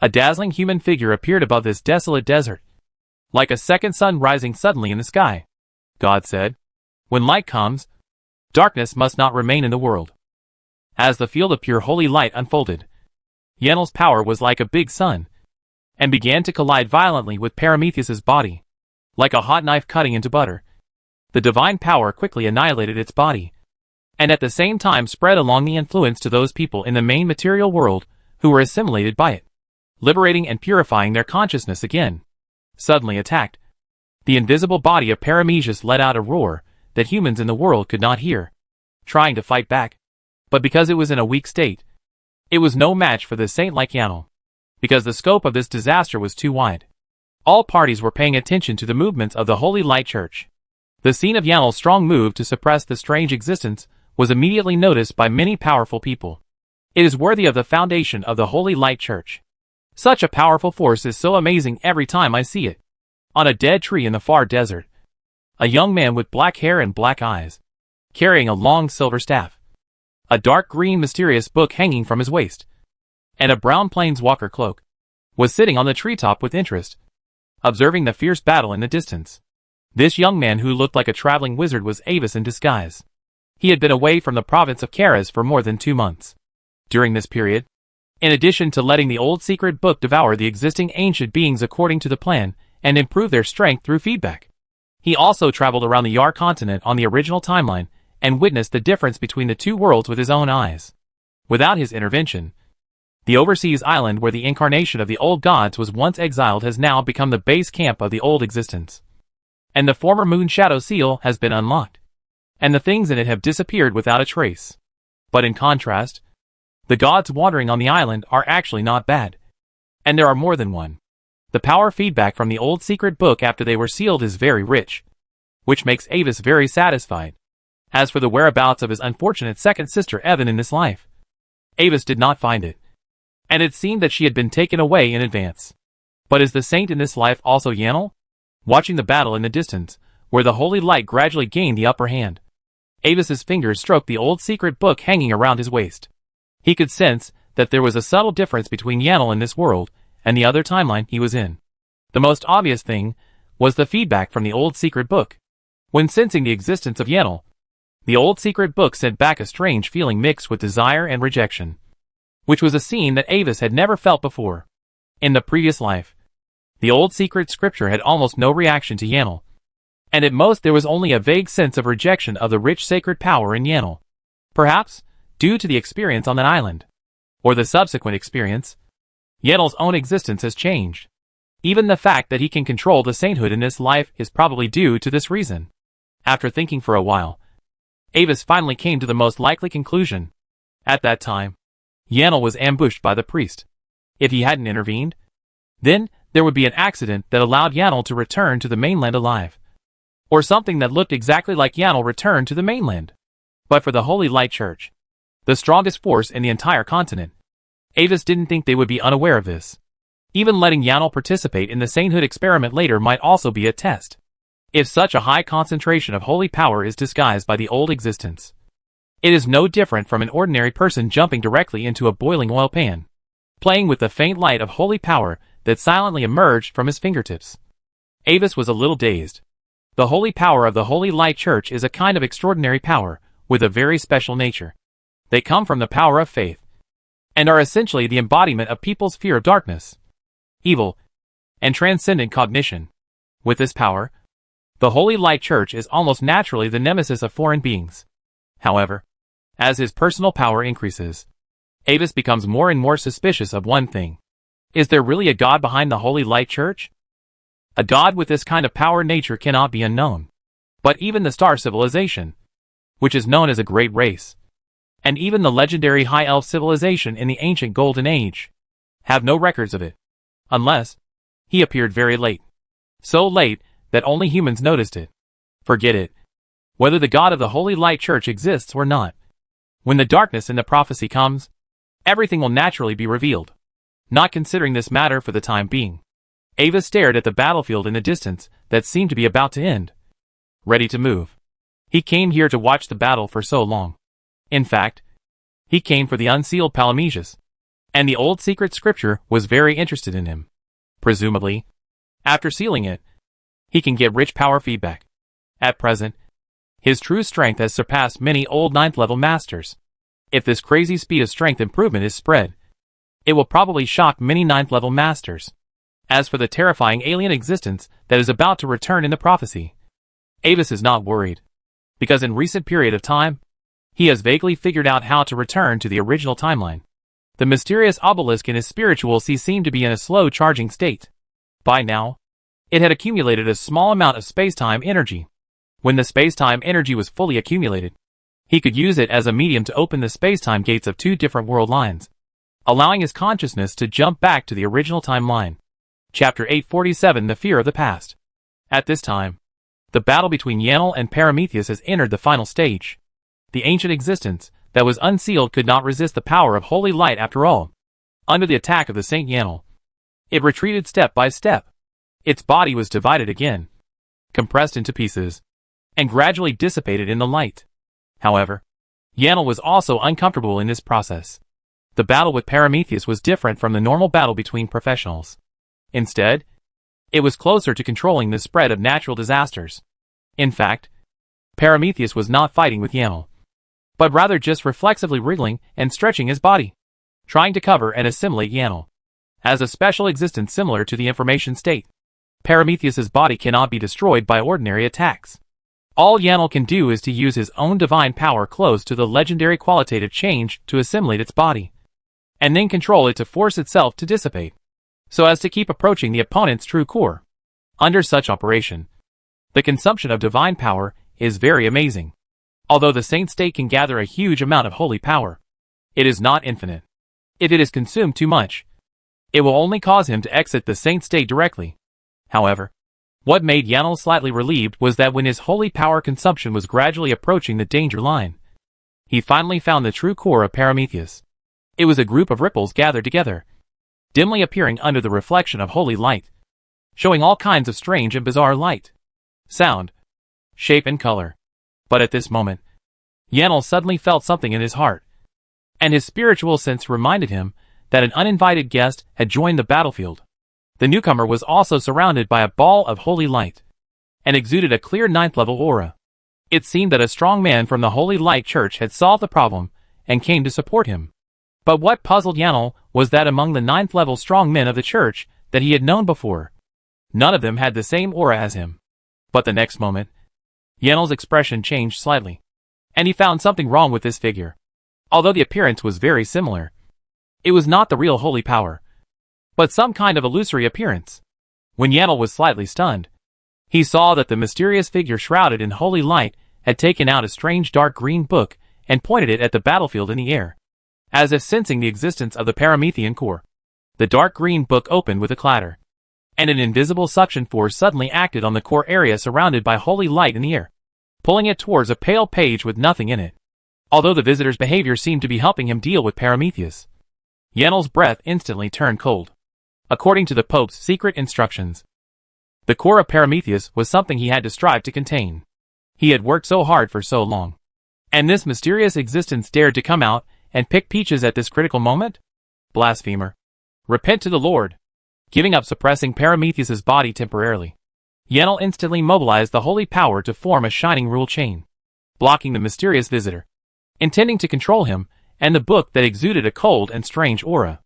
a dazzling human figure appeared above this desolate desert, like a second sun rising suddenly in the sky. God said, "When light comes, darkness must not remain in the world." As the field of pure holy light unfolded, Yanel's power was like a big sun, and began to collide violently with Prometheus's body, like a hot knife cutting into butter. The divine power quickly annihilated its body, and at the same time spread along the influence to those people in the main material world who were assimilated by it, liberating and purifying their consciousness again. Suddenly attacked, the invisible body of Prometheus let out a roar that humans in the world could not hear, trying to fight back. But because it was in a weak state, it was no match for the saint like Yanel, because the scope of this disaster was too wide. All parties were paying attention to the movements of the Holy Light Church. The scene of Yanel's strong move to suppress the strange existence was immediately noticed by many powerful people. It is worthy of the foundation of the Holy Light Church. Such a powerful force is so amazing every time I see it. On a dead tree in the far desert, a young man with black hair and black eyes, carrying a long silver staff, a dark green mysterious book hanging from his waist, and a brown planeswalker cloak, was sitting on the treetop with interest, observing the fierce battle in the distance. This young man who looked like a traveling wizard was Avis in disguise. He had been away from the province of Karas for more than 2 months. During this period, in addition to letting the old secret book devour the existing ancient beings according to the plan and improve their strength through feedback, he also traveled around the Yar continent on the original timeline and witnessed the difference between the two worlds with his own eyes. Without his intervention, the overseas island where the incarnation of the old gods was once exiled has now become the base camp of the old existence. And the former moon shadow seal has been unlocked, and the things in it have disappeared without a trace. But in contrast, the gods wandering on the island are actually not bad. And there are more than one. The power feedback from the old secret book after they were sealed is very rich, which makes Avis very satisfied. As for the whereabouts of his unfortunate second sister Evan in this life, Avis did not find it, and it seemed that she had been taken away in advance. But is the saint in this life also Yanel? Watching the battle in the distance, where the holy light gradually gained the upper hand, Avis's fingers stroked the old secret book hanging around his waist. He could sense that there was a subtle difference between Yanel in this world and the other timeline he was in. The most obvious thing was the feedback from the old secret book. When sensing the existence of Yanel, the old secret book sent back a strange feeling mixed with desire and rejection, which was a scene that Avis had never felt before. In the previous life, the old secret scripture had almost no reaction to Yanel, and at most there was only a vague sense of rejection of the rich sacred power in Yanel. Perhaps, due to the experience on that island, or the subsequent experience, Yanel's own existence has changed. Even the fact that he can control the sainthood in this life is probably due to this reason. After thinking for a while, Avis finally came to the most likely conclusion. At that time, Yanel was ambushed by the priest. If he hadn't intervened, then there would be an accident that allowed Yanel to return to the mainland alive. or something that looked exactly like Yanel returned to the mainland. But for the Holy Light Church, the strongest force in the entire continent, Avis didn't think they would be unaware of this. Even letting Yanel participate in the sainthood experiment later might also be a test. If such a high concentration of holy power is disguised by the old existence, it is no different from an ordinary person jumping directly into a boiling oil pan, playing with the faint light of holy power that silently emerged from his fingertips. Avis was a little dazed. The holy power of the Holy Light Church is a kind of extraordinary power, with a very special nature. They come from the power of faith, and are essentially the embodiment of people's fear of darkness, evil, and transcendent cognition. With this power, the Holy Light Church is almost naturally the nemesis of foreign beings. However, as his personal power increases, Avis becomes more and more suspicious of one thing. Is there really a God behind the Holy Light Church? A God with this kind of power nature cannot be unknown. But even the Star Civilization, which is known as a great race, and even the legendary High Elf civilization in the ancient Golden Age, have no records of it. Unless, he appeared very late. So late that only humans noticed it. Forget it. Whether the God of the Holy Light Church exists or not. When the darkness in the prophecy comes, everything will naturally be revealed. Not considering this matter for the time being, Avis stared at the battlefield in the distance that seemed to be about to end. Ready to move. He came here to watch the battle for so long. In fact, he came for the unsealed Palameges, and the old secret scripture was very interested in him. Presumably, after sealing it, he can get rich power feedback. At present, his true strength has surpassed many old 9th level masters. If this crazy speed of strength improvement is spread, it will probably shock many 9th level masters. As for the terrifying alien existence that is about to return in the prophecy, Avis is not worried, because in recent period of time, he has vaguely figured out how to return to the original timeline. The mysterious obelisk in his spiritual sea seemed to be in a slow charging state. By now, it had accumulated a small amount of space-time energy. When the space-time energy was fully accumulated, he could use it as a medium to open the space-time gates of 2 different world lines, allowing his consciousness to jump back to the original timeline. Chapter 847, The Fear of the Past. At this time, the battle between Yanel and Prometheus has entered the final stage. The ancient existence that was unsealed could not resist the power of holy light after all. Under the attack of the Saint Yanel, it retreated step by step. Its body was divided again, compressed into pieces, and gradually dissipated in the light. However, Yanel was also uncomfortable in this process. The battle with Prometheus was different from the normal battle between professionals. Instead, it was closer to controlling the spread of natural disasters. In fact, Prometheus was not fighting with Yanel, but rather just reflexively wriggling and stretching his body, trying to cover and assimilate Yanel. As a special existence similar to the information state, Prometheus's body cannot be destroyed by ordinary attacks. All Yanel can do is to use his own divine power close to the legendary qualitative change to assimilate its body, and then control it to force itself to dissipate, so as to keep approaching the opponent's true core. Under such operation, the consumption of divine power is very amazing. Although the saint state can gather a huge amount of holy power, it is not infinite. If it is consumed too much, it will only cause him to exit the saint state directly. However, what made Yanel slightly relieved was that when his holy power consumption was gradually approaching the danger line, he finally found the true core of Prometheus. It was a group of ripples gathered together, dimly appearing under the reflection of holy light, showing all kinds of strange and bizarre light, sound, shape and color. But at this moment, Yanel suddenly felt something in his heart, and his spiritual sense reminded him that an uninvited guest had joined the battlefield. The newcomer was also surrounded by a ball of holy light, and exuded a clear 9th level aura. It seemed that a strong man from the Holy Light Church had solved the problem, and came to support him. But what puzzled Yanel was that among the 9th level strong men of the church that he had known before, none of them had the same aura as him. But the next moment, Yanel's expression changed slightly, and he found something wrong with this figure. Although the appearance was very similar, it was not the real holy power, but some kind of illusory appearance. When Yanel was slightly stunned, he saw that the mysterious figure shrouded in holy light had taken out a strange dark green book and pointed it at the battlefield in the air, as if sensing the existence of the Promethean core. The dark green book opened with a clatter, and an invisible suction force suddenly acted on the core area surrounded by holy light in the air, pulling it towards a pale page with nothing in it. Although the visitor's behavior seemed to be helping him deal with Prometheus, Yenal's breath instantly turned cold. According to the Pope's secret instructions, the core of Prometheus was something he had to strive to contain. He had worked so hard for so long, and this mysterious existence dared to come out and pick peaches at this critical moment? Blasphemer. Repent to the Lord. Giving up suppressing Prometheus's body temporarily, Yenal instantly mobilized the holy power to form a shining rule chain, blocking the mysterious visitor, intending to control him and the book that exuded a cold and strange aura.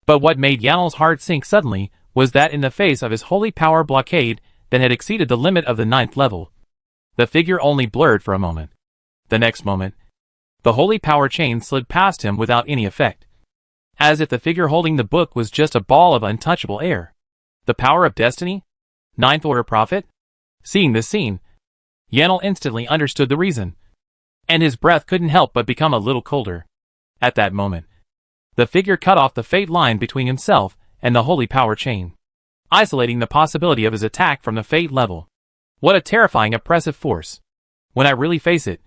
But what made Yenal's heart sink suddenly was that in the face of his holy power blockade that had exceeded the limit of the 9th level, the figure only blurred for a moment. The next moment, the holy power chain slid past him without any effect, as if the figure holding the book was just a ball of untouchable air. The power of destiny? 9th Order Prophet? Seeing this scene, Yenal instantly understood the reason, and his breath couldn't help but become a little colder. At that moment, the figure cut off the fate line between himself and the holy power chain, isolating the possibility of his attack from the fate level. What a terrifying oppressive force. When I really face it,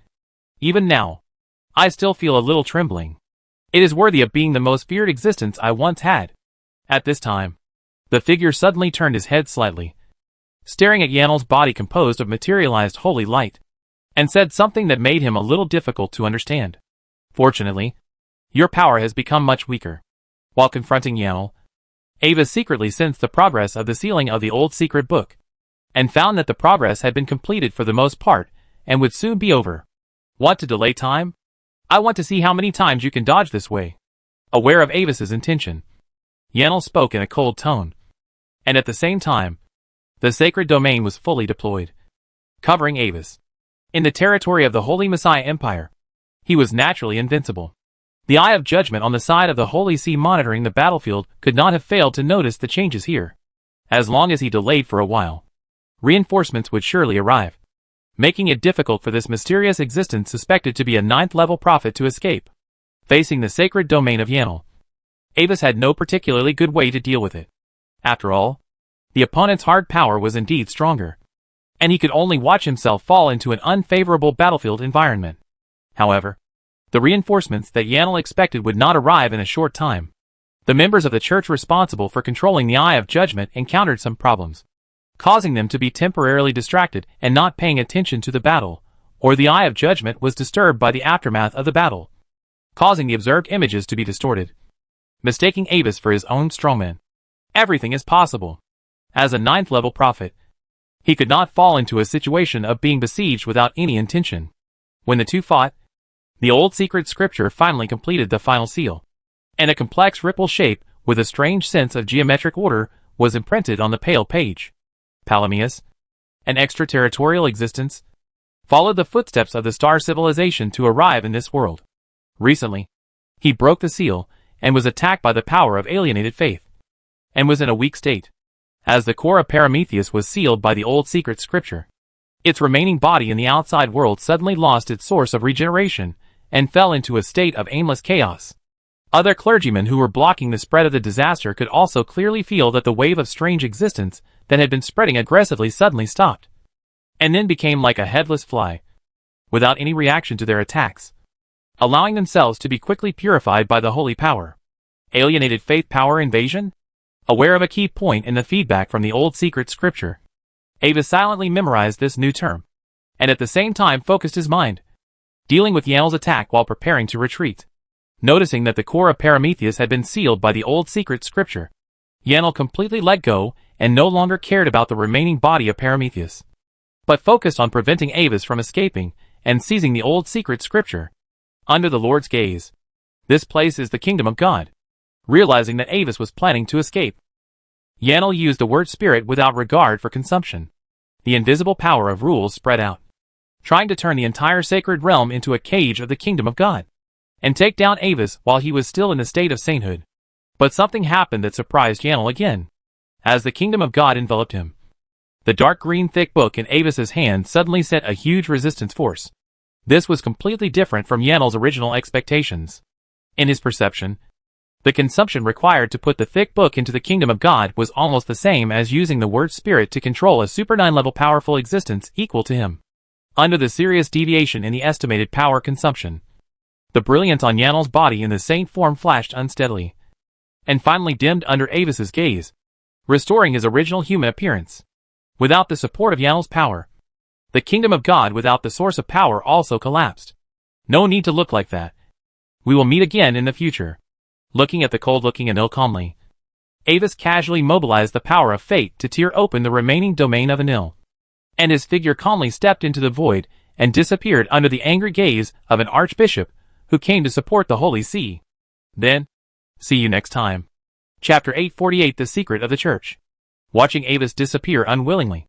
even now, I still feel a little trembling. It is worthy of being the most feared existence I once had. At this time, the figure suddenly turned his head slightly, staring at Yenal's body composed of materialized holy light, and said something that made him a little difficult to understand. Fortunately, your power has become much weaker. While confronting Yenal, Ava secretly sensed the progress of the sealing of the old secret book, and found that the progress had been completed for the most part, and would soon be over. Want to delay time? I want to see how many times you can dodge this way. Aware of Avis's intention, Yenal spoke in a cold tone, and at the same time, the sacred domain was fully deployed, covering Avis. In the territory of the Holy Messiah Empire, he was naturally invincible. The Eye of Judgment on the side of the Holy See monitoring the battlefield could not have failed to notice the changes here. As long as he delayed for a while, reinforcements would surely arrive, making it difficult for this mysterious existence suspected to be a 9th level prophet to escape. Facing the sacred domain of Yenal, Avis had no particularly good way to deal with it. After all, the opponent's hard power was indeed stronger, and he could only watch himself fall into an unfavorable battlefield environment. However, the reinforcements that Yenal expected would not arrive in a short time. The members of the church responsible for controlling the Eye of Judgment encountered some problems, causing them to be temporarily distracted and not paying attention to the battle, or the Eye of Judgment was disturbed by the aftermath of the battle, causing the observed images to be distorted, mistaking Avis for his own strongman. Everything is possible. As a 9th level prophet, he could not fall into a situation of being besieged without any intention. When the two fought, the old secret scripture finally completed the final seal, and a complex ripple shape with a strange sense of geometric order was imprinted on the pale page. Palameus, an extraterritorial existence, followed the footsteps of the star civilization to arrive in this world. Recently, he broke the seal and was attacked by the power of alienated faith, and was in a weak state. As the core of Prometheus was sealed by the old secret scripture, its remaining body in the outside world suddenly lost its source of regeneration and fell into a state of aimless chaos. Other clergymen who were blocking the spread of the disaster could also clearly feel that the wave of strange existence that had been spreading aggressively suddenly stopped, and then became like a headless fly, without any reaction to their attacks, allowing themselves to be quickly purified by the holy power. Alienated faith power invasion? Aware of a key point in the feedback from the old secret scripture, Ava silently memorized this new term, and at the same time focused his mind, dealing with Yenal's attack while preparing to retreat. Noticing that the core of Prometheus had been sealed by the old secret scripture, Yenal completely let go and no longer cared about the remaining body of Prometheus, but focused on preventing Avis from escaping and seizing the old secret scripture. Under the Lord's gaze, this place is the kingdom of God. Realizing that Avis was planning to escape, Yenal used the word spirit without regard for consumption. The invisible power of rules spread out, trying to turn the entire sacred realm into a cage of the kingdom of God, and take down Avis while he was still in the state of sainthood. But something happened that surprised Yenal again. As the kingdom of God enveloped him, the dark green thick book in Avis's hand suddenly sent a huge resistance force. This was completely different from Yenal's original expectations. In his perception, The consumption required to put the thick book into the kingdom of God was almost the same as using the word spirit to control a super 9-level powerful existence equal to him. Under the serious deviation in the estimated power consumption, the brilliance on Yanel's body in the saint form flashed unsteadily, and finally dimmed under Avis's gaze, restoring his original human appearance. Without the support of Yanel's power, the kingdom of God without the source of power also collapsed. No need to look like that. We will meet again in the future. Looking at the cold-looking Anil calmly, Avis casually mobilized the power of fate to tear open the remaining domain of Anil, and his figure calmly stepped into the void and disappeared under the angry gaze of an archbishop who came to support the Holy See. Then, see you next time. Chapter 848 The Secret of the Church. Watching Avis disappear unwillingly,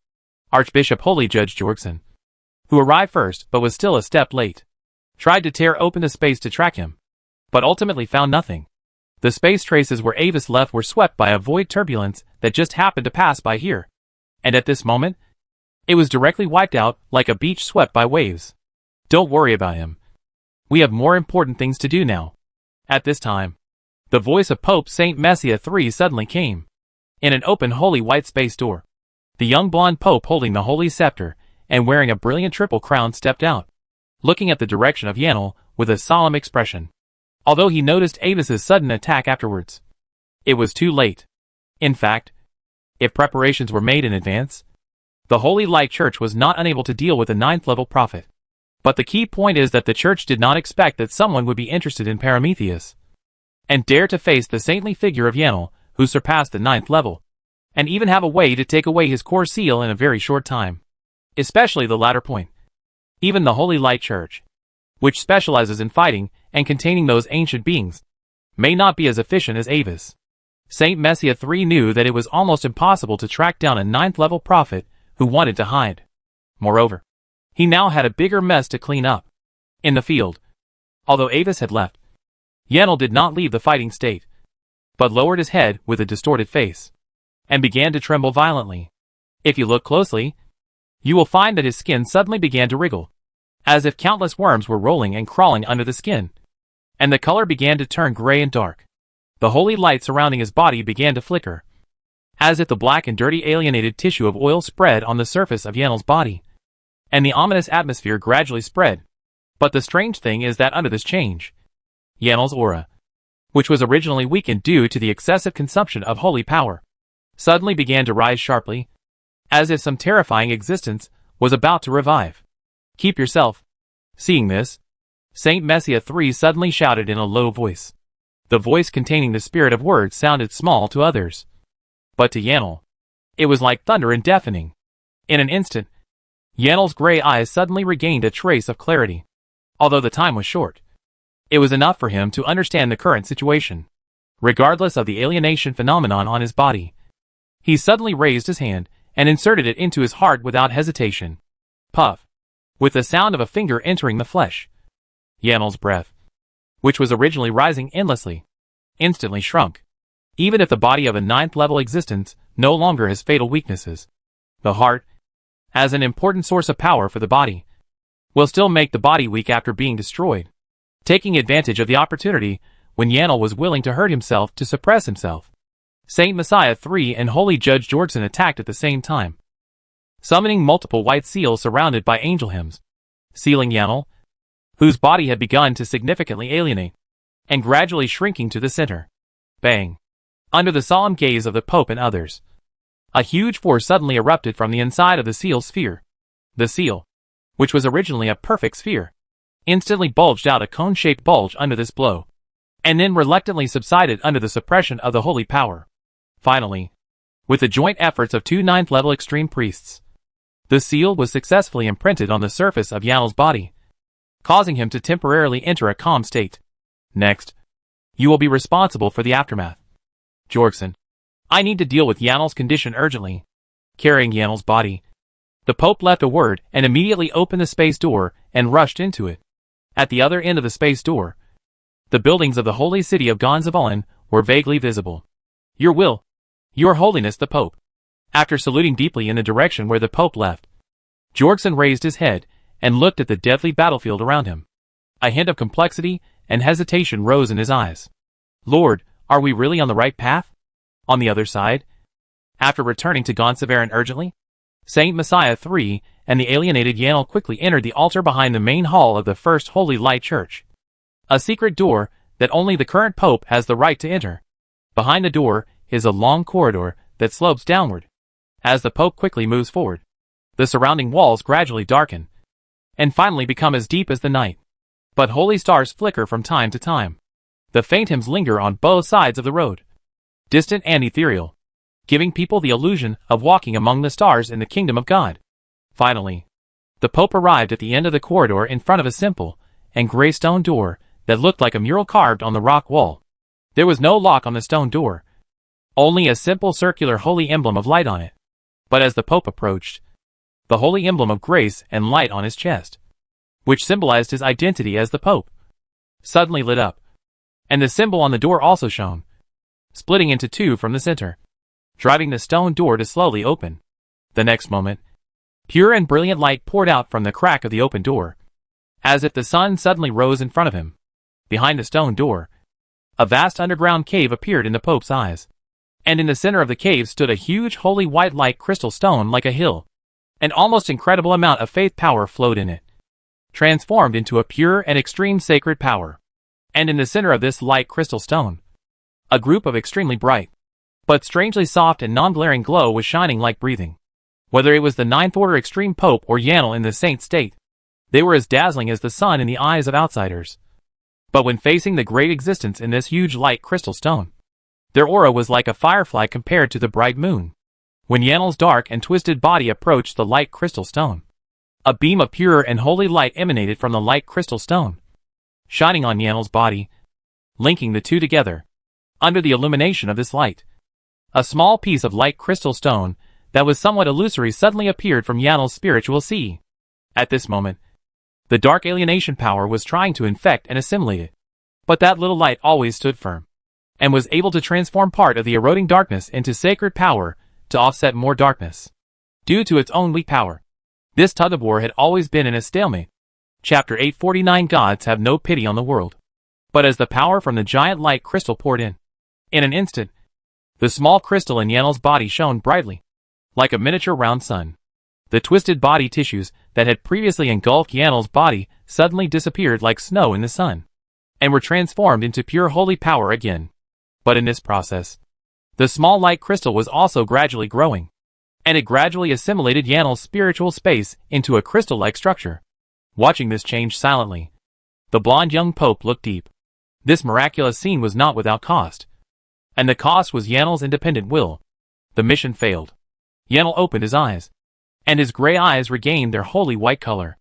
Archbishop Holy Judge Jorgsen, who arrived first but was still a step late, tried to tear open the space to track him, but ultimately found nothing. The space traces where Avis left were swept by a void turbulence that just happened to pass by here, and at this moment, it was directly wiped out like a beach swept by waves. Don't worry about him. We have more important things to do now. At this time, the voice of Pope Saint Messia III suddenly came. In an open holy white space door, the young blonde Pope holding the holy scepter and wearing a brilliant triple crown stepped out, looking at the direction of Yanel with a solemn expression. Although he noticed Avis's sudden attack afterwards, it was too late. In fact, if preparations were made in advance, the Holy Light Church was not unable to deal with a 9th-level prophet. But the key point is that the Church did not expect that someone would be interested in Prometheus, and dare to face the saintly figure of Yanel, who surpassed the 9th level, and even have a way to take away his core seal in a very short time. Especially the latter point. Even the Holy Light Church, which specializes in fighting and containing those ancient beings, may not be as efficient as Avis. Saint Messia III knew that it was almost impossible to track down a 9th-level prophet who wanted to hide. Moreover, he now had a bigger mess to clean up. In the field, although Avis had left, Yanel did not leave the fighting state, but lowered his head with a distorted face, and began to tremble violently. If you look closely, you will find that his skin suddenly began to wriggle, as if countless worms were rolling and crawling under the skin, and the color began to turn gray and dark. The holy light surrounding his body began to flicker, as if the black and dirty alienated tissue of oil spread on the surface of Yanel's body, and the ominous atmosphere gradually spread. But the strange thing is that under this change, Yanel's aura, which was originally weakened due to the excessive consumption of holy power, suddenly began to rise sharply, as if some terrifying existence was about to revive. Keep yourself. Seeing this, Saint Messia III suddenly shouted in a low voice. The voice containing the spirit of words sounded small to others, but to Yanel, it was like thunder and deafening. In an instant, Yanel's gray eyes suddenly regained a trace of clarity. Although the time was short, it was enough for him to understand the current situation. Regardless of the alienation phenomenon on his body, he suddenly raised his hand and inserted it into his heart without hesitation. Puff! With the sound of a finger entering the flesh, Yanel's breath, which was originally rising endlessly, instantly shrunk. Even if the body of a 9th-level existence no longer has fatal weaknesses, the heart, as an important source of power for the body, will still make the body weak after being destroyed. Taking advantage of the opportunity when Yanel was willing to hurt himself to suppress himself, Saint Messiah III and Holy Judge Jorgsen attacked at the same time, summoning multiple white seals surrounded by angel hymns, sealing Yanel, whose body had begun to significantly alienate, and gradually shrinking to the center. Bang! Under the solemn gaze of the Pope and others, a huge force suddenly erupted from the inside of the seal sphere. The seal, which was originally a perfect sphere, instantly bulged out a cone-shaped bulge under this blow, and then reluctantly subsided under the suppression of the holy power. Finally, with the joint efforts of 2 9th-level extreme priests, the seal was successfully imprinted on the surface of Yanel's body, causing him to temporarily enter a calm state. Next, you will be responsible for the aftermath. Jorgsen, I need to deal with Yanel's condition urgently. Carrying Yanel's body, the Pope left a word and immediately opened the space door and rushed into it. At the other end of the space door, the buildings of the holy city of Gonzavalin were vaguely visible. Your will, Your Holiness the Pope. After saluting deeply in the direction where the Pope left, Jorgsen raised his head and looked at the deadly battlefield around him. A hint of complexity and hesitation rose in his eyes. Lord, Are we really on the right path? On the other side, after returning to Gonsaverin urgently, Saint Messiah III and the alienated Yanel quickly entered the altar behind the main hall of the First Holy Light Church. A secret door that only the current pope has the right to enter. Behind the door is a long corridor that slopes downward. As the pope quickly moves forward, the surrounding walls gradually darken and finally become as deep as the night. But holy stars flicker from time to time. The faint hymns linger on both sides of the road, distant and ethereal, giving people the illusion of walking among the stars in the kingdom of God. Finally, the Pope arrived at the end of the corridor in front of a simple and gray stone door that looked like a mural carved on the rock wall. There was no lock on the stone door, only a simple circular holy emblem of light on it. But as the Pope approached, the holy emblem of grace and light on his chest, which symbolized his identity as the Pope, suddenly lit up, and the symbol on the door also shone, splitting into two from the center, driving the stone door to slowly open. The next moment, pure and brilliant light poured out from the crack of the open door, as if the sun suddenly rose in front of him. Behind the stone door, a vast underground cave appeared in the Pope's eyes, and in the center of the cave stood a huge holy white light crystal stone like a hill. An almost incredible amount of faith power flowed in it, transformed into a pure and extreme sacred power. And in the center of this light crystal stone, a group of extremely bright, but strangely soft and non-glaring glow was shining like breathing. Whether it was the Ninth Order Extreme Pope or Yanel in the Saint state, they were as dazzling as the sun in the eyes of outsiders. But when facing the great existence in this huge light crystal stone, their aura was like a firefly compared to the bright moon. When Yanel's dark and twisted body approached the light crystal stone, a beam of pure and holy light emanated from the light crystal stone, shining on Yanel's body, linking the two together. Under the illumination of this light, a small piece of light crystal stone that was somewhat illusory suddenly appeared from Yanel's spiritual sea. At this moment, the dark alienation power was trying to infect and assimilate it, but that little light always stood firm, and was able to transform part of the eroding darkness into sacred power to offset more darkness. Due to its own weak power, this tug-of-war had always been in a stalemate. Chapter 849 Gods have no pity on the world. But as the power from the giant light crystal poured in an instant, the small crystal in Yanel's body shone brightly, like a miniature round sun. The twisted body tissues that had previously engulfed Yanel's body suddenly disappeared like snow in the sun, and were transformed into pure holy power again. But in this process, the small light crystal was also gradually growing, and it gradually assimilated Yanel's spiritual space into a crystal-like structure. Watching this change silently, the blonde young Pope looked deep. This miraculous scene was not without cost, and the cost was Yanel's independent will. The mission failed. Yanel opened his eyes, and his gray eyes regained their holy white color.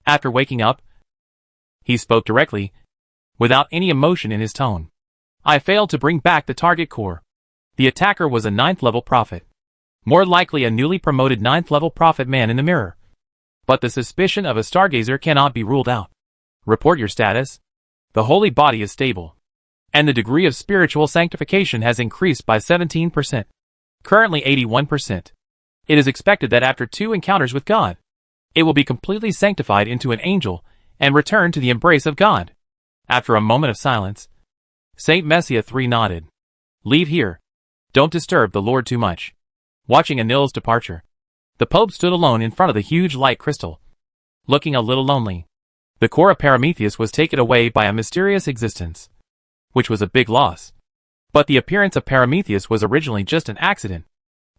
After waking up, he spoke directly, without any emotion in his tone. I failed to bring back the target core. The attacker was a 9th-level prophet, more likely a newly promoted 9th-level prophet man in the mirror. But the suspicion of a stargazer cannot be ruled out. Report your status. The holy body is stable, and the degree of spiritual sanctification has increased by 17%. Currently 81%. It is expected that after 2 encounters with God, it will be completely sanctified into an angel and return to the embrace of God. After a moment of silence, Saint Messiah III nodded. Leave here. Don't disturb the Lord too much. Watching Anil's departure, the Pope stood alone in front of the huge light crystal, looking a little lonely. The core of Prometheus was taken away by a mysterious existence, which was a big loss. But the appearance of Prometheus was originally just an accident,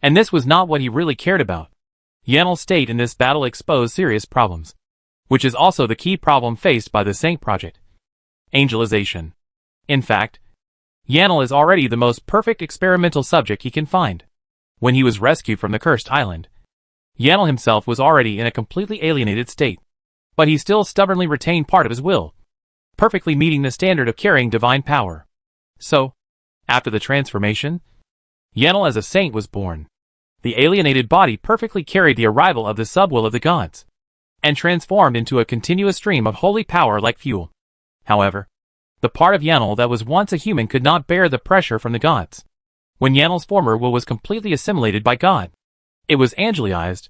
and this was not what he really cared about. Yanel's state in this battle exposed serious problems, which is also the key problem faced by the Saint Project. Angelization. In fact, Yanel is already the most perfect experimental subject he can find. When he was rescued from the cursed island, Yanel himself was already in a completely alienated state, but he still stubbornly retained part of his will, perfectly meeting the standard of carrying divine power. So, after the transformation, Yanel as a saint was born. The alienated body perfectly carried the arrival of the subwill of the gods, and transformed into a continuous stream of holy power like fuel. However, the part of Yanel that was once a human could not bear the pressure from the gods. When Yanel's former will was completely assimilated by God, it was angelized,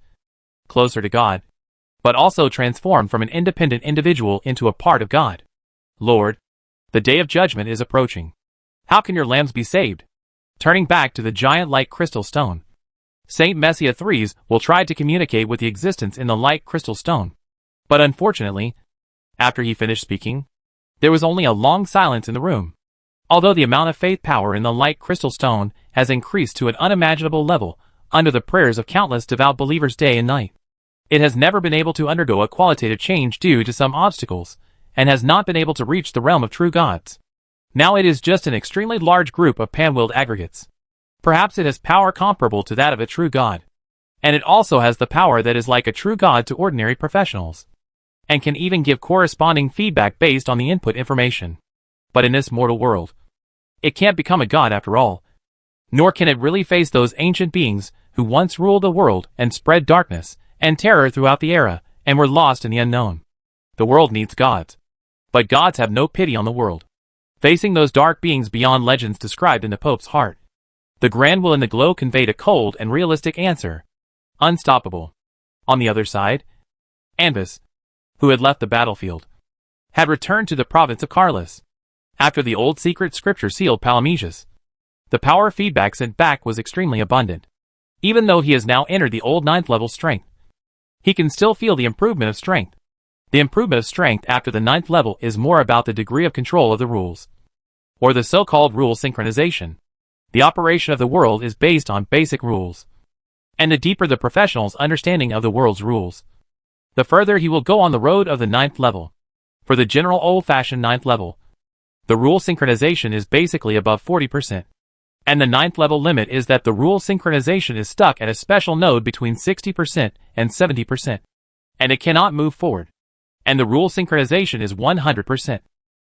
closer to God, but also transformed from an independent individual into a part of God. Lord, the day of judgment is approaching. How can your lambs be saved? Turning back to the giant light crystal stone, Saint Messiah III's will try to communicate with the existence in the light crystal stone. But unfortunately, after he finished speaking, there was only a long silence in the room. Although the amount of faith power in the light crystal stone has increased to an unimaginable level under the prayers of countless devout believers day and night, it has never been able to undergo a qualitative change due to some obstacles, and has not been able to reach the realm of true gods. Now it is just an extremely large group of pan-willed aggregates. Perhaps it has power comparable to that of a true god. And it also has the power that is like a true god to ordinary professionals, and can even give corresponding feedback based on the input information. But in this mortal world, it can't become a god after all. Nor can it really face those ancient beings who once ruled the world and spread darkness and terror throughout the era and were lost in the unknown. The world needs gods. But gods have no pity on the world. Facing those dark beings beyond legends described in the Pope's heart, the grand will in the glow conveyed a cold and realistic answer. Unstoppable. On the other side, Anvis, who had left the battlefield, had returned to the province of Carlis. After the old secret scripture sealed Palameges, the power feedback sent back was extremely abundant. Even though he has now entered the old 9th level strength, he can still feel the improvement of strength. The improvement of strength after the 9th level is more about the degree of control of the rules, or the so-called rule synchronization. The operation of the world is based on basic rules, and the deeper the professional's understanding of the world's rules, the further he will go on the road of the 9th level. For the general old-fashioned 9th level, the rule synchronization is basically above 40%. And the 9th level limit is that the rule synchronization is stuck at a special node between 60% and 70%. And it cannot move forward. And the rule synchronization is 100%.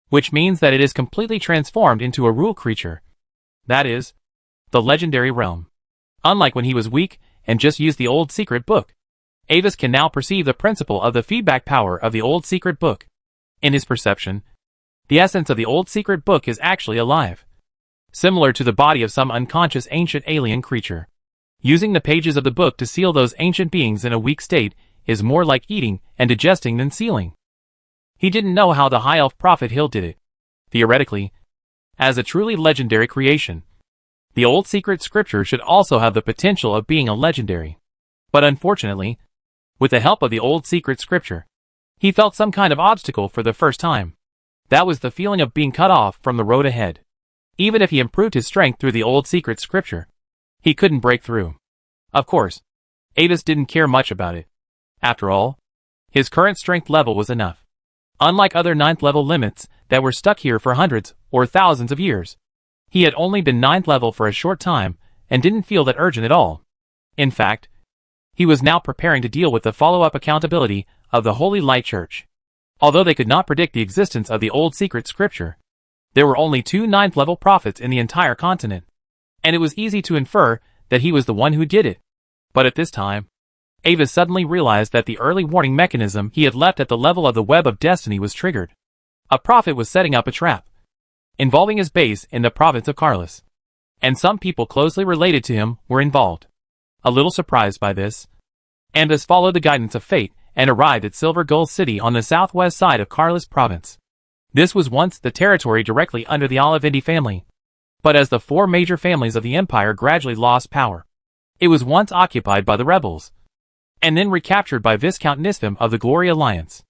Which means that it is completely transformed into a rule creature. That is, the legendary realm. Unlike when he was weak and just used the old secret book, Avis can now perceive the principle of the feedback power of the old secret book. In his perception, the essence of the old secret book is actually alive, similar to the body of some unconscious ancient alien creature. Using the pages of the book to seal those ancient beings in a weak state is more like eating and digesting than sealing. He didn't know how the High Elf Prophet Hill did it. Theoretically, as a truly legendary creation, the old secret scripture should also have the potential of being a legendary. But unfortunately, with the help of the old secret scripture, he felt some kind of obstacle for the first time. That was the feeling of being cut off from the road ahead. Even if he improved his strength through the old secret scripture, he couldn't break through. Of course, Avis didn't care much about it. After all, his current strength level was enough. Unlike other 9th level limits that were stuck here for hundreds or thousands of years, he had only been 9th level for a short time and didn't feel that urgent at all. In fact, he was now preparing to deal with the follow-up accountability of the Holy Light Church. Although they could not predict the existence of the old secret scripture, there were only 2 9th level prophets in the entire continent, and it was easy to infer that he was the one who did it. But at this time, Avis suddenly realized that the early warning mechanism he had left at the level of the Web of Destiny was triggered. A prophet was setting up a trap, involving his base in the province of Carlis, and some people closely related to him were involved. A little surprised by this, Anvis followed the guidance of fate and arrived at Silver Gull City on the southwest side of Carlis province. This was once the territory directly under the Olivindi family, but as the 4 major families of the empire gradually lost power, it was once occupied by the rebels, and then recaptured by Viscount Nisfim of the Glory Alliance.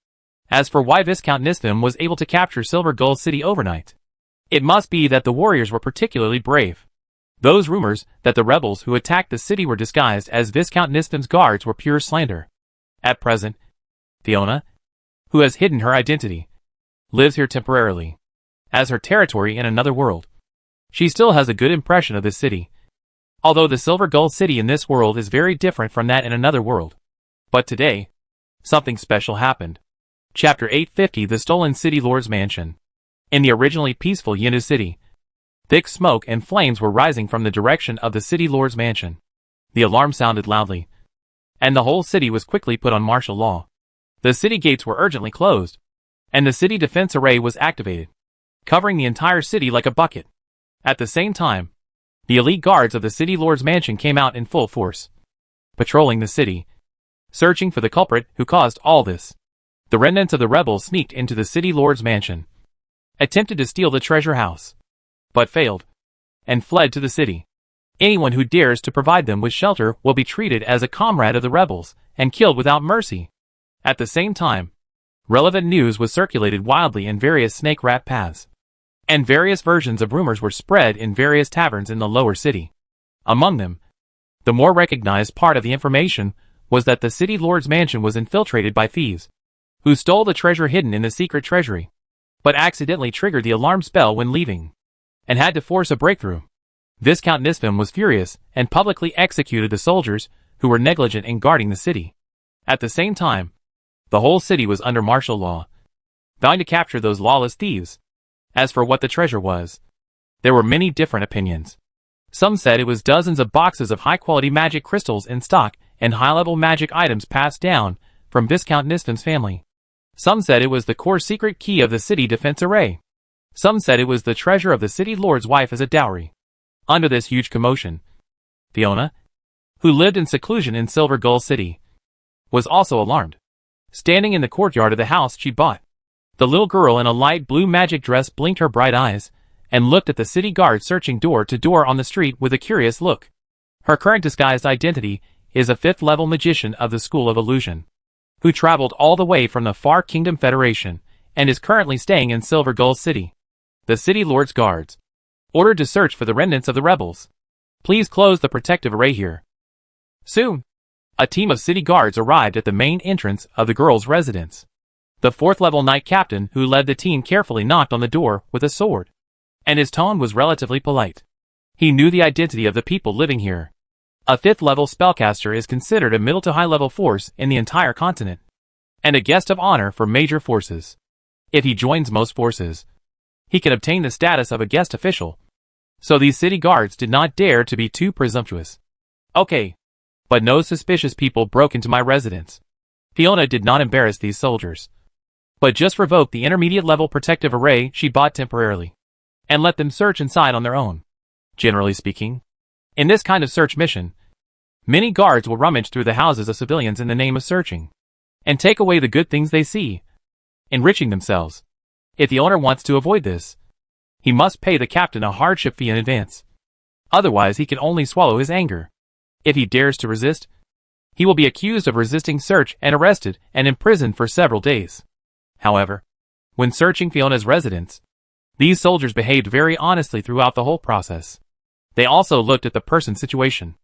As for why Viscount Nisfim was able to capture Silver Gull City overnight, it must be that the warriors were particularly brave. Those rumors that the rebels who attacked the city were disguised as Viscount Nisfim's guards were pure slander. At present, Fiona, who has hidden her identity, lives here temporarily, as her territory in another world. She still has a good impression of this city, although the Silver Gull City in this world is very different from that in another world. But today, something special happened. Chapter 850: The Stolen City Lord's Mansion. In the originally peaceful Yinu City, thick smoke and flames were rising from the direction of the City Lord's Mansion. The alarm sounded loudly, and the whole city was quickly put on martial law. The city gates were urgently closed, and the city defense array was activated, covering the entire city like a bucket. At the same time, the elite guards of the City Lord's Mansion came out in full force, patrolling the city, searching for the culprit who caused all this. The remnants of the rebels sneaked into the City Lord's Mansion, attempted to steal the treasure house, but failed, and fled to the city. Anyone who dares to provide them with shelter will be treated as a comrade of the rebels, and killed without mercy. At the same time, relevant news was circulated wildly in various snake rat paths, and various versions of rumors were spread in various taverns in the lower city. Among them, the more recognized part of the information was that the city lord's mansion was infiltrated by thieves, who stole the treasure hidden in the secret treasury, but accidentally triggered the alarm spell when leaving, and had to force a breakthrough. Viscount Nisfim was furious and publicly executed the soldiers who were negligent in guarding the city. At the same time, the whole city was under martial law, vowing to capture those lawless thieves. As for what the treasure was, there were many different opinions. Some said it was dozens of boxes of high-quality magic crystals in stock and high-level magic items passed down from Viscount Nisfim's family. Some said it was the core secret key of the city defense array. Some said it was the treasure of the city lord's wife as a dowry. Under this huge commotion, Fiona, who lived in seclusion in Silver Gull City, was also alarmed. Standing in the courtyard of the house she bought, the little girl in a light blue magic dress blinked her bright eyes and looked at the city guard searching door to door on the street with a curious look. Her current disguised identity is a 5th-level magician of the School of Illusion, who traveled all the way from the Far Kingdom Federation and is currently staying in Silver Gull City. The city lord's guards, ordered to search for the remnants of the rebels. Please close the protective array here. Soon, a team of city guards arrived at the main entrance of the girl's residence. The 4th-level knight captain who led the team carefully knocked on the door with a sword, and his tone was relatively polite. He knew the identity of the people living here. A 5th-level spellcaster is considered a middle to high-level force in the entire continent, and a guest of honor for major forces. If he joins most forces, he can obtain the status of a guest official. So these city guards did not dare to be too presumptuous. Okay, but no suspicious people broke into my residence. Fiona did not embarrass these soldiers, but just revoked the intermediate-level protective array she bought temporarily, and let them search inside on their own. Generally speaking, in this kind of search mission, many guards will rummage through the houses of civilians in the name of searching, and take away the good things they see, enriching themselves. If the owner wants to avoid this, he must pay the captain a hardship fee in advance. Otherwise he can only swallow his anger. If he dares to resist, he will be accused of resisting search and arrested and imprisoned for several days. However, when searching Fiona's residence, these soldiers behaved very honestly throughout the whole process. They also looked at the person's situation.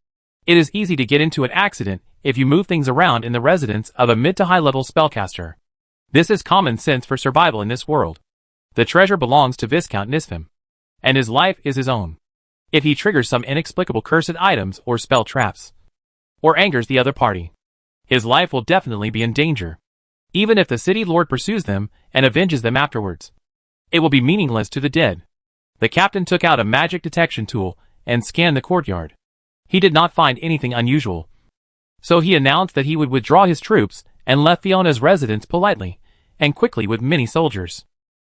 It is easy to get into an accident if you move things around in the residence of a mid to high level spellcaster. This is common sense for survival in this world. The treasure belongs to Viscount Nisfim, and his life is his own. If he triggers some inexplicable cursed items or spell traps, or angers the other party, his life will definitely be in danger. Even if the city lord pursues them and avenges them afterwards, it will be meaningless to the dead. The captain took out a magic detection tool and scanned the courtyard. He did not find anything unusual, so he announced that he would withdraw his troops and left Fiona's residence politely and quickly with many soldiers.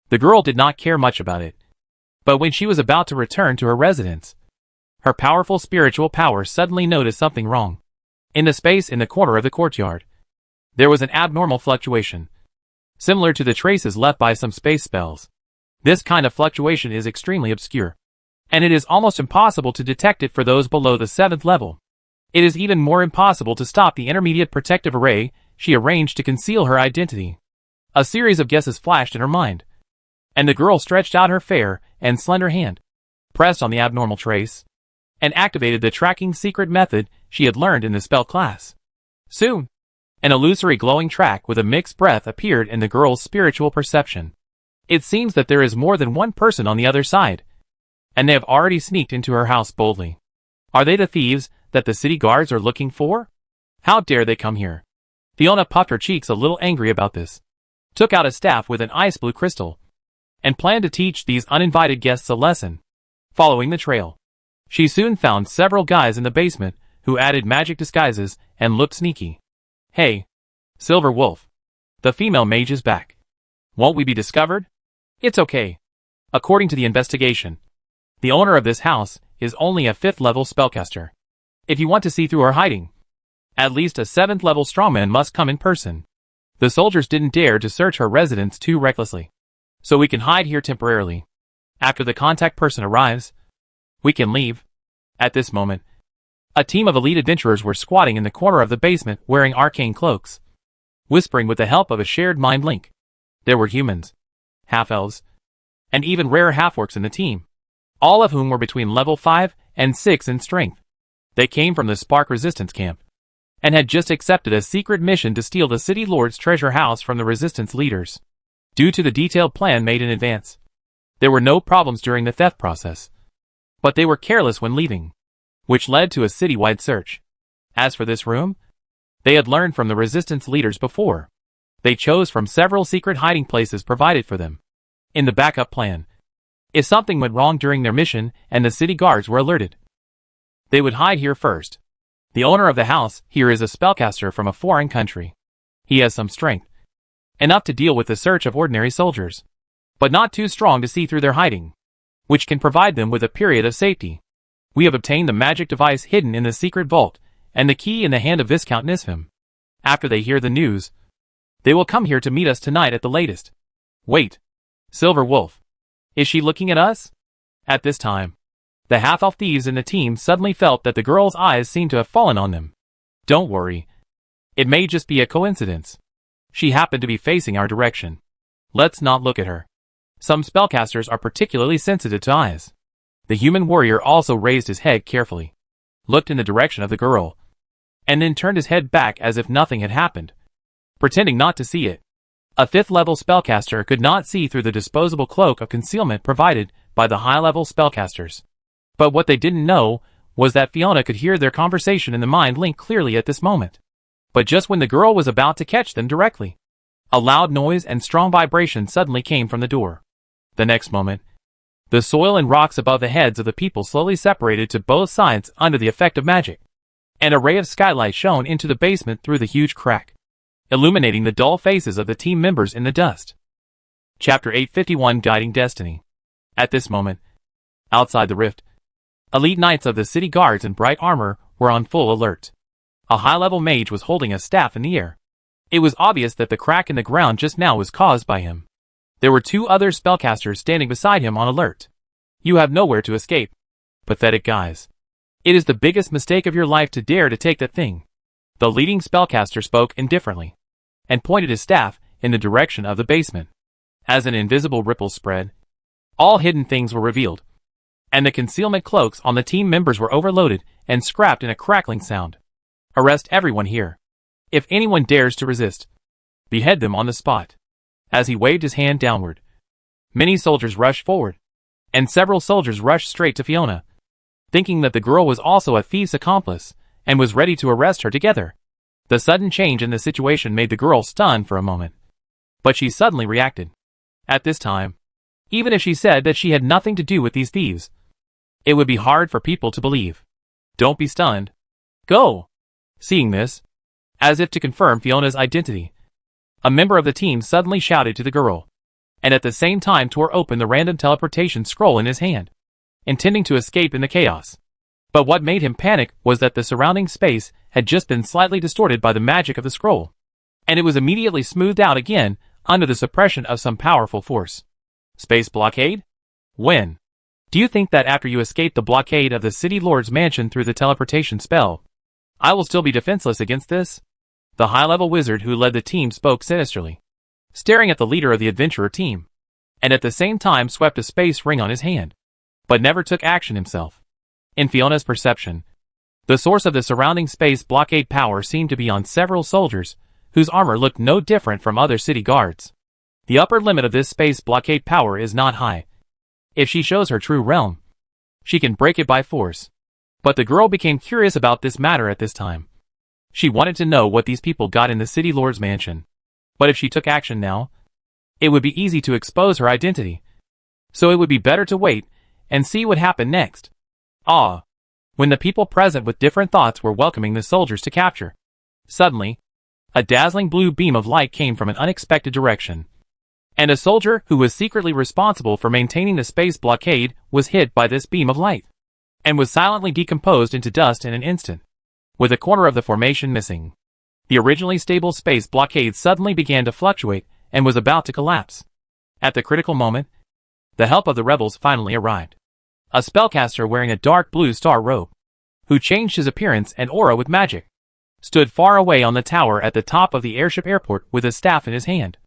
The girl did not care much about it, but when she was about to return to her residence, her powerful spiritual power suddenly noticed something wrong. In the space in the corner of the courtyard, there was an abnormal fluctuation, similar to the traces left by some space spells. This kind of fluctuation is extremely obscure, and it is almost impossible to detect it for those below the 7th level. It is even more impossible to stop the intermediate protective array she arranged to conceal her identity. A series of guesses flashed in her mind, and the girl stretched out her fair and slender hand, pressed on the abnormal trace, and activated the tracking secret method she had learned in the spell class. Soon, an illusory glowing track with a mixed breath appeared in the girl's spiritual perception. It seems that there is more than one person on the other side, and they have already sneaked into her house boldly. Are they the thieves that the city guards are looking for? How dare they come here? Fiona puffed her cheeks a little angry about this, took out a staff with an ice blue crystal, and planned to teach these uninvited guests a lesson. Following the trail, she soon found several guys in the basement who added magic disguises and looked sneaky. Hey, Silver Wolf, the female mage is back. Won't we be discovered? It's okay. According to the investigation, the owner of this house is only a 5th level spellcaster. If you want to see through her hiding, at least a 7th level strongman must come in person. The soldiers didn't dare to search her residence too recklessly, so we can hide here temporarily. After the contact person arrives, we can leave. At this moment, a team of elite adventurers were squatting in the corner of the basement wearing arcane cloaks, whispering with the help of a shared mind link. There were humans, half-elves, and even rare half-orcs in the team, all of whom were between level 5 and 6 in strength. They came from the Spark Resistance camp, and had just accepted a secret mission to steal the City Lord's treasure house from the Resistance leaders. Due to the detailed plan made in advance, there were no problems during the theft process, but they were careless when leaving, which led to a citywide search. As for this room, they had learned from the Resistance leaders before. They chose from several secret hiding places provided for them in the backup plan. If something went wrong during their mission and the city guards were alerted, they would hide here first. The owner of the house here is a spellcaster from a foreign country. He has some strength, enough to deal with the search of ordinary soldiers, but not too strong to see through their hiding, which can provide them with a period of safety. We have obtained the magic device hidden in the secret vault, and the key in the hand of Viscount Nisfim. After they hear the news, they will come here to meet us tonight at the latest. Wait. Silver Wolf. Is she looking at us? At this time, the half-elf thieves in the team suddenly felt that the girl's eyes seemed to have fallen on them. Don't worry. It may just be a coincidence. She happened to be facing our direction. Let's not look at her. Some spellcasters are particularly sensitive to eyes. The human warrior also raised his head carefully, looked in the direction of the girl, and then turned his head back as if nothing had happened, pretending not to see it. A 5th-level spellcaster could not see through the disposable cloak of concealment provided by the high-level spellcasters. But what they didn't know was that Fiona could hear their conversation in the mind link clearly at this moment. But just when the girl was about to catch them directly, a loud noise and strong vibration suddenly came from the door. The next moment, the soil and rocks above the heads of the people slowly separated to both sides under the effect of magic. And a ray of skylight shone into the basement through the huge crack, illuminating the dull faces of the team members in the dust. Chapter 851 Guiding Destiny. At this moment, outside the rift, elite knights of the city guards in bright armor were on full alert. A high-level mage was holding a staff in the air. It was obvious that the crack in the ground just now was caused by him. There were 2 other spellcasters standing beside him on alert. You have nowhere to escape. Pathetic guys. It is the biggest mistake of your life to dare to take that thing. The leading spellcaster spoke indifferently, and pointed his staff in the direction of the basement. As an invisible ripple spread, all hidden things were revealed, and the concealment cloaks on the team members were overloaded and scrapped in a crackling sound. Arrest everyone here. If anyone dares to resist, behead them on the spot. As he waved his hand downward, many soldiers rushed forward, and several soldiers rushed straight to Fiona, thinking that the girl was also a thief's accomplice, and was ready to arrest her together. The sudden change in the situation made the girl stunned for a moment, but she suddenly reacted. At this time, even if she said that she had nothing to do with these thieves, it would be hard for people to believe. Don't be stunned. Go! Seeing this, as if to confirm Fiona's identity, a member of the team suddenly shouted to the girl, and at the same time tore open the random teleportation scroll in his hand, intending to escape in the chaos. But what made him panic was that the surrounding space had just been slightly distorted by the magic of the scroll, and it was immediately smoothed out again under the suppression of some powerful force. Space blockade? When? Do you think that after you escape the blockade of the City Lord's mansion through the teleportation spell, I will still be defenseless against this? The high-level wizard who led the team spoke sinisterly, staring at the leader of the adventurer team, and at the same time swept a space ring on his hand, but never took action himself. In Fiona's perception, the source of the surrounding space blockade power seemed to be on several soldiers, whose armor looked no different from other city guards. The upper limit of this space blockade power is not high. If she shows her true realm, she can break it by force. But the girl became curious about this matter at this time. She wanted to know what these people got in the City Lord's mansion. But if she took action now, it would be easy to expose her identity. So it would be better to wait and see what happened next. When the people present with different thoughts were welcoming the soldiers to capture, suddenly, a dazzling blue beam of light came from an unexpected direction, and a soldier who was secretly responsible for maintaining the space blockade was hit by this beam of light, and was silently decomposed into dust in an instant, with a corner of the formation missing. The originally stable space blockade suddenly began to fluctuate and was about to collapse. At the critical moment, The help of the rebels finally arrived. A spellcaster wearing a dark blue star robe, who changed his appearance and aura with magic, stood far away on the tower at the top of the airship airport with a staff in his hand,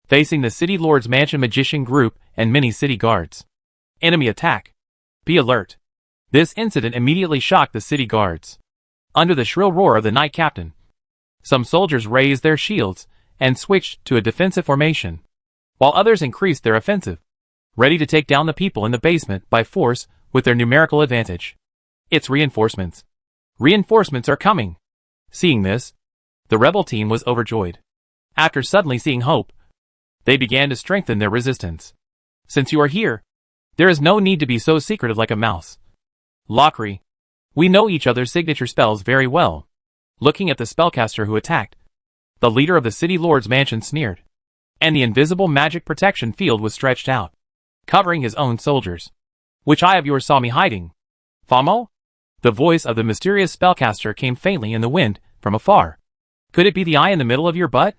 facing the city lord's mansion magician group and many city guards. Enemy attack. Be alert. This incident immediately shocked the city guards. Under the shrill roar of the knight captain, some soldiers raised their shields and switched to a defensive formation, while others increased their offensive, ready to take down the people in the basement by force with their numerical advantage. It's reinforcements. Reinforcements are coming. Seeing this, the rebel team was overjoyed. After suddenly seeing hope, they began to strengthen their resistance. Since you are here, there is no need to be so secretive like a mouse. Lockery. We know each other's signature spells very well. Looking at the spellcaster who attacked, the leader of the city lord's mansion sneered, and the invisible magic protection field was stretched out, covering his own soldiers. Which eye of yours saw me hiding? Famo? The voice of the mysterious spellcaster came faintly in the wind from afar. Could it be the eye in the middle of your butt?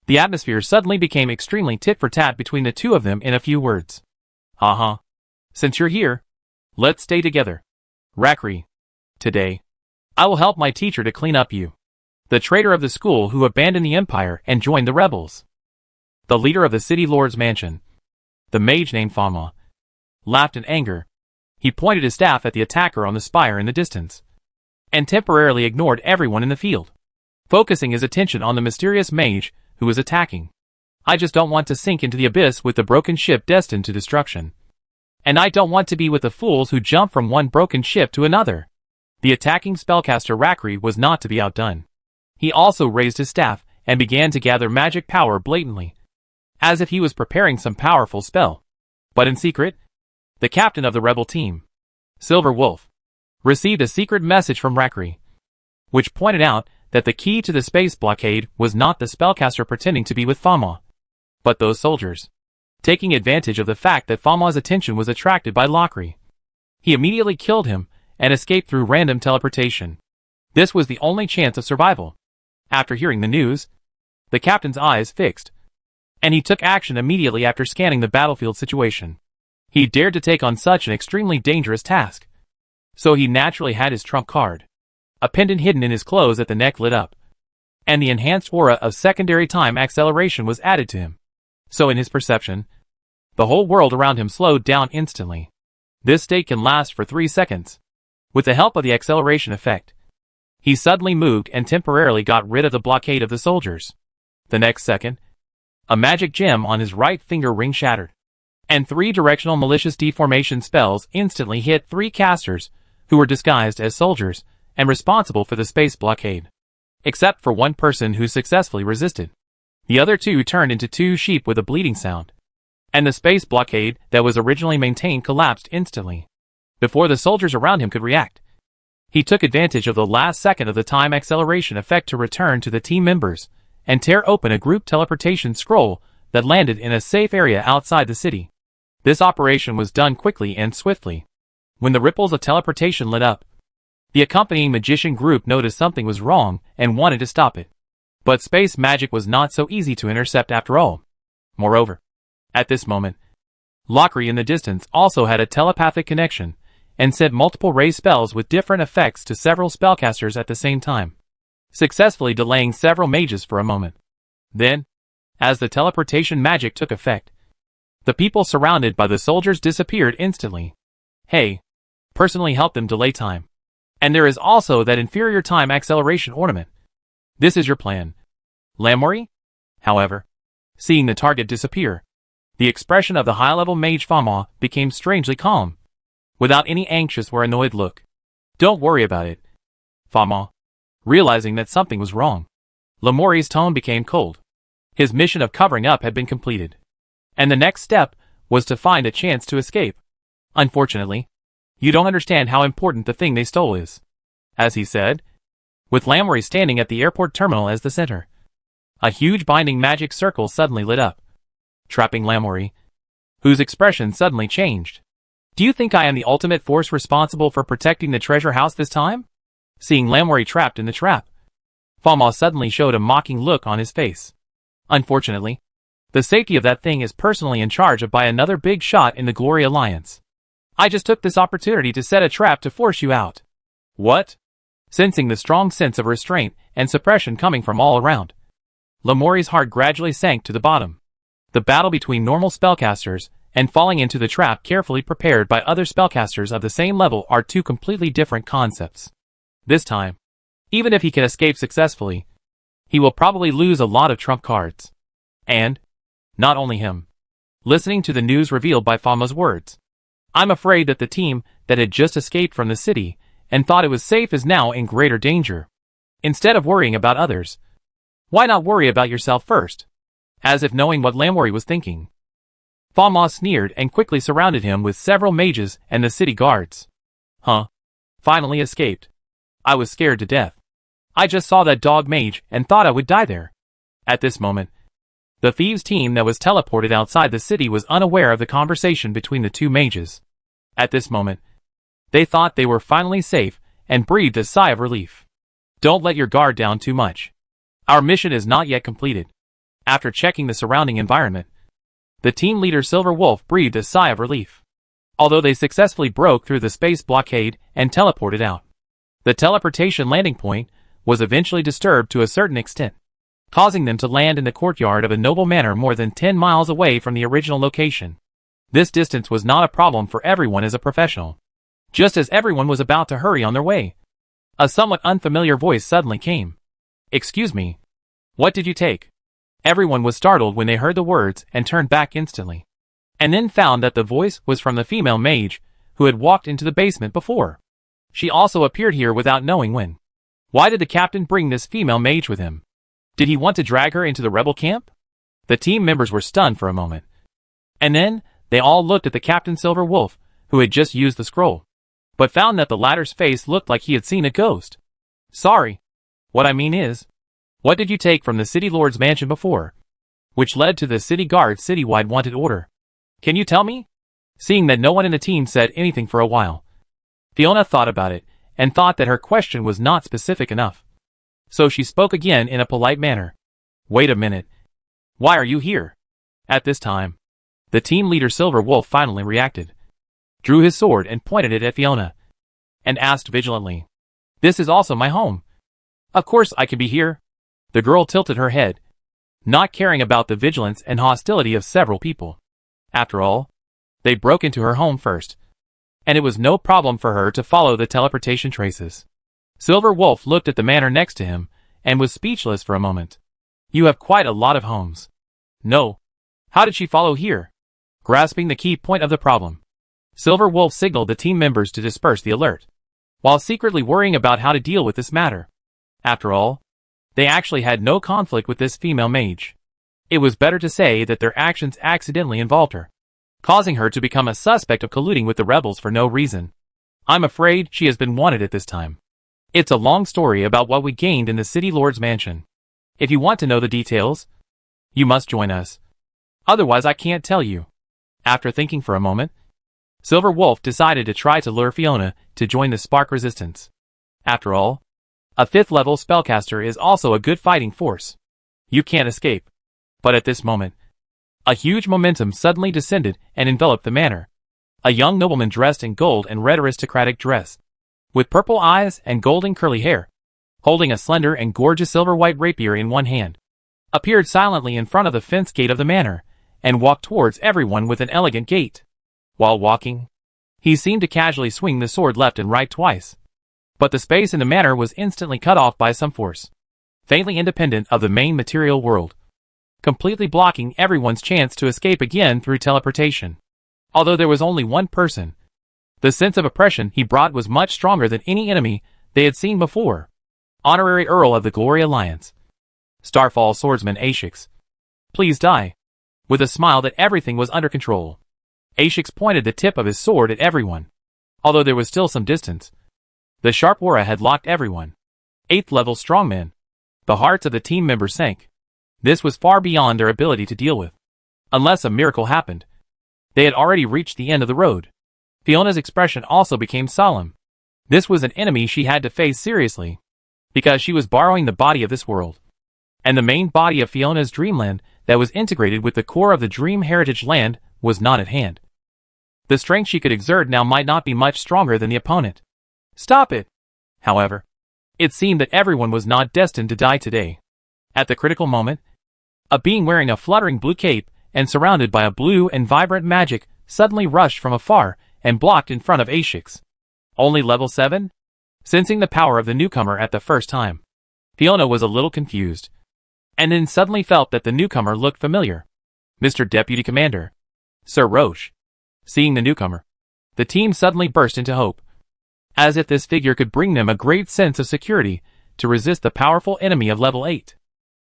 The atmosphere suddenly became extremely tit-for-tat between the two of them in a few words. Uh-huh. Since you're here, let's stay together. Rakri. Today, I will help my teacher to clean up you, the traitor of the school who abandoned the empire and joined the rebels. The leader of the city lord's mansion, the mage named Fama, laughed in anger. He pointed his staff at the attacker on the spire in the distance, and temporarily ignored everyone in the field, focusing his attention on the mysterious mage who was attacking. I just don't want to sink into the abyss with the broken ship destined to destruction. And I don't want to be with the fools who jump from one broken ship to another. The attacking spellcaster Rakri was not to be outdone. He also raised his staff and began to gather magic power blatantly, as if he was preparing some powerful spell. But in secret, the captain of the rebel team, Silver Wolf, received a secret message from Rakri, which pointed out that the key to the space blockade was not the spellcaster pretending to be with Fama, but those soldiers, taking advantage of the fact that Fama's attention was attracted by Lockery. He immediately killed him and escaped through random teleportation. This was the only chance of survival. After hearing the news, the captain's eyes fixed, and he took action immediately after scanning the battlefield situation. He dared to take on such an extremely dangerous task, so he naturally had his trump card. A pendant hidden in his clothes at the neck lit up, and the enhanced aura of secondary time acceleration was added to him. So in his perception, the whole world around him slowed down instantly. This state can last for 3 seconds. With the help of the acceleration effect, he suddenly moved and temporarily got rid of the blockade of the soldiers. The next second, a magic gem on his right finger ring shattered, and 3 directional malicious deformation spells instantly hit 3 casters who were disguised as soldiers and responsible for the space blockade. Except for one person who successfully resisted. The other 2 turned into 2 sheep with a bleeding sound, and the space blockade that was originally maintained collapsed instantly, before the soldiers around him could react. He took advantage of the last second of the time acceleration effect to return to the team members and tear open a group teleportation scroll that landed in a safe area outside the city. This operation was done quickly and swiftly. When the ripples of teleportation lit up, the accompanying magician group noticed something was wrong and wanted to stop it. But space magic was not so easy to intercept after all. Moreover, at this moment, Lockery in the distance also had a telepathic connection and sent multiple ray spells with different effects to several spellcasters at the same time, successfully delaying several mages for a moment. Then, as the teleportation magic took effect, the people surrounded by the soldiers disappeared instantly. Hey, personally help them delay time. And there is also that inferior time acceleration ornament. This is your plan, Lamori? However, seeing the target disappear, the expression of the high-level mage Fama became strangely calm, without any anxious or annoyed look. Don't worry about it, Fama. Realizing that something was wrong, Lamori's tone became cold. His mission of covering up had been completed, and the next step was to find a chance to escape. Unfortunately, you don't understand how important the thing they stole is. As he said, with Lamori standing at the airport terminal as the center, a huge binding magic circle suddenly lit up, trapping Lamori, whose expression suddenly changed. Do you think I am the ultimate force responsible for protecting the treasure house this time? Seeing Lamori trapped in the trap, Fama suddenly showed a mocking look on his face. Unfortunately, The safety of that thing is personally in charge of by another big shot in the Glory Alliance. I just took this opportunity to set a trap to force you out. What? Sensing the strong sense of restraint and suppression coming from all around, Lamori's heart gradually sank to the bottom. The battle between normal spellcasters and falling into the trap carefully prepared by other spellcasters of the same level are two completely different concepts. This time, even if he can escape successfully, he will probably lose a lot of trump cards. And, not only him. Listening to the news revealed by Fama's words, I'm afraid that the team that had just escaped from the city and thought it was safe is now in greater danger. Instead of worrying about others, why not worry about yourself first? As if knowing what Lamori was thinking, Fama sneered and quickly surrounded him with several mages and the city guards. Huh? Finally escaped. I was scared to death. I just saw that dog Mage and thought I would die there. At this moment, the thieves team that was teleported outside the city was unaware of the conversation between the two mages. At this moment, they thought they were finally safe and breathed a sigh of relief. Don't let your guard down too much. Our mission is not yet completed. After checking the surrounding environment, the team leader Silver Wolf breathed a sigh of relief. Although they successfully broke through the space blockade and teleported out, the teleportation landing point was eventually disturbed to a certain extent, causing them to land in the courtyard of a noble manor more than 10 miles away from the original location. This distance was not a problem for everyone as a professional. Just as everyone was about to hurry on their way, a somewhat unfamiliar voice suddenly came. Excuse me. What did you take? Everyone was startled when they heard the words and turned back instantly, and then found that the voice was from the female mage who had walked into the basement before. She also appeared here without knowing when. Why did the captain bring this female mage with him? Did he want to drag her into the rebel camp? The team members were stunned for a moment, and then they all looked at the Captain Silver Wolf, who had just used the scroll, but found that the latter's face looked like he had seen a ghost. Sorry. What I mean is, what did you take from the City Lord's mansion before, which led to the City Guard's citywide wanted order? Can you tell me? Seeing that no one in the team said anything for a while, Fiona thought about it and thought that her question was not specific enough. So she spoke again in a polite manner. Wait a minute. Why are you here? At this time, the team leader Silver Wolf finally reacted, drew his sword and pointed it at Fiona, and asked vigilantly, This is also my home. Of course I can be here. The girl tilted her head, not caring about the vigilance and hostility of several people. After all, they broke into her home first, and it was no problem for her to follow the teleportation traces. Silver Wolf looked at the manor next to him and was speechless for a moment. You have quite a lot of homes. No. How did she follow here? Grasping the key point of the problem, Silver Wolf signaled the team members to disperse the alert, while secretly worrying about how to deal with this matter. After all, they actually had no conflict with this female mage. It was better to say that their actions accidentally involved her, causing her to become a suspect of colluding with the rebels for no reason. I'm afraid she has been wanted at this time. It's a long story about what we gained in the City Lord's mansion. If you want to know the details, you must join us. Otherwise I can't tell you. After thinking for a moment, Silver Wolf decided to try to lure Fiona to join the Spark Resistance. After all, a 5th level spellcaster is also a good fighting force. You can't escape. But at this moment, a huge momentum suddenly descended and enveloped the manor. A young nobleman dressed in gold and red aristocratic dress, with purple eyes and golden curly hair, holding a slender and gorgeous silver-white rapier in one hand, appeared silently in front of the fence gate of the manor, and walked towards everyone with an elegant gait. While walking, he seemed to casually swing the sword left and right twice, but the space in the manor was instantly cut off by some force, faintly independent of the main material world, completely blocking everyone's chance to escape again through teleportation. Although there was only one person, the sense of oppression he brought was much stronger than any enemy they had seen before. Honorary Earl of the Glory Alliance, Starfall Swordsman Ashix. Please die. With a smile that everything was under control, Ashix pointed the tip of his sword at everyone. Although there was still some distance, the sharp aura had locked everyone. 8th level strongmen. The hearts of the team members sank. This was far beyond their ability to deal with. Unless a miracle happened, they had already reached the end of the road. Fiona's expression also became solemn. This was an enemy she had to face seriously, because she was borrowing the body of this world, and the main body of Fiona's dreamland that was integrated with the core of the Dream Heritage land was not at hand. The strength she could exert now might not be much stronger than the opponent. Stop it! However, it seemed that everyone was not destined to die today. At the critical moment, a being wearing a fluttering blue cape and surrounded by a blue and vibrant magic suddenly rushed from afar and blocked in front of Ashix. Only level 7? Sensing the power of the newcomer at the first time, Fiona was a little confused, and then suddenly felt that the newcomer looked familiar. Mr. Deputy Commander. Sir Roche. Seeing the newcomer, the team suddenly burst into hope, as if this figure could bring them a great sense of security to resist the powerful enemy of level 8.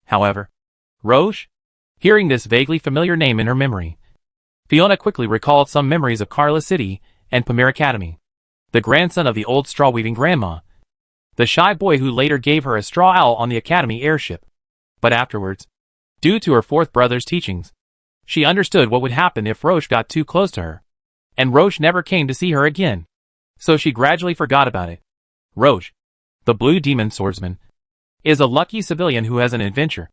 However, Roche? Hearing this vaguely familiar name in her memory, Fiona quickly recalled some memories of Carla City and Pamir Academy. The grandson of the old straw-weaving grandma, the shy boy who later gave her a straw owl on the Academy airship. But afterwards, due to her fourth brother's teachings, she understood what would happen if Roche got too close to her. And Roche never came to see her again, so she gradually forgot about it. Roche, the blue demon swordsman, is a lucky civilian who has an adventure,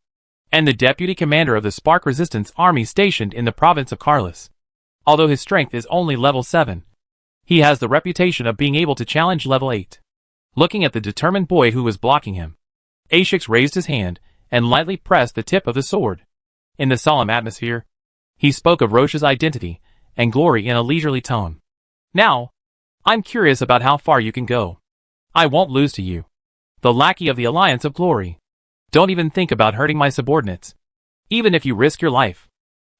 and the deputy commander of the Spark Resistance Army stationed in the province of Carlis. Although his strength is only level 7, he has the reputation of being able to challenge level 8. Looking at the determined boy who was blocking him, Ashix raised his hand and lightly pressed the tip of the sword. In the solemn atmosphere, he spoke of Roche's identity and glory in a leisurely tone. Now, I'm curious about how far you can go. I won't lose to you, the lackey of the Alliance of Glory. Don't even think about hurting my subordinates, even if you risk your life.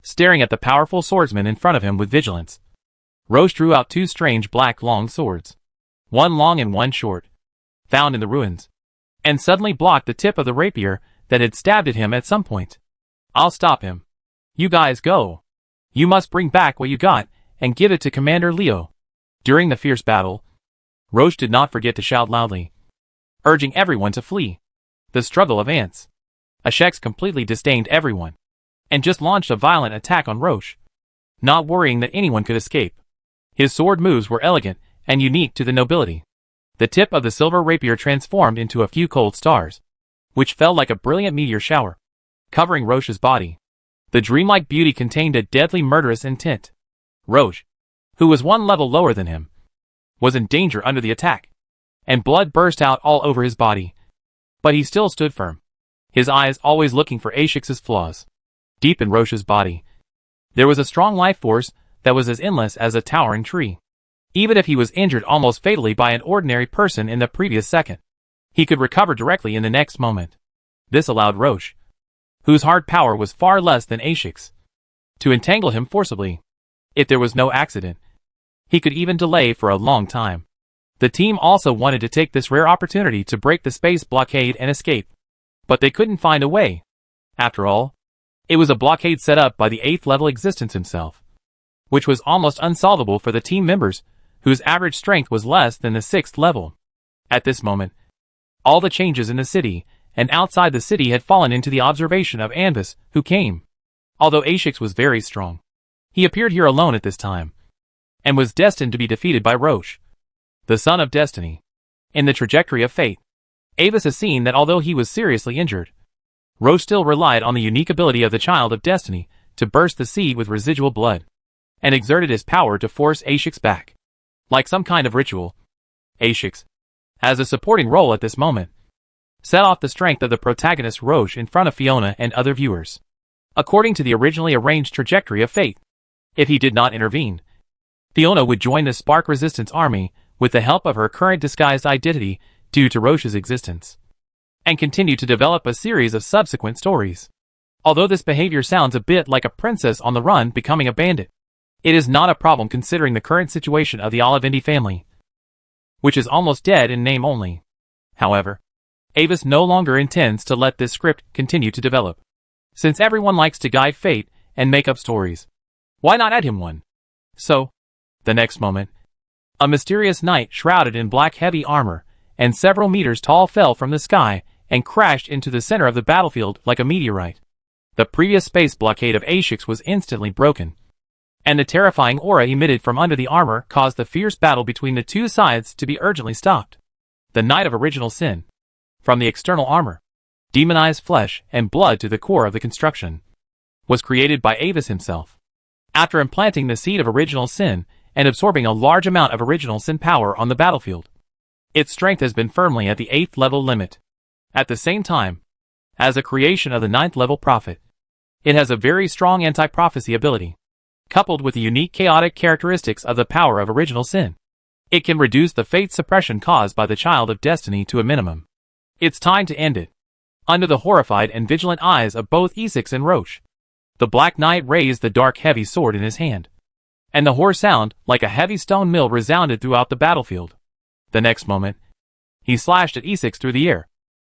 Staring at the powerful swordsman in front of him with vigilance, Roche drew out 2 strange black long swords, one long and one short, found in the ruins, and suddenly blocked the tip of the rapier that had stabbed at him at some point. I'll stop him. You guys go. You must bring back what you got and give it to Commander Leo. During the fierce battle, Roche did not forget to shout loudly, urging everyone to flee. The struggle of ants. Ashix completely disdained everyone, and just launched a violent attack on Roche, not worrying that anyone could escape. His sword moves were elegant and unique to the nobility. The tip of the silver rapier transformed into a few cold stars, which fell like a brilliant meteor shower, covering Roche's body. The dreamlike beauty contained a deadly murderous intent. Roche, who was 1 level lower than him, was in danger under the attack, and blood burst out all over his body. But he still stood firm, his eyes always looking for Ashix's flaws. Deep in Roche's body, there was a strong life force that was as endless as a towering tree. Even if he was injured almost fatally by an ordinary person in the previous second, he could recover directly in the next moment. This allowed Roche, whose hard power was far less than Ashix, to entangle him forcibly. If there was no accident, he could even delay for a long time. The team also wanted to take this rare opportunity to break the space blockade and escape, but they couldn't find a way. After all, it was a blockade set up by the 8th level existence himself, which was almost unsolvable for the team members whose average strength was less than the 6th level. At this moment, all the changes in the city and outside the city had fallen into the observation of Anvis, who came. Although Ashix was very strong, he appeared here alone at this time, and was destined to be defeated by Roche, the son of destiny. In the trajectory of fate, Avis has seen that although he was seriously injured, Roche still relied on the unique ability of the child of destiny to burst the sea with residual blood, and exerted his power to force Ashix back. Like some kind of ritual, Ashix, as a supporting role at this moment, set off the strength of the protagonist Roche in front of Fiona and other viewers. According to the originally arranged trajectory of fate, if he did not intervene, Fiona would join the Spark Resistance Army with the help of her current disguised identity due to Roche's existence, and continue to develop a series of subsequent stories. Although this behavior sounds a bit like a princess on the run becoming a bandit, it is not a problem considering the current situation of the Olivendi family, which is almost dead in name only. However, Avis no longer intends to let this script continue to develop. Since everyone likes to guide fate and make up stories, why not add him one? So, the next moment, a mysterious knight shrouded in black heavy armor and several meters tall fell from the sky and crashed into the center of the battlefield like a meteorite. The previous space blockade of Ashix was instantly broken, and the terrifying aura emitted from under the armor caused the fierce battle between the two sides to be urgently stopped. The Knight of Original Sin, from the external armor, demonized flesh and blood to the core of the construction, was created by Avis himself. After implanting the seed of original sin and absorbing a large amount of original sin power on the battlefield, its strength has been firmly at the 8th level limit. At the same time, as a creation of the 9th level prophet, it has a very strong anti-prophecy ability. Coupled with the unique chaotic characteristics of the power of original sin, it can reduce the fate suppression caused by the child of destiny to a minimum. It's time to end it. Under the horrified and vigilant eyes of both E6 and Roche, the Black Knight raised the dark heavy sword in his hand, and the hoarse sound, like a heavy stone mill, resounded throughout the battlefield. The next moment, he slashed at E6 through the air,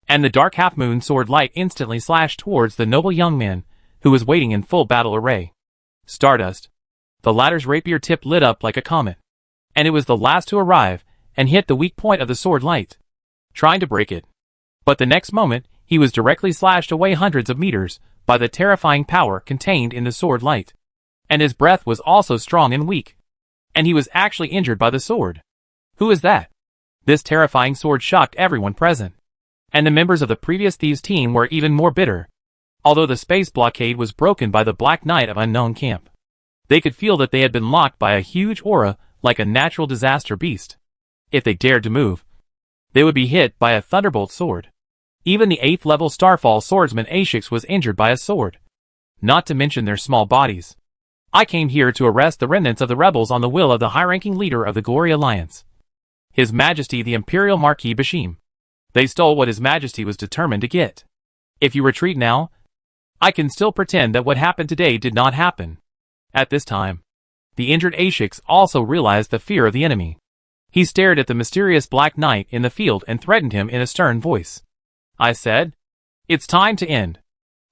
and the dark half-moon sword light instantly slashed towards the noble young man, who was waiting in full battle array. Stardust. The latter's rapier tip lit up like a comet, and it was the last to arrive and hit the weak point of the sword light, trying to break it. But the next moment, he was directly slashed away hundreds of meters by the terrifying power contained in the sword light. And his breath was also strong and weak, and he was actually injured by the sword. Who is that? This terrifying sword shocked everyone present, and the members of the previous Thieves team were even more bitter. Although the space blockade was broken by the Black Knight of Unknown Camp, they could feel that they had been locked by a huge aura like a natural disaster beast. If they dared to move, they would be hit by a thunderbolt sword. Even the 8th level Starfall swordsman Ashix was injured by a sword, not to mention their small bodies. I came here to arrest the remnants of the rebels on the will of the high-ranking leader of the Glory Alliance, His Majesty the Imperial Marquis Bashim. They stole what His Majesty was determined to get. If you retreat now, I can still pretend that what happened today did not happen. At this time, the injured Ashix also realized the fear of the enemy. He stared at the mysterious Black Knight in the field and threatened him in a stern voice. I said, "It's time to end."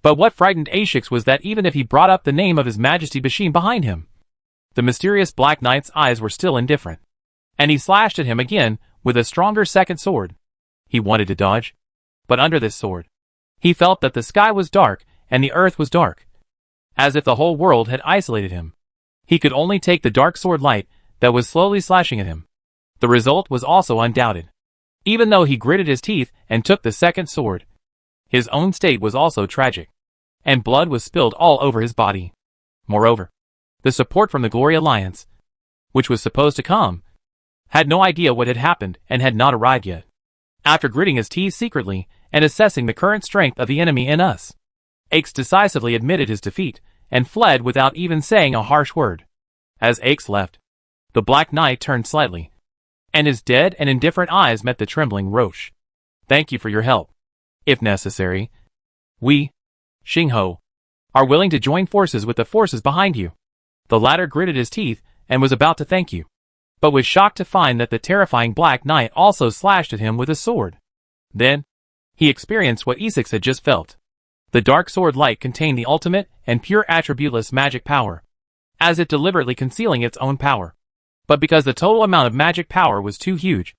But what frightened Ashix was that even if he brought up the name of His Majesty Bashim behind him, the mysterious Black Knight's eyes were still indifferent, and he slashed at him again with a stronger second sword. He wanted to dodge, but under this sword, he felt that the sky was dark and the earth was dark, as if the whole world had isolated him. He could only take the dark sword light that was slowly slashing at him. The result was also undoubted. Even though he gritted his teeth and took the second sword, his own state was also tragic, and blood was spilled all over his body. Moreover, the support from the Glory Alliance, which was supposed to come, had no idea what had happened and had not arrived yet. After gritting his teeth secretly and assessing the current strength of the enemy in us, Aix decisively admitted his defeat and fled without even saying a harsh word. As Aix left, the Black Knight turned slightly, and his dead and indifferent eyes met the trembling Roche. "Thank you for your help. If necessary, we, Xingho, are willing to join forces with the forces behind you." The latter gritted his teeth and was about to thank you, but was shocked to find that the terrifying Black Knight also slashed at him with a sword. Then, he experienced what E6 had just felt. The dark sword light contained the ultimate and pure attributeless magic power, as if deliberately concealing its own power. But because the total amount of magic power was too huge,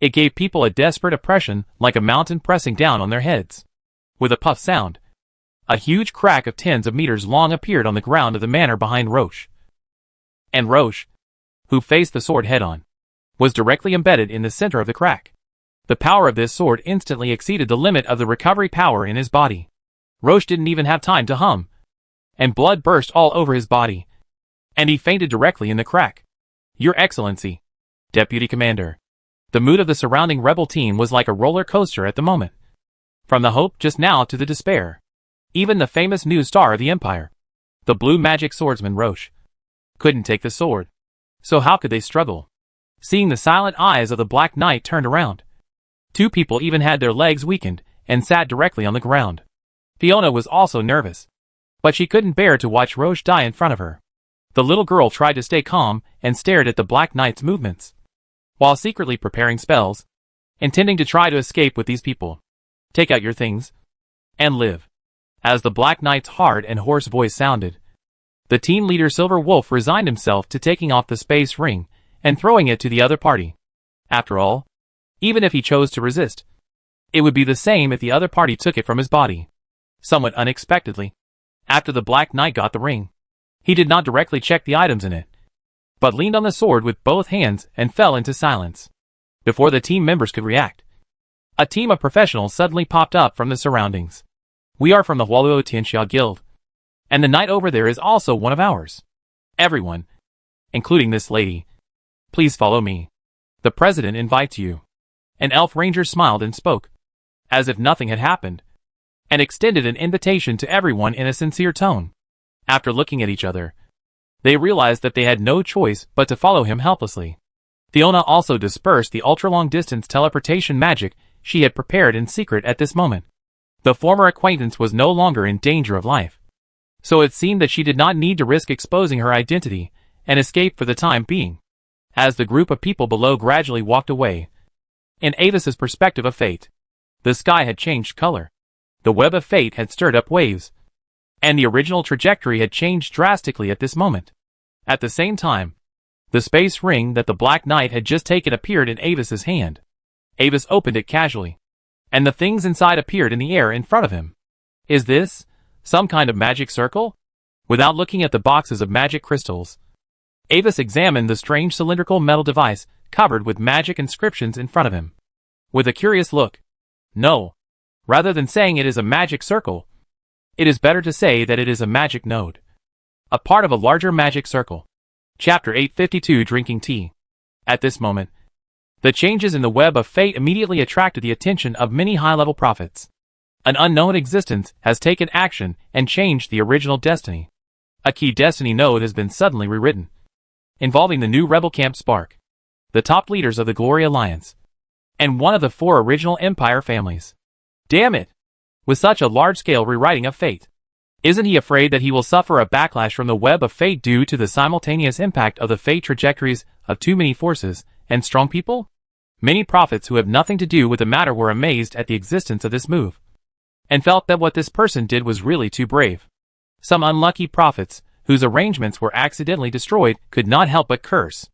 it gave people a desperate oppression like a mountain pressing down on their heads. With a puff sound, a huge crack of tens of meters long appeared on the ground of the manor behind Roche. And Roche, who faced the sword head-on, was directly embedded in the center of the crack. The power of this sword instantly exceeded the limit of the recovery power in his body. Roche didn't even have time to hum, and blood burst all over his body, and he fainted directly in the crack. "Your Excellency, Deputy Commander." The mood of the surrounding rebel team was like a roller coaster at the moment. From the hope just now to the despair. Even the famous new star of the Empire, the blue magic swordsman Roche, couldn't take the sword. So how could they struggle? Seeing the silent eyes of the Black Knight turned around, two people even had their legs weakened and sat directly on the ground. Fiona was also nervous, but she couldn't bear to watch Roche die in front of her. The little girl tried to stay calm and stared at the Black Knight's movements, while secretly preparing spells, intending to try to escape with these people. "Take out your things and live." As the Black Knight's hard and hoarse voice sounded, the team leader Silver Wolf resigned himself to taking off the space ring and throwing it to the other party. After all, even if he chose to resist, it would be the same if the other party took it from his body. Somewhat unexpectedly, after the Black Knight got the ring, he did not directly check the items in it, but leaned on the sword with both hands and fell into silence. Before the team members could react, a team of professionals suddenly popped up from the surroundings. "We are from the Huoluo Tianxia Guild. And the night over there is also one of ours. Everyone, including this lady, please follow me. The president invites you. An elf ranger smiled and spoke, as if nothing had happened, and extended an invitation to everyone in a sincere tone. After looking at each other, they realized that they had no choice but to follow him helplessly. Fiona also dispersed the ultra-long-distance teleportation magic she had prepared in secret at this moment. The former acquaintance was no longer in danger of life, so it seemed that she did not need to risk exposing her identity and escape for the time being. As the group of people below gradually walked away, in Avis's perspective of fate, the sky had changed color. The web of fate had stirred up waves, and the original trajectory had changed drastically at this moment. At the same time, the space ring that the Black Knight had just taken appeared in Avis's hand. Avis opened it casually, and the things inside appeared in the air in front of him. Is this some kind of magic circle? Without looking at the boxes of magic crystals, Avis examined the strange cylindrical metal device covered with magic inscriptions in front of him. With a curious look, no, rather than saying it is a magic circle, it is better to say that it is a magic node, a part of a larger magic circle. Chapter 852 Drinking Tea. At this moment, the changes in the web of fate immediately attracted the attention of many high-level prophets. An unknown existence has taken action and changed the original destiny. A key destiny node has been suddenly rewritten, involving the new rebel camp Spark, the top leaders of the Glory Alliance, and one of the 4 original Empire families. Damn it! With such a large-scale rewriting of fate, isn't he afraid that he will suffer a backlash from the web of fate due to the simultaneous impact of the fate trajectories of too many forces and strong people? Many prophets who have nothing to do with the matter were amazed at the existence of this move, and felt that what this person did was really too brave. Some unlucky prophets, whose arrangements were accidentally destroyed, could not help but curse.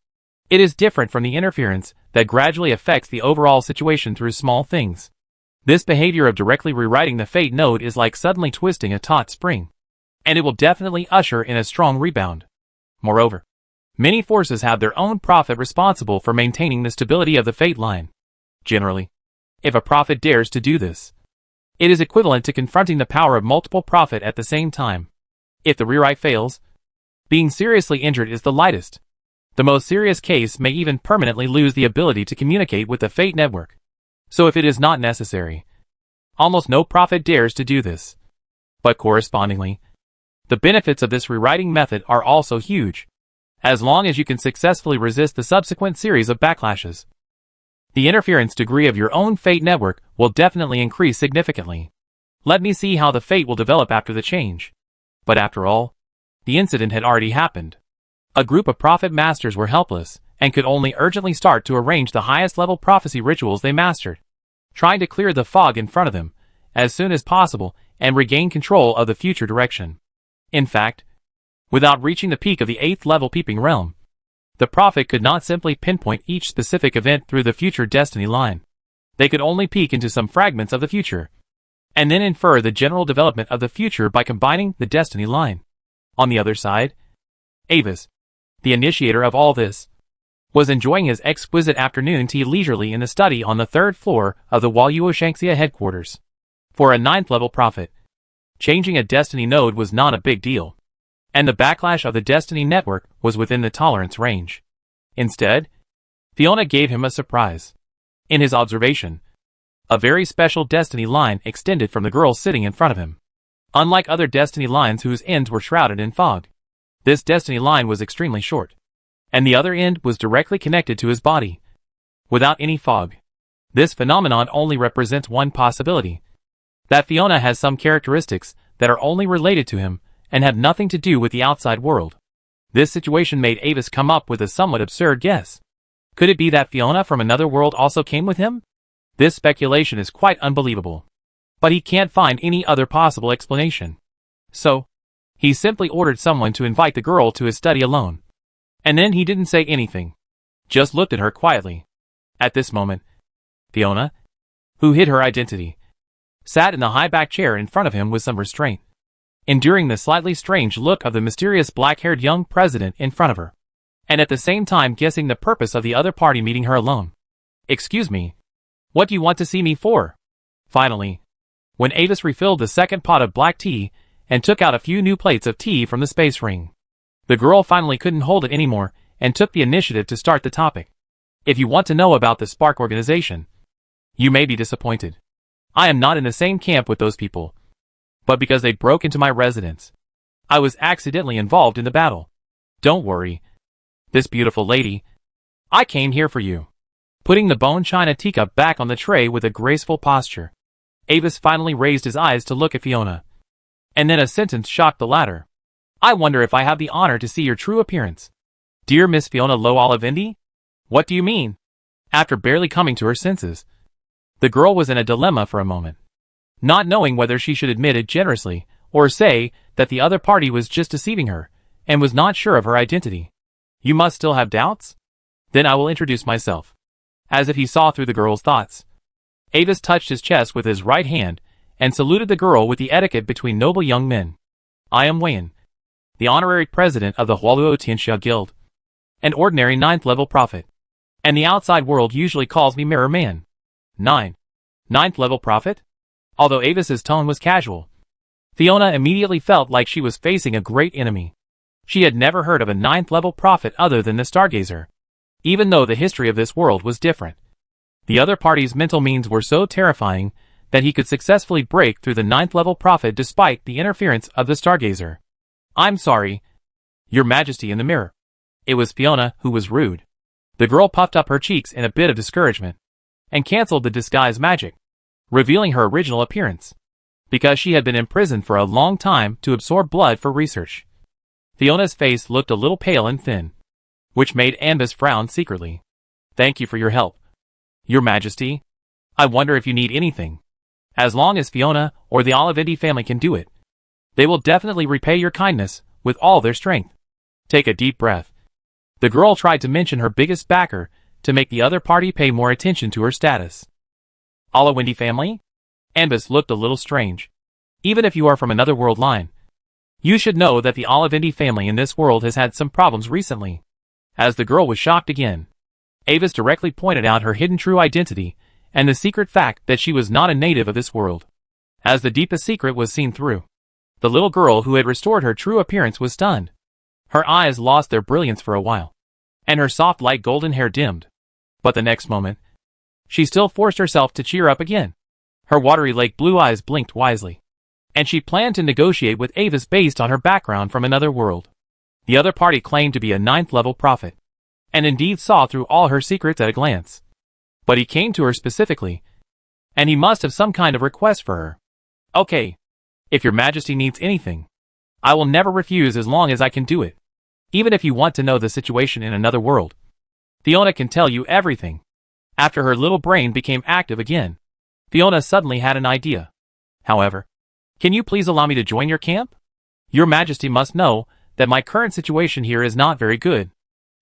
It is different from the interference that gradually affects the overall situation through small things. This behavior of directly rewriting the fate node is like suddenly twisting a taut spring, and it will definitely usher in a strong rebound. Moreover, many forces have their own prophet responsible for maintaining the stability of the fate line. Generally, if a prophet dares to do this, it is equivalent to confronting the power of multiple prophet at the same time. If the rewrite fails, being seriously injured is the lightest. The most serious case may even permanently lose the ability to communicate with the fate network. So if it is not necessary, almost no prophet dares to do this. But correspondingly, the benefits of this rewriting method are also huge, as long as you can successfully resist the subsequent series of backlashes. The interference degree of your own fate network will definitely increase significantly. Let me see how the fate will develop after the change. But after all, the incident had already happened. A group of prophet masters were helpless, and could only urgently start to arrange the highest level prophecy rituals they mastered, trying to clear the fog in front of them as soon as possible and regain control of the future direction. In fact, without reaching the peak of the 8th level peeping realm, the prophet could not simply pinpoint each specific event through the future destiny line. They could only peek into some fragments of the future, and then infer the general development of the future by combining the destiny line. On the other side, Avis, the initiator of all this, was enjoying his exquisite afternoon tea leisurely in the study on the 3rd floor of the Waluoshanxia headquarters. For a 9th level prophet, changing a destiny node was not a big deal, and the backlash of the destiny network was within the tolerance range. Instead, Fiona gave him a surprise. In his observation, a very special destiny line extended from the girl sitting in front of him. Unlike other destiny lines whose ends were shrouded in fog, this destiny line was extremely short, and the other end was directly connected to his body, without any fog. This phenomenon only represents one possibility: that Fiona has some characteristics that are only related to him and have nothing to do with the outside world. This situation made Avis come up with a somewhat absurd guess. Could it be that Fiona from another world also came with him? This speculation is quite unbelievable, but he can't find any other possible explanation. So, he simply ordered someone to invite the girl to his study alone. And then he didn't say anything, just looked at her quietly. At this moment, Fiona, who hid her identity, sat in the high-backed chair in front of him with some restraint, enduring the slightly strange look of the mysterious black-haired young president in front of her, and at the same time guessing the purpose of the other party meeting her alone. "Excuse me, what do you want to see me for?" Finally, when Avis refilled the second pot of black tea and took out a few new plates of tea from the space ring. The girl finally couldn't hold it anymore and took the initiative to start the topic. If you want to know about the Spark organization, you may be disappointed. I am not in the same camp with those people. But because they broke into my residence, I was accidentally involved in the battle. Don't worry, this beautiful lady. I came here for you. Putting the bone china teacup back on the tray with a graceful posture, Avis finally raised his eyes to look at Fiona. And then a sentence shocked the latter. I wonder if I have the honor to see your true appearance. Dear Miss Fiona Lo-Olivendi? What do you mean? After barely coming to her senses, the girl was in a dilemma for a moment, not knowing whether she should admit it generously or say that the other party was just deceiving her and was not sure of her identity. You must still have doubts? Then I will introduce myself. As if he saw through the girl's thoughts, Avis touched his chest with his right hand and saluted the girl with the etiquette between noble young men. I am Wayan, the honorary president of the Hualuo Tianxia Guild, an ordinary 9th level prophet, and the outside world usually calls me Mirror Man. 9th level prophet? Although Avis's tone was casual, Fiona immediately felt like she was facing a great enemy. She had never heard of a 9th level prophet other than the Stargazer, even though the history of this world was different. The other party's mental means were so terrifying that he could successfully break through the 9th level prophet despite the interference of the Stargazer. I'm sorry, Your Majesty in the mirror. It was Fiona who was rude. The girl puffed up her cheeks in a bit of discouragement and cancelled the disguise magic, revealing her original appearance. Because she had been imprisoned for a long time to absorb blood for research, Fiona's face looked a little pale and thin, which made Ambus frown secretly. Thank you for your help, Your Majesty. I wonder if you need anything. As long as Fiona or the Olivendi family can do it, they will definitely repay your kindness with all their strength. Take a deep breath. The girl tried to mention her biggest backer to make the other party pay more attention to her status. Olivendi family? Ambus looked a little strange. Even if you are from another world line, you should know that the Olivendi family in this world has had some problems recently. As the girl was shocked again, Avis directly pointed out her hidden true identity and the secret fact that she was not a native of this world. As the deepest secret was seen through, the little girl who had restored her true appearance was stunned. Her eyes lost their brilliance for a while, and her soft light golden hair dimmed. But the next moment, she still forced herself to cheer up again. Her watery lake blue eyes blinked wisely, and she planned to negotiate with Avis based on her background from another world. The other party claimed to be a 9th level prophet, and indeed saw through all her secrets at a glance. But he came to her specifically, and he must have some kind of request for her. Okay, if Your Majesty needs anything, I will never refuse as long as I can do it. Even if you want to know the situation in another world, Fiona can tell you everything. After her little brain became active again, Fiona suddenly had an idea. However, can you please allow me to join your camp? Your Majesty must know that my current situation here is not very good.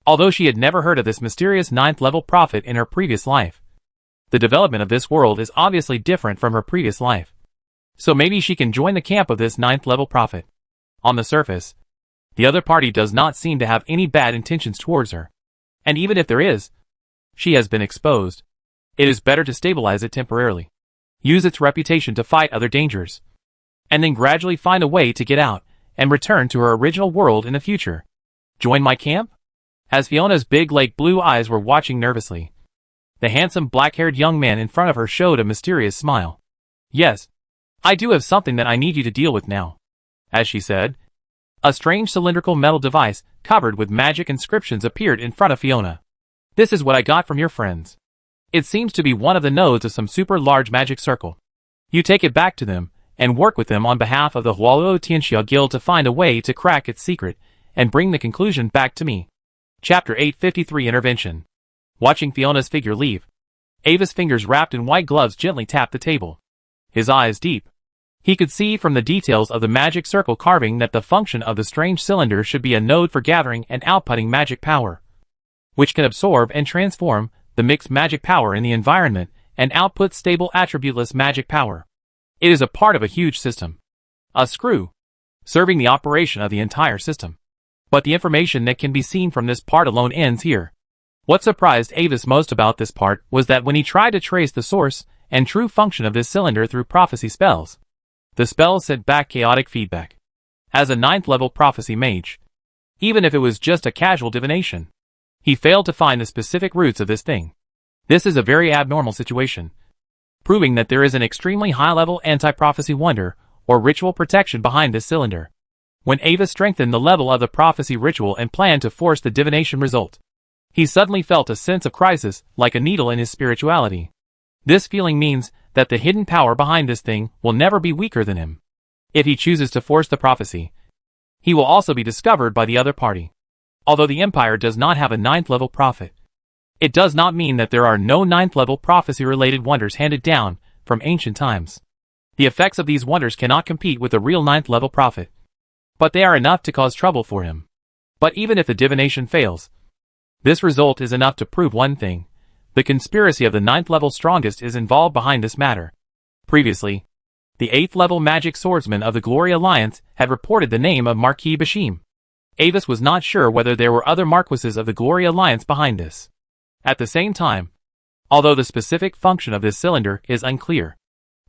Although she had never heard of this mysterious 9th level prophet in her previous life, the development of this world is obviously different from her previous life. So maybe she can join the camp of this 9th level prophet. On the surface, the other party does not seem to have any bad intentions towards her. And even if there is, she has been exposed. It is better to stabilize it temporarily, use its reputation to fight other dangers, and then gradually find a way to get out and return to her original world in the future. Join my camp? As Fiona's big lake blue eyes were watching nervously, the handsome black-haired young man in front of her showed a mysterious smile. Yes, I do have something that I need you to deal with now. As she said, a strange cylindrical metal device covered with magic inscriptions appeared in front of Fiona. This is what I got from your friends. It seems to be one of the nodes of some super large magic circle. You take it back to them and work with them on behalf of the Hualuo Tianxia Guild to find a way to crack its secret and bring the conclusion back to me. Chapter 853 Intervention. Watching Fiona's figure leave, Ava's fingers wrapped in white gloves gently tapped the table. His eyes deep. He could see from the details of the magic circle carving that the function of the strange cylinder should be a node for gathering and outputting magic power, which can absorb and transform the mixed magic power in the environment and output stable attributeless magic power. It is a part of a huge system, a screw, serving the operation of the entire system. But the information that can be seen from this part alone ends here. What surprised Avis most about this part was that when he tried to trace the source and true function of this cylinder through prophecy spells, The spell sent back chaotic feedback. As a 9th level prophecy mage, even if it was just a casual divination, he failed to find the specific roots of this thing. This is a very abnormal situation, proving that there is an extremely high-level anti-prophecy wonder or ritual protection behind this cylinder. When Ava strengthened the level of the prophecy ritual and planned to force the divination result, he suddenly felt a sense of crisis, like a needle in his spirituality. This feeling means that the hidden power behind this thing will never be weaker than him. If he chooses to force the prophecy, he will also be discovered by the other party. Although the Empire does not have a 9th level prophet, it does not mean that there are no 9th level prophecy-related wonders handed down from ancient times. The effects of these wonders cannot compete with a real 9th level prophet, but they are enough to cause trouble for him. But even if the divination fails, this result is enough to prove one thing: the conspiracy of the 9th level strongest is involved behind this matter. Previously, the 8th level magic swordsman of the Glory Alliance had reported the name of Marquis Bashim. Avis was not sure whether there were other Marquises of the Glory Alliance behind this. At the same time, although the specific function of this cylinder is unclear,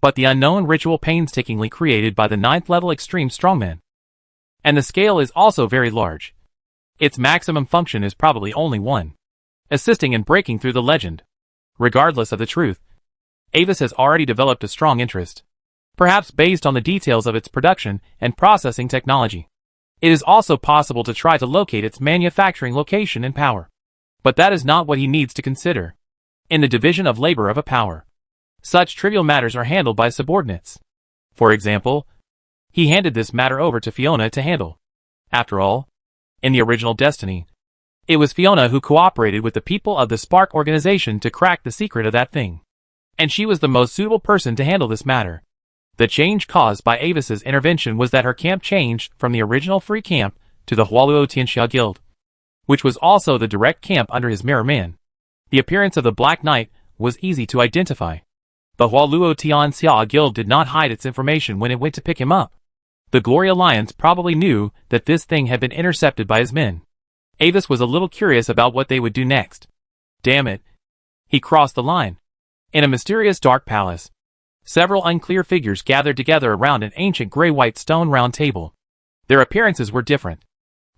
but the unknown ritual painstakingly created by the 9th level extreme strongman, and the scale is also very large. Its maximum function is probably only one, assisting in breaking through the legend. Regardless of the truth, Avis has already developed a strong interest, perhaps based on the details of its production and processing technology. It is also possible to try to locate its manufacturing location and power. But that is not what he needs to consider. In the division of labor of a power, such trivial matters are handled by subordinates. For example, he handed this matter over to Fiona to handle. After all, in the original Destiny, it was Fiona who cooperated with the people of the Spark organization to crack the secret of that thing. And she was the most suitable person to handle this matter. The change caused by Avis's intervention was that her camp changed from the original free camp to the Hualuo Tianxia Guild, which was also the direct camp under his Mirror Man. The appearance of the Black Knight was easy to identify. The Hualuo Tianxia Guild did not hide its information when it went to pick him up. The Glory Alliance probably knew that this thing had been intercepted by his men. Avis was a little curious about what they would do next. Damn it. He crossed the line. In a mysterious dark palace, several unclear figures gathered together around an ancient gray-white stone round table. Their appearances were different.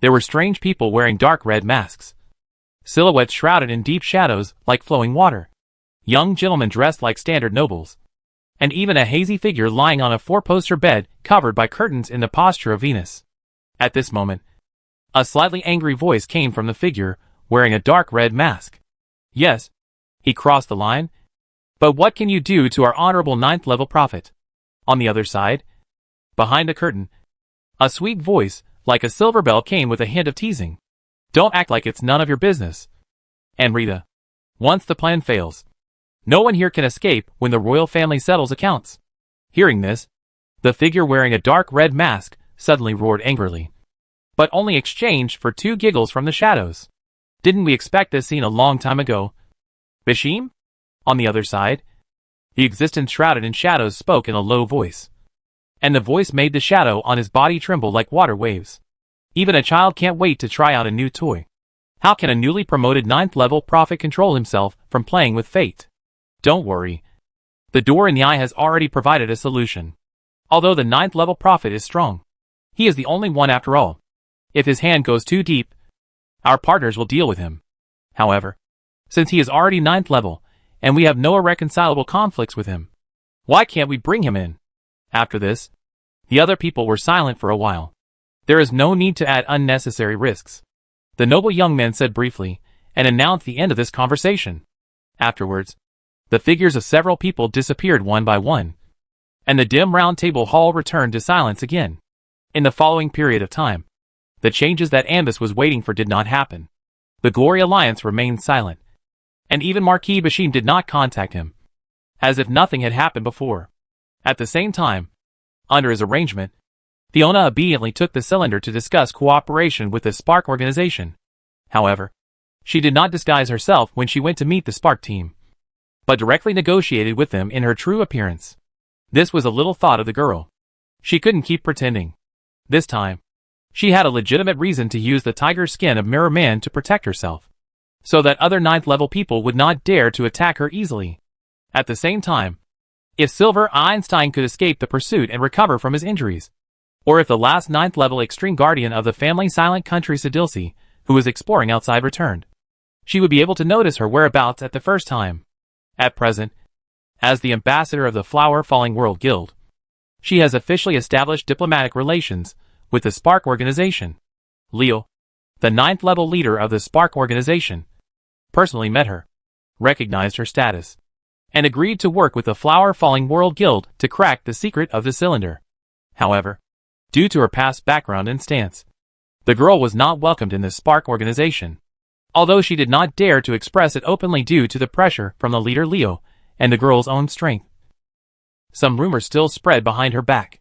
There were strange people wearing dark red masks, silhouettes shrouded in deep shadows like flowing water, young gentlemen dressed like standard nobles, and even a hazy figure lying on a four-poster bed covered by curtains in the posture of Venus. At this moment, a slightly angry voice came from the figure wearing a dark red mask. Yes, he crossed the line. But what can you do to our honorable 9th level prophet? On the other side, behind the curtain, a sweet voice, like a silver bell, came with a hint of teasing. Don't act like it's none of your business. And Rita, once the plan fails, no one here can escape when the royal family settles accounts. Hearing this, the figure wearing a dark red mask suddenly roared angrily, but only exchanged for 2 giggles from the shadows. Didn't we expect this scene a long time ago? Bashim? On the other side, the existence shrouded in shadows spoke in a low voice, and the voice made the shadow on his body tremble like water waves. Even a child can't wait to try out a new toy. How can a newly promoted 9th level prophet control himself from playing with fate? Don't worry. The door in the eye has already provided a solution. Although the 9th level prophet is strong, he is the only one after all. If his hand goes too deep, our partners will deal with him. However, since he is already 9th level, and we have no irreconcilable conflicts with him, why can't we bring him in? After this, the other people were silent for a while. There is no need to add unnecessary risks, the noble young man said briefly, and announced the end of this conversation. Afterwards, the figures of several people disappeared one by one, and the dim round table hall returned to silence again. In the following period of time, the changes that Ambus was waiting for did not happen. The Glory Alliance remained silent, and even Marquis Bashim did not contact him, as if nothing had happened before. At the same time, under his arrangement, Fiona obediently took the cylinder to discuss cooperation with the Spark organization. However, she did not disguise herself when she went to meet the Spark team, but directly negotiated with them in her true appearance. This was a little thought of the girl. She couldn't keep pretending. This time, she had a legitimate reason to use the tiger skin of Mirror Man to protect herself, so that other 9th level people would not dare to attack her easily. At the same time, If Silver Einstein could escape the pursuit and recover from his injuries, or if the last 9th level extreme guardian of the family silent country Sidilsi, who was exploring outside, returned, she would be able to notice her whereabouts at the first time. At present, as the ambassador of the Flower Falling World Guild, she has officially established diplomatic relations with the Spark organization. Leo, the 9th level leader of the Spark organization, personally met her, recognized her status, and agreed to work with the Flower Falling World Guild to crack the secret of the cylinder. However, due to her past background and stance, the girl was not welcomed in the Spark organization, although she did not dare to express it openly due to the pressure from the leader Leo and the girl's own strength. Some rumors still spread behind her back.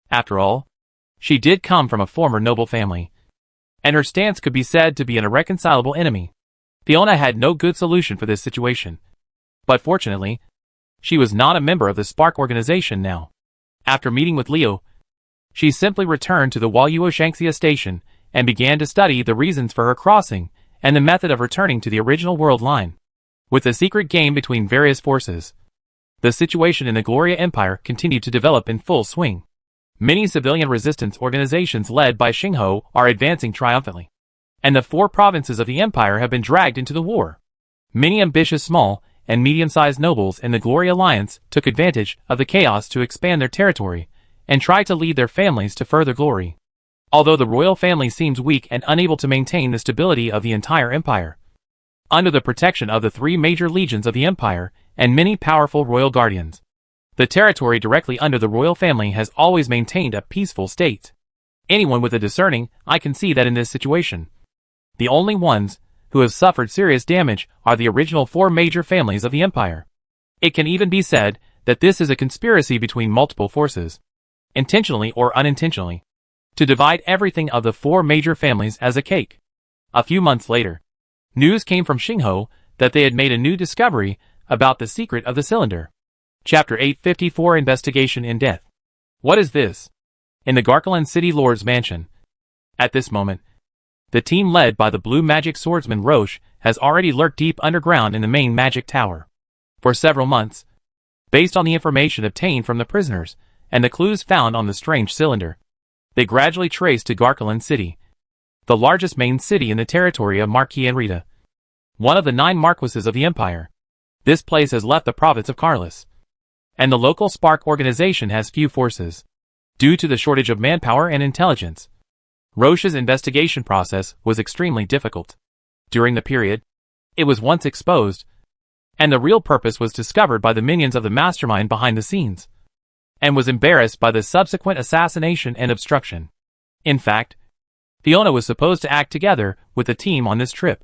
After all, she did come from a former noble family, and her stance could be said to be an irreconcilable enemy. Fiona had no good solution for this situation, but fortunately, she was not a member of the Spark organization now. After meeting with Leo, she simply returned to the Waluo Shanxia station and began to study the reasons for her crossing and the method of returning to the original world line. With the secret game between various forces, the situation in the Gloria Empire continued to develop in full swing. Many civilian resistance organizations led by Xingho are advancing triumphantly, and the 4 provinces of the empire have been dragged into the war. Many ambitious small and medium-sized nobles in the Gloria Alliance took advantage of the chaos to expand their territory and try to lead their families to further glory. Although the royal family seems weak and unable to maintain the stability of the entire empire, under the protection of the 3 major legions of the empire and many powerful royal guardians, the territory directly under the royal family has always maintained a peaceful state. Anyone with a discerning eye can see that in this situation, the only ones who have suffered serious damage are the original 4 major families of the empire. It can even be said that this is a conspiracy between multiple forces, intentionally or unintentionally, to divide everything of the 4 major families as a cake. A few months later, news came from Xingho that they had made a new discovery about the secret of the cylinder. Chapter 854 Investigation in Depth. What is this? In the Garkalan City Lord's mansion. At this moment, the team led by the blue magic swordsman Roche has already lurked deep underground in the main magic tower. For several months, based on the information obtained from the prisoners and the clues found on the strange cylinder, they gradually traced to Garkalan City, the largest main city in the territory of Marquis and Rita, one of the 9 marquises of the empire. This place has left the province of Carlos, and the local Spark organization has few forces, due to the shortage of manpower and intelligence. Roche's investigation process was extremely difficult. During the period, it was once exposed, and the real purpose was discovered by the minions of the mastermind behind the scenes, and was embarrassed by the subsequent assassination and obstruction. In fact, Fiona was supposed to act together with the team on this trip,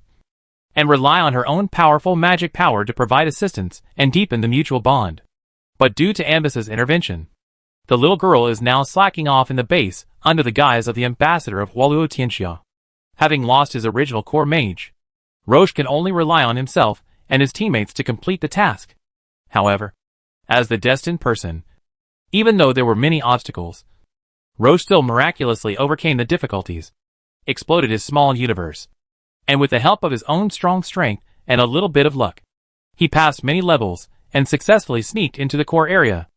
and rely on her own powerful magic power to provide assistance and deepen the mutual bond. But due to Ambas's intervention, the little girl is now slacking off in the base under the guise of the ambassador of Waluo Tianxia. Having lost his original core mage, Roche can only rely on himself and his teammates to complete the task. However, as the destined person, even though there were many obstacles, Roche still miraculously overcame the difficulties, exploded his small universe, and with the help of his own strong strength and a little bit of luck, he passed many levels and successfully sneaked into the core area.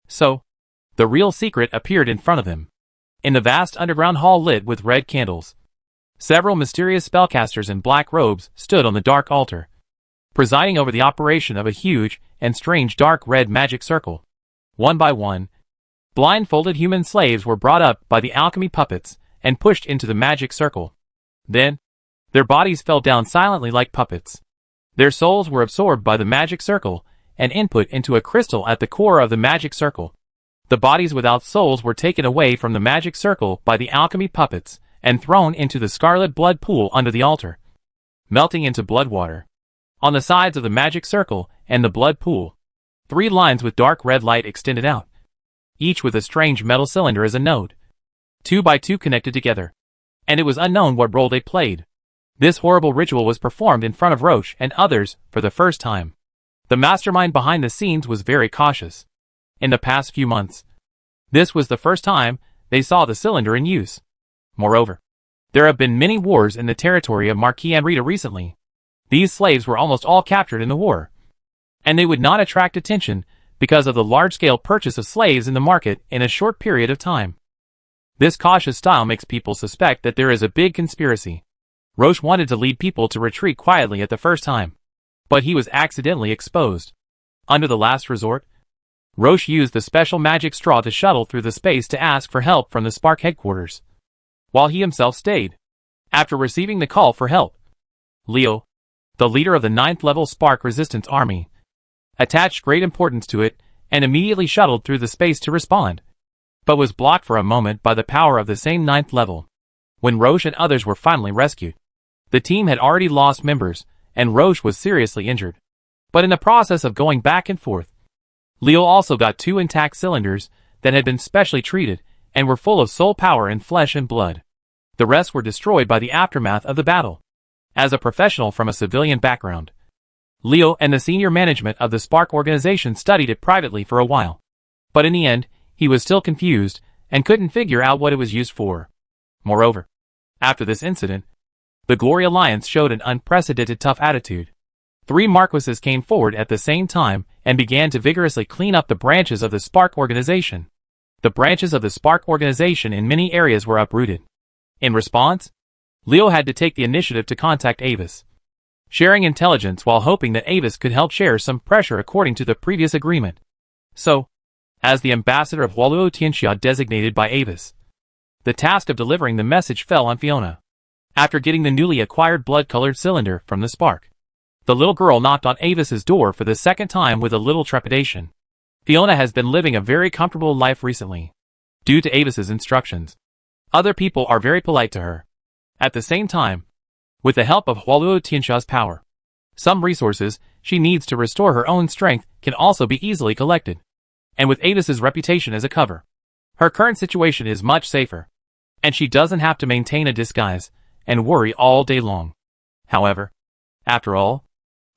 So, the real secret appeared in front of him. In the vast underground hall lit with red candles, several mysterious spellcasters in black robes stood on the dark altar, presiding over the operation of a huge and strange dark red magic circle. One by one, blindfolded human slaves were brought up by the alchemy puppets and pushed into the magic circle. Then, their bodies fell down silently like puppets. Their souls were absorbed by the magic circle and input into a crystal at the core of the magic circle. The bodies without souls were taken away from the magic circle by the alchemy puppets and thrown into the scarlet blood pool under the altar, melting into blood water. On the sides of the magic circle and the blood pool, 3 lines with dark red light extended out, each with a strange metal cylinder as a node, 2 by 2 connected together, and it was unknown what role they played. This horrible ritual was performed in front of Roche and others for the first time. The mastermind behind the scenes was very cautious. In the past few months, this was the first time they saw the cylinder in use. Moreover, there have been many wars in the territory of Marquis and Rita recently. These slaves were almost all captured in the war, and they would not attract attention because of the large-scale purchase of slaves in the market in a short period of time. This cautious style makes people suspect that there is a big conspiracy. Roche wanted to lead people to retreat quietly at the first time, but he was accidentally exposed. Under the last resort, Roche used the special magic straw to shuttle through the space to ask for help from the Spark headquarters, while he himself stayed. After receiving the call for help, Leo, the leader of the 9th-level Spark Resistance Army, attached great importance to it and immediately shuttled through the space to respond, but was blocked for a moment by the power of the same 9th level. When Roche and others were finally rescued, the team had already lost members, and Roche was seriously injured. But in the process of going back and forth, Leo also got 2 intact cylinders that had been specially treated and were full of soul power and flesh and blood. The rest were destroyed by the aftermath of the battle. As a professional from a civilian background, Leo and the senior management of the Spark organization studied it privately for a while. But in the end, he was still confused and couldn't figure out what it was used for. Moreover, after this incident, the Glory Alliance showed an unprecedented tough attitude. 3 Marquises came forward at the same time and began to vigorously clean up the branches of the Spark organization. The branches of the Spark organization in many areas were uprooted. In response, Leo had to take the initiative to contact Avis, sharing intelligence while hoping that Avis could help share some pressure according to the previous agreement. So, as the ambassador of Rebirth designated by Avis, the task of delivering the message fell on Fiona. After getting the newly acquired blood-colored cylinder from the Spark, the little girl knocked on Avis's door for the second time with a little trepidation. Fiona has been living a very comfortable life recently, due to Avis's instructions. Other people are very polite to her. At the same time, with the help of Rebirth's power, some resources she needs to restore her own strength can also be easily collected. And with Avis's reputation as a cover, her current situation is much safer, and she doesn't have to maintain a disguise and worry all day long. However, after all,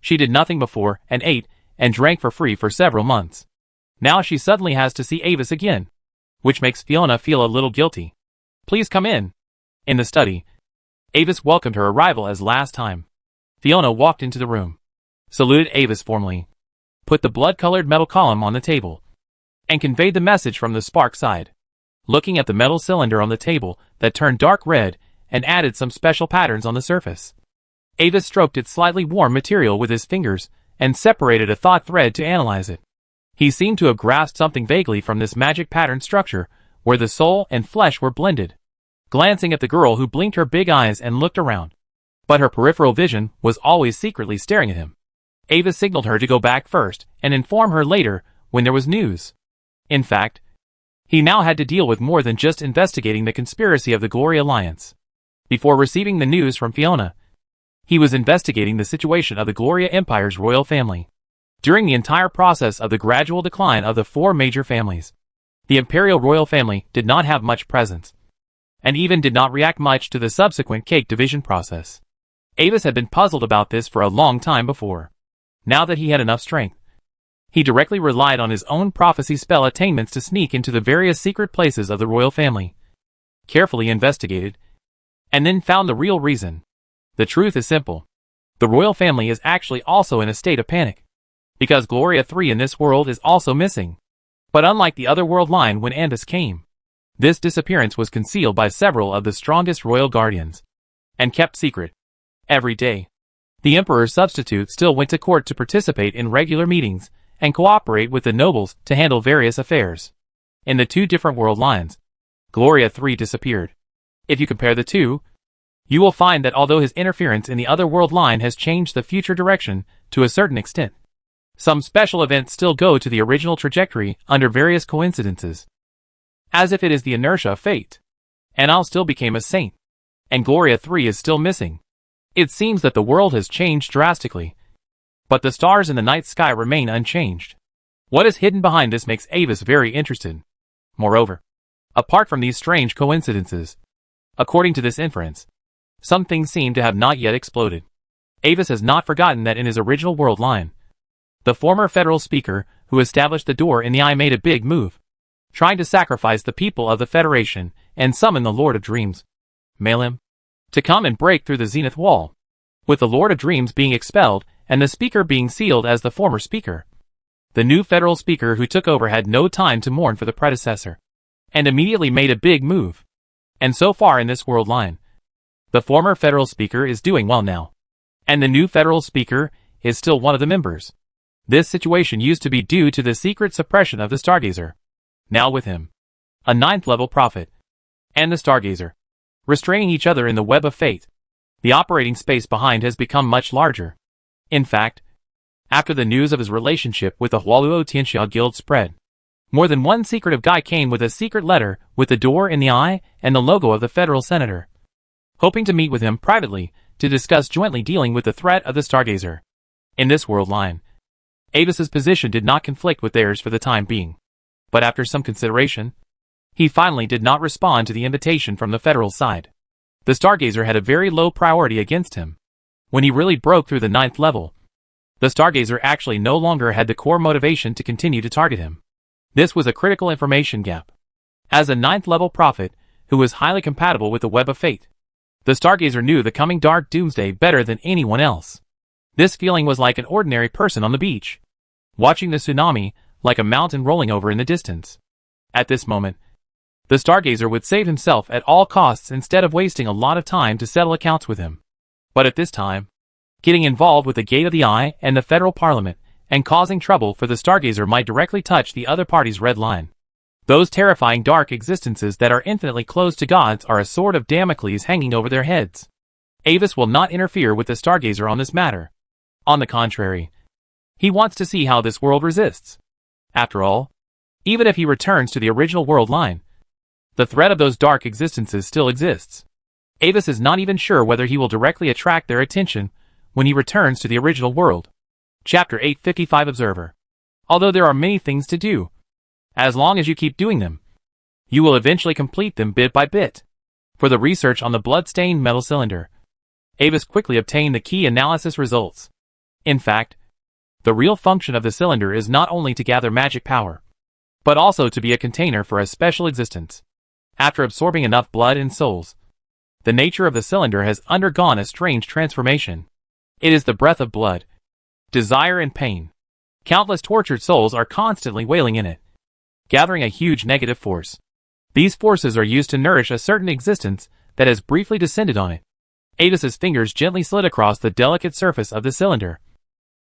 she did nothing before and ate and drank for free for several months. Now she suddenly has to see Avis again, which makes Fiona feel a little guilty. Please come in. In the study, Avis welcomed her arrival as last time. Fiona walked into the room, saluted Avis formally, put the blood-colored metal column on the table, and conveyed the message from the Spark side. Looking at the metal cylinder on the table that turned dark red and added some special patterns on the surface, Avis stroked its slightly warm material with his fingers and separated a thought thread to analyze it. He seemed to have grasped something vaguely from this magic pattern structure, where the soul and flesh were blended. Glancing at the girl who blinked her big eyes and looked around, but her peripheral vision was always secretly staring at him, Avis signaled her to go back first and inform her later when there was news. In fact, he now had to deal with more than just investigating the conspiracy of the Glory Alliance. Before receiving the news from Fiona, he was investigating the situation of the Gloria Empire's royal family. During the entire process of the gradual decline of the 4 major families, the imperial royal family did not have much presence, and even did not react much to the subsequent cake division process. Avis had been puzzled about this for a long time before. Now that he had enough strength, he directly relied on his own prophecy spell attainments to sneak into the various secret places of the royal family, carefully investigated, and then found the real reason. The truth is simple. The royal family is actually also in a state of panic, because Gloria 3 in this world is also missing. But unlike the other world line when Andis came, this disappearance was concealed by several of the strongest royal guardians, and kept secret. Every day, the Emperor's substitute still went to court to participate in regular meetings, and cooperate with the nobles to handle various affairs. In the 2 different world lines, Gloria 3 disappeared. If you compare the 2, you will find that although his interference in the other world line has changed the future direction to a certain extent, some special events still go to the original trajectory under various coincidences. As if it is the inertia of fate. Anil still became a saint, and Gloria 3 is still missing. It seems that the world has changed drastically, but the stars in the night sky remain unchanged. What is hidden behind this makes Avis very interested. Moreover, apart from these strange coincidences, according to this inference, some things seem to have not yet exploded. Avis has not forgotten that in his original world line, the former federal speaker who established the door in the eye made a big move, trying to sacrifice the people of the Federation and summon the Lord of Dreams, Malim, to come and break through the Zenith Wall, with the Lord of Dreams being expelled and the speaker being sealed as the former speaker. The new federal speaker who took over had no time to mourn for the predecessor, and immediately made a big move. And so far in this world line, the former federal speaker is doing well now, and the new federal speaker is still one of the members. This situation used to be due to the secret suppression of the Stargazer. Now with him, a 9th level prophet, and the Stargazer, restraining each other in the web of fate, the operating space behind has become much larger. In fact, after the news of his relationship with the Hualuo Tianxia Guild spread, more than one secretive guy came with a secret letter with the door in the eye and the logo of the federal senator, hoping to meet with him privately to discuss jointly dealing with the threat of the Stargazer. In this world line, Avis's position did not conflict with theirs for the time being, but after some consideration, he finally did not respond to the invitation from the federal side. The Stargazer had a very low priority against him. When he really broke through the 9th level, the Stargazer actually no longer had the core motivation to continue to target him. This was a critical information gap. As a 9th level prophet who was highly compatible with the web of fate, the Stargazer knew the coming dark doomsday better than anyone else. This feeling was like an ordinary person on the beach, watching the tsunami like a mountain rolling over in the distance. At this moment, the Stargazer would save himself at all costs instead of wasting a lot of time to settle accounts with him. But at this time, getting involved with the Gate of the Eye and the federal parliament and causing trouble for the Stargazer might directly touch the other party's red line. Those terrifying dark existences that are infinitely close to gods are a sword of Damocles hanging over their heads. Avis will not interfere with the Stargazer on this matter. On the contrary, he wants to see how this world resists. After all, even if he returns to the original world line, the threat of those dark existences still exists. Avis is not even sure whether he will directly attract their attention when he returns to the original world. Chapter 855 Observer. Although there are many things to do, as long as you keep doing them, you will eventually complete them bit by bit. For the research on the blood-stained metal cylinder, Avis quickly obtained the key analysis results. In fact, the real function of the cylinder is not only to gather magic power, but also to be a container for a special existence. After absorbing enough blood and souls, the nature of the cylinder has undergone a strange transformation. It is the breath of blood, desire and pain. Countless tortured souls are constantly wailing in it, gathering a huge negative force. These forces are used to nourish a certain existence that has briefly descended on it. Avis's fingers gently slid across the delicate surface of the cylinder,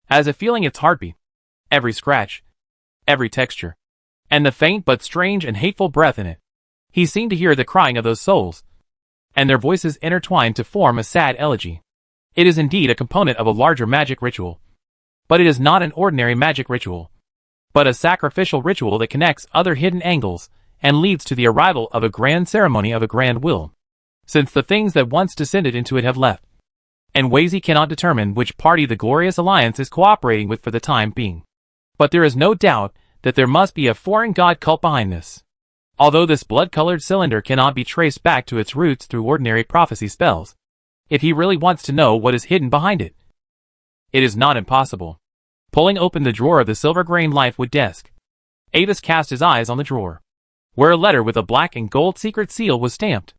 as if feeling its heartbeat, every scratch, every texture, and the faint but strange and hateful breath in it. He seemed to hear the crying of those souls, and their voices intertwined to form a sad elegy. It is indeed a component of a larger magic ritual, but it is not an ordinary magic ritual, but a sacrificial ritual that connects other hidden angles and leads to the arrival of a grand ceremony of a grand will, since the things that once descended into it have left, and Wazy cannot determine which party the Glorious Alliance is cooperating with for the time being. But there is no doubt that there must be a foreign god cult behind this. Although this blood-colored cylinder cannot be traced back to its roots through ordinary prophecy spells, if he really wants to know what is hidden behind it, it is not impossible. Pulling open the drawer of the silver-grain lifewood desk, Avis cast his eyes on the drawer, where a letter with a black and gold secret seal was stamped.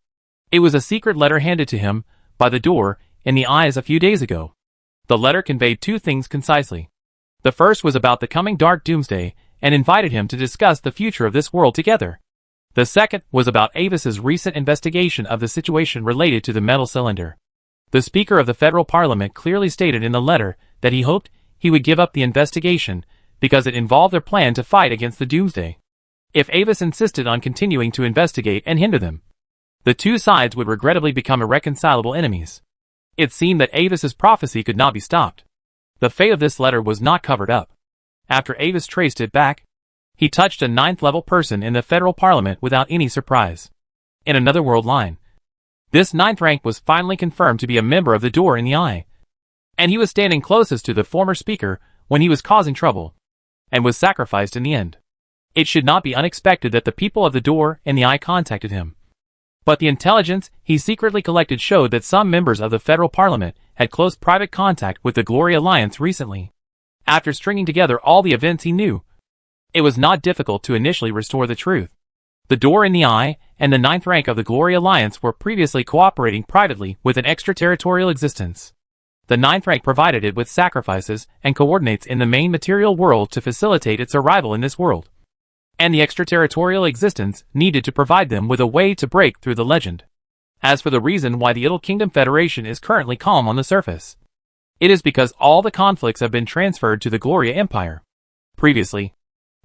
It was a secret letter handed to him by the door in the eyes a few days ago. The letter conveyed two things concisely. The first was about the coming dark doomsday and invited him to discuss the future of this world together. The second was about Avis's recent investigation of the situation related to the metal cylinder. The Speaker of the Federal Parliament clearly stated in the letter that he hoped he would give up the investigation because it involved their plan to fight against the doomsday. If Avis insisted on continuing to investigate and hinder them, the two sides would regrettably become irreconcilable enemies. It seemed that Avis's prophecy could not be stopped. The fate of this letter was not covered up. After Avis traced it back, he touched a 9th level person in the federal parliament without any surprise. In another world line, this 9th rank was finally confirmed to be a member of the Door in the Eye, and he was standing closest to the former speaker when he was causing trouble, and was sacrificed in the end. It should not be unexpected that the people of the Door in the Eye contacted him. But the intelligence he secretly collected showed that some members of the federal parliament had close private contact with the Glory Alliance recently. After stringing together all the events he knew, it was not difficult to initially restore the truth. The Door in the Eye and the 9th rank of the Glory Alliance were previously cooperating privately with an extraterritorial existence. The ninth rank provided it with sacrifices and coordinates in the main material world to facilitate its arrival in this world. And the extraterritorial existence needed to provide them with a way to break through the legend. As for the reason why the Idle Kingdom Federation is currently calm on the surface, it is because all the conflicts have been transferred to the Gloria Empire. Previously,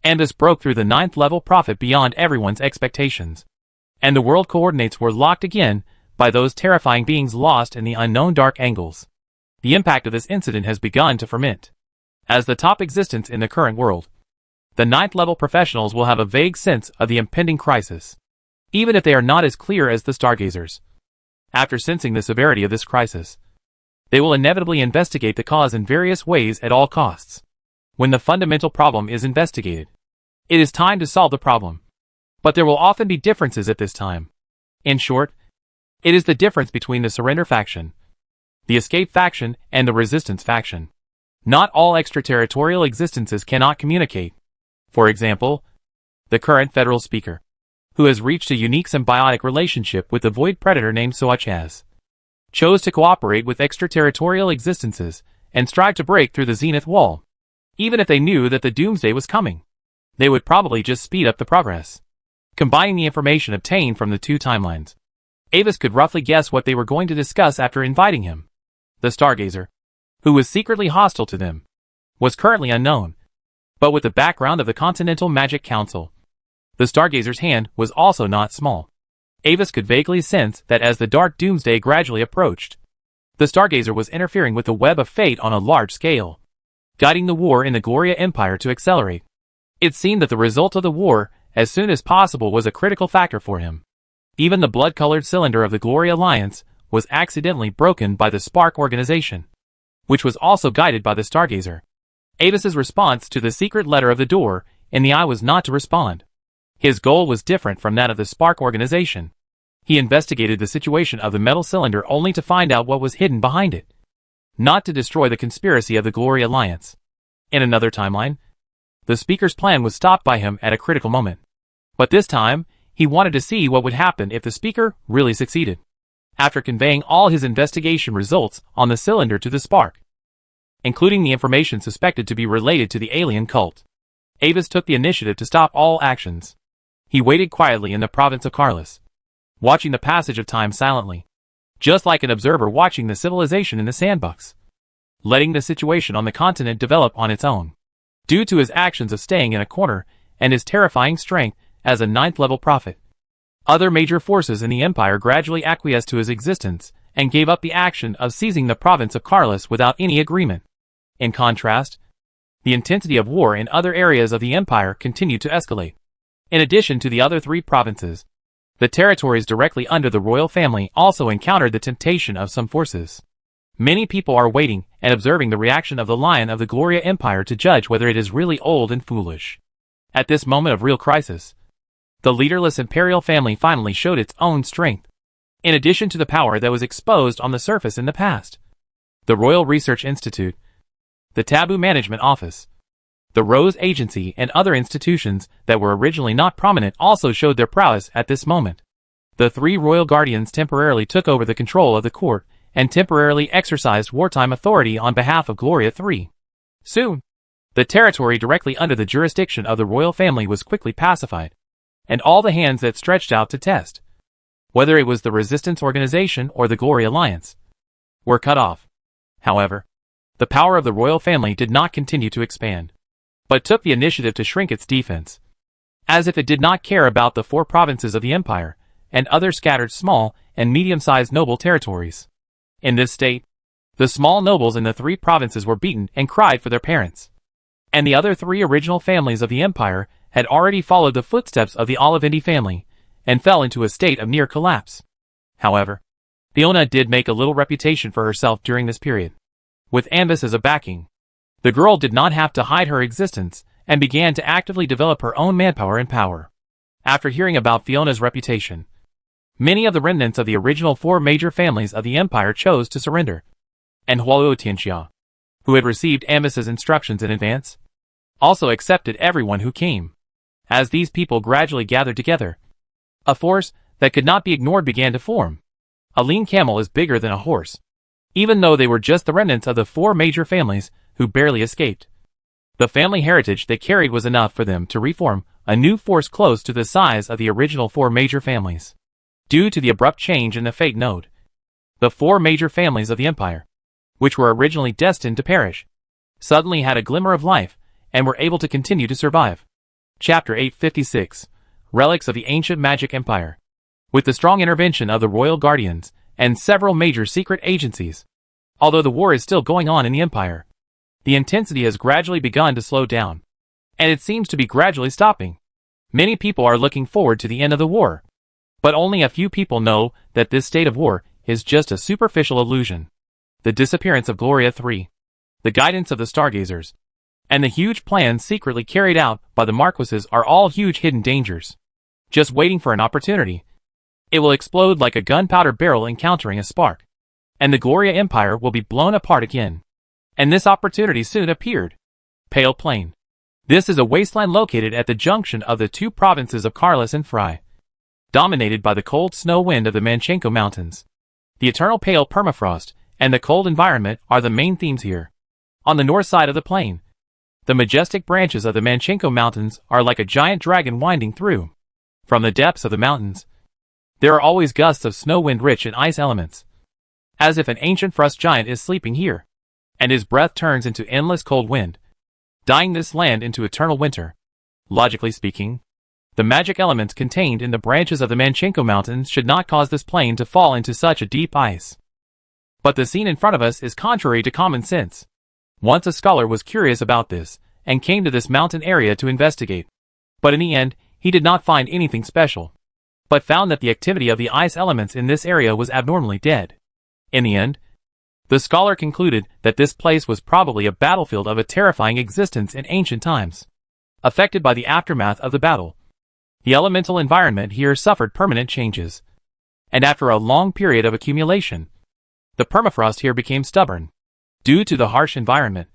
Ambus broke through the 9th level prophet beyond everyone's expectations, and the world coordinates were locked again by those terrifying beings lost in the unknown dark angles. The impact of this incident has begun to ferment. As the top existence in the current world, the 9th level professionals will have a vague sense of the impending crisis, even if they are not as clear as the stargazers. After sensing the severity of this crisis, they will inevitably investigate the cause in various ways at all costs. When the fundamental problem is investigated, it is time to solve the problem. But there will often be differences at this time. In short, it is the difference between the surrender faction, the escape faction, and the resistance faction. Not all extraterritorial existences cannot communicate. For example, the current federal speaker, who has reached a unique symbiotic relationship with the void predator named Soachaz, chose to cooperate with extraterritorial existences and strive to break through the zenith wall. Even if they knew that the doomsday was coming, they would probably just speed up the progress. Combining the information obtained from the two timelines, Avis could roughly guess what they were going to discuss after inviting him. The Stargazer, who was secretly hostile to them, was currently unknown, but with the background of the Continental Magic Council, the Stargazer's hand was also not small. Avis could vaguely sense that as the dark doomsday gradually approached, the Stargazer was interfering with the web of fate on a large scale, guiding the war in the Gloria Empire to accelerate. It seemed that the result of the war, as soon as possible, was a critical factor for him. Even the blood-colored cylinder of the Gloria Alliance was accidentally broken by the Spark organization, which was also guided by the Stargazer. Avis's response to the secret letter of the door in the eye was not to respond. His goal was different from that of the Spark organization. He investigated the situation of the metal cylinder only to find out what was hidden behind it, not to destroy the conspiracy of the Gloria Alliance. In another timeline, the speaker's plan was stopped by him at a critical moment. But this time, he wanted to see what would happen if the speaker really succeeded. After conveying all his investigation results on the cylinder to the Spark, including the information suspected to be related to the alien cult, Avis took the initiative to stop all actions. He waited quietly in the province of Carlos, watching the passage of time silently, just like an observer watching the civilization in the sandbox, letting the situation on the continent develop on its own. Due to his actions of staying in a corner and his terrifying strength as a 9th level prophet, other major forces in the Empire gradually acquiesced to his existence and gave up the action of seizing the province of Carlos without any agreement. In contrast, the intensity of war in other areas of the Empire continued to escalate. In addition to the other 3 provinces, the territories directly under the royal family also encountered the temptation of some forces. Many people are waiting and observing the reaction of the Lion of the Gloria Empire to judge whether it is really old and foolish. At this moment of real crisis, the leaderless imperial family finally showed its own strength. In addition to the power that was exposed on the surface in the past, the Royal Research Institute, the Taboo Management Office, the Rose Agency, and other institutions that were originally not prominent also showed their prowess at this moment. The 3 royal guardians temporarily took over the control of the court and temporarily exercised wartime authority on behalf of Gloria III. Soon, the territory directly under the jurisdiction of the royal family was quickly pacified, and all the hands that stretched out to test, whether it was the resistance organization or the Gloria Alliance, were cut off. However, the power of the royal family did not continue to expand, but took the initiative to shrink its defense, as if it did not care about the 4 provinces of the empire and other scattered small and medium-sized noble territories. In this state, the small nobles in the 3 provinces were beaten and cried for their parents, and the other 3 original families of the empire had already followed the footsteps of the Olivendi family and fell into a state of near collapse. However, Fiona did make a little reputation for herself during this period. With Ambus as a backing, the girl did not have to hide her existence and began to actively develop her own manpower and power. After hearing about Fiona's reputation, many of the remnants of the original 4 major families of the empire chose to surrender, and Huoluo Tianxia, who had received Ambus's instructions in advance, also accepted everyone who came. As these people gradually gathered together, a force that could not be ignored began to form. A lean camel is bigger than a horse. even though they were just the remnants of the 4 major families who barely escaped. The family heritage they carried was enough for them to reform a new force close to the size of the original 4 major families. Due to the abrupt change in the fate node, the 4 major families of the Empire, which were originally destined to perish, suddenly had a glimmer of life and were able to continue to survive. Chapter 856 Relics of the Ancient Magic Empire. With the strong intervention of the Royal Guardians and several major secret agencies, although the war is still going on in the Empire, the intensity has gradually begun to slow down, and it seems to be gradually stopping. Many people are looking forward to the end of the war, but only a few people know that this state of war is just a superficial illusion. The disappearance of Gloria III, the guidance of the Stargazers, and the huge plans secretly carried out by the Marquises are all huge hidden dangers, just waiting for an opportunity. It will explode like a gunpowder barrel encountering a spark, and the Gloria Empire will be blown apart again. And this opportunity soon appeared. Pale Plain. This is a wasteland located at the junction of the 2 provinces of Carlos and Fry, dominated by the cold snow wind of the Manchenko Mountains. The eternal pale permafrost and the cold environment are the main themes here. On the north side of the plain, the majestic branches of the Manchenko Mountains are like a giant dragon winding through. From the depths of the mountains, there are always gusts of snow wind rich in ice elements, as if an ancient frost giant is sleeping here, and his breath turns into endless cold wind, dyeing this land into eternal winter. Logically speaking, the magic elements contained in the branches of the Manchenko Mountains should not cause this plain to fall into such a deep ice. But the scene in front of us is contrary to common sense. Once a scholar was curious about this, and came to this mountain area to investigate. But in the end, he did not find anything special, but found that the activity of the ice elements in this area was abnormally dead. In the end, the scholar concluded that this place was probably a battlefield of a terrifying existence in ancient times. Affected by the aftermath of the battle, the elemental environment here suffered permanent changes, and after a long period of accumulation, the permafrost here became stubborn. Due to the harsh environment,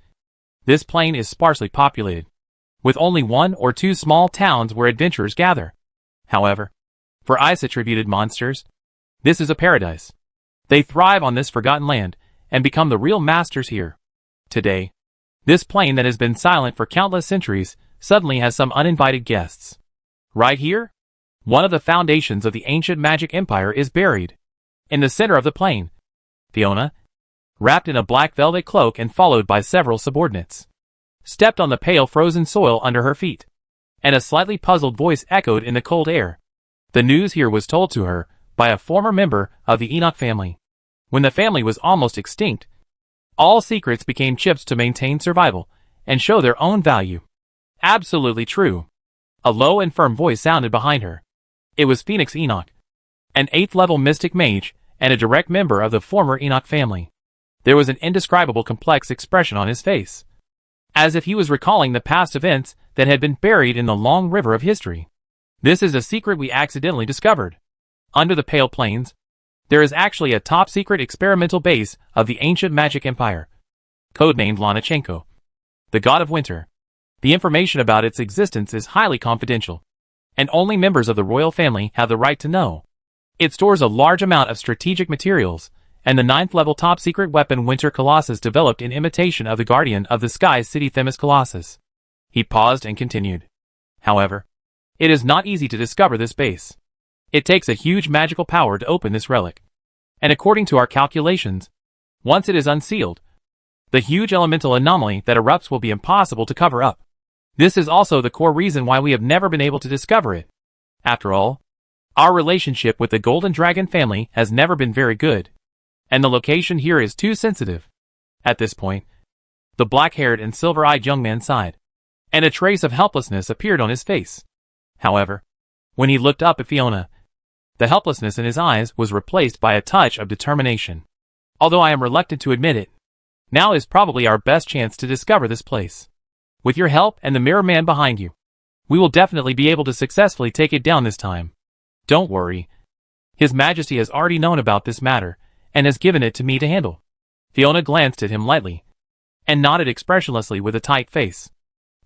this plain is sparsely populated, with only 1 or 2 small towns where adventurers gather. However, for ice-attributed monsters, this is a paradise. They thrive on this forgotten land and become the real masters here. Today, this plain that has been silent for countless centuries suddenly has some uninvited guests. Right here, one of the foundations of the ancient magic empire is buried. In the center of the plain, Fiona, wrapped in a black velvet cloak and followed by several subordinates, stepped on the pale frozen soil under her feet, and a slightly puzzled voice echoed in the cold air. The news here was told to her by a former member of the Enoch family. When the family was almost extinct, all secrets became chips to maintain survival and show their own value. Absolutely true. A low and firm voice sounded behind her. It was Phoenix Enoch, an 8th-level mystic mage and a direct member of the former Enoch family. There was an indescribable complex expression on his face, as if he was recalling the past events that had been buried in the long river of history. This is a secret we accidentally discovered. Under the Pale Plains, there is actually a top-secret experimental base of the ancient magic empire, codenamed Lonachenko, the god of winter. The information about its existence is highly confidential, and only members of the royal family have the right to know. It stores a large amount of strategic materials, and the 9th-level top-secret weapon Winter Colossus developed in imitation of the guardian of the skies city Themis Colossus. He paused and continued. However, it is not easy to discover this base. It takes a huge magical power to open this relic, and according to our calculations, once it is unsealed, the huge elemental anomaly that erupts will be impossible to cover up. This is also the core reason why we have never been able to discover it. After all, our relationship with the Golden Dragon family has never been very good, and the location here is too sensitive. At this point, the black-haired and silver-eyed young man sighed, and a trace of helplessness appeared on his face. However, when he looked up at Fiona, the helplessness in his eyes was replaced by a touch of determination. Although I am reluctant to admit it, now is probably our best chance to discover this place. With your help and the mirror man behind you, we will definitely be able to successfully take it down this time. Don't worry. His Majesty has already known about this matter, and has given it to me to handle. Fiona glanced at him lightly, and nodded expressionlessly with a tight face.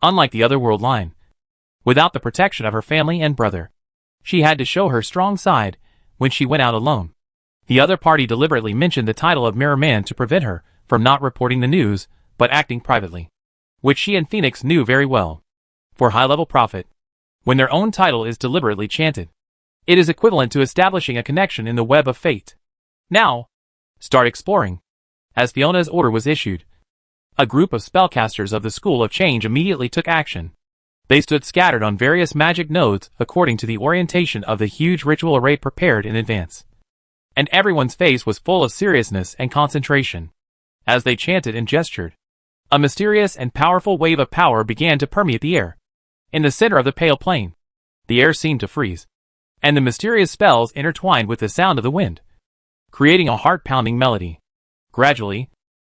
Unlike the Otherworld line, without the protection of her family and brother, she had to show her strong side when she went out alone. The other party deliberately mentioned the title of Mirror Man to prevent her from not reporting the news, but acting privately, which she and Phoenix knew very well. For high-level profit, when their own title is deliberately chanted, it is equivalent to establishing a connection in the web of fate. Now, start exploring. As Fiona's order was issued, a group of spellcasters of the School of Change immediately took action. They stood scattered on various magic nodes according to the orientation of the huge ritual array prepared in advance. And everyone's face was full of seriousness and concentration. As they chanted and gestured, a mysterious and powerful wave of power began to permeate the air. In the center of the pale plain, the air seemed to freeze, and the mysterious spells intertwined with the sound of the wind, creating a heart-pounding melody. Gradually,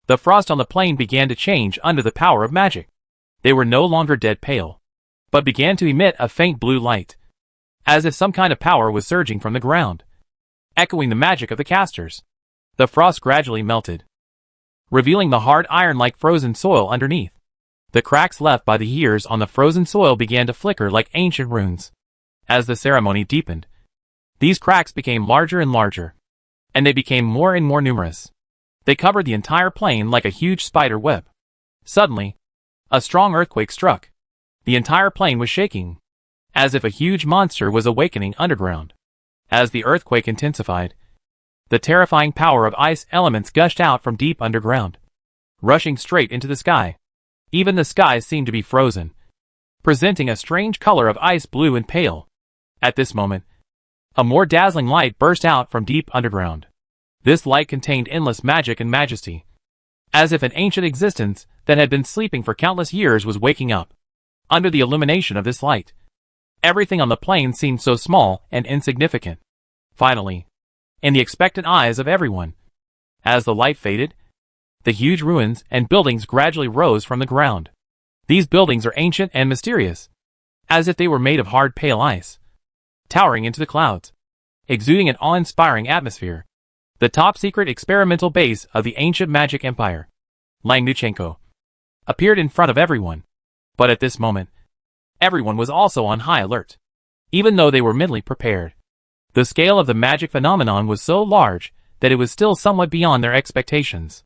the frost on the plain began to change under the power of magic. They were no longer dead pale, but began to emit a faint blue light, as if some kind of power was surging from the ground, echoing the magic of the casters. The frost gradually melted, revealing the hard iron-like frozen soil underneath. The cracks left by the years on the frozen soil began to flicker like ancient runes. As the ceremony deepened, these cracks became larger and larger, and they became more and more numerous. They covered the entire plain like a huge spider web. Suddenly, a strong earthquake struck. The entire plain was shaking, as if a huge monster was awakening underground. As the earthquake intensified, the terrifying power of ice elements gushed out from deep underground, rushing straight into the sky. Even the sky seemed to be frozen, presenting a strange color of ice blue and pale. At this moment, a more dazzling light burst out from deep underground. This light contained endless magic and majesty, as if an ancient existence that had been sleeping for countless years was waking up. Under the illumination of this light, everything on the plain seemed so small and insignificant. Finally, in the expectant eyes of everyone, as the light faded, the huge ruins and buildings gradually rose from the ground. These buildings are ancient and mysterious, as if they were made of hard pale ice, towering into the clouds, exuding an awe-inspiring atmosphere. The top-secret experimental base of the ancient magic empire, Langnuchenko, appeared in front of everyone. But at this moment, everyone was also on high alert. Even though they were mentally prepared, the scale of the magic phenomenon was so large that it was still somewhat beyond their expectations.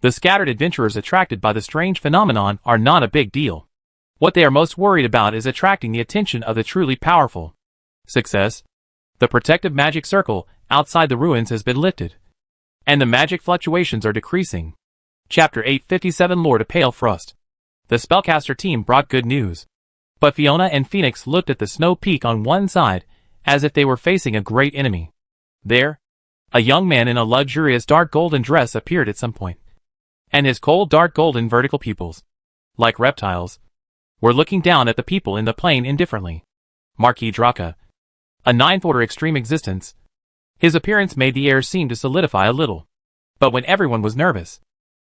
The scattered adventurers attracted by the strange phenomenon are not a big deal. What they are most worried about is attracting the attention of the truly powerful. Success. The protective magic circle outside the ruins has been lifted, and the magic fluctuations are decreasing. Chapter 857 Lord of Pale Frost. The spellcaster team brought good news, but Fiona and Phoenix looked at the snow peak on one side as if they were facing a great enemy. There, a young man in a luxurious dark golden dress appeared at some point, and his cold dark golden vertical pupils, like reptiles, were looking down at the people in the plain indifferently. Marquis Draka, a ninth-order extreme existence. His appearance made the air seem to solidify a little. But when everyone was nervous,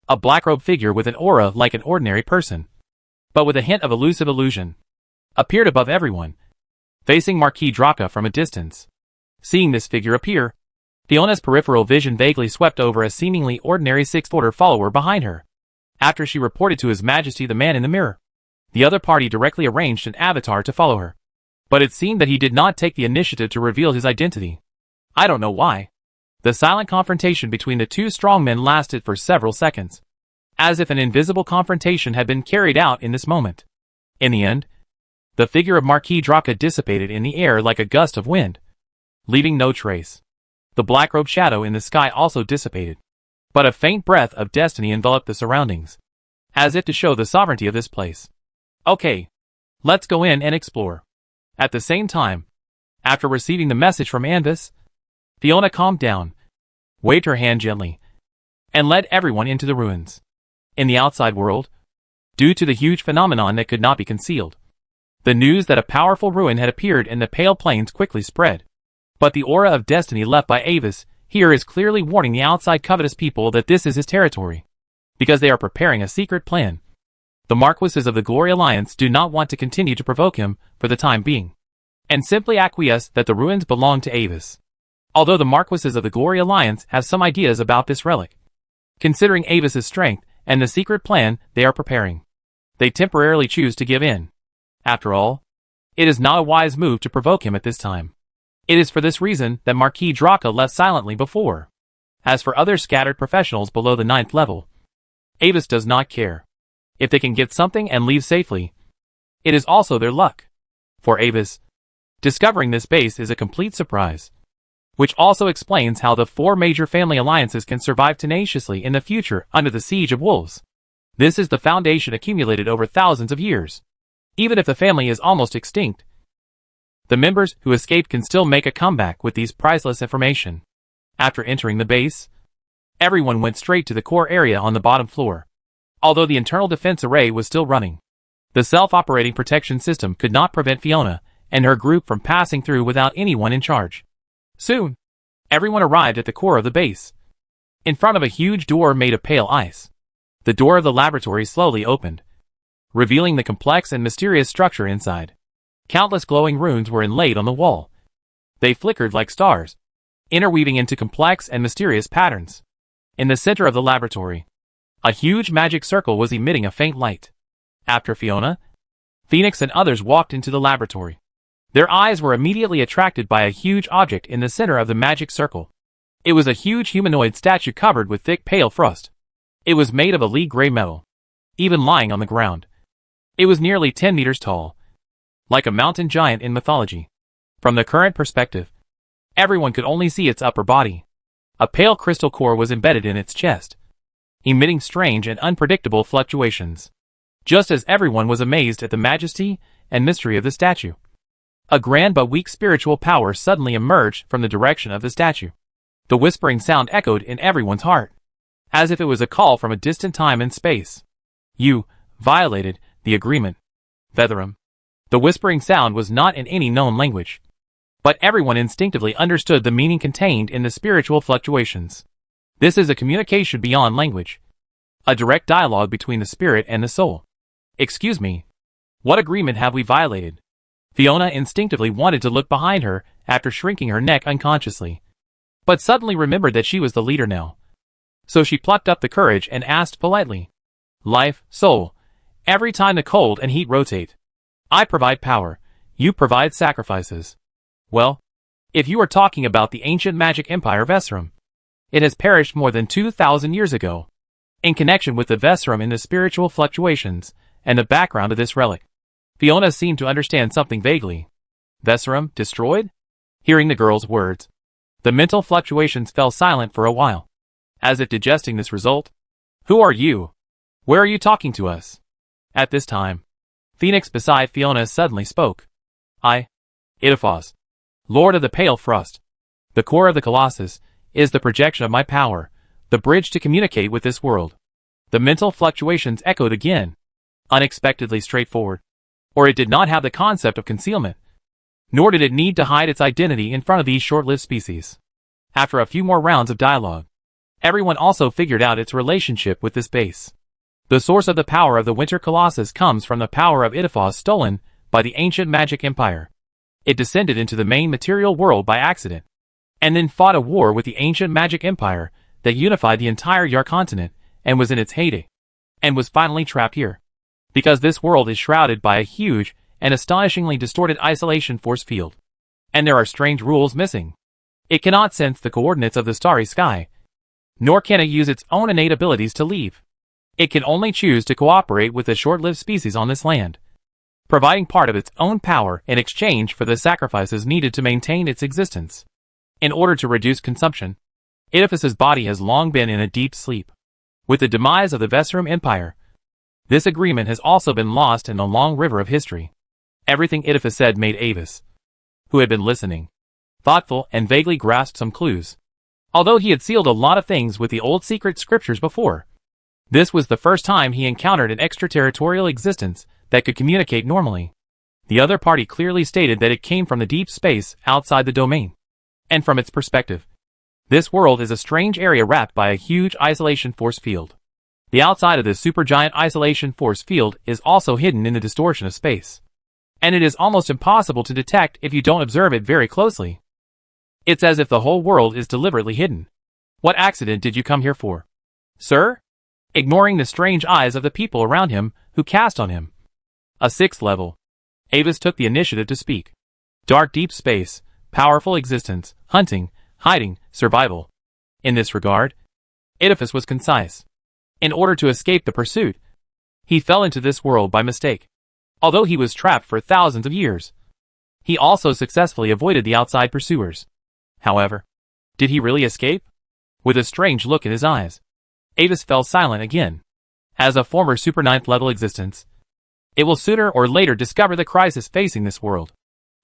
a black-robed figure with an aura like an ordinary person, but with a hint of elusive illusion, appeared above everyone, facing Marquis Draka from a distance. Seeing this figure appear, Fiona's peripheral vision vaguely swept over a seemingly ordinary sixth-order follower behind her. After she reported to His Majesty the man in the mirror, the other party directly arranged an avatar to follow her. But it seemed that he did not take the initiative to reveal his identity. I don't know why. The silent confrontation between the two strongmen lasted for several seconds, as if an invisible confrontation had been carried out in this moment. In the end, the figure of Marquis Draka dissipated in the air like a gust of wind, leaving no trace. The black-robed shadow in the sky also dissipated, but a faint breath of destiny enveloped the surroundings, as if to show the sovereignty of this place. Okay, let's go in and explore. At the same time, after receiving the message from Anvis, Fiona calmed down, waved her hand gently, and led everyone into the ruins. In the outside world, due to the huge phenomenon that could not be concealed, the news that a powerful ruin had appeared in the Pale Plains quickly spread. But the aura of destiny left by Avis here is clearly warning the outside covetous people that this is his territory, because they are preparing a secret plan. The Marquises of the Glory Alliance do not want to continue to provoke him for the time being, and simply acquiesce that the ruins belong to Avis. Although the Marquises of the Glory Alliance have some ideas about this relic, considering Avis's strength and the secret plan they are preparing, they temporarily choose to give in. After all, it is not a wise move to provoke him at this time. It is for this reason that Marquis Draka left silently before. As for other scattered professionals below the 9th level, Avis does not care. If they can get something and leave safely, it is also their luck. For Avis, discovering this base is a complete surprise. Which also explains how the 4 major family alliances can survive tenaciously in the future under the siege of wolves. This is the foundation accumulated over thousands of years. Even if the family is almost extinct, the members who escaped can still make a comeback with these priceless information. After entering the base, everyone went straight to the core area on the bottom floor. Although the internal defense array was still running, the self-operating protection system could not prevent Fiona and her group from passing through without anyone in charge. Soon, everyone arrived at the core of the base, in front of a huge door made of pale ice. The door of the laboratory slowly opened, revealing the complex and mysterious structure inside. Countless glowing runes were inlaid on the wall. They flickered like stars, interweaving into complex and mysterious patterns. In the center of the laboratory, a huge magic circle was emitting a faint light. After Fiona, Phoenix and others walked into the laboratory. Their eyes were immediately attracted by a huge object in the center of the magic circle. It was a huge humanoid statue covered with thick pale frost. It was made of a gray metal, even lying on the ground. It was nearly 10 meters tall, like a mountain giant in mythology. From the current perspective, everyone could only see its upper body. A pale crystal core was embedded in its chest, emitting strange and unpredictable fluctuations. Just as everyone was amazed at the majesty and mystery of the statue, a grand but weak spiritual power suddenly emerged from the direction of the statue. The whispering sound echoed in everyone's heart, as if it was a call from a distant time and space. You violated the agreement, Vetherum. The whispering sound was not in any known language, but everyone instinctively understood the meaning contained in the spiritual fluctuations. This is a communication beyond language, a direct dialogue between the spirit and the soul. Excuse me, what agreement have we violated? Fiona instinctively wanted to look behind her after shrinking her neck unconsciously, but suddenly remembered that she was the leader now. So she plucked up the courage and asked politely, Life, soul, every time the cold and heat rotate, I provide power, you provide sacrifices. Well, if you are talking about the ancient magic empire Vesserum, it has perished more than 2,000 years ago. In connection with the Vesserum in the spiritual fluctuations and the background of this relic, Fiona seemed to understand something vaguely. Vesserum destroyed? Hearing the girl's words, the mental fluctuations fell silent for a while, as if digesting this result. Who are you? Where are you talking to us? At this time, Phoenix beside Fiona suddenly spoke. I, Idaphos, Lord of the Pale Frost, the core of the Colossus, is the projection of my power, the bridge to communicate with this world. The mental fluctuations echoed again, unexpectedly straightforward. Or it did not have the concept of concealment, nor did it need to hide its identity in front of these short-lived species. After a few more rounds of dialogue, everyone also figured out its relationship with this base. The source of the power of the Winter Colossus comes from the power of Idaphos stolen by the ancient magic empire. It descended into the main material world by accident, and then fought a war with the ancient magic empire that unified the entire Yar continent and was in its heyday, and was finally trapped here. Because this world is shrouded by a huge and astonishingly distorted isolation force field, and there are strange rules missing. It cannot sense the coordinates of the starry sky, nor can it use its own innate abilities to leave. It can only choose to cooperate with the short-lived species on this land, providing part of its own power in exchange for the sacrifices needed to maintain its existence. In order to reduce consumption, Idaphos's body has long been in a deep sleep. With the demise of the Vesserum Empire, this agreement has also been lost in the long river of history. Everything Idaphos said made Avis, who had been listening, thoughtful and vaguely grasped some clues. Although he had sealed a lot of things with the old secret scriptures before, this was the first time he encountered an extraterritorial existence that could communicate normally. The other party clearly stated that it came from the deep space outside the domain. And from its perspective, this world is a strange area wrapped by a huge isolation force field. The outside of this supergiant isolation force field is also hidden in the distortion of space, and it is almost impossible to detect if you don't observe it very closely. It's as if the whole world is deliberately hidden. What accident did you come here for, sir? Ignoring the strange eyes of the people around him who cast on him. A 6th level. Avis took the initiative to speak. Dark deep space, powerful existence, hunting, hiding, survival. In this regard, Oedipus was concise. In order to escape the pursuit, he fell into this world by mistake. Although he was trapped for thousands of years, he also successfully avoided the outside pursuers. However, did he really escape? With a strange look in his eyes, Oedipus fell silent again. As a former super 9th level existence, it will sooner or later discover the crisis facing this world.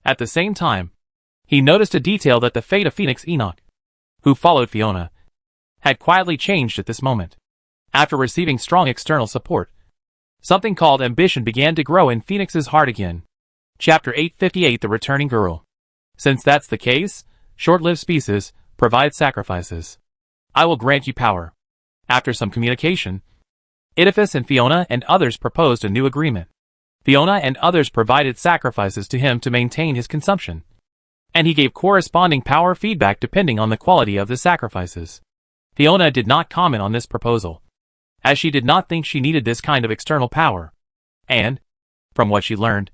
At the same time, he noticed a detail that the fate of Phoenix Enoch, who followed Fiona, had quietly changed at this moment. After receiving strong external support, something called ambition began to grow in Phoenix's heart again. Chapter 858 The Returning Girl. Since that's the case, short-lived species provide sacrifices. I will grant you power. After some communication, Oedipus and Fiona and others proposed a new agreement. Fiona and others provided sacrifices to him to maintain his consumption, and he gave corresponding power feedback depending on the quality of the sacrifices. Fiona did not comment on this proposal, as she did not think she needed this kind of external power. And, from what she learned,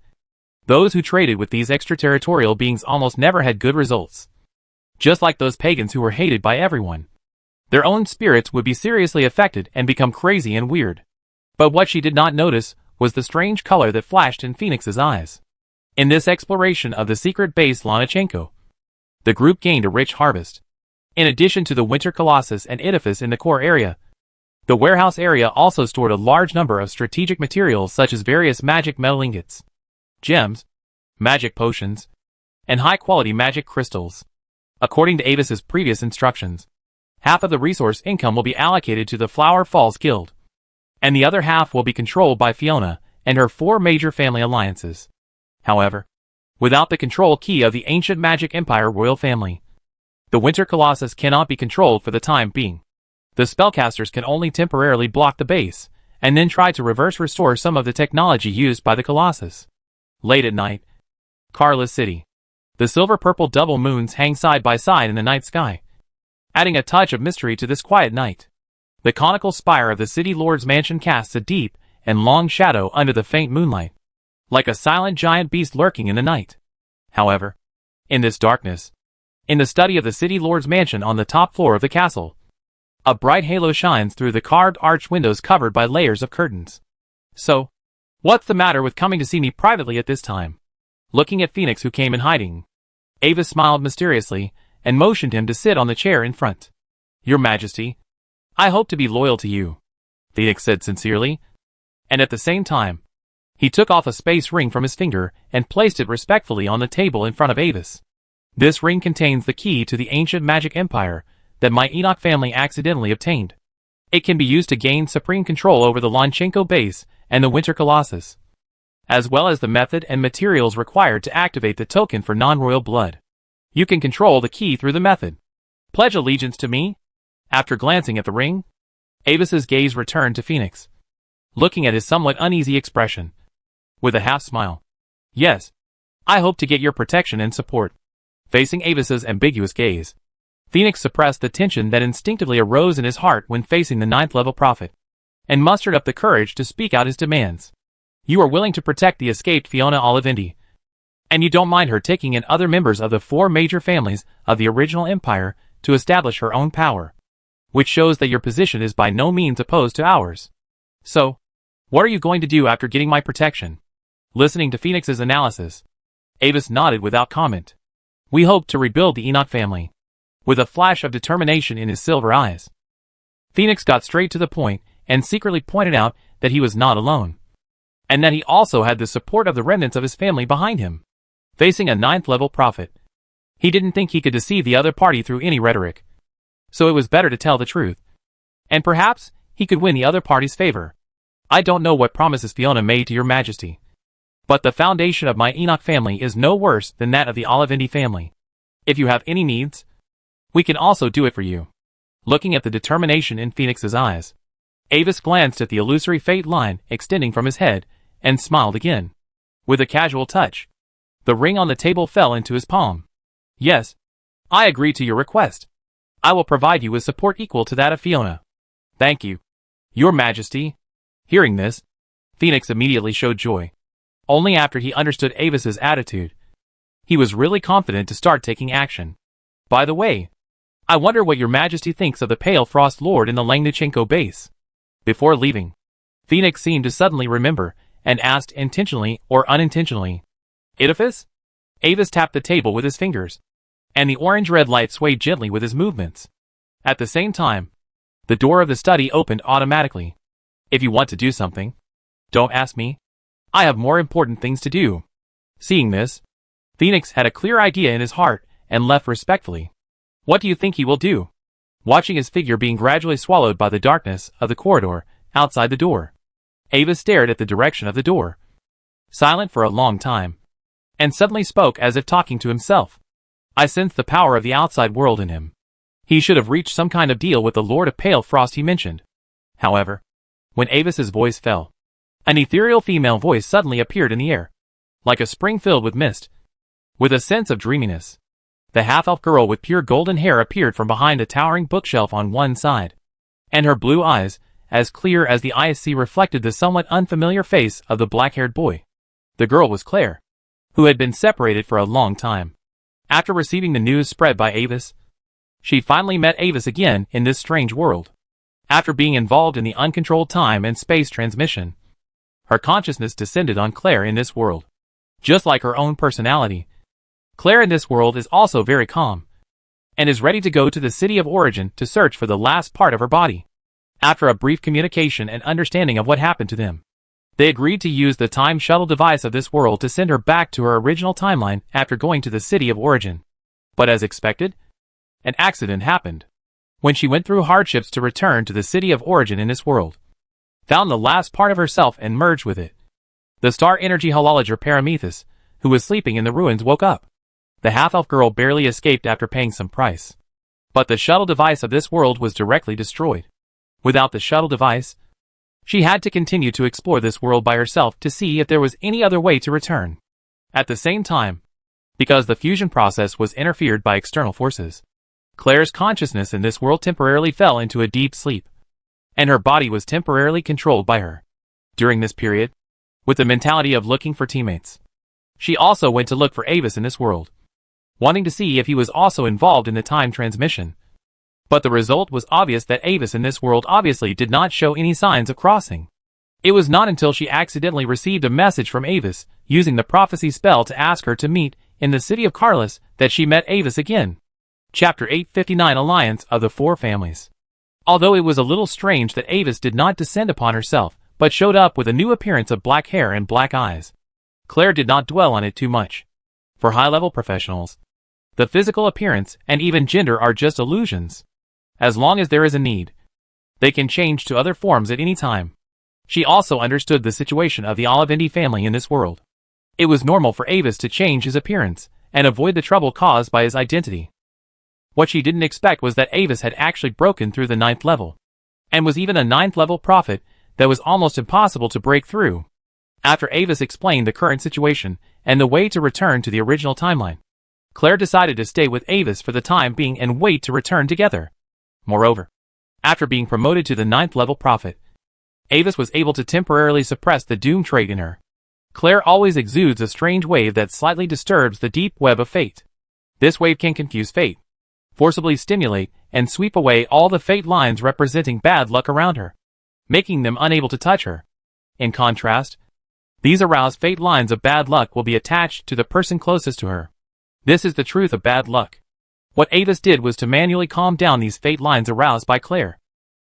those who traded with these extraterritorial beings almost never had good results. Just like those pagans who were hated by everyone, their own spirits would be seriously affected and become crazy and weird. But what she did not notice was the strange color that flashed in Phoenix's eyes. In this exploration of the secret base Lomachenko, the group gained a rich harvest. In addition to the Winter Colossus and Oedipus in the core area, the warehouse area also stored a large number of strategic materials such as various magic metal ingots, gems, magic potions, and high-quality magic crystals. According to Avis's previous instructions, half of the resource income will be allocated to the Flower Falls Guild, and the other half will be controlled by Fiona and her 4 major family alliances. However, without the control key of the ancient Magic Empire royal family, the Winter Colossus cannot be controlled for the time being. The spellcasters can only temporarily block the base, and then try to reverse restore some of the technology used by the Colossus. Late at night, Carla's city. The silver-purple double moons hang side by side in the night sky, adding a touch of mystery to this quiet night. The conical spire of the city lord's mansion casts a deep and long shadow under the faint moonlight, like a silent giant beast lurking in the night. However, in this darkness, in the study of the city lord's mansion on the top floor of the castle, a bright halo shines through the carved arched windows covered by layers of curtains. So, what's the matter with coming to see me privately at this time? Looking at Phoenix, who came in hiding, Avis smiled mysteriously and motioned him to sit on the chair in front. Your Majesty, I hope to be loyal to you, Phoenix said sincerely, and at the same time, he took off a space ring from his finger and placed it respectfully on the table in front of Avis. This ring contains the key to the ancient magic empire that my Enoch family accidentally obtained. It can be used to gain supreme control over the Lomachenko base and the Winter Colossus, as well as the method and materials required to activate the token for non-royal blood. You can control the key through the method. Pledge allegiance to me? After glancing at the ring, Avis's gaze returned to Phoenix, looking at his somewhat uneasy expression, with a half-smile. Yes, I hope to get your protection and support. Facing Avis's ambiguous gaze, Phoenix suppressed the tension that instinctively arose in his heart when facing the 9th-level prophet, and mustered up the courage to speak out his demands. You are willing to protect the escaped Fiona Olivendi, and you don't mind her taking in other members of the 4 major families of the original empire to establish her own power, which shows that your position is by no means opposed to ours. So, what are you going to do after getting my protection? Listening to Phoenix's analysis, Avis nodded without comment. We hope to rebuild the Enoch family. With a flash of determination in his silver eyes, Phoenix got straight to the point and secretly pointed out that he was not alone, and that he also had the support of the remnants of his family behind him. Facing a 9th-level prophet, he didn't think he could deceive the other party through any rhetoric, so it was better to tell the truth, and perhaps he could win the other party's favor. I don't know what promises Fiona made to your Majesty, but the foundation of my Enoch family is no worse than that of the Olivendi family. If you have any needs, we can also do it for you. Looking at the determination in Phoenix's eyes, Avis glanced at the illusory fate line extending from his head and smiled again. With a casual touch, the ring on the table fell into his palm. Yes, I agree to your request. I will provide you with support equal to that of Fiona. Thank you, Your Majesty. Hearing this, Phoenix immediately showed joy. Only after he understood Avis's attitude He was really confident to start taking action. By the way, I wonder what your majesty thinks of the Pale Frost Lord in the Langnichenko base. Before leaving, Phoenix seemed to suddenly remember, and asked intentionally or unintentionally. Edifice? Avis tapped the table with his fingers, and the orange-red light swayed gently with his movements. At the same time, the door of the study opened automatically. If you want to do something, don't ask me. I have more important things to do. Seeing this, Phoenix had a clear idea in his heart and left respectfully. What do you think he will do? Watching his figure being gradually swallowed by the darkness of the corridor outside the door, Avis stared at the direction of the door, silent for a long time, and suddenly spoke as if talking to himself. I sensed the power of the outside world in him. He should have reached some kind of deal with the Lord of Pale Frost he mentioned. However, when Avis's voice fell, an ethereal female voice suddenly appeared in the air, like a spring filled with mist. With a sense of dreaminess, the half-elf girl with pure golden hair appeared from behind a towering bookshelf on one side, and her blue eyes, as clear as the ISC, reflected the somewhat unfamiliar face of the black-haired boy. The girl was Claire, who had been separated for a long time. After receiving the news spread by Avis, she finally met Avis again in this strange world. After being involved in the uncontrolled time and space transmission, her consciousness descended on Claire in this world. Just like her own personality, Claire in this world is also very calm, and is ready to go to the city of origin to search for the last part of her body. After a brief communication and understanding of what happened to them, they agreed to use the time shuttle device of this world to send her back to her original timeline after going to the city of origin. But as expected, an accident happened. When she went through hardships to return to the city of origin in this world, found the last part of herself and merged with it. The star energy holologer Paramethus, who was sleeping in the ruins, woke up. The half-elf girl barely escaped after paying some price. But the shuttle device of this world was directly destroyed. Without the shuttle device, she had to continue to explore this world by herself to see if there was any other way to return. At the same time, because the fusion process was interfered by external forces, Claire's consciousness in this world temporarily fell into a deep sleep, and her body was temporarily controlled by her. During this period, with the mentality of looking for teammates, she also went to look for Avis in this world, wanting to see if he was also involved in the time transmission. But the result was obvious that Avis in this world obviously did not show any signs of crossing. It was not until she accidentally received a message from Avis, using the prophecy spell to ask her to meet in the city of Carlos, that she met Avis again. Chapter 859, Alliance of the Four Families. Although it was a little strange that Avis did not descend upon herself, but showed up with a new appearance of black hair and black eyes, Claire did not dwell on it too much. For high-level professionals, the physical appearance and even gender are just illusions. As long as there is a need, they can change to other forms at any time. She also understood the situation of the Olivendi family in this world. It was normal for Avis to change his appearance and avoid the trouble caused by his identity. What she didn't expect was that Avis had actually broken through the 9th level, and was even a 9th level prophet that was almost impossible to break through. After Avis explained the current situation and the way to return to the original timeline, Claire decided to stay with Avis for the time being and wait to return together. Moreover, after being promoted to the 9th level prophet, Avis was able to temporarily suppress the doom trait in her. Claire always exudes a strange wave that slightly disturbs the deep web of fate. This wave can confuse fate, forcibly stimulate and sweep away all the fate lines representing bad luck around her, making them unable to touch her. In contrast, these aroused fate lines of bad luck will be attached to the person closest to her. This is the truth of bad luck. What Avis did was to manually calm down these fate lines aroused by Claire,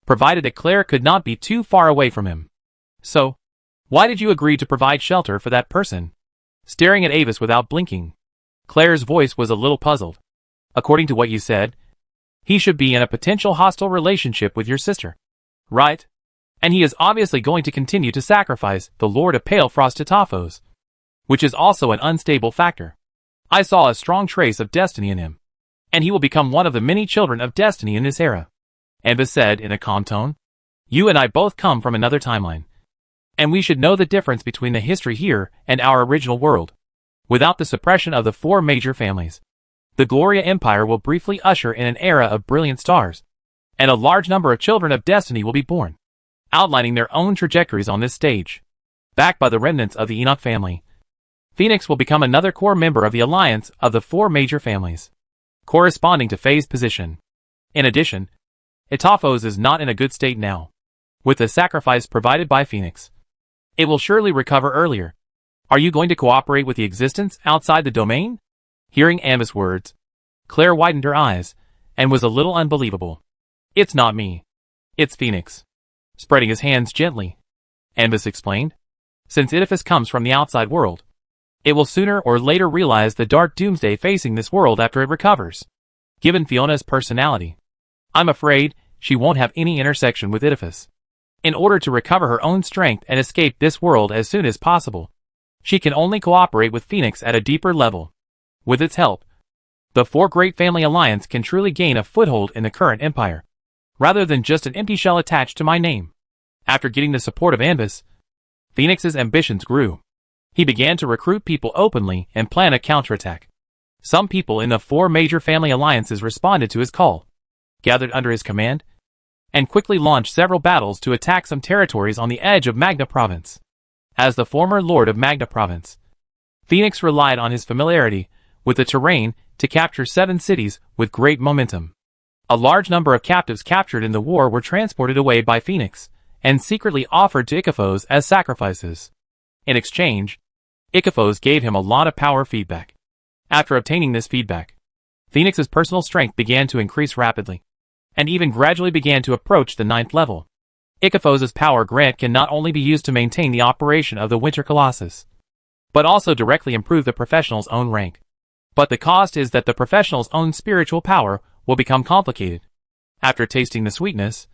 provided that Claire could not be too far away from him. So, why did you agree to provide shelter for that person? Staring at Avis without blinking, Claire's voice was a little puzzled. According to what you said, he should be in a potential hostile relationship with your sister, right? And he is obviously going to continue to sacrifice the Lord of Pale Frost to Taphos, which is also an unstable factor. I saw a strong trace of destiny in him, and he will become one of the many children of destiny in this era. Avis said in a calm tone. You and I both come from another timeline, and we should know the difference between the history here and our original world. Without the suppression of the four major families, the Gloria Empire will briefly usher in an era of brilliant stars, and a large number of children of destiny will be born, outlining their own trajectories on this stage. Backed by the remnants of the Enoch family, Phoenix will become another core member of the alliance of the 4 major families, corresponding to phase position. In addition, Etaphos is not in a good state now. With the sacrifice provided by Phoenix, it will surely recover earlier. Are you going to cooperate with the existence outside the domain? Hearing Amber's words, Claire widened her eyes, and was a little unbelievable. It's not me. It's Phoenix. Spreading his hands gently, Ambus explained. Since Itaphos comes from the outside world, it will sooner or later realize the dark doomsday facing this world after it recovers. Given Fiona's personality, I'm afraid she won't have any intersection with Itaphos. In order to recover her own strength and escape this world as soon as possible, she can only cooperate with Phoenix at a deeper level. With its help, the 4 Great Family Alliance can truly gain a foothold in the current empire, rather than just an empty shell attached to my name. After getting the support of Ambus, Phoenix's ambitions grew. He began to recruit people openly and plan a counterattack. Some people in the 4 major family alliances responded to his call, gathered under his command, and quickly launched several battles to attack some territories on the edge of Magna Province. As the former lord of Magna Province, Phoenix relied on his familiarity with the terrain to capture 7 cities with great momentum. A large number of captives captured in the war were transported away by Phoenix and secretly offered to Itaphos as sacrifices. In exchange, Itaphos gave him a lot of power feedback. After obtaining this feedback, Phoenix's personal strength began to increase rapidly, and even gradually began to approach the 9th level. Itaphos's power grant can not only be used to maintain the operation of the Winter Colossus, but also directly improve the professional's own rank. But the cost is that the professional's own spiritual power will become complicated. After tasting the sweetness,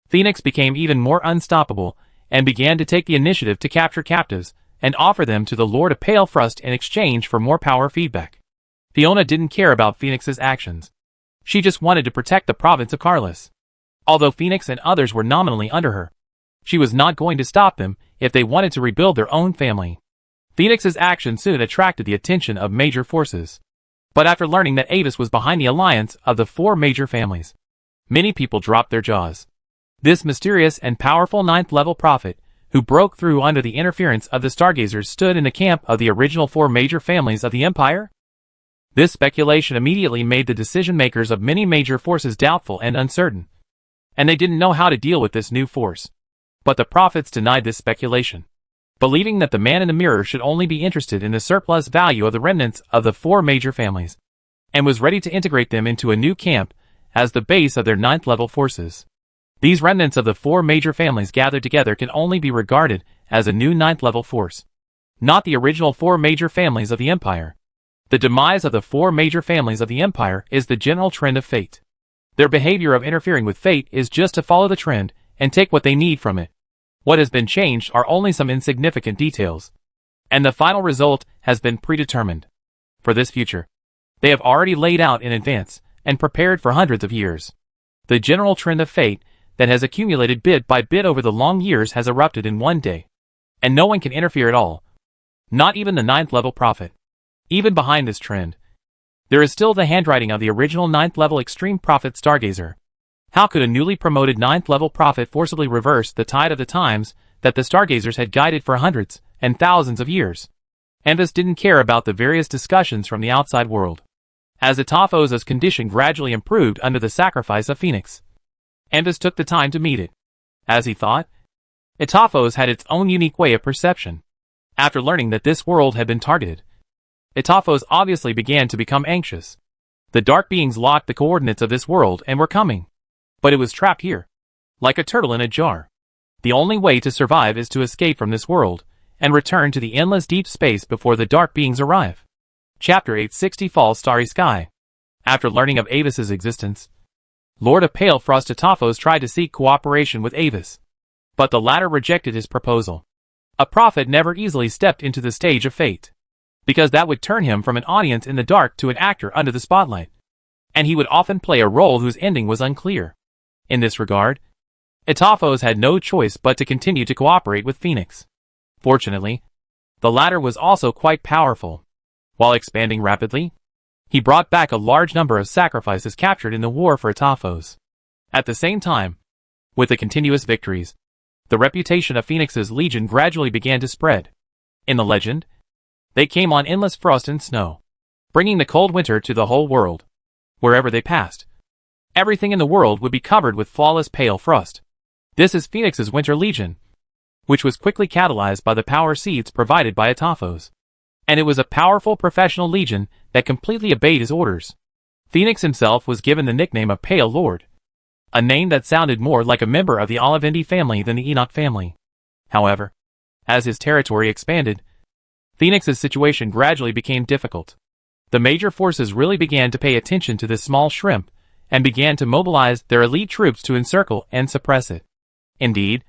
Phoenix became even more unstoppable and began to take the initiative to capture captives and offer them to the Lord of Pale Frost in exchange for more power feedback. Fiona didn't care about Phoenix's actions. She just wanted to protect the province of Carlis. Although Phoenix and others were nominally under her, she was not going to stop them if they wanted to rebuild their own family. Phoenix's action soon attracted the attention of major forces. But after learning that Avis was behind the alliance of the 4 major families, many people dropped their jaws. This mysterious and powerful 9th level prophet, who broke through under the interference of the Stargazers, stood in the camp of the original 4 major families of the Empire? This speculation immediately made the decision-makers of many major forces doubtful and uncertain, and they didn't know how to deal with this new force. But the prophets denied this speculation, believing that the man in the mirror should only be interested in the surplus value of the remnants of the 4 major families, and was ready to integrate them into a new camp as the base of their 9th level forces. These remnants of the 4 major families gathered together can only be regarded as a new 9th level force, not the original 4 major families of the Empire. The demise of the 4 major families of the Empire is the general trend of fate. Their behavior of interfering with fate is just to follow the trend and take what they need from it. What has been changed are only some insignificant details, and the final result has been predetermined. For this future, they have already laid out in advance and prepared for hundreds of years. The general trend of fate that has accumulated bit by bit over the long years has erupted in one day, and no one can interfere at all, not even the 9th level prophet. Even behind this trend, there is still the handwriting of the original 9th level extreme prophet Stargazer. How could a newly promoted 9th level prophet forcibly reverse the tide of the times that the Stargazers had guided for hundreds and thousands of years? Envis didn't care about the various discussions from the outside world, as Etaphos' condition gradually improved under the sacrifice of Phoenix. Envis took the time to meet it. As he thought, Etaphos had its own unique way of perception. After learning that this world had been targeted, Etaphos obviously began to become anxious. The dark beings locked the coordinates of this world and were coming. But it was trapped here, like a turtle in a jar. The only way to survive is to escape from this world and return to the endless deep space before the dark beings arrive. Chapter 860 Fall Starry Sky. After learning of Avis's existence, Lord of Pale Frost Etaphos tried to seek cooperation with Avis, but the latter rejected his proposal. A prophet never easily stepped into the stage of fate, because that would turn him from an audience in the dark to an actor under the spotlight, and he would often play a role whose ending was unclear. In this regard, Etaphos had no choice but to continue to cooperate with Phoenix. Fortunately, the latter was also quite powerful. While expanding rapidly, he brought back a large number of sacrifices captured in the war for Etaphos. At the same time, with the continuous victories, the reputation of Phoenix's legion gradually began to spread. In the legend, They came on endless frost and snow, bringing the cold winter to the whole world. Wherever they passed, everything in the world would be covered with flawless pale frost. This is Phoenix's Winter Legion, which was quickly catalyzed by the power seeds provided by Ataphos. And it was a powerful professional legion that completely obeyed his orders. Phoenix himself was given the nickname of Pale Lord, a name that sounded more like a member of the Olivindi family than the Enoch family. However, as his territory expanded, Phoenix's situation gradually became difficult. The major forces really began to pay attention to this small shrimp and began to mobilize their elite troops to encircle and suppress it. Indeed,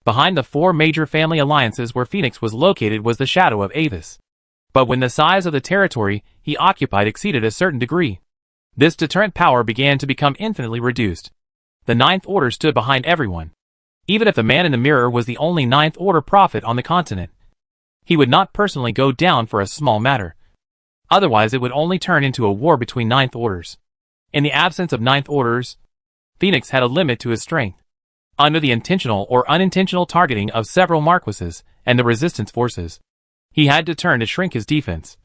behind the four major family alliances where Phoenix was located was the shadow of Avis. But when the size of the territory he occupied exceeded a certain degree, this deterrent power began to become infinitely reduced. The Ninth Order stood behind everyone. Even if the man in the mirror was the only Ninth Order prophet on the continent, he would not personally go down for a small matter. Otherwise it would only turn into a war between Ninth Orders. In the absence of Ninth Orders, Phoenix had a limit to his strength. Under the intentional or unintentional targeting of several Marquises and the resistance forces, he had to turn to shrink his defense.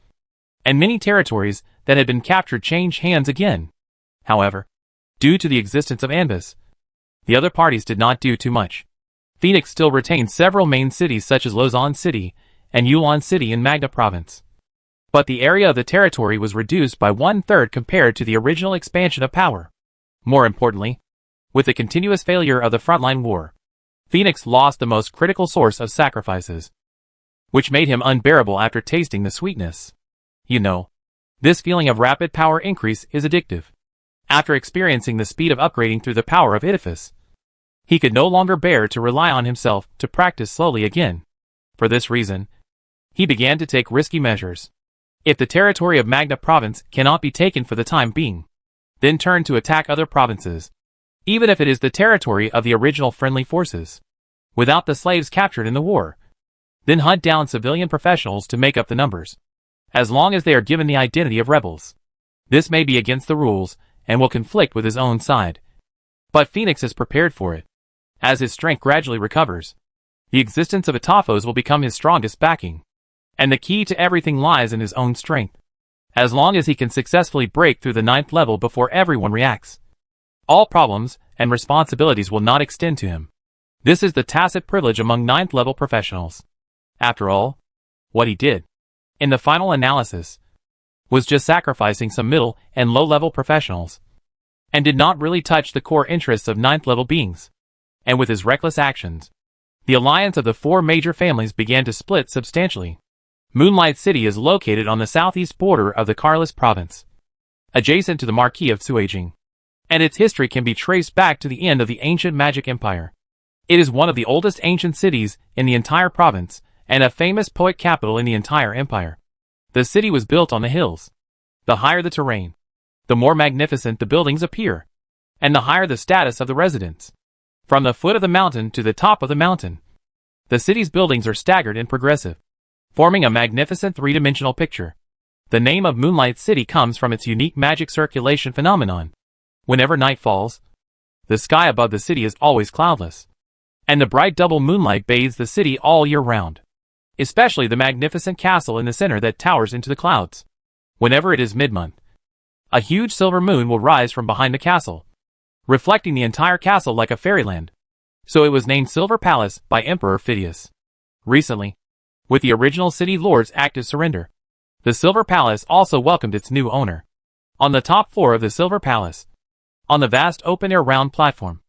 And many territories that had been captured changed hands again. However, due to the existence of Anbis, the other parties did not do too much. Phoenix still retained several main cities such as Lausanne City and Yulon City in Magna Province. But the area of the territory was reduced by 1/3 compared to the original expansion of power. More importantly, with the continuous failure of the frontline war, Phoenix lost the most critical source of sacrifices, which made him unbearable after tasting the sweetness. You know, this feeling of rapid power increase is addictive. After experiencing the speed of upgrading through the power of Edifice, he could no longer bear to rely on himself to practice slowly again. For this reason, he began to take risky measures. If the territory of Magna Province cannot be taken for the time being, then turn to attack other provinces, even if it is the territory of the original friendly forces, without the slaves captured in the war. Then hunt down civilian professionals to make up the numbers, as long as they are given the identity of rebels. This may be against the rules and will conflict with his own side, but Phoenix is prepared for it. As his strength gradually recovers, the existence of Ataphos will become his strongest backing, and the key to everything lies in his own strength. As long as he can successfully break through the 9th level before everyone reacts, all problems and responsibilities will not extend to him. This is the tacit privilege among 9th level professionals. After all, what he did, in the final analysis, was just sacrificing some middle and low-level professionals, and did not really touch the core interests of 9th level beings. And with his reckless actions, the alliance of the four major families began to split substantially. Moonlight City is located on the southeast border of the Carlis province, adjacent to the Marquis of Suijing, and its history can be traced back to the end of the ancient magic empire. It is one of the oldest ancient cities in the entire province, and a famous poet capital in the entire empire. The city was built on the hills. The higher the terrain, the more magnificent the buildings appear, and the higher the status of the residents. From the foot of the mountain to the top of the mountain, the city's buildings are staggered and progressive, forming a magnificent three-dimensional picture. The name of Moonlight City comes from its unique magic circulation phenomenon. Whenever night falls, the sky above the city is always cloudless, and the bright double moonlight bathes the city all year round, especially the magnificent castle in the center that towers into the clouds. Whenever it is mid-month, a huge silver moon will rise from behind the castle, reflecting the entire castle like a fairyland. So it was named Silver Palace by Emperor Phidias. Recently, with the original city lord's active surrender, the Silver Palace also welcomed its new owner. On the top floor of the Silver Palace, on the vast open-air round platform,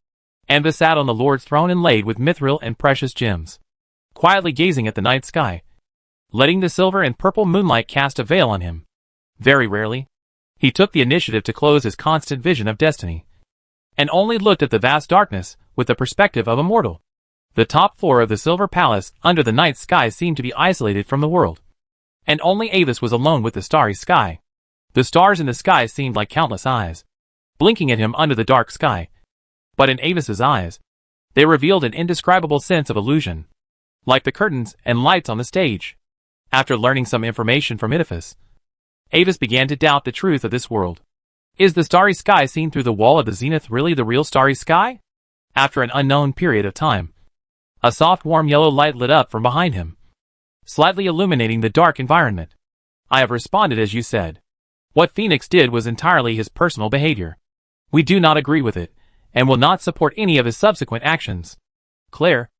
Anbis sat on the lord's throne inlaid with mithril and precious gems, quietly gazing at the night sky, letting the silver and purple moonlight cast a veil on him. Very rarely, he took the initiative to close his constant vision of destiny, and only looked at the vast darkness with the perspective of a mortal. The top floor of the Silver Palace under the night sky seemed to be isolated from the world, and only Avis was alone with the starry sky. The stars in the sky seemed like countless eyes, blinking at him under the dark sky. But in Avis's eyes, they revealed an indescribable sense of illusion, like the curtains and lights on the stage. After learning some information from Edifice, Avis began to doubt the truth of this world. Is the starry sky seen through the wall of the zenith really the real starry sky? After an unknown period of time, a soft warm yellow light lit up from behind him. slightly illuminating the dark environment. I have responded as you said. What Phoenix did was entirely his personal behavior. We do not agree with it, and will not support any of his subsequent actions. Claire,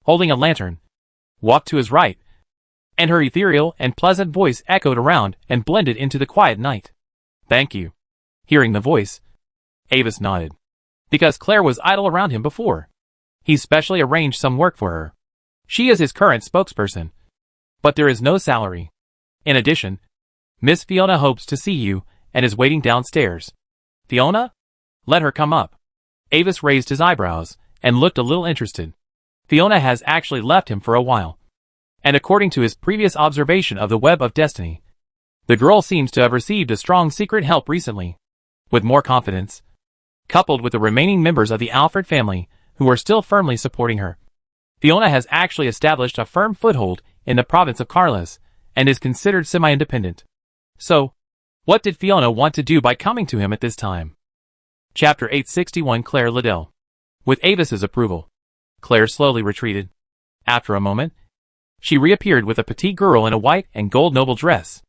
holding a lantern, walked to his right, and her ethereal and pleasant voice echoed around and blended into the quiet night. Thank you. Hearing the voice, Avis nodded. Because Claire was idle around him before. He specially arranged some work for her. She is his current spokesperson. But there is no salary. In addition, Miss Fiona hopes to see you and is waiting downstairs. Fiona? Let her come up. Avis raised his eyebrows and looked a little interested. Fiona has actually left him for a while. And according to his previous observation of the Web of Destiny, the girl seems to have received a strong secret help recently. With more confidence, coupled with the remaining members of the Alfred family who are still firmly supporting her, Fiona has actually established a firm foothold in the province of Carlos and is considered semi-independent. So, what did Fiona want to do by coming to him at this time? Chapter 861 Claire Liddell. With Avis's approval, Claire slowly retreated. After a moment, she reappeared with a petite girl in a white and gold noble dress.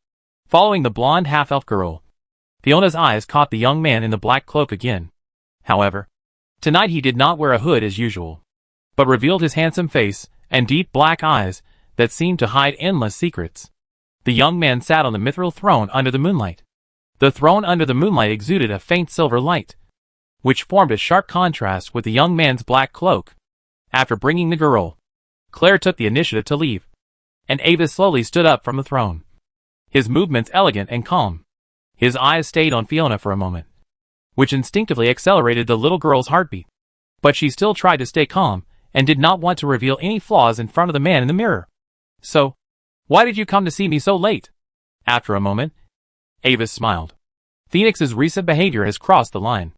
Following the blonde half-elf girl, Fiona's eyes caught the young man in the black cloak again. However, tonight he did not wear a hood as usual, but revealed his handsome face and deep black eyes that seemed to hide endless secrets. The young man sat on the mithril throne under the moonlight. The throne under the moonlight exuded a faint silver light, which formed a sharp contrast with the young man's black cloak. After bringing the girl, Claire took the initiative to leave, and Avis slowly stood up from the throne. His movements elegant and calm. His eyes stayed on Fiona for a moment, which instinctively accelerated the little girl's heartbeat. But she still tried to stay calm, and did not want to reveal any flaws in front of the man in the mirror. So, why did you come to see me so late? After a moment, Avis smiled. Phoenix's recent behavior has crossed the line.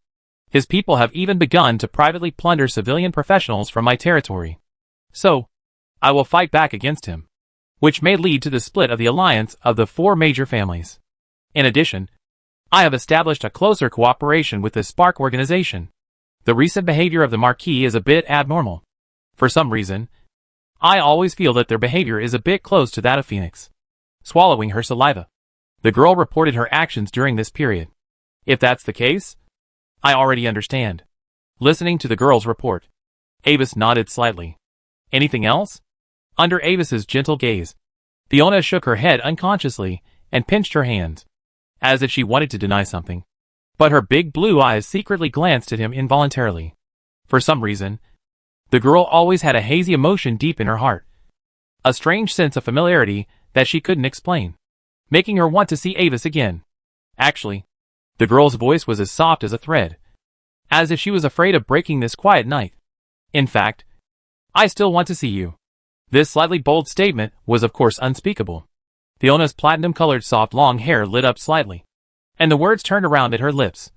His people have even begun to privately plunder civilian professionals from my territory. So, I will fight back against him, which may lead to the split of the alliance of the 4 major families. In addition, I have established a closer cooperation with the Spark organization. The recent behavior of the Marquis is a bit abnormal. For some reason, I always feel that their behavior is a bit close to that of Phoenix. Swallowing her saliva, the girl reported her actions during this period. If that's the case, I already understand. Listening to the girl's report, Avis nodded slightly. Anything else? Under Avis's gentle gaze, Fiona shook her head unconsciously and pinched her hands, as if she wanted to deny something. But her big blue eyes secretly glanced at him involuntarily. For some reason, the girl always had a hazy emotion deep in her heart. A strange sense of familiarity that she couldn't explain, making her want to see Avis again. Actually, the girl's voice was as soft as a thread, as if she was afraid of breaking this quiet night. In fact, I still want to see you. This slightly bold statement was of course unspeakable. Fiona's platinum-colored soft long hair lit up slightly, and the words turned around at her lips,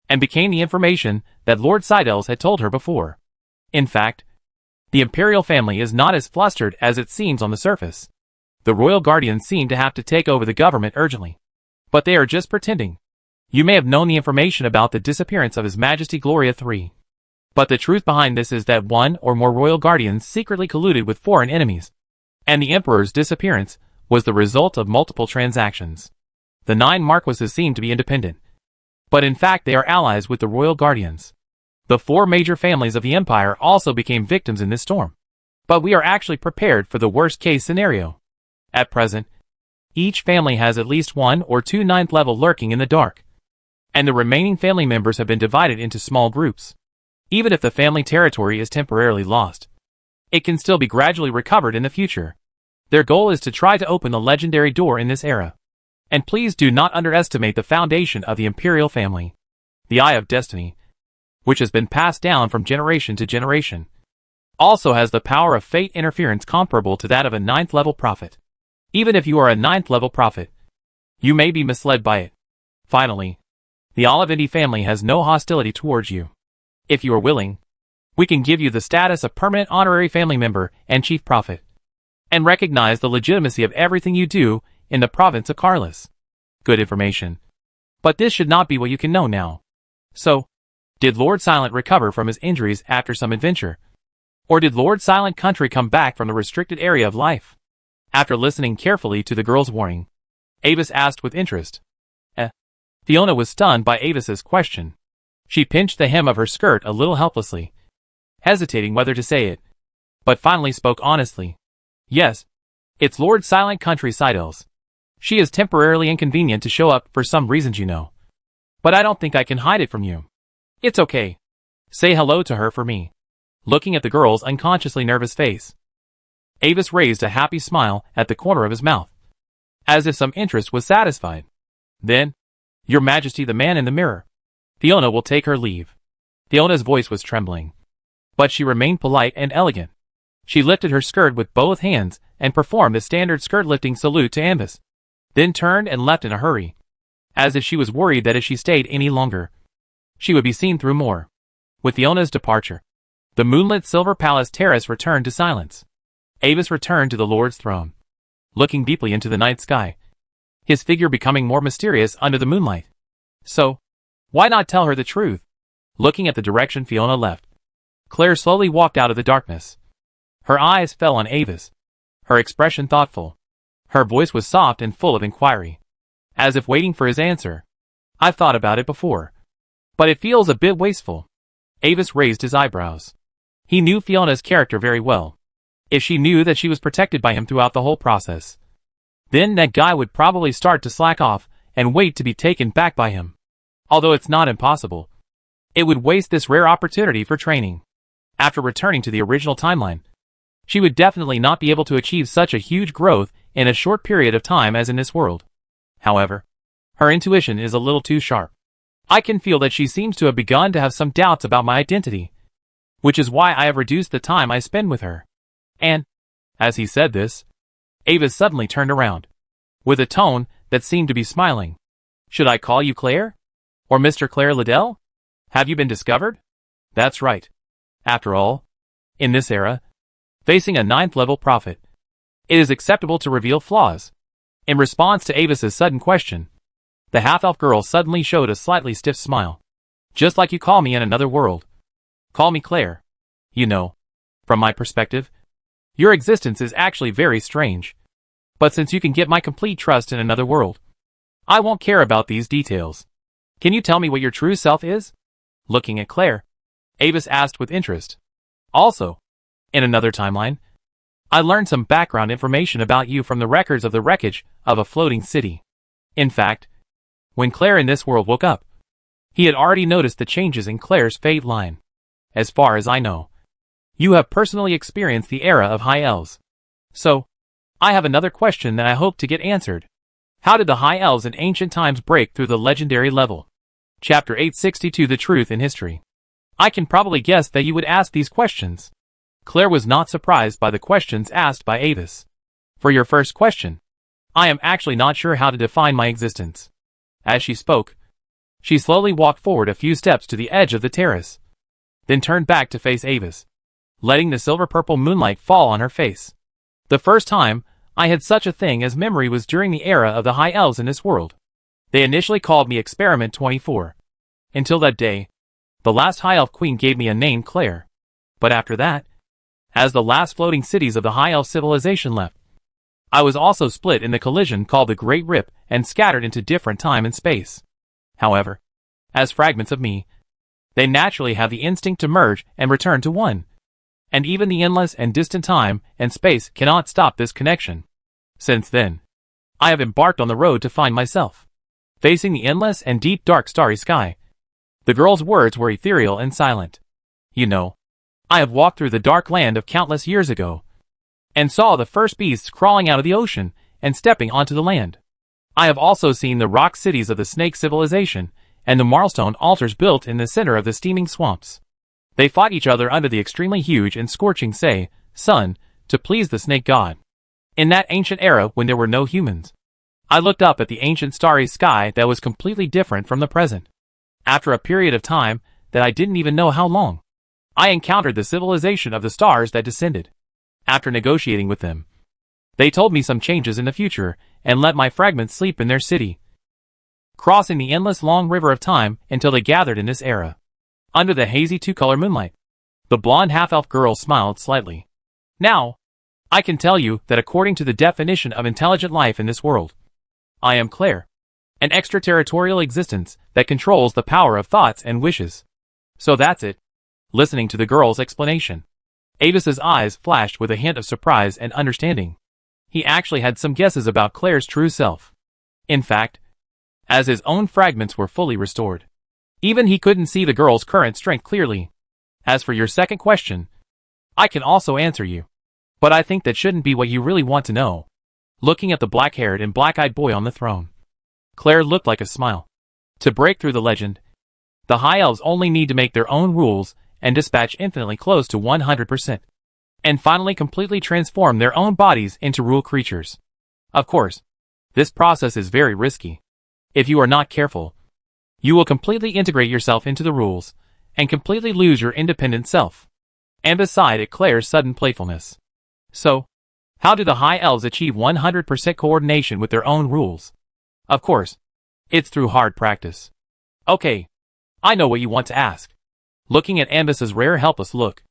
and became the information that Lord Seidel's had told her before. In fact, the Imperial family is not as flustered as it seems on the surface. The royal guardians seem to have to take over the government urgently. But they are just pretending. You may have known the information about the disappearance of His Majesty Gloria III. But the truth behind this is that 1 or more royal guardians secretly colluded with foreign enemies. And the Emperor's disappearance was the result of multiple transactions. The 9 Marquises seem to be independent, but in fact they are allies with the royal guardians. The 4 major families of the Empire also became victims in this storm. But we are actually prepared for the worst-case scenario. At present, each family has at least 1 or 2 9th level lurking in the dark, and the remaining family members have been divided into small groups. Even if the family territory is temporarily lost, it can still be gradually recovered in the future. Their goal is to try to open the legendary door in this era. And please do not underestimate the foundation of the Imperial family. The Eye of Destiny, which has been passed down from generation to generation, also has the power of fate interference comparable to that of a 9th level prophet. Even if you are a 9th level prophet, you may be misled by it. Finally, the Olivendi family has no hostility towards you. If you are willing, we can give you the status of permanent honorary family member and chief prophet, and recognize the legitimacy of everything you do in the province of Carlos. Good information. But this should not be what you can know now. So, did Lord Silent recover from his injuries after some adventure? Or did Lord Silent Country come back from the restricted area of life? After listening carefully to the girl's warning, Avis asked with interest. Fiona was stunned by Avis's question. She pinched the hem of her skirt a little helplessly, hesitating whether to say it, but finally spoke honestly. Yes, it's Lord Silent Countryside Elves. She is temporarily inconvenient to show up for some reasons you know. But I don't think I can hide it from you. It's okay. Say hello to her for me. Looking at the girl's unconsciously nervous face, Avis raised a happy smile at the corner of his mouth, as if some interest was satisfied. Then, Your Majesty, the man in the mirror. Fiona will take her leave. Fiona's voice was trembling, but she remained polite and elegant. She lifted her skirt with both hands and performed the standard skirt-lifting salute to Avis, then turned and left in a hurry, as if she was worried that if she stayed any longer, she would be seen through more. With Fiona's departure, the moonlit Silver Palace terrace returned to silence. Avis returned to the Lord's throne, looking deeply into the night sky, his figure becoming more mysterious under the moonlight. So, why not tell her the truth? Looking at the direction Fiona left, Claire slowly walked out of the darkness. Her eyes fell on Avis, her expression thoughtful. Her voice was soft and full of inquiry, as if waiting for his answer. I've thought about it before, but it feels a bit wasteful. Avis raised his eyebrows. He knew Fiona's character very well. If she knew that she was protected by him throughout the whole process, then that guy would probably start to slack off and wait to be taken back by him. Although it's not impossible, it would waste this rare opportunity for training. After returning to the original timeline, she would definitely not be able to achieve such a huge growth in a short period of time as in this world. However, her intuition is a little too sharp. I can feel that she seems to have begun to have some doubts about my identity, which is why I have reduced the time I spend with her. And, as he said this, Avis suddenly turned around, with a tone that seemed to be smiling. Should I call you Claire? Or Mr. Claire Liddell? Have you been discovered? That's right. After all, in this era, facing a 9th level prophet, it is acceptable to reveal flaws. In response to Avis's sudden question, the half-elf girl suddenly showed a slightly stiff smile. Just like you call me in another world. Call me Claire. You know, from my perspective, your existence is actually very strange. But since you can get my complete trust in another world, I won't care about these details. Can you tell me what your true self is? Looking at Claire, Avis asked with interest. Also, in another timeline, I learned some background information about you from the records of the wreckage of a floating city. In fact, when Claire in this world woke up, he had already noticed the changes in Claire's fate line. As far as I know, you have personally experienced the era of High Elves. So, I have another question that I hope to get answered. How did the High Elves in ancient times break through the legendary level? Chapter 862 The Truth in History. I can probably guess that you would ask these questions. Claire was not surprised by the questions asked by Avis. For your first question, I am actually not sure how to define my existence. As she spoke, she slowly walked forward a few steps to the edge of the terrace, then turned back to face Avis, letting the silver-purple moonlight fall on her face. The first time I had such a thing as memory was during the era of the High Elves in this world. They initially called me Experiment 24. Until that day, the last High Elf Queen gave me a name Claire. But after that, as the last floating cities of the High Elf civilization left, I was also split in the collision called the Great Rip and scattered into different time and space. However, as fragments of me, they naturally have the instinct to merge and return to one. And even the endless and distant time and space cannot stop this connection. Since then, I have embarked on the road to find myself, facing the endless and deep dark starry sky. The girl's words were ethereal and silent. You know, I have walked through the dark land of countless years ago, and saw the first beasts crawling out of the ocean and stepping onto the land. I have also seen the rock cities of the snake civilization and the marlstone altars built in the center of the steaming swamps. They fought each other under the extremely huge and scorching sun to please the snake god. In that ancient era when there were no humans, I looked up at the ancient starry sky that was completely different from the present. After a period of time that I didn't even know how long, I encountered the civilization of the stars that descended. After negotiating with them, they told me some changes in the future and let my fragments sleep in their city, crossing the endless long river of time until they gathered in this era. Under the hazy two-color moonlight, the blonde half-elf girl smiled slightly. Now, I can tell you that according to the definition of intelligent life in this world, I am Claire, an extraterritorial existence that controls the power of thoughts and wishes. So that's it. Listening to the girl's explanation, Avis's eyes flashed with a hint of surprise and understanding. He actually had some guesses about Claire's true self. In fact, as his own fragments were fully restored, even he couldn't see the girl's current strength clearly. As for your second question, I can also answer you. But I think that shouldn't be what you really want to know. Looking at the black-haired and black-eyed boy on the throne, Claire looked like a smile. To break through the legend, the High Elves only need to make their own rules and dispatch infinitely close to 100%. And finally completely transform their own bodies into rule creatures. Of course, this process is very risky. If you are not careful, you will completely integrate yourself into the rules, and completely lose your independent self. And beside it, Claire's sudden playfulness. So, how do the High Elves achieve 100% coordination with their own rules? Of course, it's through hard practice. Okay, I know what you want to ask. Looking at Ambus's rare helpless look,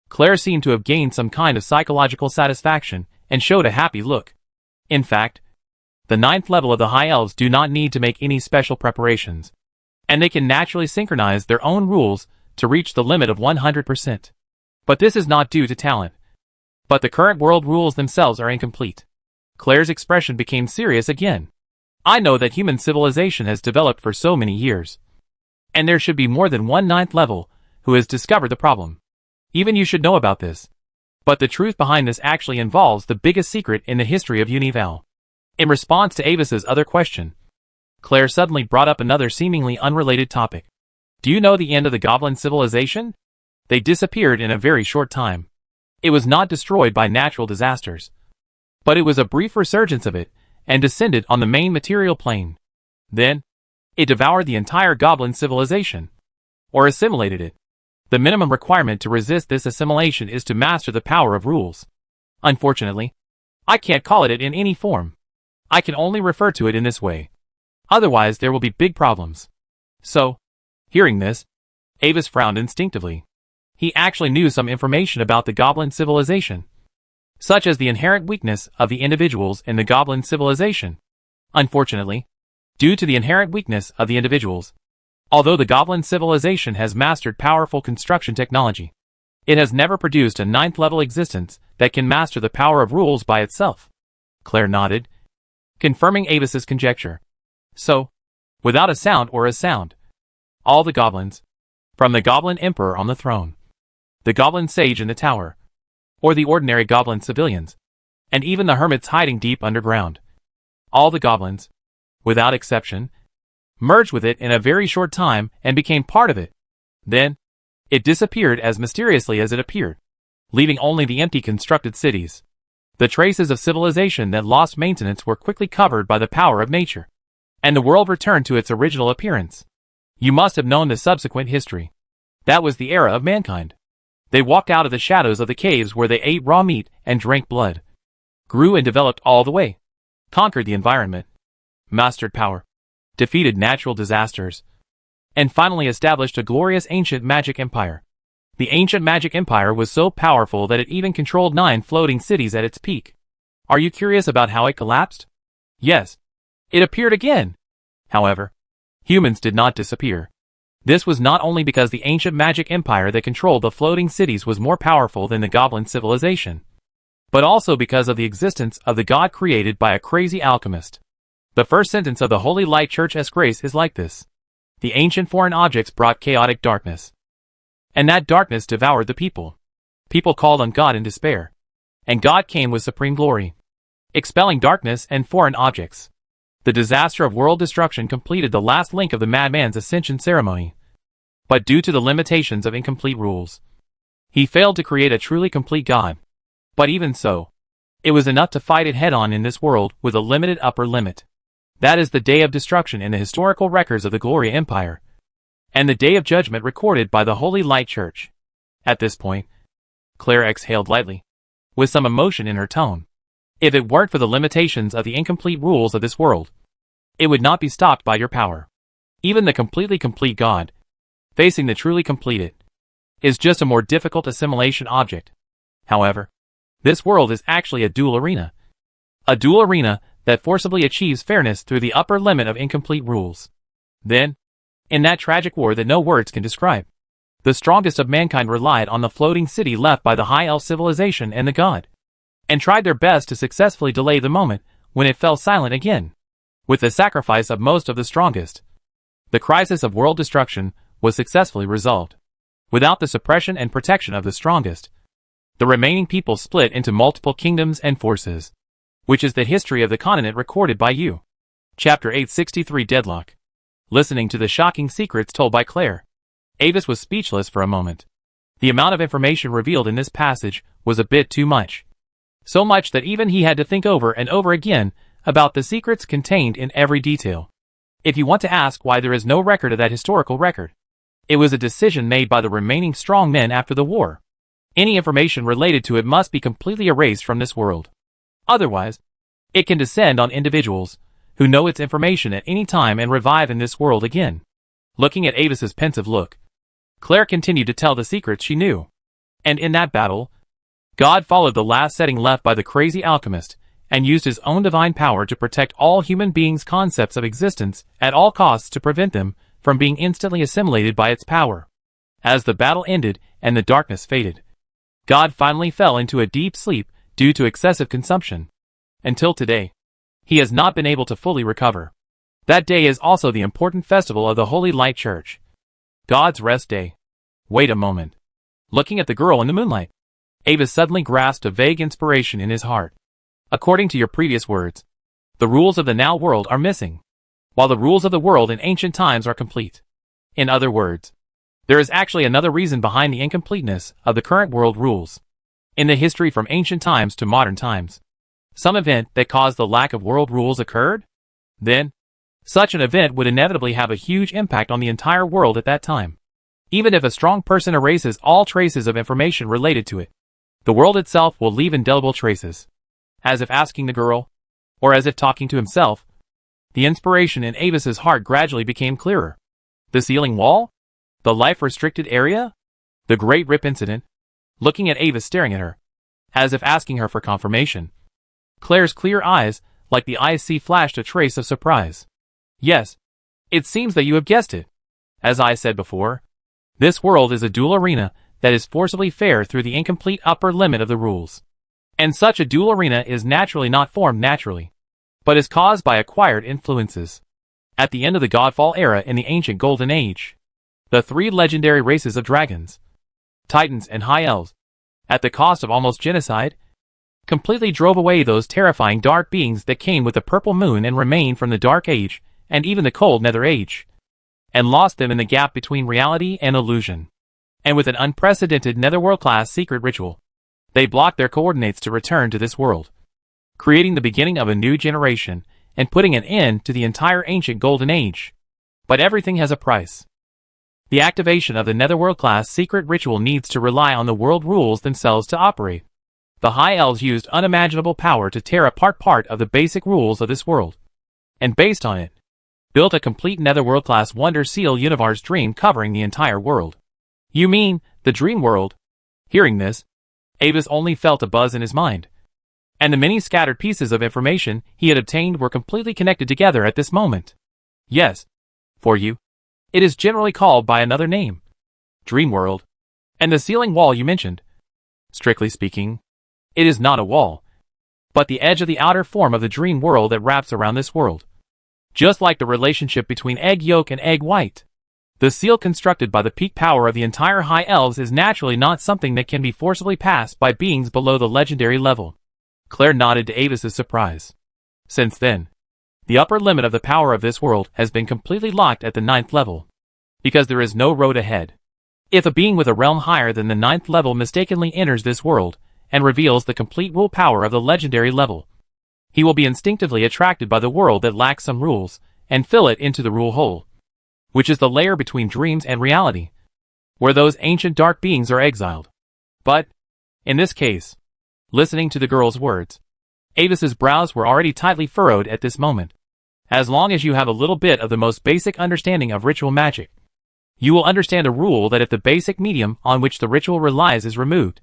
Claire seemed to have gained some kind of psychological satisfaction and showed a happy look. In fact, the 9th level of the High Elves do not need to make any special preparations, and they can naturally synchronize their own rules to reach the limit of 100%. But this is not due to talent, but the current world rules themselves are incomplete. Claire's expression became serious again. I know that human civilization has developed for so many years, and there should be more than one 9th level who has discovered the problem. Even you should know about this. But the truth behind this actually involves the biggest secret in the history of Unival. In response to Avis's other question, Claire suddenly brought up another seemingly unrelated topic. Do you know the end of the Goblin civilization? They disappeared in a very short time. It was not destroyed by natural disasters, but it was a brief resurgence of it, and descended on the main material plane. Then, it devoured the entire Goblin civilization, or assimilated it. The minimum requirement to resist this assimilation is to master the power of rules. Unfortunately, I can't call it in any form. I can only refer to it in this way. Otherwise there will be big problems. So, hearing this, Avis frowned instinctively. He actually knew some information about the Goblin civilization, such as the inherent weakness of the individuals in the Goblin civilization. Unfortunately, due to the inherent weakness of the individuals, although the Goblin civilization has mastered powerful construction technology, it has never produced a 9th level existence that can master the power of rules by itself. Claire nodded, confirming Avis's conjecture. So, without a sound, all the goblins, from the Goblin Emperor on the throne, the Goblin Sage in the tower, or the ordinary Goblin civilians, and even the hermits hiding deep underground, all the goblins, without exception, merged with it in a very short time and became part of it. Then, it disappeared as mysteriously as it appeared, leaving only the empty constructed cities. The traces of civilization that lost maintenance were quickly covered by the power of nature, and the world returned to its original appearance. You must have known the subsequent history. That was the era of mankind. They walked out of the shadows of the caves where they ate raw meat and drank blood, grew and developed all the way, conquered the environment, mastered power, defeated natural disasters, and finally established a glorious ancient magic empire. The ancient magic empire was so powerful that it even controlled 9 floating cities at its peak. Are you curious about how it collapsed? Yes, it appeared again. However, humans did not disappear. This was not only because the ancient magic empire that controlled the floating cities was more powerful than the Goblin civilization, but also because of the existence of the god created by a crazy alchemist. The first sentence of the Holy Light Church's grace is like this. The ancient foreign objects brought chaotic darkness, and that darkness devoured the people. People called on God in despair, and God came with supreme glory, expelling darkness and foreign objects. The disaster of world destruction completed the last link of the madman's ascension ceremony. But due to the limitations of incomplete rules, he failed to create a truly complete God. But even so, it was enough to fight it head-on in this world with a limited upper limit. That is the day of destruction in the historical records of the Gloria Empire, and the day of judgment recorded by the Holy Light Church. At this point, Claire exhaled lightly, with some emotion in her tone. If it weren't for the limitations of the incomplete rules of this world, it would not be stopped by your power. Even the completely complete God, facing the truly completed, is just a more difficult assimilation object. However, This world is actually a dual arena. A dual arena that forcibly achieves fairness through the upper limit of incomplete rules. Then, in that tragic war that no words can describe, the strongest of mankind relied on the floating city left by the High Elf civilization and the god, and tried their best to successfully delay the moment when it fell silent again. With the sacrifice of most of the strongest, the crisis of world destruction was successfully resolved. Without the suppression and protection of the strongest, the remaining people split into multiple kingdoms and forces, which is the history of the continent recorded by you. Chapter 863 Deadlock. Listening to the shocking secrets told by Claire, Avis was speechless for a moment. The amount of information revealed in this passage was a bit too much. So much that even he had to think over and over again about the secrets contained in every detail. If you want to ask why there is no record of that historical record, it was a decision made by the remaining strong men after the war. Any information related to it must be completely erased from this world. Otherwise, it can descend on individuals who know its information at any time and revive in this world again. Looking at Avis's pensive look, Claire continued to tell the secrets she knew. And in that battle, God followed the last setting left by the crazy alchemist and used his own divine power to protect all human beings' concepts of existence at all costs to prevent them from being instantly assimilated by its power. As the battle ended and the darkness faded, God finally fell into a deep sleep due to excessive consumption. Until today, he has not been able to fully recover. That day is also the important festival of the Holy Light Church, God's Rest Day. Wait a moment. Looking at the girl in the moonlight, Avis suddenly grasped a vague inspiration in his heart. According to your previous words, the rules of the now world are missing, while the rules of the world in ancient times are complete. In other words, there is actually another reason behind the incompleteness of the current world rules. In the history from ancient times to modern times, some event that caused the lack of world rules occurred? Then, such an event would inevitably have a huge impact on the entire world at that time. Even if a strong person erases all traces of information related to it, the world itself will leave indelible traces. As if asking the girl, or as if talking to himself, the inspiration in Avis's heart gradually became clearer. The sealing wall? The life-restricted area? The Great Rip incident? Looking at Avis staring at her, as if asking her for confirmation, Claire's clear eyes, like the eyes see, flashed a trace of surprise. Yes, it seems that you have guessed it. As I said before, this world is a dual arena that is forcibly fair through the incomplete upper limit of the rules. And such a dual arena is naturally not formed naturally, but is caused by acquired influences. At the end of the Godfall era in the ancient Golden Age, the three legendary races of dragons, Titans and High Elves, at the cost of almost genocide, completely drove away those terrifying dark beings that came with the purple moon and remained from the Dark Age and even the cold Nether Age, and lost them in the gap between reality and illusion. And with an unprecedented netherworld-class secret ritual, they blocked their coordinates to return to this world, creating the beginning of a new generation and putting an end to the entire ancient Golden Age. But everything has a price. The activation of the netherworld-class secret ritual needs to rely on the world rules themselves to operate. The High Elves used unimaginable power to tear apart part of the basic rules of this world, and based on it, built a complete netherworld-class wonder seal Univar's dream covering the entire world. You mean, the dream world? Hearing this, Avis only felt a buzz in his mind, and the many scattered pieces of information he had obtained were completely connected together at this moment. Yes, for you, it is generally called by another name, Dream World. And the sealing wall you mentioned, strictly speaking, it is not a wall, but the edge of the outer form of the dream world that wraps around this world. Just like the relationship between egg yolk and egg white, the seal constructed by the peak power of the entire High Elves is naturally not something that can be forcibly passed by beings below the legendary level. Claire nodded to Avis's surprise. Since then, the upper limit of the power of this world has been completely locked at the 9th level, because there is no road ahead. If a being with a realm higher than the 9th level mistakenly enters this world and reveals the complete rule power of the legendary level, he will be instinctively attracted by the world that lacks some rules and fill it into the rule hole, which is the layer between dreams and reality, where those ancient dark beings are exiled. But, in this case, listening to the girl's words, Avis's brows were already tightly furrowed at this moment. As long as you have a little bit of the most basic understanding of ritual magic, you will understand a rule that if the basic medium on which the ritual relies is removed,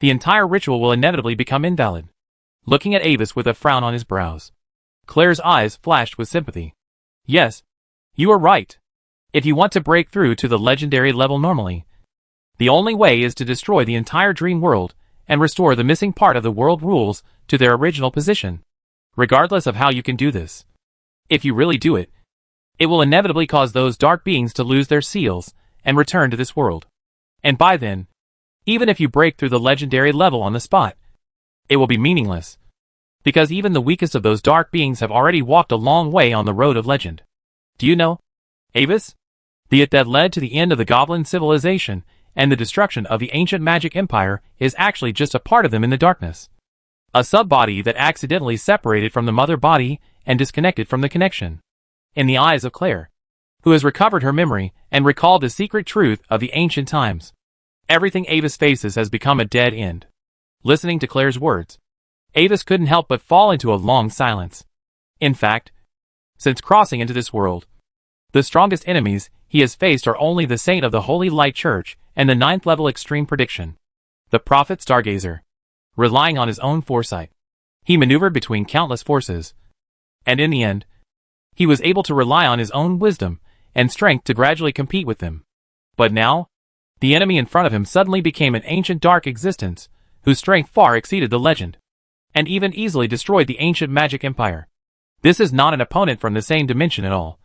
the entire ritual will inevitably become invalid. Looking at Avis with a frown on his brows, Claire's eyes flashed with sympathy. Yes, you are right. If you want to break through to the legendary level normally, the only way is to destroy the entire dream world and restore the missing part of the world rules to their original position. Regardless of how you can do this, if you really do it, it will inevitably cause those dark beings to lose their seals and return to this world. And by then, even if you break through the legendary level on the spot, it will be meaningless, because even the weakest of those dark beings have already walked a long way on the road of legend. Do you know, Avis? The it that led to the end of the goblin civilization and the destruction of the ancient magic empire is actually just a part of them in the darkness. A sub-body that accidentally separated from the mother body and disconnected from the connection. In the eyes of Claire, who has recovered her memory and recalled the secret truth of the ancient times, everything Avis faces has become a dead end. Listening to Claire's words, Avis couldn't help but fall into a long silence. In fact, since crossing into this world, the strongest enemies he has faced are only the Saint of the Holy Light Church and the 9th level extreme prediction, the Prophet Stargazer. Relying on his own foresight, he maneuvered between countless forces, and in the end, he was able to rely on his own wisdom and strength to gradually compete with them. But now, the enemy in front of him suddenly became an ancient dark existence, whose strength far exceeded the legend, and even easily destroyed the ancient magic empire. This is not an opponent from the same dimension at all.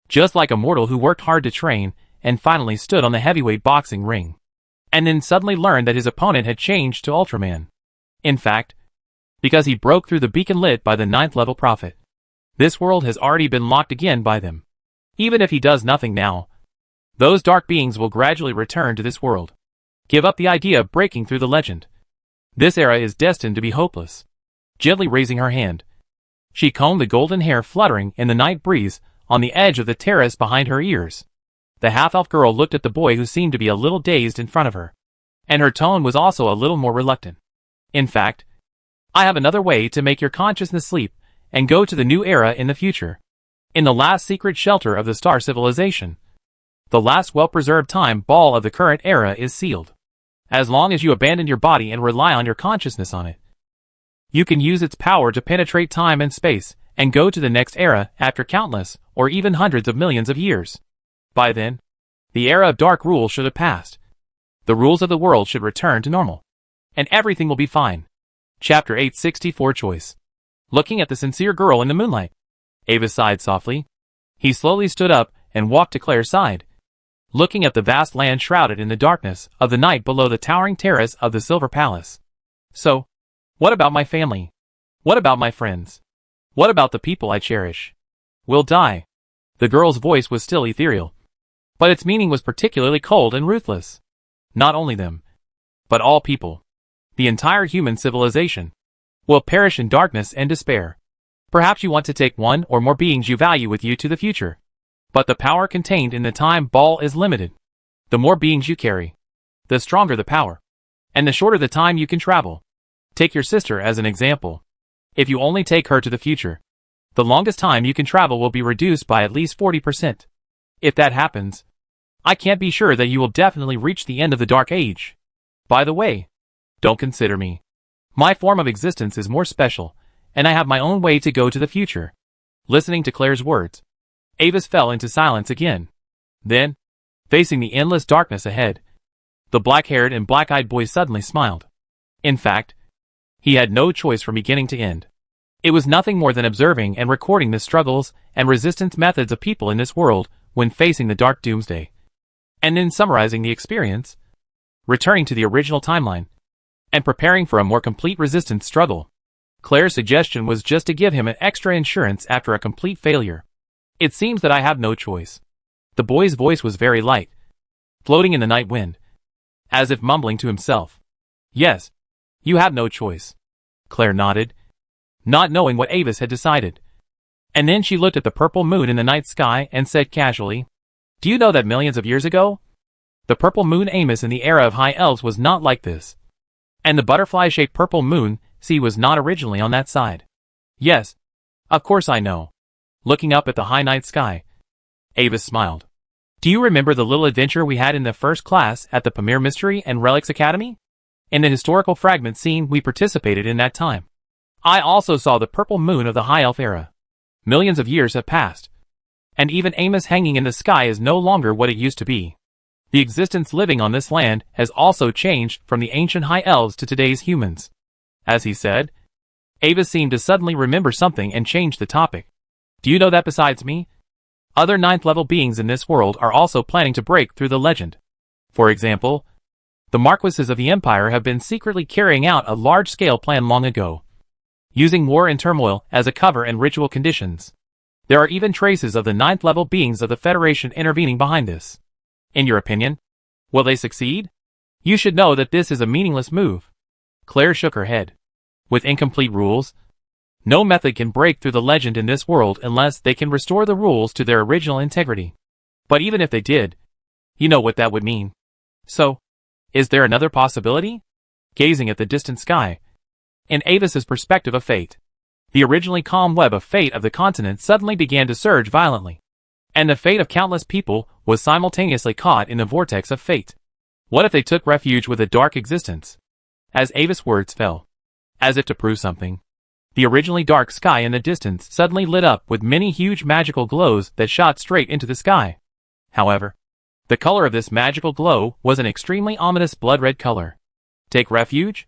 Just like a mortal who worked hard to train and finally stood on the heavyweight boxing ring, and then suddenly learned that his opponent had changed to Ultraman. In fact, because he broke through the beacon lit by the 9th level prophet, this world has already been locked again by them. Even if he does nothing now, those dark beings will gradually return to this world. Give up the idea of breaking through the legend. This era is destined to be hopeless. Gently raising her hand, she combed the golden hair fluttering in the night breeze on the edge of the terrace behind her ears. The half-elf girl looked at the boy who seemed to be a little dazed in front of her, and her tone was also a little more reluctant. In fact, I have another way to make your consciousness sleep and go to the new era in the future. In the last secret shelter of the star civilization, the last well-preserved time ball of the current era is sealed. As long as you abandon your body and rely on your consciousness on it, you can use its power to penetrate time and space and go to the next era after countless or even hundreds of millions of years. By then, the era of dark rule should have passed. The rules of the world should return to normal, and everything will be fine. Chapter 864 Choice. Looking at the sincere girl in the moonlight, Avis sighed softly. He slowly stood up and walked to Claire's side, looking at the vast land shrouded in the darkness of the night below the towering terrace of the Silver Palace. So, what about my family? What about my friends? What about the people I cherish? Will die. The girl's voice was still ethereal, but its meaning was particularly cold and ruthless. Not only them, but all people, the entire human civilization, will perish in darkness and despair. Perhaps you want to take one or more beings you value with you to the future, but the power contained in the time ball is limited. The more beings you carry, the stronger the power, and the shorter the time you can travel. Take your sister as an example. If you only take her to the future, the longest time you can travel will be reduced by at least 40%. If that happens, I can't be sure that you will definitely reach the end of the Dark Age. By the way, don't consider me. My form of existence is more special, and I have my own way to go to the future. Listening to Claire's words, Avis fell into silence again. Then, facing the endless darkness ahead, the black-haired and black-eyed boy suddenly smiled. In fact, he had no choice from beginning to end. It was nothing more than observing and recording the struggles and resistance methods of people in this world when facing the Dark Doomsday, and then summarizing the experience, returning to the original timeline, and preparing for a more complete resistance struggle. Claire's suggestion was just to give him an extra insurance after a complete failure. It seems that I have no choice. The boy's voice was very light, floating in the night wind, as if mumbling to himself. Yes, you have no choice. Claire nodded, not knowing what Avis had decided. And then she looked at the purple moon in the night sky and said casually, "Do you know that millions of years ago, the purple moon Amos in the era of high elves was not like this? And the butterfly-shaped purple moon, see, was not originally on that side." "Yes, of course I know." Looking up at the high night sky, Avis smiled. "Do you remember the little adventure we had in the first class at the Pamir Mystery and Relics Academy? In the historical fragment scene, we participated in that time. I also saw the purple moon of the High Elf era. Millions of years have passed. And even Amos hanging in the sky is no longer what it used to be. The existence living on this land has also changed from the ancient High Elves to today's humans. As he said, Ava seemed to suddenly remember something and change the topic. Do you know that besides me, other 9th level beings in this world are also planning to break through the legend? For example, the Marquises of the Empire have been secretly carrying out a large-scale plan long ago, using war and turmoil as a cover and ritual conditions. There are even traces of the 9th level beings of the Federation intervening behind this. In your opinion, will they succeed? You should know that this is a meaningless move. Claire shook her head. With incomplete rules, no method can break through the legend in this world unless they can restore the rules to their original integrity. But even if they did, you know what that would mean. So, is there another possibility? Gazing at the distant sky, in Avis's perspective of fate, the originally calm web of fate of the continent suddenly began to surge violently. And the fate of countless people was simultaneously caught in the vortex of fate. What if they took refuge with a dark existence? As Avis' words fell, as if to prove something, the originally dark sky in the distance suddenly lit up with many huge magical glows that shot straight into the sky. However, the color of this magical glow was an extremely ominous blood-red color. Take refuge?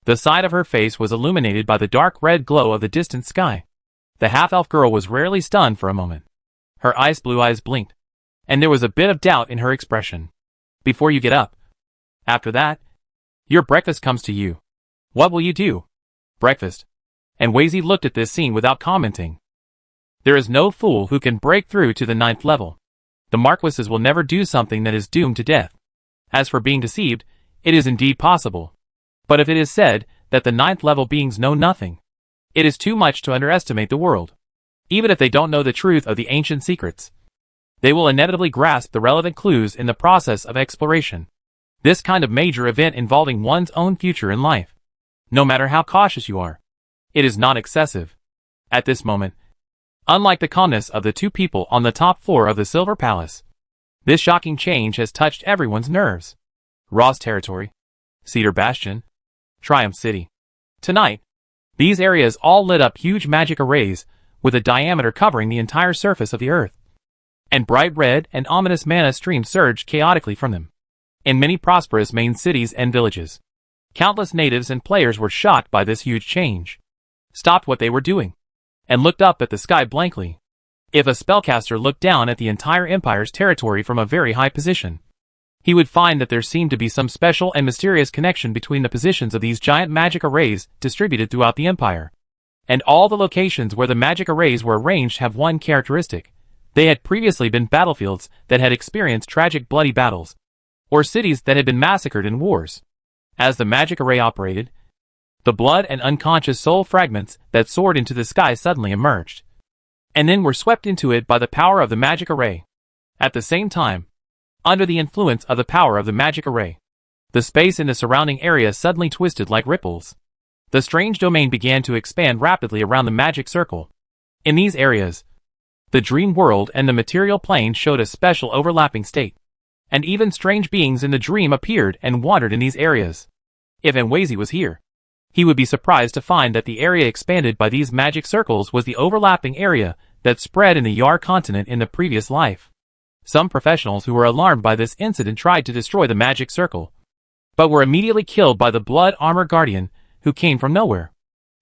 The side of her face was illuminated by the dark red glow of the distant sky. The half-elf girl was rarely stunned for a moment. Her ice blue eyes blinked, and there was a bit of doubt in her expression. Before you get up. After that, your breakfast comes to you. What will you do? Breakfast. And Wazy looked at this scene without commenting. There is no fool who can break through to the 9th level. The Marquises will never do something that is doomed to death. As for being deceived, it is indeed possible. But if it is said that the 9th level beings know nothing, it is too much to underestimate the world. Even if they don't know the truth of the ancient secrets, they will inevitably grasp the relevant clues in the process of exploration. This kind of major event involving one's own future in life, no matter how cautious you are, it is not excessive. At this moment, unlike the calmness of the two people on the top floor of the Silver Palace, this shocking change has touched everyone's nerves. Raw's territory, Cedar Bastion, Triumph City. Tonight, these areas all lit up huge magic arrays with a diameter covering the entire surface of the earth. And bright red and ominous mana streams surged chaotically from them. In many prosperous main cities and villages, countless natives and players were shocked by this huge change, stopped what they were doing, and looked up at the sky blankly. If a spellcaster looked down at the entire Empire's territory from a very high position, he would find that there seemed to be some special and mysterious connection between the positions of these giant magic arrays distributed throughout the Empire. And all the locations where the magic arrays were arranged have one characteristic. They had previously been battlefields that had experienced tragic bloody battles, or cities that had been massacred in wars. As the magic array operated, the blood and unconscious soul fragments that soared into the sky suddenly emerged, and then were swept into it by the power of the magic array. At the same time, under the influence of the power of the magic array, the space in the surrounding area suddenly twisted like ripples. The strange domain began to expand rapidly around the magic circle. In these areas, the dream world and the material plane showed a special overlapping state, and even strange beings in the dream appeared and wandered in these areas. If Enwazy was here, he would be surprised to find that the area expanded by these magic circles was the overlapping area that spread in the Yar continent in the previous life. Some professionals who were alarmed by this incident tried to destroy the magic circle, but were immediately killed by the blood armor guardian who came from nowhere.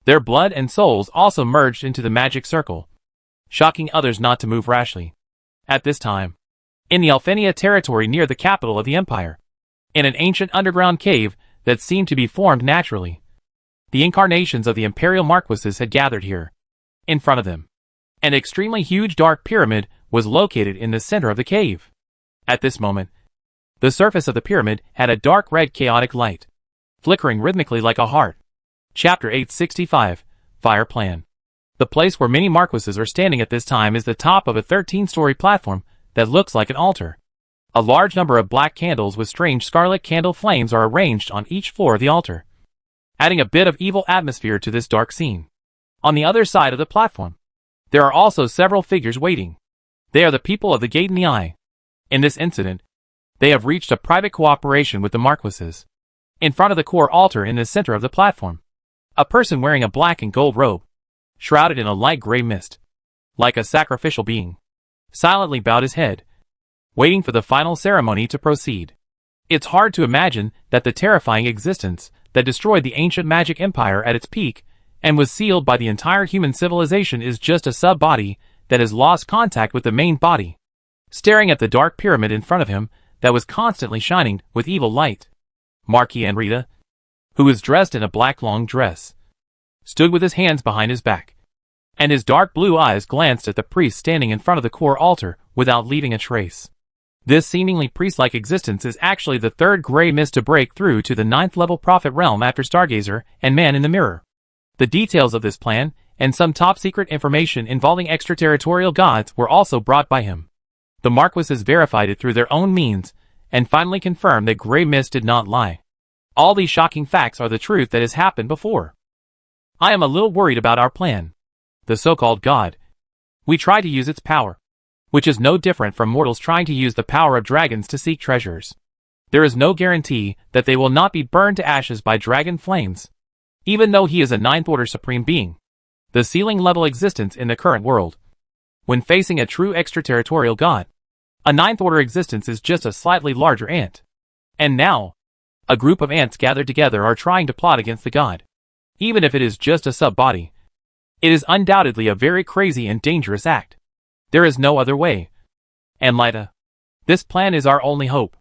Their blood and souls also merged into the magic circle, shocking others not to move rashly. At this time, in the Alphenia territory near the capital of the Empire, in an ancient underground cave that seemed to be formed naturally, the incarnations of the Imperial Marquises had gathered here. In front of them, an extremely huge dark pyramid was located in the center of the cave. At this moment, the surface of the pyramid had a dark red chaotic light, flickering rhythmically like a heart. Chapter 865, Fire Plan. The place where many Marquises are standing at this time is the top of a 13-story platform that looks like an altar. A large number of black candles with strange scarlet candle flames are arranged on each floor of the altar, adding a bit of evil atmosphere to this dark scene. On the other side of the platform, there are also several figures waiting. They are the people of the Gate in the Eye. In this incident, they have reached a private cooperation with the Marquises. In front of the core altar in the center of the platform, a person wearing a black and gold robe, shrouded in a light gray mist, like a sacrificial being, silently bowed his head, waiting for the final ceremony to proceed. It's hard to imagine that the terrifying existence that destroyed the ancient magic empire at its peak and was sealed by the entire human civilization is just a sub-body that has lost contact with the main body, staring at the dark pyramid in front of him that was constantly shining with evil light. Marquis Enrita, who was dressed in a black long dress, stood with his hands behind his back, and his dark blue eyes glanced at the priest standing in front of the core altar without leaving a trace. This seemingly priest-like existence is actually the third gray mist to break through to the 9th level prophet realm after Stargazer and Man in the Mirror. The details of this plan, and some top-secret information involving extraterritorial gods were also brought by him. The Marquises verified it through their own means, and finally confirmed that Grey Mist did not lie. All these shocking facts are the truth that has happened before. I am a little worried about our plan. The so-called God. We try to use its power, which is no different from mortals trying to use the power of dragons to seek treasures. There is no guarantee that they will not be burned to ashes by dragon flames, even though he is a 9th order supreme being, the ceiling-level existence in the current world. When facing a true extraterritorial god, a 9th order existence is just a slightly larger ant. And now, a group of ants gathered together are trying to plot against the god. Even if it is just a sub-body, it is undoubtedly a very crazy and dangerous act. There is no other way. Enlita, this plan is our only hope.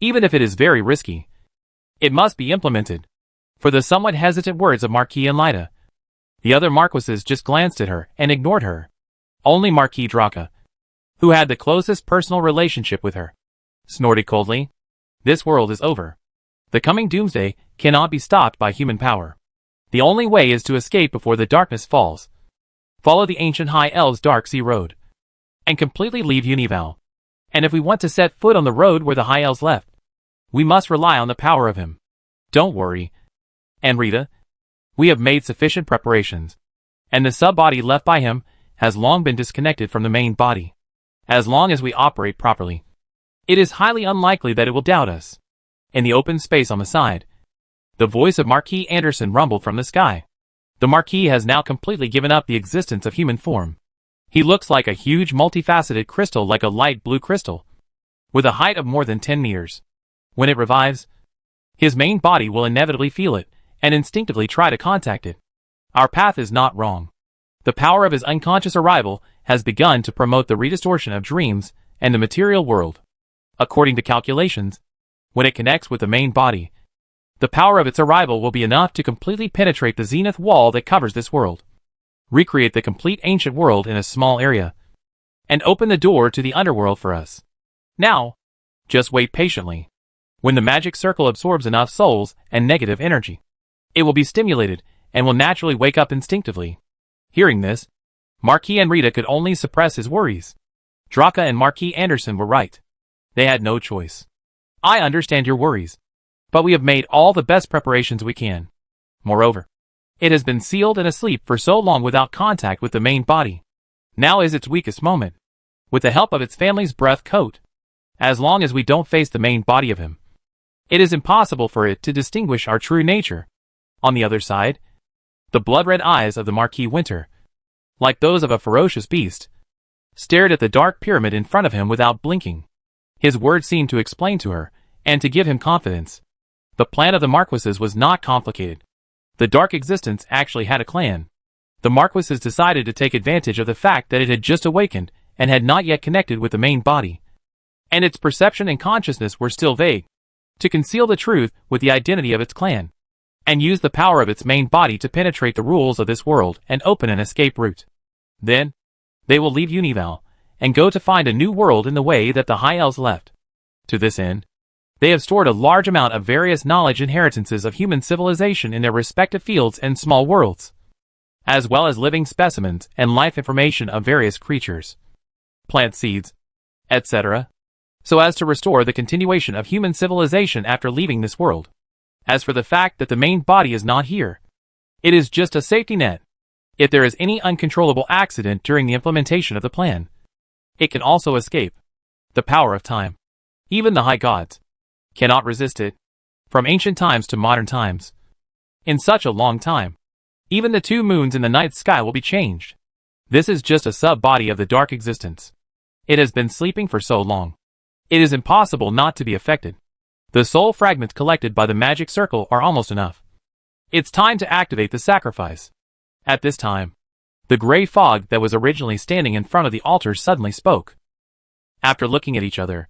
Even if it is very risky, it must be implemented. For the somewhat hesitant words of Marquis Enlita, the other Marquises just glanced at her and ignored her. Only Marquis Draka, who had the closest personal relationship with her, snorted coldly. This world is over. The coming doomsday cannot be stopped by human power. The only way is to escape before the darkness falls. Follow the ancient High Elves' Dark Sea Road, and completely leave Unival. And if we want to set foot on the road where the High Elves left, we must rely on the power of him. Don't worry, Enrita. We have made sufficient preparations, and the sub-body left by him has long been disconnected from the main body. As long as we operate properly, it is highly unlikely that it will doubt us. In the open space on the side, the voice of Marquis Anderson rumbled from the sky. The Marquis has now completely given up the existence of human form. He looks like a huge multifaceted crystal, like a light blue crystal, with a height of more than 10 meters. When it revives, his main body will inevitably feel it, and instinctively try to contact it. Our path is not wrong. The power of his unconscious arrival has begun to promote the redistortion of dreams and the material world. According to calculations, when it connects with the main body, the power of its arrival will be enough to completely penetrate the zenith wall that covers this world, recreate the complete ancient world in a small area, and open the door to the underworld for us. Now, just wait patiently. When the magic circle absorbs enough souls and negative energy, it will be stimulated and will naturally wake up instinctively. Hearing this, Marquis Enrita could only suppress his worries. Draka and Marquis Anderson were right. They had no choice. I understand your worries, but we have made all the best preparations we can. Moreover, it has been sealed and asleep for so long without contact with the main body. Now is its weakest moment. With the help of its family's breath coat, as long as we don't face the main body of him, it is impossible for it to distinguish our true nature. On the other side, the blood-red eyes of the Marquis Winter, like those of a ferocious beast, stared at the dark pyramid in front of him without blinking. His words seemed to explain to her, and to give him confidence. The plan of the Marquises was not complicated. The dark existence actually had a clan. The Marquises decided to take advantage of the fact that it had just awakened and had not yet connected with the main body, and its perception and consciousness were still vague, to conceal the truth with the identity of its clan, and use the power of its main body to penetrate the rules of this world and open an escape route. Then, they will leave Unival, and go to find a new world in the way that the High Elves left. To this end, they have stored a large amount of various knowledge inheritances of human civilization in their respective fields and small worlds, as well as living specimens and life information of various creatures, plant seeds, etc., so as to restore the continuation of human civilization after leaving this world. As for the fact that the main body is not here, it is just a safety net. If there is any uncontrollable accident during the implementation of the plan, it can also escape. The power of time. Even the high gods cannot resist it. From ancient times to modern times. In such a long time. Even the 2 moons in the night sky will be changed. This is just a sub-body of the dark existence. It has been sleeping for so long. It is impossible not to be affected. The soul fragments collected by the magic circle are almost enough. It's time to activate the sacrifice. At this time, the gray fog that was originally standing in front of the altar suddenly spoke. After looking at each other,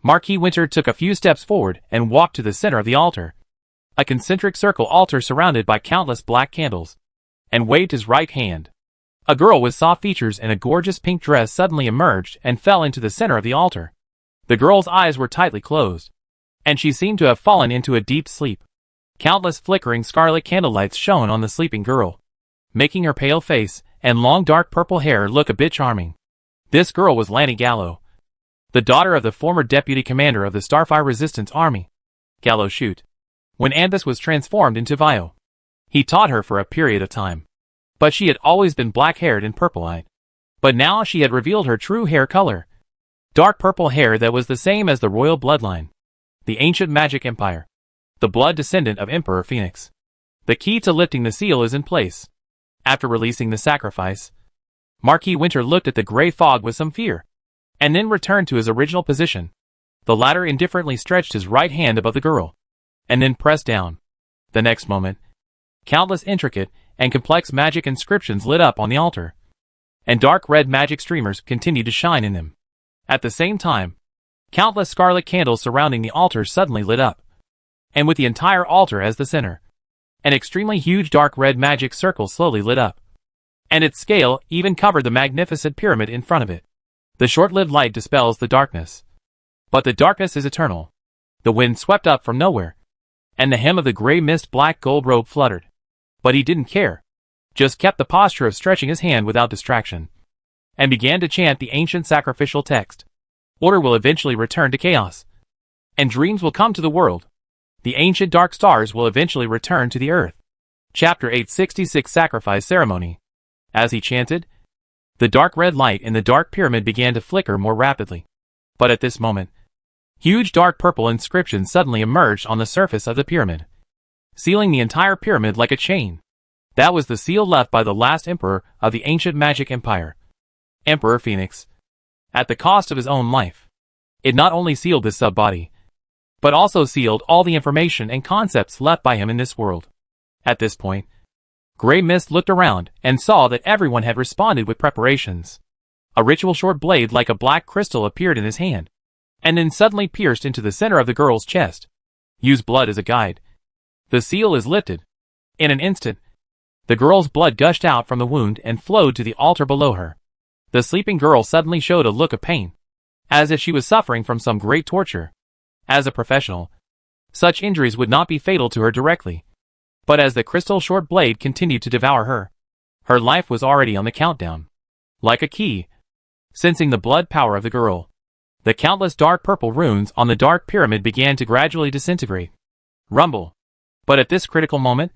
Marquis Winter took a few steps forward and walked to the center of the altar. A concentric circle altar surrounded by countless black candles, and waved his right hand. A girl with soft features and a gorgeous pink dress suddenly emerged and fell into the center of the altar. The girl's eyes were tightly closed, and she seemed to have fallen into a deep sleep. Countless flickering scarlet candlelights shone on the sleeping girl, making her pale face and long dark purple hair look a bit charming. This girl was Lanny Gallo, the daughter of the former deputy commander of the Starfire Resistance Army, Gallo Shoot. When Anthus was transformed into Vio, he taught her for a period of time. But she had always been black-haired and purple-eyed. But now she had revealed her true hair color. Dark purple hair that was the same as the royal bloodline. The ancient magic empire. The blood descendant of Emperor Phoenix. The key to lifting the seal is in place. After releasing the sacrifice, Marquis Winter looked at the gray fog with some fear, and then returned to his original position. The latter indifferently stretched his right hand above the girl, and then pressed down. The next moment, countless intricate and complex magic inscriptions lit up on the altar, and dark red magic streamers continued to shine in them. At the same time, countless scarlet candles surrounding the altar suddenly lit up, and with the entire altar as the center, an extremely huge dark red magic circle slowly lit up, and its scale even covered the magnificent pyramid in front of it. The short-lived light dispels the darkness, but the darkness is eternal. The wind swept up from nowhere, and the hem of the gray mist black gold robe fluttered. But he didn't care, just kept the posture of stretching his hand without distraction, and began to chant the ancient sacrificial text. Order will eventually return to chaos, and dreams will come to the world. The ancient dark stars will eventually return to the earth. Chapter 866 Sacrifice Ceremony. As he chanted, the dark red light in the dark pyramid began to flicker more rapidly. But at this moment, huge dark purple inscriptions suddenly emerged on the surface of the pyramid, sealing the entire pyramid like a chain. That was the seal left by the last emperor of the ancient magic empire, Emperor Phoenix. At the cost of his own life, it not only sealed this sub-body, but also sealed all the information and concepts left by him in this world. At this point, Grey Mist looked around and saw that everyone had responded with preparations. A ritual short blade like a black crystal appeared in his hand, and then suddenly pierced into the center of the girl's chest. Use blood as a guide. The seal is lifted. In an instant, the girl's blood gushed out from the wound and flowed to the altar below her. The sleeping girl suddenly showed a look of pain, as if she was suffering from some great torture. As a professional, such injuries would not be fatal to her directly. But as the crystal short blade continued to devour her, her life was already on the countdown. Like a key, sensing the blood power of the girl, the countless dark purple runes on the dark pyramid began to gradually disintegrate. Rumble. But at this critical moment,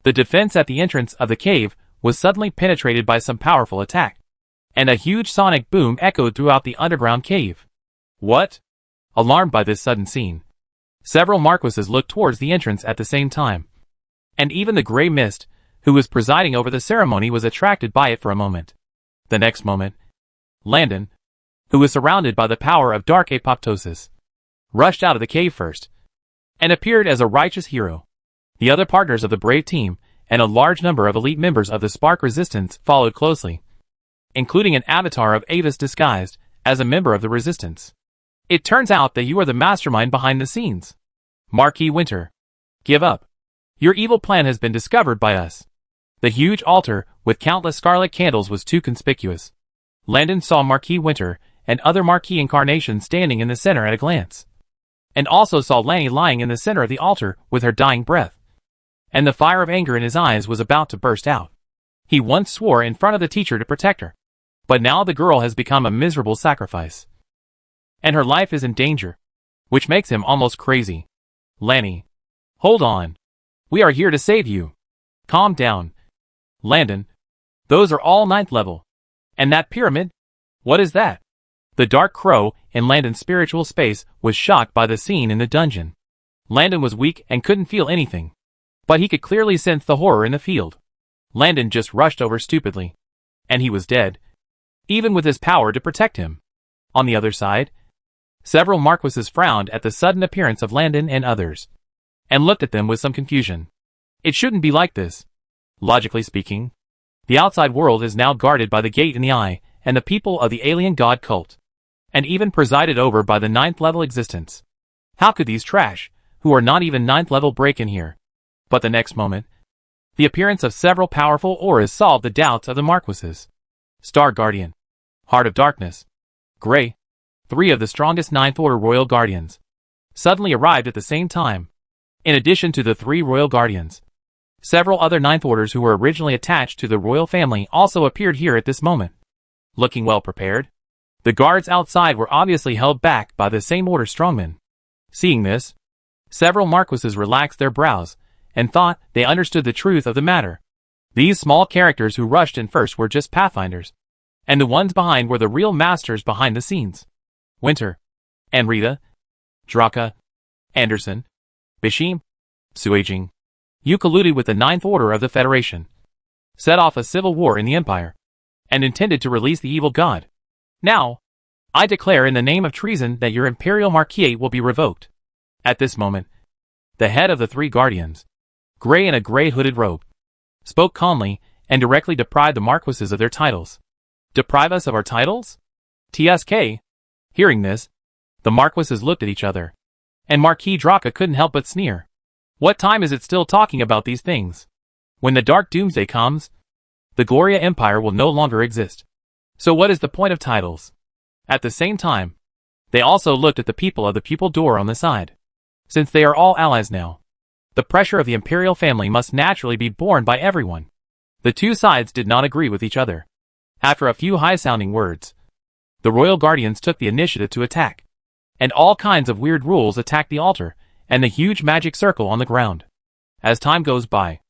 the defense at the entrance of the cave was suddenly penetrated by some powerful attack, and a huge sonic boom echoed throughout the underground cave. What? Alarmed by this sudden scene, several marquises looked towards the entrance at the same time, and even the Grey Mist, who was presiding over the ceremony, was attracted by it for a moment. The next moment, Landon, who was surrounded by the power of dark apoptosis, rushed out of the cave first, and appeared as a righteous hero. The other partners of the brave team, and a large number of elite members of the Spark Resistance followed closely, including an avatar of Avis disguised as a member of the Resistance. It turns out that you are the mastermind behind the scenes. Marquis Winter. Give up. Your evil plan has been discovered by us. The huge altar, with countless scarlet candles, was too conspicuous. Landon saw Marquis Winter and other Marquis incarnations standing in the center at a glance, and also saw Lanny lying in the center of the altar with her dying breath, and the fire of anger in his eyes was about to burst out. He once swore in front of the teacher to protect her, but now the girl has become a miserable sacrifice, and her life is in danger, which makes him almost crazy. Lanny. Hold on. We are here to save you. Calm down. Landon. Those are all 9th level. And that pyramid? What is that? The Dark Crow in Landon's spiritual space was shocked by the scene in the dungeon. Landon was weak and couldn't feel anything. But he could clearly sense the horror in the field. Landon just rushed over stupidly. And he was dead. Even with his power to protect him. On the other side, several Marquises frowned at the sudden appearance of Landon and others. And looked at them with some confusion. It shouldn't be like this. Logically speaking, the outside world is now guarded by the Gate in the Eye, and the people of the alien god cult. And even presided over by the 9th level existence. How could these trash, who are not even 9th level, break in here? But the next moment, the appearance of several powerful auras solved the doubts of the Marquises. Star Guardian, Heart of Darkness, Grey, 3 of the strongest 9th Order Royal Guardians, suddenly arrived at the same time. In addition to the 3 Royal Guardians, several other 9th Orders who were originally attached to the royal family also appeared here at this moment. Looking well prepared, the guards outside were obviously held back by the same Order strongmen. Seeing this, several Marquises relaxed their brows, and thought they understood the truth of the matter. These small characters who rushed in first were just pathfinders, and the ones behind were the real masters behind the scenes. Winter, Anrita, Draka, Anderson, Bashim, Suijing. You colluded with the 9th Order of the Federation, set off a civil war in the Empire, and intended to release the evil god. Now, I declare in the name of treason that your Imperial Marquisate will be revoked. At this moment, the head of the 3 Guardians, Grey in a grey hooded robe, spoke calmly and directly deprived the Marquises of their titles. Deprive us of our titles? TSK. Hearing this, the Marquises looked at each other, and Marquis Draka couldn't help but sneer. What time is it still talking about these things? When the Dark Doomsday comes, the Gloria Empire will no longer exist. So what is the point of titles? At the same time, they also looked at the people of the pupil door on the side. Since they are all allies now, the pressure of the imperial family must naturally be borne by everyone. The two sides did not agree with each other. After a few high-sounding words, the royal guardians took the initiative to attack. And all kinds of weird rules attacked the altar and the huge magic circle on the ground. As time goes by,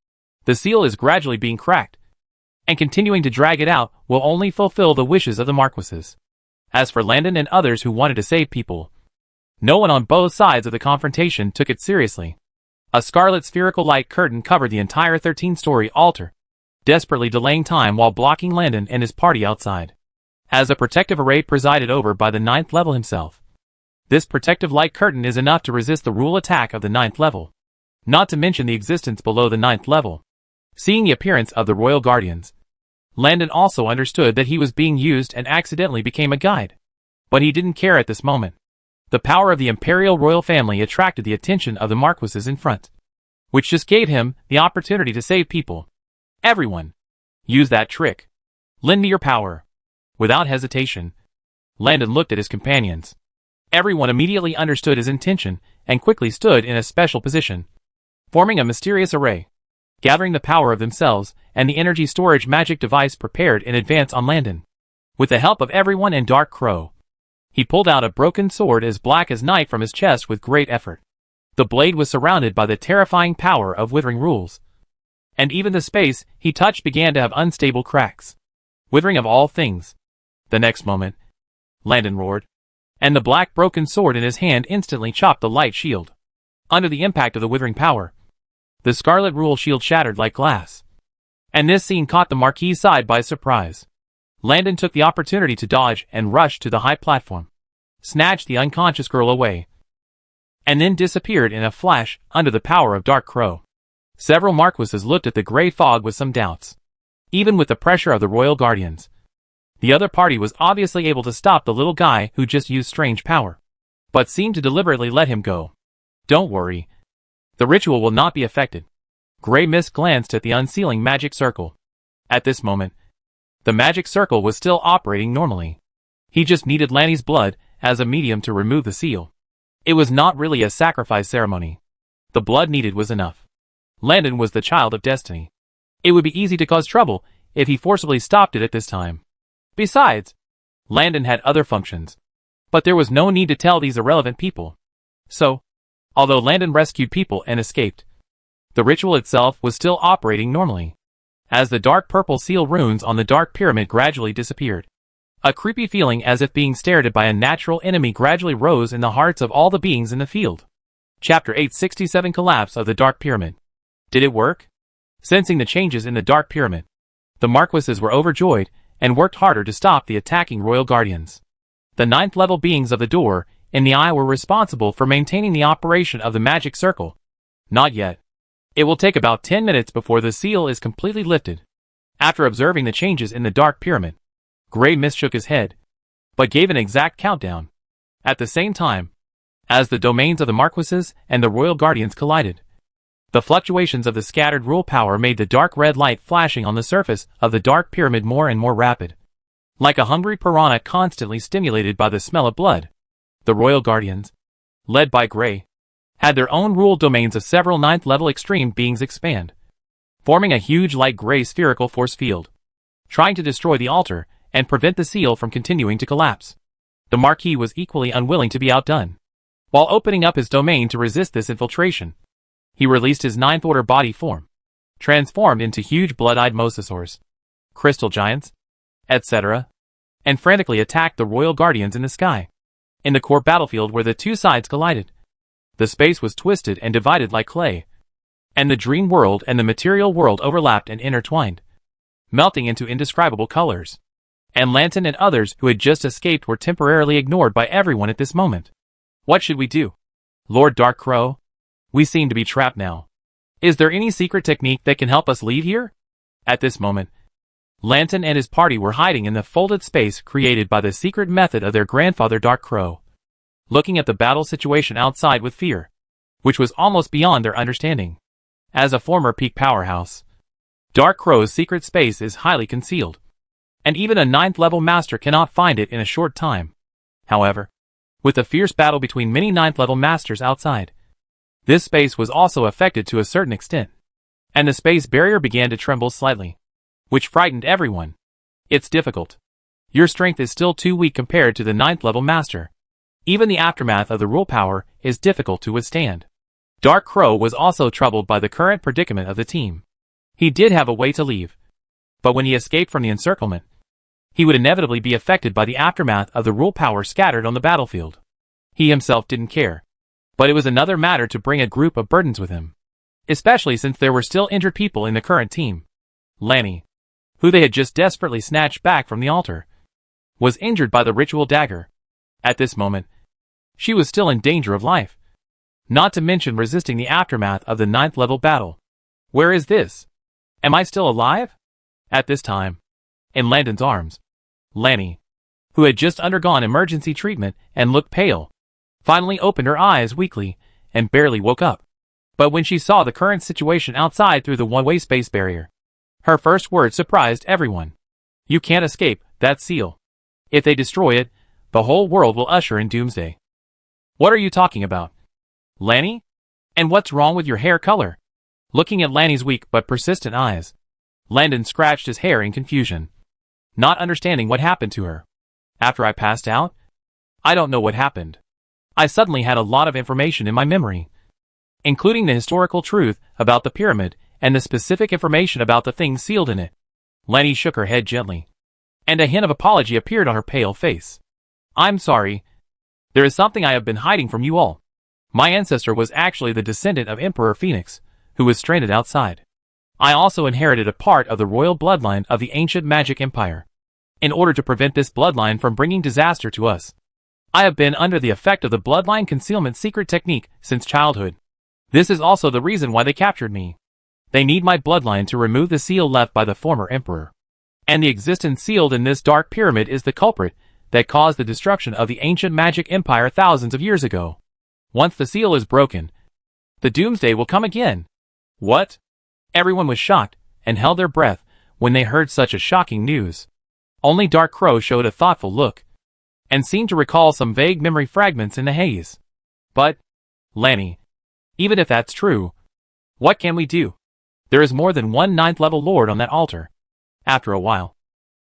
the seal is gradually being cracked, and continuing to drag it out will only fulfill the wishes of the Marquises. As for Landon and others who wanted to save people, no one on both sides of the confrontation took it seriously. A scarlet spherical light curtain covered the entire 13-story altar, desperately delaying time while blocking Landon and his party outside. As a protective array presided over by the 9th level himself. This protective light curtain is enough to resist the rule attack of the 9th level, not to mention the existence below the 9th level. Seeing the appearance of the royal guardians, Landon also understood that he was being used and accidentally became a guide. But he didn't care at this moment. The power of the imperial royal family attracted the attention of the Marquises in front, which just gave him the opportunity to save people. Everyone, use that trick. Lend me your power. Without hesitation, Landon looked at his companions. Everyone immediately understood his intention and quickly stood in a special position, forming a mysterious array, gathering the power of themselves and the energy storage magic device prepared in advance on Landon. With the help of everyone and Dark Crow, he pulled out a broken sword as black as night from his chest with great effort. The blade was surrounded by the terrifying power of withering rules, and even the space he touched began to have unstable cracks. Withering of all things. The next moment, Landon roared, and the black broken sword in his hand instantly chopped the light shield. Under the impact of the withering power, the scarlet rule shield shattered like glass. And this scene caught the Marquis' side by surprise. Landon took the opportunity to dodge and rush to the high platform, snatched the unconscious girl away, and then disappeared in a flash under the power of Dark Crow. Several Marquises looked at the gray fog with some doubts. Even with the pressure of the royal guardians, the other party was obviously able to stop the little guy who just used strange power, but seemed to deliberately let him go. Don't worry. The ritual will not be affected. Grey Mist glanced at the unsealing magic circle. At this moment, the magic circle was still operating normally. He just needed Lanny's blood as a medium to remove the seal. It was not really a sacrifice ceremony. The blood needed was enough. Landon was the child of destiny. It would be easy to cause trouble if he forcibly stopped it at this time. Besides, Landon had other functions. But there was no need to tell these irrelevant people. So, although Landon rescued people and escaped, the ritual itself was still operating normally. As the dark purple seal runes on the dark pyramid gradually disappeared, a creepy feeling as if being stared at by a natural enemy gradually rose in the hearts of all the beings in the field. Chapter 867 Collapse of the Dark Pyramid. Did it work? Sensing the changes in the Dark Pyramid, the Marquises were overjoyed and worked harder to stop the attacking Royal Guardians. The 9th level beings of the door in the eye were responsible for maintaining the operation of the magic circle. Not yet. It will take about 10 minutes before the seal is completely lifted. After observing the changes in the Dark Pyramid, Grey Mist shook his head, but gave an exact countdown. At the same time, as the domains of the Marquises and the Royal Guardians collided, the fluctuations of the scattered rule power made the dark red light flashing on the surface of the Dark Pyramid more and more rapid. Like a hungry piranha constantly stimulated by the smell of blood, the Royal Guardians, led by Grey, had their own rule domains of several 9th level extreme beings expand, forming a huge light gray spherical force field, trying to destroy the altar and prevent the seal from continuing to collapse. The Marquis was equally unwilling to be outdone. While opening up his domain to resist this infiltration, he released his 9th order body form, transformed into huge blood-eyed mosasaurs, crystal giants, etc., and frantically attacked the Royal Guardians in the sky. In the core battlefield where the two sides collided, the space was twisted and divided like clay, and the dream world and the material world overlapped and intertwined, melting into indescribable colors. And Lantern and others who had just escaped were temporarily ignored by everyone at this moment. What should we do? Lord Dark Crow? We seem to be trapped now. Is there any secret technique that can help us leave here? At this moment, Lantern and his party were hiding in the folded space created by the secret method of their grandfather Dark Crow, looking at the battle situation outside with fear, which was almost beyond their understanding. As a former peak powerhouse, Dark Crow's secret space is highly concealed, and even a 9th level master cannot find it in a short time. However, with the fierce battle between many 9th level masters outside, this space was also affected to a certain extent, and the space barrier began to tremble slightly, which frightened everyone. It's difficult. Your strength is still too weak compared to the 9th level master. Even the aftermath of the rule power is difficult to withstand. Dark Crow was also troubled by the current predicament of the team. He did have a way to leave, but when he escaped from the encirclement, he would inevitably be affected by the aftermath of the rule power scattered on the battlefield. He himself didn't care, but it was another matter to bring a group of burdens with him, especially since there were still injured people in the current team. Lanny, who they had just desperately snatched back from the altar, was injured by the ritual dagger. At this moment, she was still in danger of life, not to mention resisting the aftermath of the 9th level battle. Where is this? Am I still alive? At this time, in Landon's arms, Lanny, who had just undergone emergency treatment and looked pale, finally opened her eyes weakly and barely woke up. But when she saw the current situation outside through the one-way space barrier, her first word surprised everyone. You can't escape that seal. If they destroy it, the whole world will usher in doomsday. What are you talking about? Lanny? And what's wrong with your hair color? Looking at Lanny's weak but persistent eyes, Landon scratched his hair in confusion, not understanding what happened to her. After I passed out? I don't know what happened. I suddenly had a lot of information in my memory, including the historical truth about the pyramid and the specific information about the things sealed in it. Lanny shook her head gently, and a hint of apology appeared on her pale face. I'm sorry. There is something I have been hiding from you all. My ancestor was actually the descendant of Emperor Phoenix, who was stranded outside. I also inherited a part of the royal bloodline of the ancient magic empire. In order to prevent this bloodline from bringing disaster to us, I have been under the effect of the bloodline concealment secret technique since childhood. This is also the reason why they captured me. They need my bloodline to remove the seal left by the former emperor. And the existence sealed in this dark pyramid is the culprit that caused the destruction of the ancient magic empire thousands of years ago. Once the seal is broken, the doomsday will come again. What? Everyone was shocked and held their breath when they heard such a shocking news. Only Dark Crow showed a thoughtful look, and seemed to recall some vague memory fragments in the haze. But, Lanny, even if that's true, what can we do? There is more than one 9th level lord on that altar. After a while,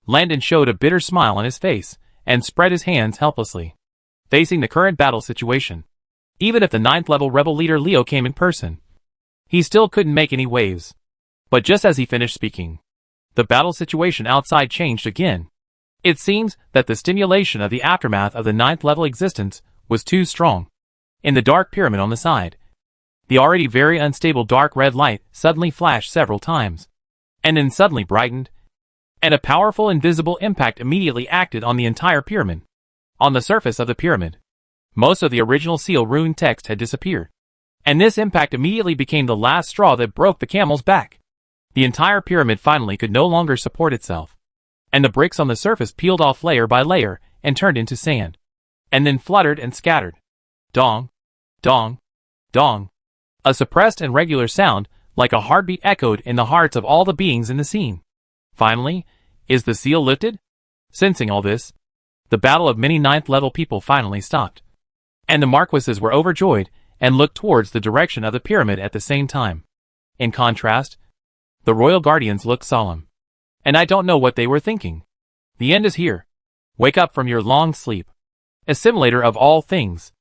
Landon showed a bitter smile on his face and spread his hands helplessly, facing the current battle situation. Even if the 9th level rebel leader Leo came in person, he still couldn't make any waves. But just as he finished speaking, the battle situation outside changed again. It seems that the stimulation of the aftermath of the 9th level existence was too strong. In the dark pyramid on the side, The already very unstable dark red light suddenly flashed several times, and then suddenly brightened, and a powerful invisible impact immediately acted on the entire pyramid. On the surface of the pyramid, most of the original seal rune text had disappeared, and this impact immediately became the last straw that broke the camel's back. The entire pyramid finally could no longer support itself, and the bricks on the surface peeled off layer by layer and turned into sand, and then fluttered and scattered. Dong, dong, dong. A suppressed and regular sound, like a heartbeat, echoed in the hearts of all the beings in the scene. Finally, is the seal lifted? Sensing all this, the battle of many 9th level people finally stopped, and the marquises were overjoyed and looked towards the direction of the pyramid at the same time. In contrast, the royal guardians looked solemn, and I don't know what they were thinking. The end is here. Wake up from your long sleep. Assimilator of all things.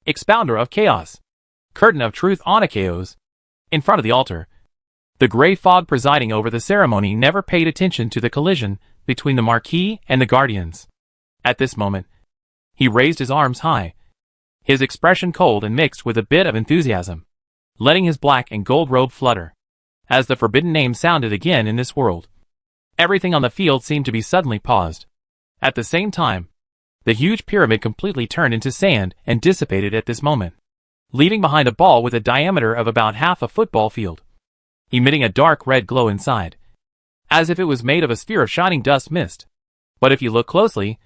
Expounder of chaos. Curtain of truth Onychaos. In front of the altar, the gray fog presiding over the ceremony never paid attention to the collision between the Marquis and the guardians. At this moment, he raised his arms high, his expression cold and mixed with a bit of enthusiasm, letting his black and gold robe flutter. As the forbidden name sounded again in this world, everything on the field seemed to be suddenly paused. At the same time, the huge pyramid completely turned into sand and dissipated at this moment, leaving behind a ball with a diameter of about half a football field, emitting a dark red glow inside, as if it was made of a sphere of shining dust mist. But if you look closely,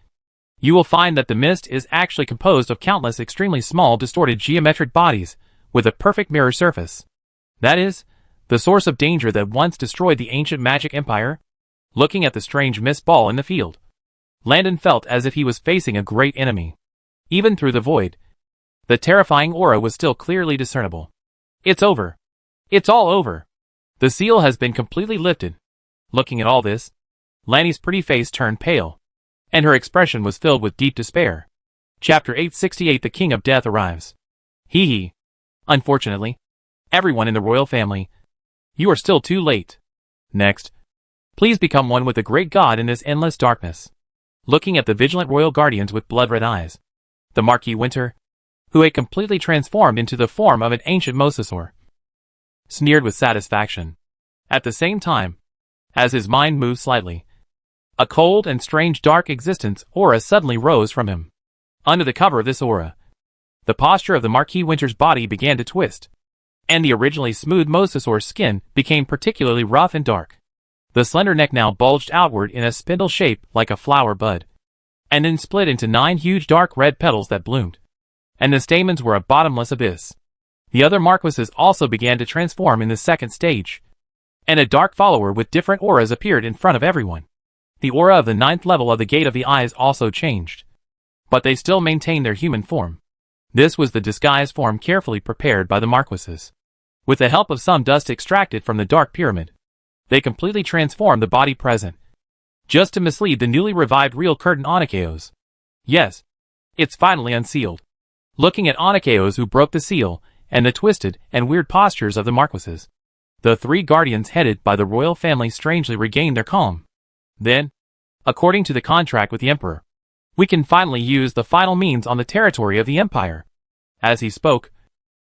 you will find that the mist is actually composed of countless extremely small distorted geometric bodies with a perfect mirror surface. That is, the source of danger that once destroyed the ancient magic empire. Looking at the strange mist ball in the field, Landon felt as if he was facing a great enemy. Even through the void, the terrifying aura was still clearly discernible. It's over. It's all over. The seal has been completely lifted. Looking at all this, Lanny's pretty face turned pale, and her expression was filled with deep despair. Chapter 868. The King of Death arrives. Hee hee. Unfortunately, everyone in the royal family, you are still too late. Next, please become one with the great god in this endless darkness. Looking at the vigilant royal guardians with blood-red eyes, the Marquis Winter, who had completely transformed into the form of an ancient mosasaur, sneered with satisfaction. At the same time, as his mind moved slightly, a cold and strange dark existence aura suddenly rose from him. Under the cover of this aura, the posture of the Marquis Winter's body began to twist, and the originally smooth mosasaur's skin became particularly rough and dark. The slender neck now bulged outward in a spindle shape like a flower bud, and then split into 9 huge dark red petals that bloomed, and the stamens were a bottomless abyss. The other marquises also began to transform in the second stage, and a dark follower with different auras appeared in front of everyone. The aura of the 9th level of the Gate of the Eyes also changed, but they still maintained their human form. This was the disguised form carefully prepared by the marquises. With the help of some dust extracted from the dark pyramid, they completely transformed the body present, just to mislead the newly revived real curtain Onychaos. Yes, it's finally unsealed. Looking at Onychaos who broke the seal, and the twisted and weird postures of the marquises, the 3 guardians headed by the royal family strangely regained their calm. Then, according to the contract with the emperor, we can finally use the final means on the territory of the empire. As he spoke,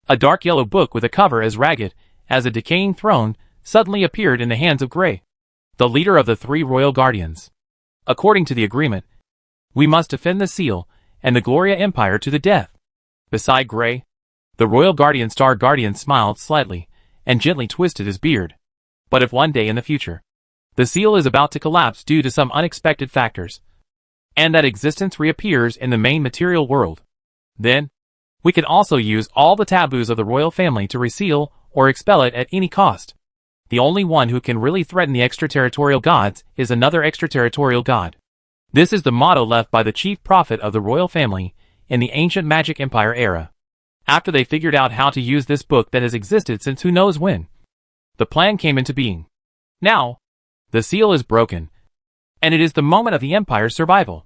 a dark yellow book with a cover as ragged as a decaying throne suddenly appeared in the hands of Grey, the leader of the 3 royal guardians. According to the agreement, we must defend the seal and the Gloria Empire to the death. Beside Grey, the royal guardian Star Guardian smiled slightly and gently twisted his beard. But if one day in the future, the seal is about to collapse due to some unexpected factors, and that existence reappears in the main material world, then we can also use all the taboos of the royal family to reseal or expel it at any cost. The only one who can really threaten the extraterritorial gods is another extraterritorial god. This is the motto left by the chief prophet of the royal family in the ancient magic empire era, after they figured out how to use this book that has existed since who knows when. The plan came into being. Now, the seal is broken, and it is the moment of the empire's survival.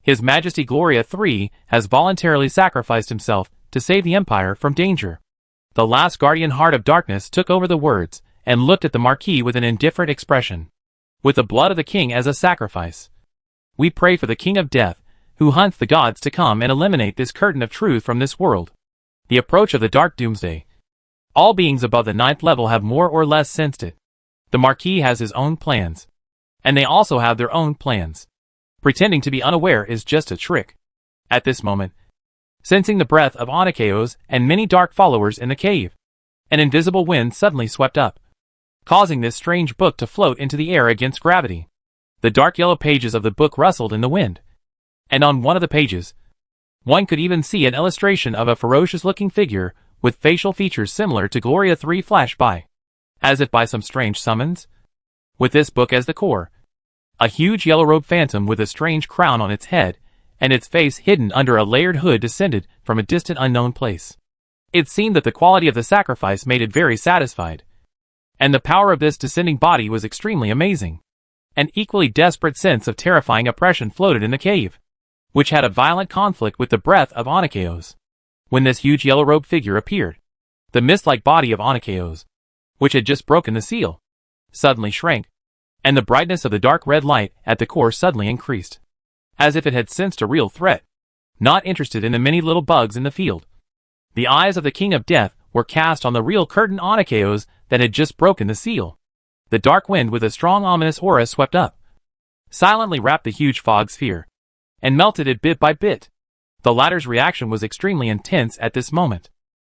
His Majesty Gloria III has voluntarily sacrificed himself to save the empire from danger. The last guardian heart of darkness took over the words and looked at the Marquis with an indifferent expression. With the blood of the king as a sacrifice, we pray for the King of Death, who hunts the gods to come and eliminate this curtain of truth from this world. The approach of the dark doomsday. All beings above the 9th level have more or less sensed it. The Marquis has his own plans. And they also have their own plans. Pretending to be unaware is just a trick. At this moment, sensing the breath of Onychaos and many dark followers in the cave, an invisible wind suddenly swept up, causing this strange book to float into the air against gravity. The dark yellow pages of the book rustled in the wind, and on one of the pages, one could even see an illustration of a ferocious-looking figure with facial features similar to Gloria 3 flash by, as if by some strange summons. With this book as the core, a huge yellow-robed phantom with a strange crown on its head and its face hidden under a layered hood descended from a distant unknown place. It seemed that the quality of the sacrifice made it very satisfied, and the power of this descending body was extremely amazing. An equally desperate sense of terrifying oppression floated in the cave, which had a violent conflict with the breath of Onychaos. When this huge yellow-robed figure appeared, the mist-like body of Onychaos, which had just broken the seal, suddenly shrank, and the brightness of the dark red light at the core suddenly increased, as if it had sensed a real threat, not interested in the many little bugs in the field. The eyes of the King of Death were cast on the real curtain Onychaos that had just broken the seal. The dark wind with a strong ominous aura swept up, silently wrapped the huge fog sphere, and melted it bit by bit. The latter's reaction was extremely intense at this moment.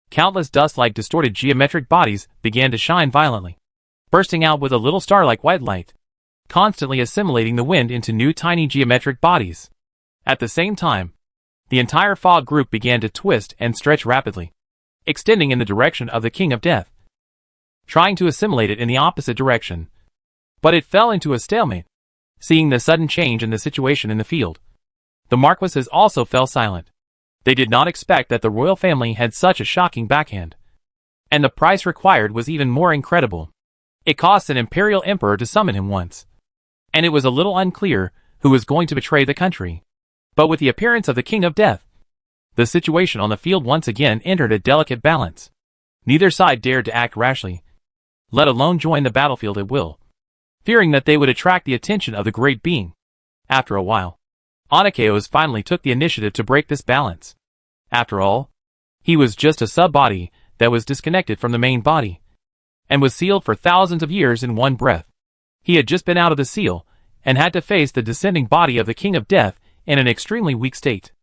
Countless dust-like distorted geometric bodies began to shine violently, bursting out with a little star-like white light, constantly assimilating the wind into new tiny geometric bodies. At the same time, the entire fog group began to twist and stretch rapidly, extending in the direction of the King of Death, trying to assimilate it in the opposite direction. But it fell into a stalemate. Seeing the sudden change in the situation in the field, the Marquises also fell silent. They did not expect that the royal family had such a shocking backhand. And the price required was even more incredible. It cost an imperial emperor to summon him once. And it was a little unclear who was going to betray the country. But with the appearance of the King of Death, the situation on the field once again entered a delicate balance. Neither side dared to act rashly, let alone join the battlefield at will, fearing that they would attract the attention of the great being. After a while, Onychaos finally took the initiative to break this balance. After all, he was just a sub-body that was disconnected from the main body, and was sealed for thousands of years in one breath. He had just been out of the seal, and had to face the descending body of the King of Death in an extremely weak state.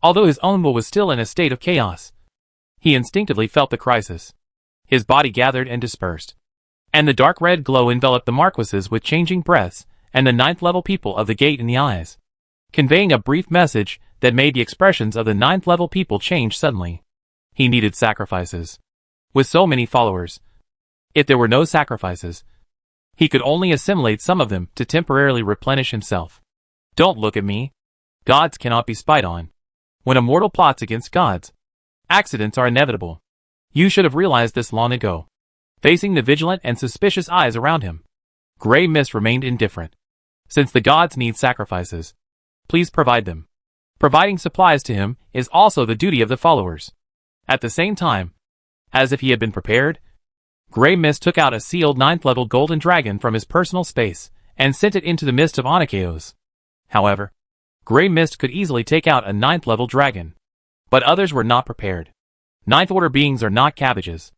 Although his own will was still in a state of chaos, he instinctively felt the crisis. His body gathered and dispersed, and the dark red glow enveloped the Marquises with changing breaths and the 9th level people of the gate in the eyes, conveying a brief message that made the expressions of the 9th level people change suddenly. He needed sacrifices. With so many followers, if there were no sacrifices, he could only assimilate some of them to temporarily replenish himself. Don't look at me. Gods cannot be spied on. When a mortal plots against gods, accidents are inevitable. You should have realized this long ago. Facing the vigilant and suspicious eyes around him, Grey Mist remained indifferent. Since the gods need sacrifices, please provide them. Providing supplies to him is also the duty of the followers. At the same time, as if he had been prepared, Grey Mist took out a sealed 9th level golden dragon from his personal space and sent it into the midst of Onychaos. However, Grey Mist could easily take out a 9th level dragon, but others were not prepared. 9th order beings are not cabbages.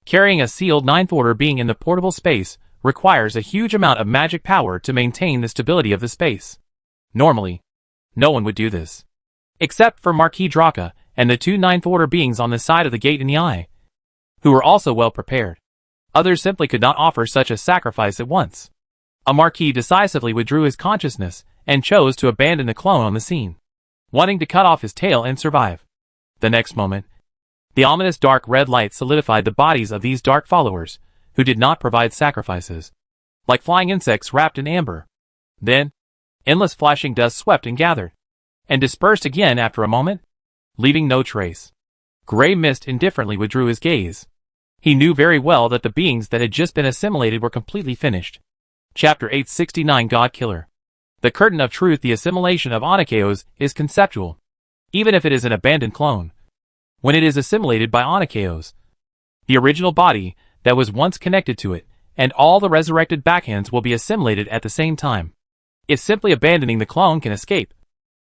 Carrying a sealed 9th order being in the portable space requires a huge amount of magic power to maintain the stability of the space. Normally, no one would do this, except for Marquis Draka and the 2 9th order beings on the side of the gate in the eye, who were also well prepared. Others simply could not offer such a sacrifice at once. A Marquis decisively withdrew his consciousness and chose to abandon the clone on the scene, wanting to cut off his tail and survive. The next moment, the ominous dark red light solidified the bodies of these dark followers, who did not provide sacrifices, like flying insects wrapped in amber. Then, endless flashing dust swept and gathered, and dispersed again after a moment, leaving no trace. Grey Mist indifferently withdrew his gaze. He knew very well that the beings that had just been assimilated were completely finished. Chapter 869 God Killer. The curtain of truth. The assimilation of Onychaos is conceptual, even if it is an abandoned clone. When it is assimilated by Onychaos, the original body that was once connected to it, and all the resurrected backhands will be assimilated at the same time. If simply abandoning the clone can escape,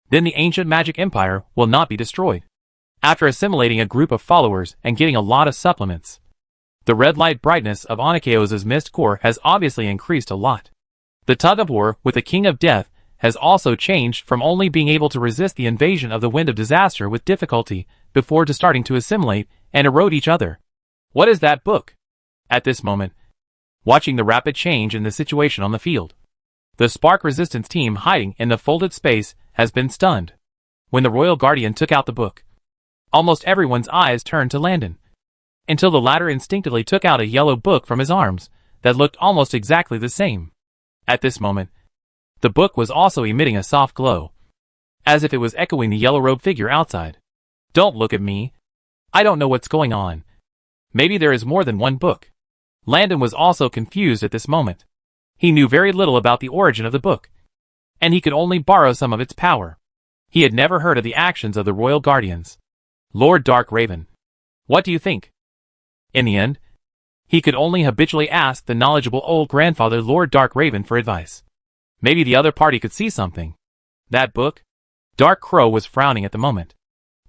then the ancient magic empire will not be destroyed. After assimilating a group of followers and getting a lot of supplements, The red light brightness of Onychaos' mist core has obviously increased a lot. The tug-of-war with the King of Death has also changed from only being able to resist the invasion of the Wind of Disaster with difficulty before to starting to assimilate and erode each other. What is that book? At this moment, watching the rapid change in the situation on the field, the Spark Resistance team hiding in the folded space has been stunned. When the Royal Guardian took out the book, almost everyone's eyes turned to Landon, until the latter instinctively took out a yellow book from his arms that looked almost exactly the same. At this moment, the book was also emitting a soft glow, as if it was echoing the yellow-robed figure outside. Don't look at me. I don't know what's going on. Maybe there is more than one book. Landon was also confused at this moment. He knew very little about the origin of the book, and he could only borrow some of its power. He had never heard of the actions of the Royal Guardians. Lord Dark Raven, what do you think? In the end, he could only habitually ask the knowledgeable old grandfather Lord Dark Raven for advice. Maybe the other party could see something. That book? Dark Crow was frowning at the moment.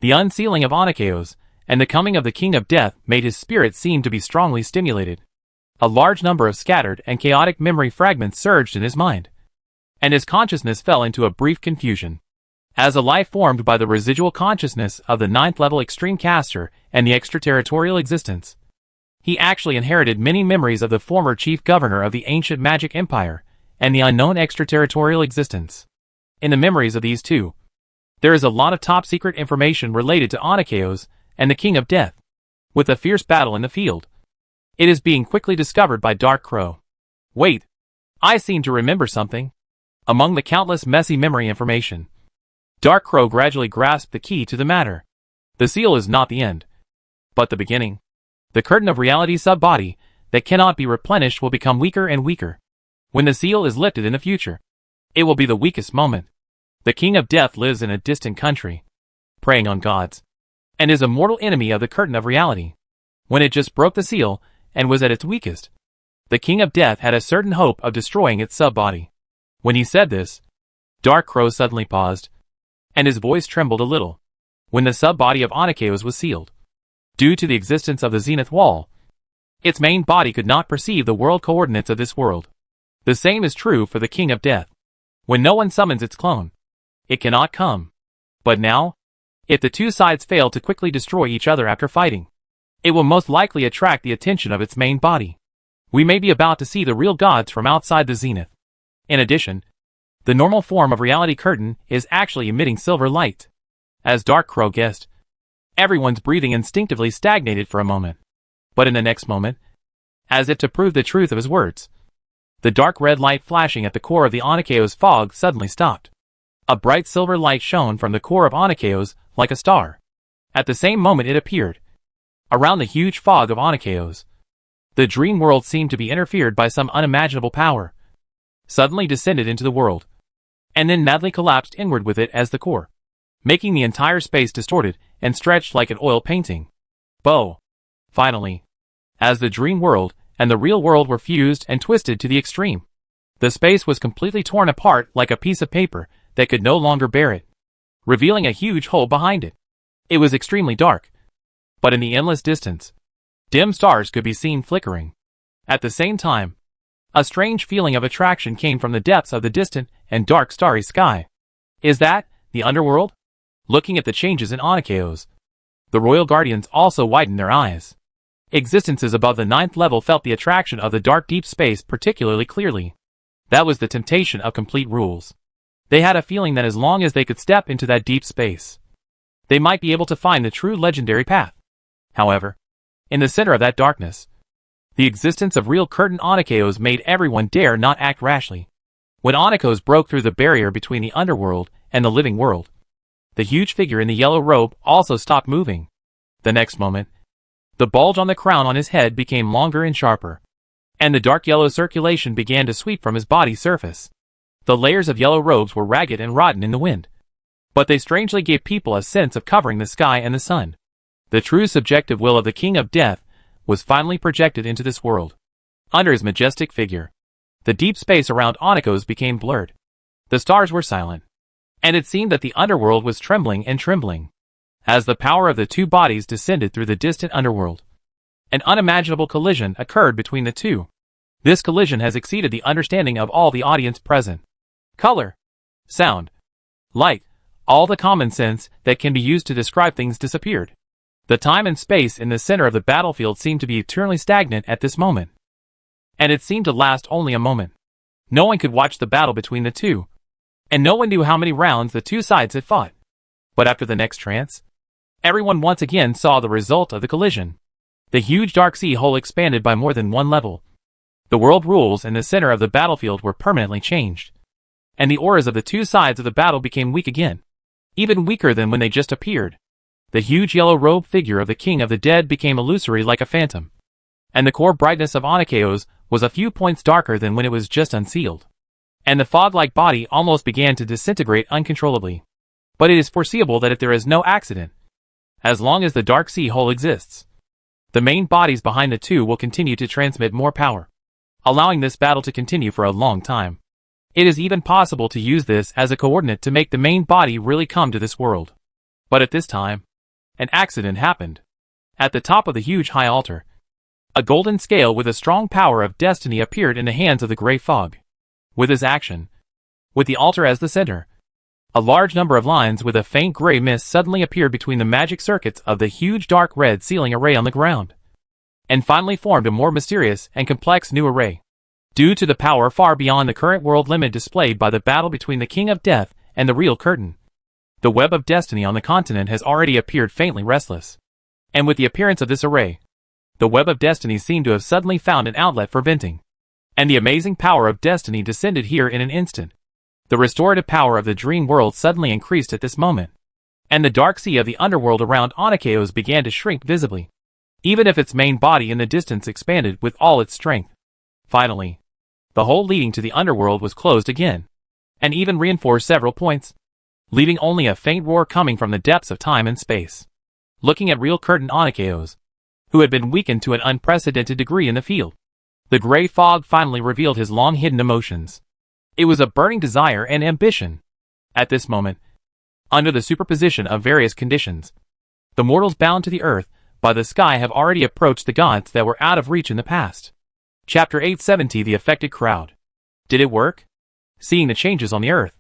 The unsealing of Onychaos and the coming of the King of Death made his spirit seem to be strongly stimulated. A large number of scattered and chaotic memory fragments surged in his mind, and his consciousness fell into a brief confusion. As a life formed by the residual consciousness of the 9th level extreme caster and the extraterritorial existence, he actually inherited many memories of the former chief governor of the ancient magic empire and the unknown extraterritorial existence. In the memories of these two, there is a lot of top-secret information related to Onychaos and the King of Death. With a fierce battle in the field, it is being quickly discovered by Dark Crow. Wait, I seem to remember something. Among the countless messy memory information, Dark Crow gradually grasped the key to the matter. The seal is not the end, but the beginning. The curtain of reality sub-body that cannot be replenished will become weaker and weaker. When the seal is lifted in the future, it will be the weakest moment. The King of Death lives in a distant country, preying on gods, and is a mortal enemy of the curtain of reality. When it just broke the seal and was at its weakest, the King of Death had a certain hope of destroying its sub-body. When he said this, Dark Crow suddenly paused, and his voice trembled a little. When the sub-body of Onychaos was sealed, due to the existence of the Zenith Wall, its main body could not perceive the world coordinates of this world. The same is true for the King of Death. When no one summons its clone, it cannot come. But now, if the two sides fail to quickly destroy each other after fighting, it will most likely attract the attention of its main body. We may be about to see the real gods from outside the zenith. In addition, the normal form of reality curtain is actually emitting silver light. As Dark Crow guessed, everyone's breathing instinctively stagnated for a moment. But in the next moment, as if to prove the truth of his words, the dark red light flashing at the core of the Onychaos fog suddenly stopped. A bright silver light shone from the core of Onychaos like a star. At the same moment it appeared around the huge fog of Onychaos. The dream world seemed to be interfered by some unimaginable power, suddenly descended into the world, and then madly collapsed inward with it as the core, making the entire space distorted and stretched like an oil painting. Bow. Finally, as the dream world and the real world were fused and twisted to the extreme, the space was completely torn apart like a piece of paper that could no longer bear it, revealing a huge hole behind it. It was extremely dark, but in the endless distance, dim stars could be seen flickering. At the same time, a strange feeling of attraction came from the depths of the distant and dark starry sky. Is that the underworld? Looking at the changes in Onychaos, the Royal Guardians also widened their eyes. Existences above the 9th level felt the attraction of the dark deep space particularly clearly. That was the temptation of complete rules. They had a feeling that as long as they could step into that deep space, they might be able to find the true legendary path. However, in the center of that darkness, the existence of real curtain Onychaos made everyone dare not act rashly. When Onychaos broke through the barrier between the underworld and the living world, the huge figure in the yellow robe also stopped moving. The next moment, the bulge on the crown on his head became longer and sharper, and the dark yellow circulation began to sweep from his body's surface. The layers of yellow robes were ragged and rotten in the wind, but they strangely gave people a sense of covering the sky and the sun. The true subjective will of the King of Death was finally projected into this world. Under his majestic figure, the deep space around Onychaos became blurred. The stars were silent, and it seemed that the underworld was trembling and trembling, as the power of the two bodies descended through the distant underworld. An unimaginable collision occurred between the two. This collision has exceeded the understanding of all the audience present. Color, sound, light, all the common sense that can be used to describe things disappeared. The time and space in the center of the battlefield seemed to be eternally stagnant at this moment. And it seemed to last only a moment. No one could watch the battle between the two, and no one knew how many rounds the two sides had fought. But after the next trance, everyone once again saw the result of the collision. The huge dark sea hole expanded by more than one level. The world rules in the center of the battlefield were permanently changed, and the auras of the two sides of the battle became weak again, even weaker than when they just appeared. The huge yellow-robed figure of the King of the Dead became illusory like a phantom, and the core brightness of Anakeos was a few points darker than when it was just unsealed, and the fog-like body almost began to disintegrate uncontrollably. But it is foreseeable that if there is no accident, as long as the dark sea hole exists, the main bodies behind the two will continue to transmit more power, allowing this battle to continue for a long time. It is even possible to use this as a coordinate to make the main body really come to this world. But at this time, an accident happened. At the top of the huge high altar, a golden scale with a strong power of destiny appeared in the hands of the gray fog. With this action, with the altar as the center, a large number of lines with a faint gray mist suddenly appeared between the magic circuits of the huge dark red ceiling array on the ground, and finally formed a more mysterious and complex new array. Due to the power far beyond the current world limit displayed by the battle between the King of Death and the real curtain, the web of destiny on the continent has already appeared faintly restless. And with the appearance of this array, the web of destiny seemed to have suddenly found an outlet for venting. And the amazing power of destiny descended here in an instant. The restorative power of the dream world suddenly increased at this moment, and the dark sea of the underworld around Anakeos began to shrink visibly, even if its main body in the distance expanded with all its strength. Finally, the hole leading to the underworld was closed again, and even reinforced several points, leaving only a faint roar coming from the depths of time and space. Looking at real curtain Anakeos, who had been weakened to an unprecedented degree in the field, the gray fog finally revealed his long-hidden emotions. It was a burning desire and ambition. At this moment, under the superposition of various conditions, the mortals bound to the earth by the sky have already approached the gods that were out of reach in the past. Chapter 870 The Affected Crowd. Did it work? Seeing the changes on the earth,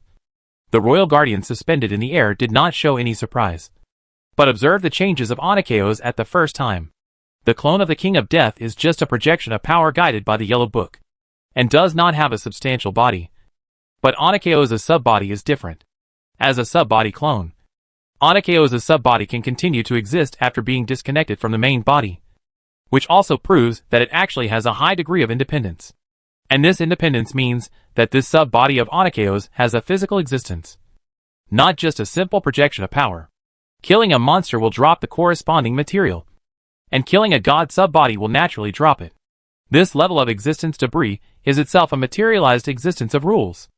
the royal guardians suspended in the air did not show any surprise, but observed the changes of Anakeos at the first time. The clone of the King of Death is just a projection of power guided by the Yellow Book, and does not have a substantial body. But Anakeos' sub-body is different. As a sub-body clone, Anakeos' sub-body can continue to exist after being disconnected from the main body, which also proves that it actually has a high degree of independence. And this independence means that this sub-body of Anakeos has a physical existence, not just a simple projection of power. Killing a monster will drop the corresponding material, and killing a god sub-body will naturally drop it. This level of existence debris is itself a materialized existence of rules,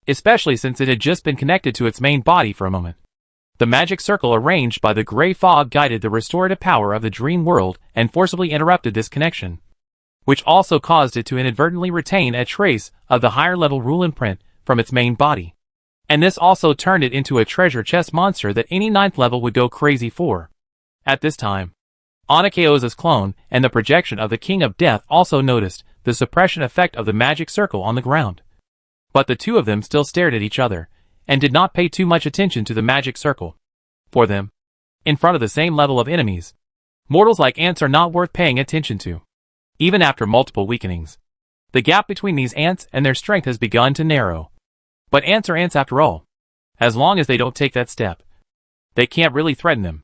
especially since it had just been connected to its main body for a moment. The magic circle arranged by the gray fog guided the restorative power of the dream world and forcibly interrupted this connection, which also caused it to inadvertently retain a trace of the higher-level rule imprint from its main body. And this also turned it into a treasure chest monster that any 9th level would go crazy for. At this time, Anakeos' clone and the projection of the King of Death also noticed the suppression effect of the magic circle on the ground. But the two of them still stared at each other, and did not pay too much attention to the magic circle. For them, in front of the same level of enemies, mortals like ants are not worth paying attention to. Even after multiple weakenings, the gap between these ants and their strength has begun to narrow. But ants are ants after all. As long as they don't take that step, they can't really threaten them.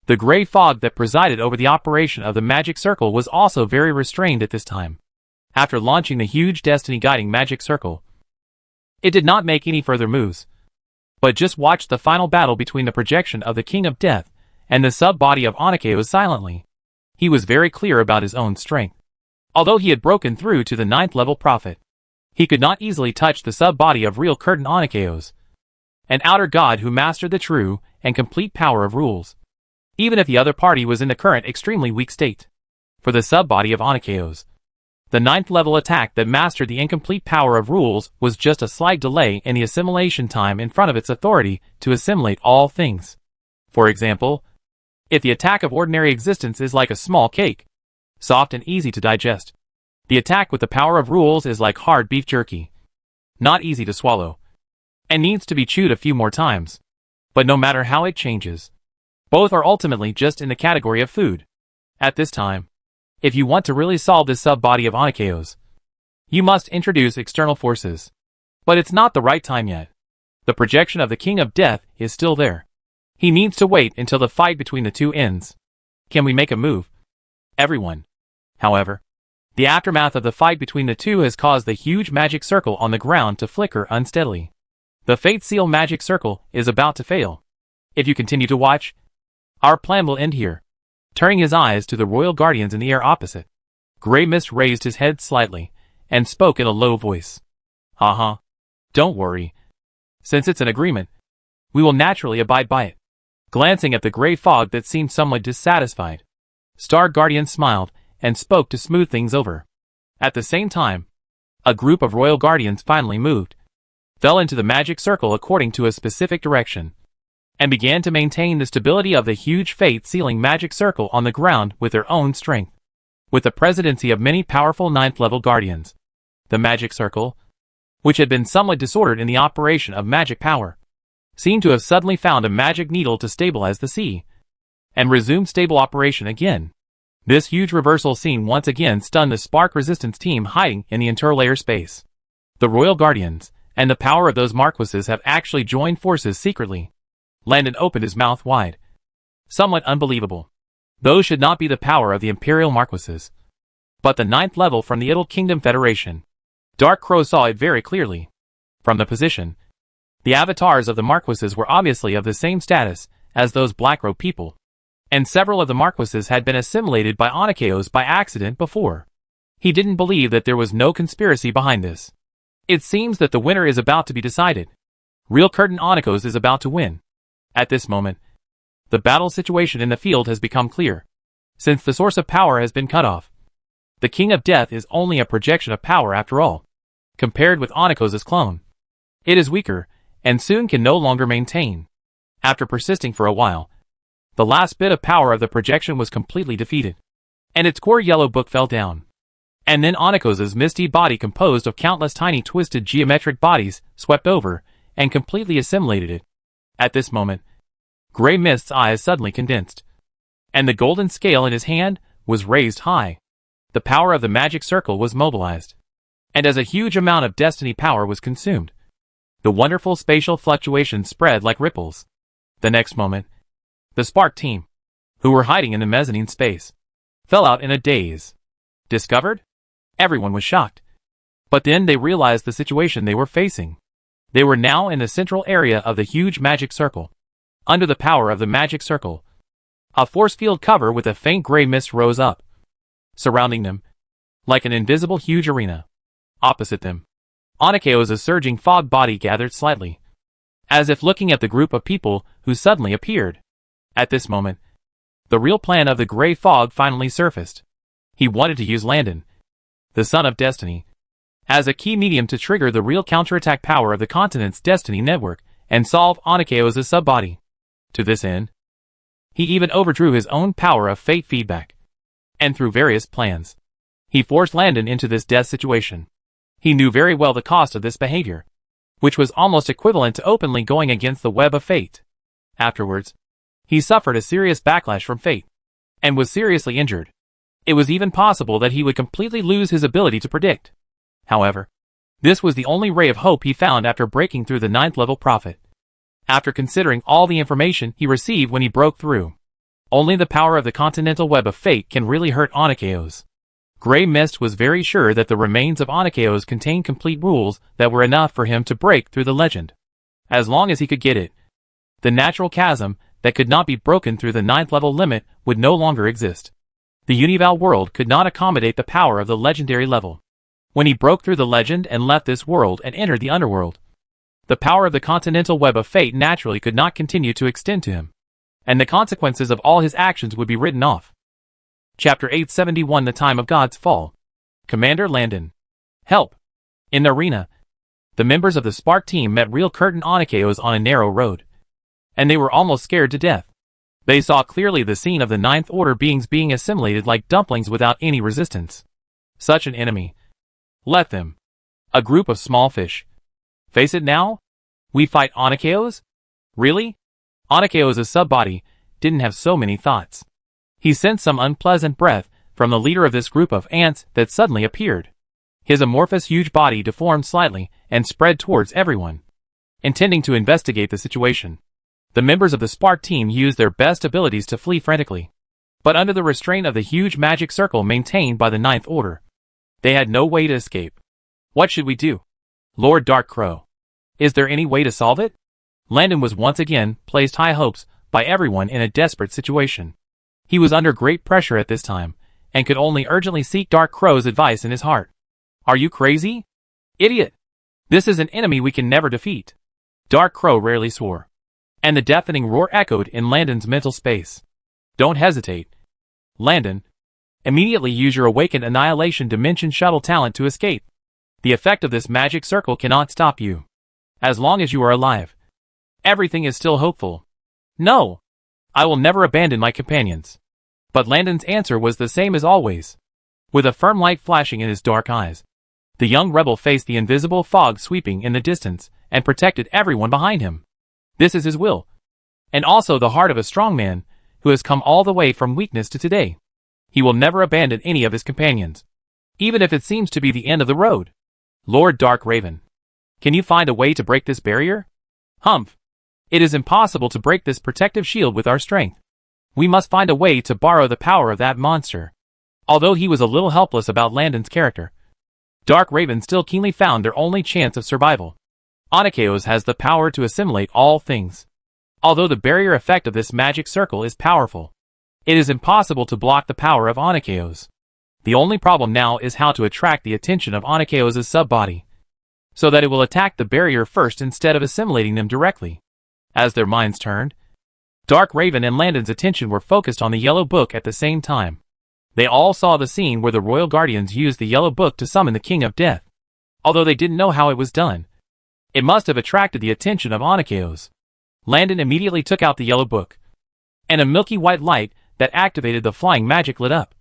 The gray fog that presided over the operation of the magic circle was also very restrained at this time. After launching the huge destiny-guiding magic circle, it did not make any further moves, but just watched the final battle between the projection of the King of Death and the sub-body of Anakeos silently. He was very clear about his own strength. Although he had broken through to the 9th level prophet, he could not easily touch the sub-body of real curtain Anakeos, an outer god who mastered the true and complete power of rules, even if the other party was in the current extremely weak state. For the sub-body of Anakeos, the 9th level attack that mastered the incomplete power of rules was just a slight delay in the assimilation time in front of its authority to assimilate all things. For example, if the attack of ordinary existence is like a small cake, soft and easy to digest. The attack with the power of rules is like hard beef jerky. Not easy to swallow, and needs to be chewed a few more times. But no matter how it changes, both are ultimately just in the category of food. At this time, if you want to really solve this sub-body of Onychaos, you must introduce external forces. But it's not the right time yet. The projection of the King of Death is still there. He needs to wait until the fight between the two ends. Can we make a move? Everyone. However, the aftermath of the fight between the two has caused the huge magic circle on the ground to flicker unsteadily. The Fate Seal magic circle is about to fail. If you continue to watch, our plan will end here. Turning his eyes to the royal guardians in the air opposite, Grey Mist raised his head slightly and spoke in a low voice. Don't worry. Since it's an agreement, we will naturally abide by it. Glancing at the gray fog that seemed somewhat dissatisfied, Star Guardian smiled and spoke to smooth things over. At the same time, a group of royal guardians finally moved, fell into the magic circle according to a specific direction, and began to maintain the stability of the huge fate-sealing magic circle on the ground with their own strength. With the presidency of many powerful 9th-level guardians, the magic circle, which had been somewhat disordered in the operation of magic power, seemed to have suddenly found a magic needle to stabilize the sea, and resumed stable operation again. This huge reversal scene once again stunned the Spark Resistance team hiding in the interlayer space. The Royal Guardians, and the power of those Marquises have actually joined forces secretly. Landon opened his mouth wide. Somewhat unbelievable. Those should not be the power of the Imperial Marquises, but the 9th level from the Idle Kingdom Federation. Dark Crow saw it very clearly. From the position, the avatars of the Marquises were obviously of the same status as those Blackrobe people, and several of the Marquises had been assimilated by Onychaos by accident before. He didn't believe that there was no conspiracy behind this. It seems that the winner is about to be decided. Real Curtain Onychaos is about to win. At this moment, the battle situation in the field has become clear. Since the source of power has been cut off, the King of Death is only a projection of power after all. Compared with Onychaos' clone, it is weaker, and soon can no longer maintain. After persisting for a while, the last bit of power of the projection was completely defeated, and its core yellow book fell down. And then Onychaos' misty body composed of countless tiny twisted geometric bodies swept over and completely assimilated it. At this moment, Grey Mist's eyes suddenly condensed, and the golden scale in his hand was raised high. The power of the magic circle was mobilized, and as a huge amount of destiny power was consumed, the wonderful spatial fluctuations spread like ripples. The next moment, the Spark team, who were hiding in the mezzanine space, fell out in a daze. Discovered? Everyone was shocked. But then they realized the situation they were facing. They were now in the central area of the huge magic circle. Under the power of the magic circle, a force field cover with a faint gray mist rose up, surrounding them, like an invisible huge arena. Opposite them, Onychaos' surging fog body gathered slightly, as if looking at the group of people who suddenly appeared. At this moment, the real plan of the gray fog finally surfaced. He wanted to use Landon, the Son of Destiny, as a key medium to trigger the real counterattack power of the continent's destiny network and solve Onychaos' sub-body. To this end, he even overdrew his own power of fate feedback, and through various plans, he forced Landon into this death situation. He knew very well the cost of this behavior, which was almost equivalent to openly going against the web of fate. Afterwards, he suffered a serious backlash from fate, and was seriously injured. It was even possible that he would completely lose his ability to predict. However, this was the only ray of hope he found after breaking through the 9th level prophet. After considering all the information he received when he broke through, only the power of the continental web of fate can really hurt Onychaos. Grey Mist was very sure that the remains of Onychaos contained complete rules that were enough for him to break through the legend. As long as he could get it, the natural chasm that could not be broken through the 9th level limit would no longer exist. The Unival world could not accommodate the power of the legendary level. When he broke through the legend and left this world and entered the underworld, the power of the continental web of fate naturally could not continue to extend to him, and the consequences of all his actions would be written off. Chapter 871 The Time of God's Fall. Commander Landon. Help! In the arena, the members of the Spark team met real Curtain Onychaos on a narrow road, and they were almost scared to death. They saw clearly the scene of the Ninth Order beings being assimilated like dumplings without any resistance. Such an enemy. Let them. A group of small fish. Face it now? We fight Onychaos? Really? Onychaos' sub-body didn't have so many thoughts. He sensed some unpleasant breath from the leader of this group of ants that suddenly appeared. His amorphous huge body deformed slightly and spread towards everyone. Intending to investigate the situation, the members of the Spark team used their best abilities to flee frantically. But under the restraint of the huge magic circle maintained by the Ninth Order, they had no way to escape. What should we do? Lord Dark Crow. Is there any way to solve it? Landon was once again placed high hopes by everyone in a desperate situation. He was under great pressure at this time, and could only urgently seek Dark Crow's advice in his heart. Are you crazy? Idiot! This is an enemy we can never defeat. Dark Crow rarely swore. And the deafening roar echoed in Landon's mental space. Don't hesitate. Landon. Immediately use your awakened annihilation dimension shuttle talent to escape. The effect of this magic circle cannot stop you. As long as you are alive. Everything is still hopeful. No! I will never abandon my companions. But Landon's answer was the same as always. With a firm light flashing in his dark eyes, the young rebel faced the invisible fog sweeping in the distance and protected everyone behind him. This is his will. And also the heart of a strong man who has come all the way from weakness to today. He will never abandon any of his companions, even if it seems to be the end of the road. Lord Dark Raven. Can you find a way to break this barrier? Humph. It is impossible to break this protective shield with our strength. We must find a way to borrow the power of that monster. Although he was a little helpless about Landon's character, Dark Raven still keenly found their only chance of survival. Onychaos has the power to assimilate all things. Although the barrier effect of this magic circle is powerful, it is impossible to block the power of Onychaos. The only problem now is how to attract the attention of Onychaos' sub-body, so that it will attack the barrier first instead of assimilating them directly. As their minds turned, Dark Raven and Landon's attention were focused on the Yellow Book at the same time. They all saw the scene where the Royal Guardians used the Yellow Book to summon the King of Death. Although they didn't know how it was done, it must have attracted the attention of Onychaos. Landon immediately took out the Yellow Book, and a milky white light that activated the flying magic lit up,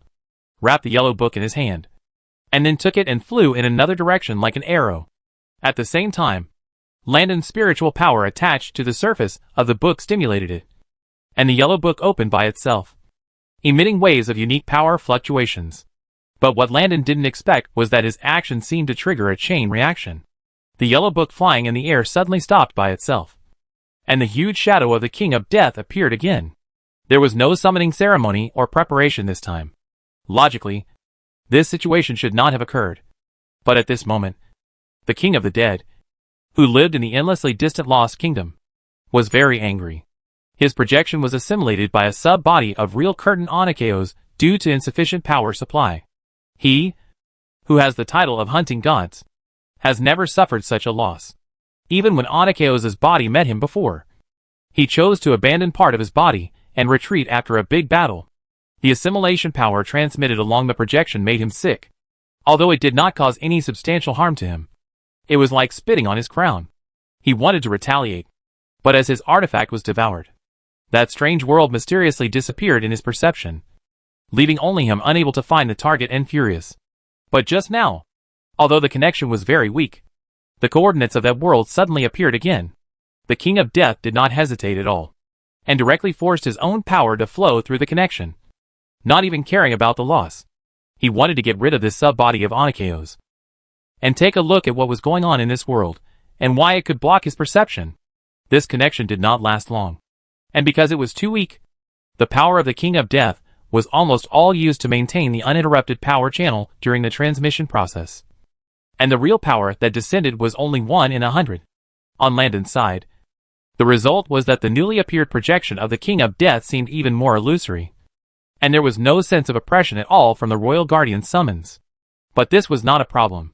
wrapped the Yellow Book in his hand, and then took it and flew in another direction like an arrow. At the same time, Landon's spiritual power attached to the surface of the book stimulated it, and the Yellow Book opened by itself, emitting waves of unique power fluctuations. But what Landon didn't expect was that his action seemed to trigger a chain reaction. The Yellow Book flying in the air suddenly stopped by itself, and the huge shadow of the King of Death appeared again. There was no summoning ceremony or preparation this time. Logically, this situation should not have occurred. But at this moment, the King of the Dead, who lived in the endlessly distant Lost Kingdom, was very angry. His projection was assimilated by a sub-body of real curtain Onychaos due to insufficient power supply. He, who has the title of Hunting Gods, has never suffered such a loss. Even when Onychaos' body met him before, he chose to abandon part of his body and retreat after a big battle. The assimilation power transmitted along the projection made him sick. Although it did not cause any substantial harm to him, it was like spitting on his crown. He wanted to retaliate, but as his artifact was devoured, that strange world mysteriously disappeared in his perception, leaving only him unable to find the target and furious. But just now, although the connection was very weak, the coordinates of that world suddenly appeared again. The King of Death did not hesitate at all, and directly forced his own power to flow through the connection, not even caring about the loss. He wanted to get rid of this sub-body of Onychaos, and take a look at what was going on in this world, and why it could block his perception. This connection did not last long, and because it was too weak, the power of the King of Death was almost all used to maintain the uninterrupted power channel during the transmission process. And the real power that descended was only 1 in 100. On Landon's side, the result was that the newly appeared projection of the King of Death seemed even more illusory, and there was no sense of oppression at all from the Royal Guardian's summons. But this was not a problem,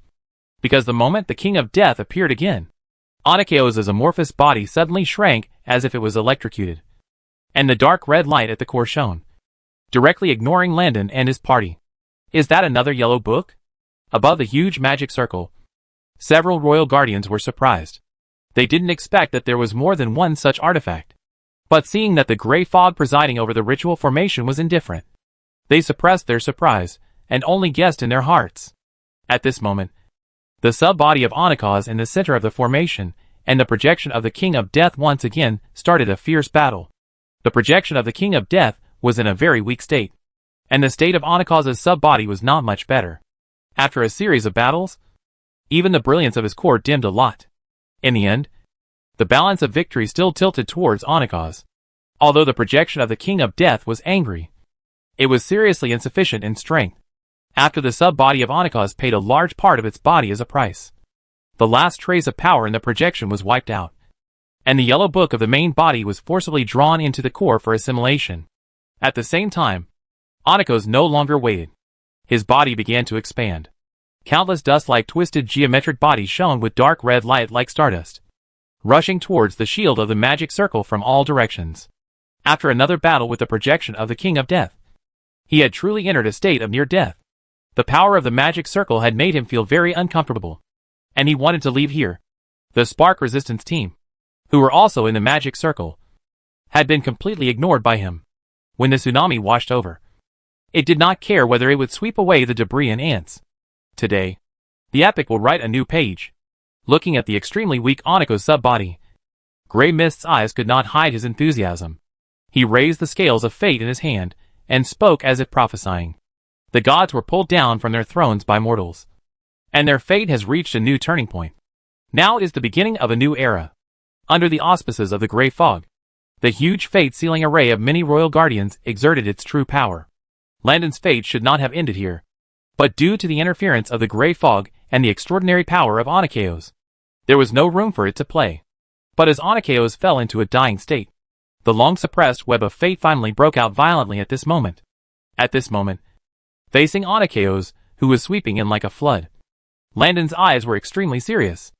because the moment the King of Death appeared again, Onychaos' amorphous body suddenly shrank as if it was electrocuted, and the dark red light at the core shone, directly ignoring Landon and his party. Is that another Yellow Book? Above the huge magic circle, several Royal Guardians were surprised. They didn't expect that there was more than one such artifact. But seeing that the gray fog presiding over the ritual formation was indifferent, they suppressed their surprise, and only guessed in their hearts. At this moment, the sub-body of Anakaz in the center of the formation, and the projection of the King of Death once again started a fierce battle. The projection of the King of Death was in a very weak state, and the state of Anakaz's sub-body was not much better. After a series of battles, even the brilliance of his core dimmed a lot. In the end, the balance of victory still tilted towards Anakaz. Although the projection of the King of Death was angry, it was seriously insufficient in strength. After the sub-body of Anakaz paid a large part of its body as a price, the last trace of power in the projection was wiped out, and the yellow book of the main body was forcibly drawn into the core for assimilation. At the same time, Anakaz no longer waited. His body began to expand. Countless dust-like twisted geometric bodies shone with dark red light like stardust, rushing towards the shield of the magic circle from all directions. After another battle with the projection of the King of Death, he had truly entered a state of near death. The power of the magic circle had made him feel very uncomfortable, and he wanted to leave here. The Spark Resistance team, who were also in the magic circle, had been completely ignored by him. When the tsunami washed over, it did not care whether it would sweep away the debris and ants. Today, the epic will write a new page. Looking at the extremely weak Anakaz sub-body, Grey Mist's eyes could not hide his enthusiasm. He raised the scales of fate in his hand, and spoke as if prophesying. The gods were pulled down from their thrones by mortals, and their fate has reached a new turning point. Now is the beginning of a new era. Under the auspices of the Grey Fog, the huge fate-sealing array of many royal guardians exerted its true power. Landon's fate should not have ended here, but due to the interference of the Grey Fog and the extraordinary power of Anakaz, there was no room for it to play. But as Anakaz fell into a dying state, the long-suppressed web of fate finally broke out violently at this moment. At this moment, facing Anakaz, who was sweeping in like a flood, Landon's eyes were extremely serious.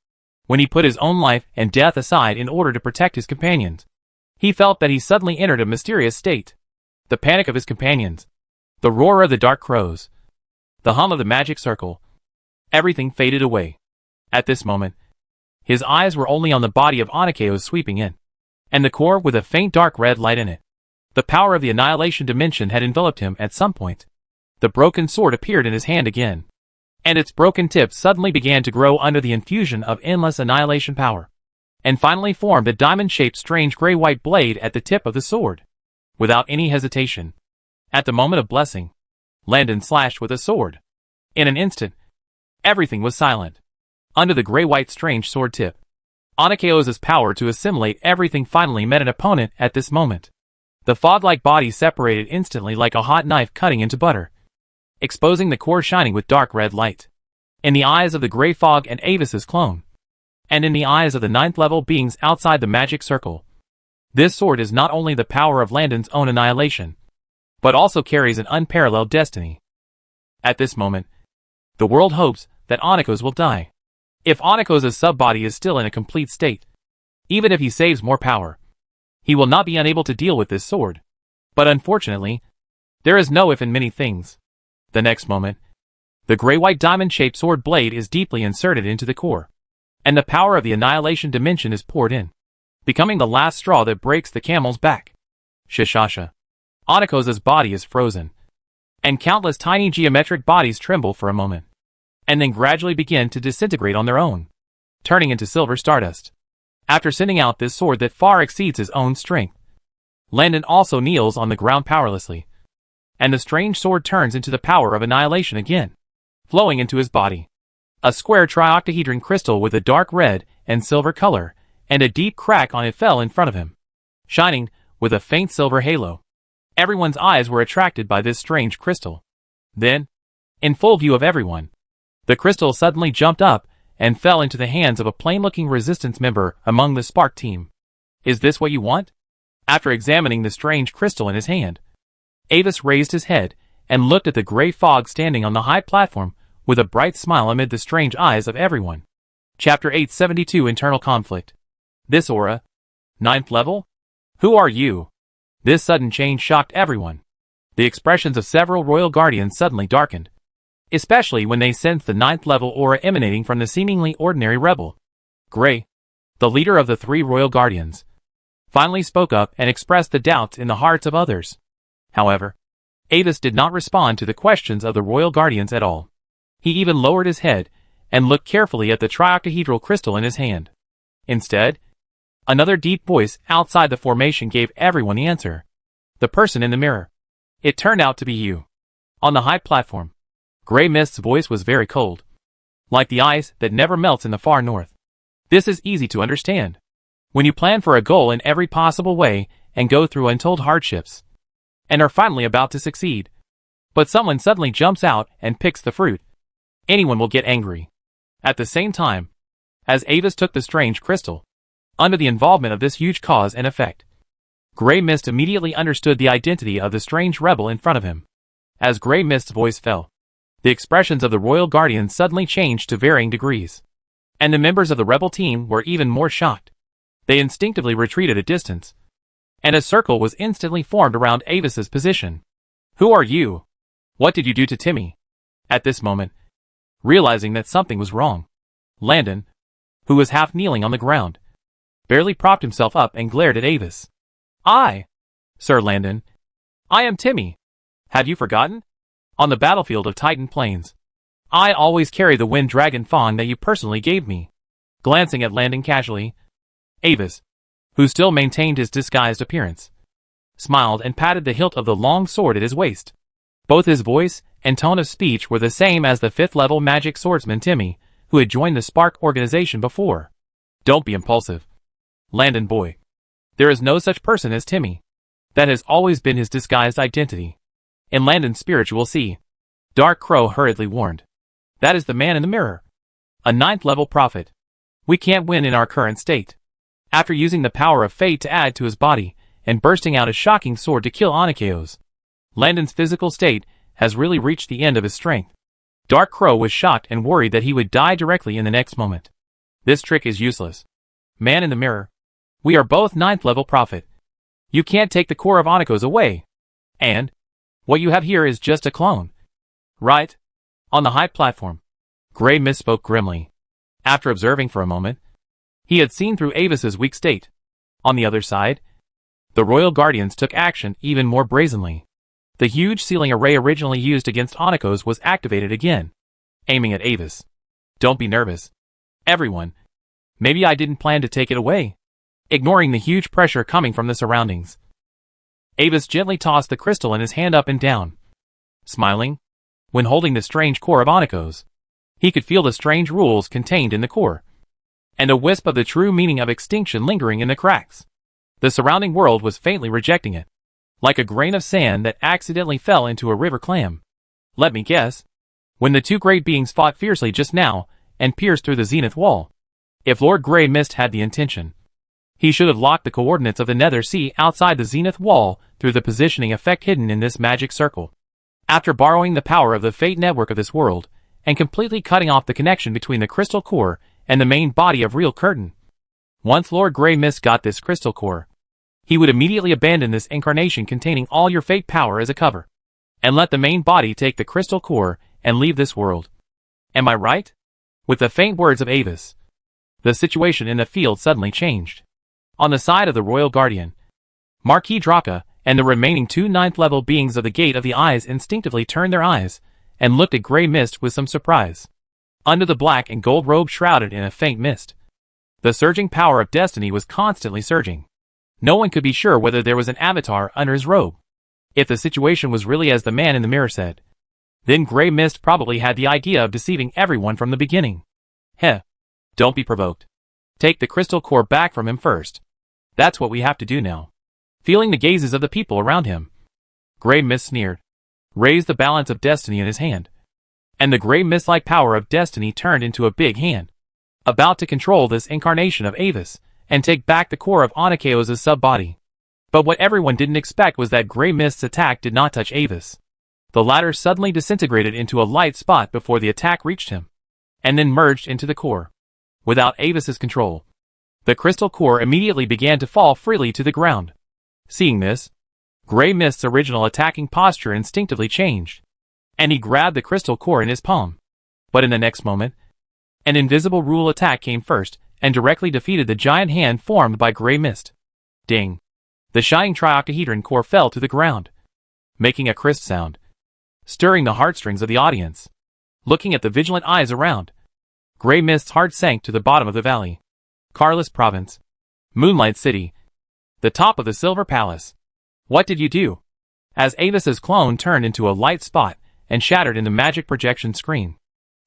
When he put his own life and death aside in order to protect his companions, he felt that he suddenly entered a mysterious state. The panic of his companions, the roar of the dark crows, the hum of the magic circle, everything faded away. At this moment, his eyes were only on the body of Anakaz sweeping in, and the core with a faint dark red light in it. The power of the annihilation dimension had enveloped him at some point. The broken sword appeared in his hand again, and its broken tip suddenly began to grow under the infusion of endless annihilation power, and finally formed a diamond-shaped strange gray-white blade at the tip of the sword. Without any hesitation, at the moment of blessing, Landon slashed with a sword. In an instant, everything was silent. Under the gray-white strange sword tip, Anakaz's power to assimilate everything finally met an opponent at this moment. The fog-like body separated instantly like a hot knife cutting into butter, exposing the core shining with dark red light. In the eyes of the Grey Fog and Avis's clone, and in the eyes of the 9th-level beings outside the magic circle, this sword is not only the power of Landon's own annihilation, but also carries an unparalleled destiny. At this moment, the world hopes that Anakaz will die. If Anakaz's sub-body is still in a complete state, even if he saves more power, he will not be unable to deal with this sword. But unfortunately, there is no if in many things. The next moment, the gray-white diamond-shaped sword blade is deeply inserted into the core, and the power of the annihilation dimension is poured in, becoming the last straw that breaks the camel's back. Shishasha. Anakaz's body is frozen, and countless tiny geometric bodies tremble for a moment, and then gradually begin to disintegrate on their own, turning into silver stardust. After sending out this sword that far exceeds his own strength, Landon also kneels on the ground powerlessly, and the strange sword turns into the power of annihilation again, flowing into his body. A square trioctahedron crystal with a dark red and silver color and a deep crack on it fell in front of him, shining with a faint silver halo. Everyone's eyes were attracted by this strange crystal. Then, in full view of everyone, the crystal suddenly jumped up and fell into the hands of a plain-looking resistance member among the Spark team. Is this what you want? After examining the strange crystal in his hand, Avis raised his head and looked at the Grey Fog standing on the high platform with a bright smile amid the strange eyes of everyone. Chapter 872 Internal Conflict. This aura? 9th level? Who are you? This sudden change shocked everyone. The expressions of several royal guardians suddenly darkened, especially when they sensed the 9th level aura emanating from the seemingly ordinary rebel. Grey, the leader of the 3 royal guardians, finally spoke up and expressed the doubts in the hearts of others. However, Avis did not respond to the questions of the royal guardians at all. He even lowered his head and looked carefully at the trioctahedral crystal in his hand. Instead, another deep voice outside the formation gave everyone the answer. The person in the mirror. It turned out to be you. On the high platform, Grey Mist's voice was very cold, like the ice that never melts in the far north. This is easy to understand. When you plan for a goal in every possible way and go through untold hardships, and are finally about to succeed, but someone suddenly jumps out and picks the fruit, anyone will get angry. At the same time, as Avis took the strange crystal, under the involvement of this huge cause and effect, Grey Mist immediately understood the identity of the strange rebel in front of him. As Grey Mist's voice fell, the expressions of the royal guardians suddenly changed to varying degrees, and the members of the rebel team were even more shocked. They instinctively retreated a distance, and a circle was instantly formed around Avis's position. Who are you? What did you do to Timmy? At this moment, realizing that something was wrong, Landon, who was half kneeling on the ground, barely propped himself up and glared at Avis. Sir Landon, I am Timmy. Have you forgotten? On the battlefield of Titan Plains, I always carry the wind dragon fawn that you personally gave me. Glancing at Landon casually, Avis, who still maintained his disguised appearance, smiled and patted the hilt of the long sword at his waist. Both his voice and tone of speech were the same as the 5th-level magic swordsman Timmy, who had joined the Spark organization before. Don't be impulsive, Landon boy. There is no such person as Timmy. That has always been his disguised identity. In Landon's spiritual sea, Dark Crow hurriedly warned. That is the man in the mirror. A 9th-level prophet. We can't win in our current state. After using the power of fate to add to his body, and bursting out a shocking sword to kill Anakeos, Landon's physical state has really reached the end of his strength. Dark Crow was shocked and worried that he would die directly in the next moment. This trick is useless. Man in the mirror. We are both 9th-level prophet. You can't take the core of Anakeos away. And what you have here is just a clone. Right? On the high platform, Grey Mist spoke grimly. After observing for a moment, he had seen through Avis's weak state. On the other side, the royal guardians took action even more brazenly. The huge sealing array originally used against Anakeos was activated again, aiming at Avis. Don't be nervous, everyone. Maybe I didn't plan to take it away. Ignoring the huge pressure coming from the surroundings, Avis gently tossed the crystal in his hand up and down. Smiling, when holding the strange core of Anakeos, he could feel the strange rules contained in the core, and a wisp of the true meaning of extinction lingering in the cracks. The surrounding world was faintly rejecting it, like a grain of sand that accidentally fell into a river clam. Let me guess. When the two great beings fought fiercely just now, and pierced through the zenith wall. If Lord Grey Mist had the intention, he should have locked the coordinates of the Nether Sea outside the zenith wall through the positioning effect hidden in this magic circle. After borrowing the power of the fate network of this world, and completely cutting off the connection between the crystal core and the main body of real curtain. Once Lord Grey Mist got this crystal core, he would immediately abandon this incarnation containing all your fate power as a cover, and let the main body take the crystal core and leave this world. Am I right? With the faint words of Avis, the situation in the field suddenly changed. On the side of the Royal Guardian, Marquis Draka and the remaining 2 9th-level beings of the Gate of the Eyes instinctively turned their eyes and looked at Grey Mist with some surprise. Under the black and gold robe shrouded in a faint mist, the surging power of destiny was constantly surging. No one could be sure whether there was an avatar under his robe. If the situation was really as the man in the mirror said, then Grey Mist probably had the idea of deceiving everyone from the beginning. Heh. Don't be provoked. Take the crystal core back from him first. That's what we have to do now. Feeling the gazes of the people around him, Grey Mist sneered, raised the balance of destiny in his hand, and the grey mist-like power of destiny turned into a big hand, about to control this incarnation of Avis and take back the core of Anakeos' sub-body. But what everyone didn't expect was that Grey Mist's attack did not touch Avis. The latter suddenly disintegrated into a light spot before the attack reached him, and then merged into the core. Without Avis's control, the crystal core immediately began to fall freely to the ground. Seeing this, Grey Mist's original attacking posture instinctively changed, and he grabbed the crystal core in his palm. But in the next moment, an invisible rule attack came first and directly defeated the giant hand formed by Grey Mist. Ding. The shining trioctahedron core fell to the ground, making a crisp sound, stirring the heartstrings of the audience. Looking at the vigilant eyes around, Grey Mist's heart sank to the bottom of the valley. Carless Province. Moonlight City. The top of the Silver Palace. What did you do? As Avis's clone turned into a light spot and shattered in the magic projection screen,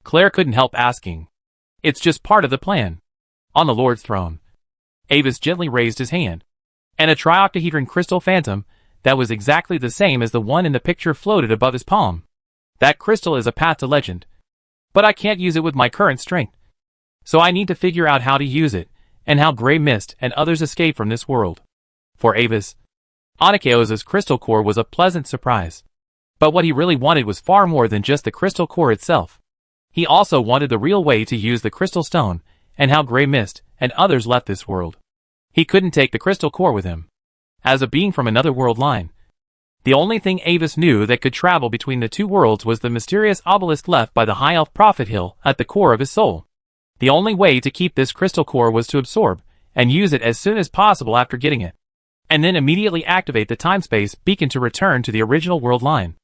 Claire couldn't help asking. It's just part of the plan. On the Lord's throne, Avis gently raised his hand, and a trioctahedron crystal phantom that was exactly the same as the one in the picture floated above his palm. That crystal is a path to legend, but I can't use it with my current strength. So I need to figure out how to use it, and how Grey Mist and others escape from this world. For Avis, Onyxos's crystal core was a pleasant surprise. But what he really wanted was far more than just the crystal core itself. He also wanted the real way to use the crystal stone, and how Grey Mist and others left this world. He couldn't take the crystal core with him. As a being from another world line, the only thing Avis knew that could travel between the two worlds was the mysterious obelisk left by the High Elf Prophet Hill at the core of his soul. The only way to keep this crystal core was to absorb and use it as soon as possible after getting it, and then immediately activate the time-space beacon to return to the original world line.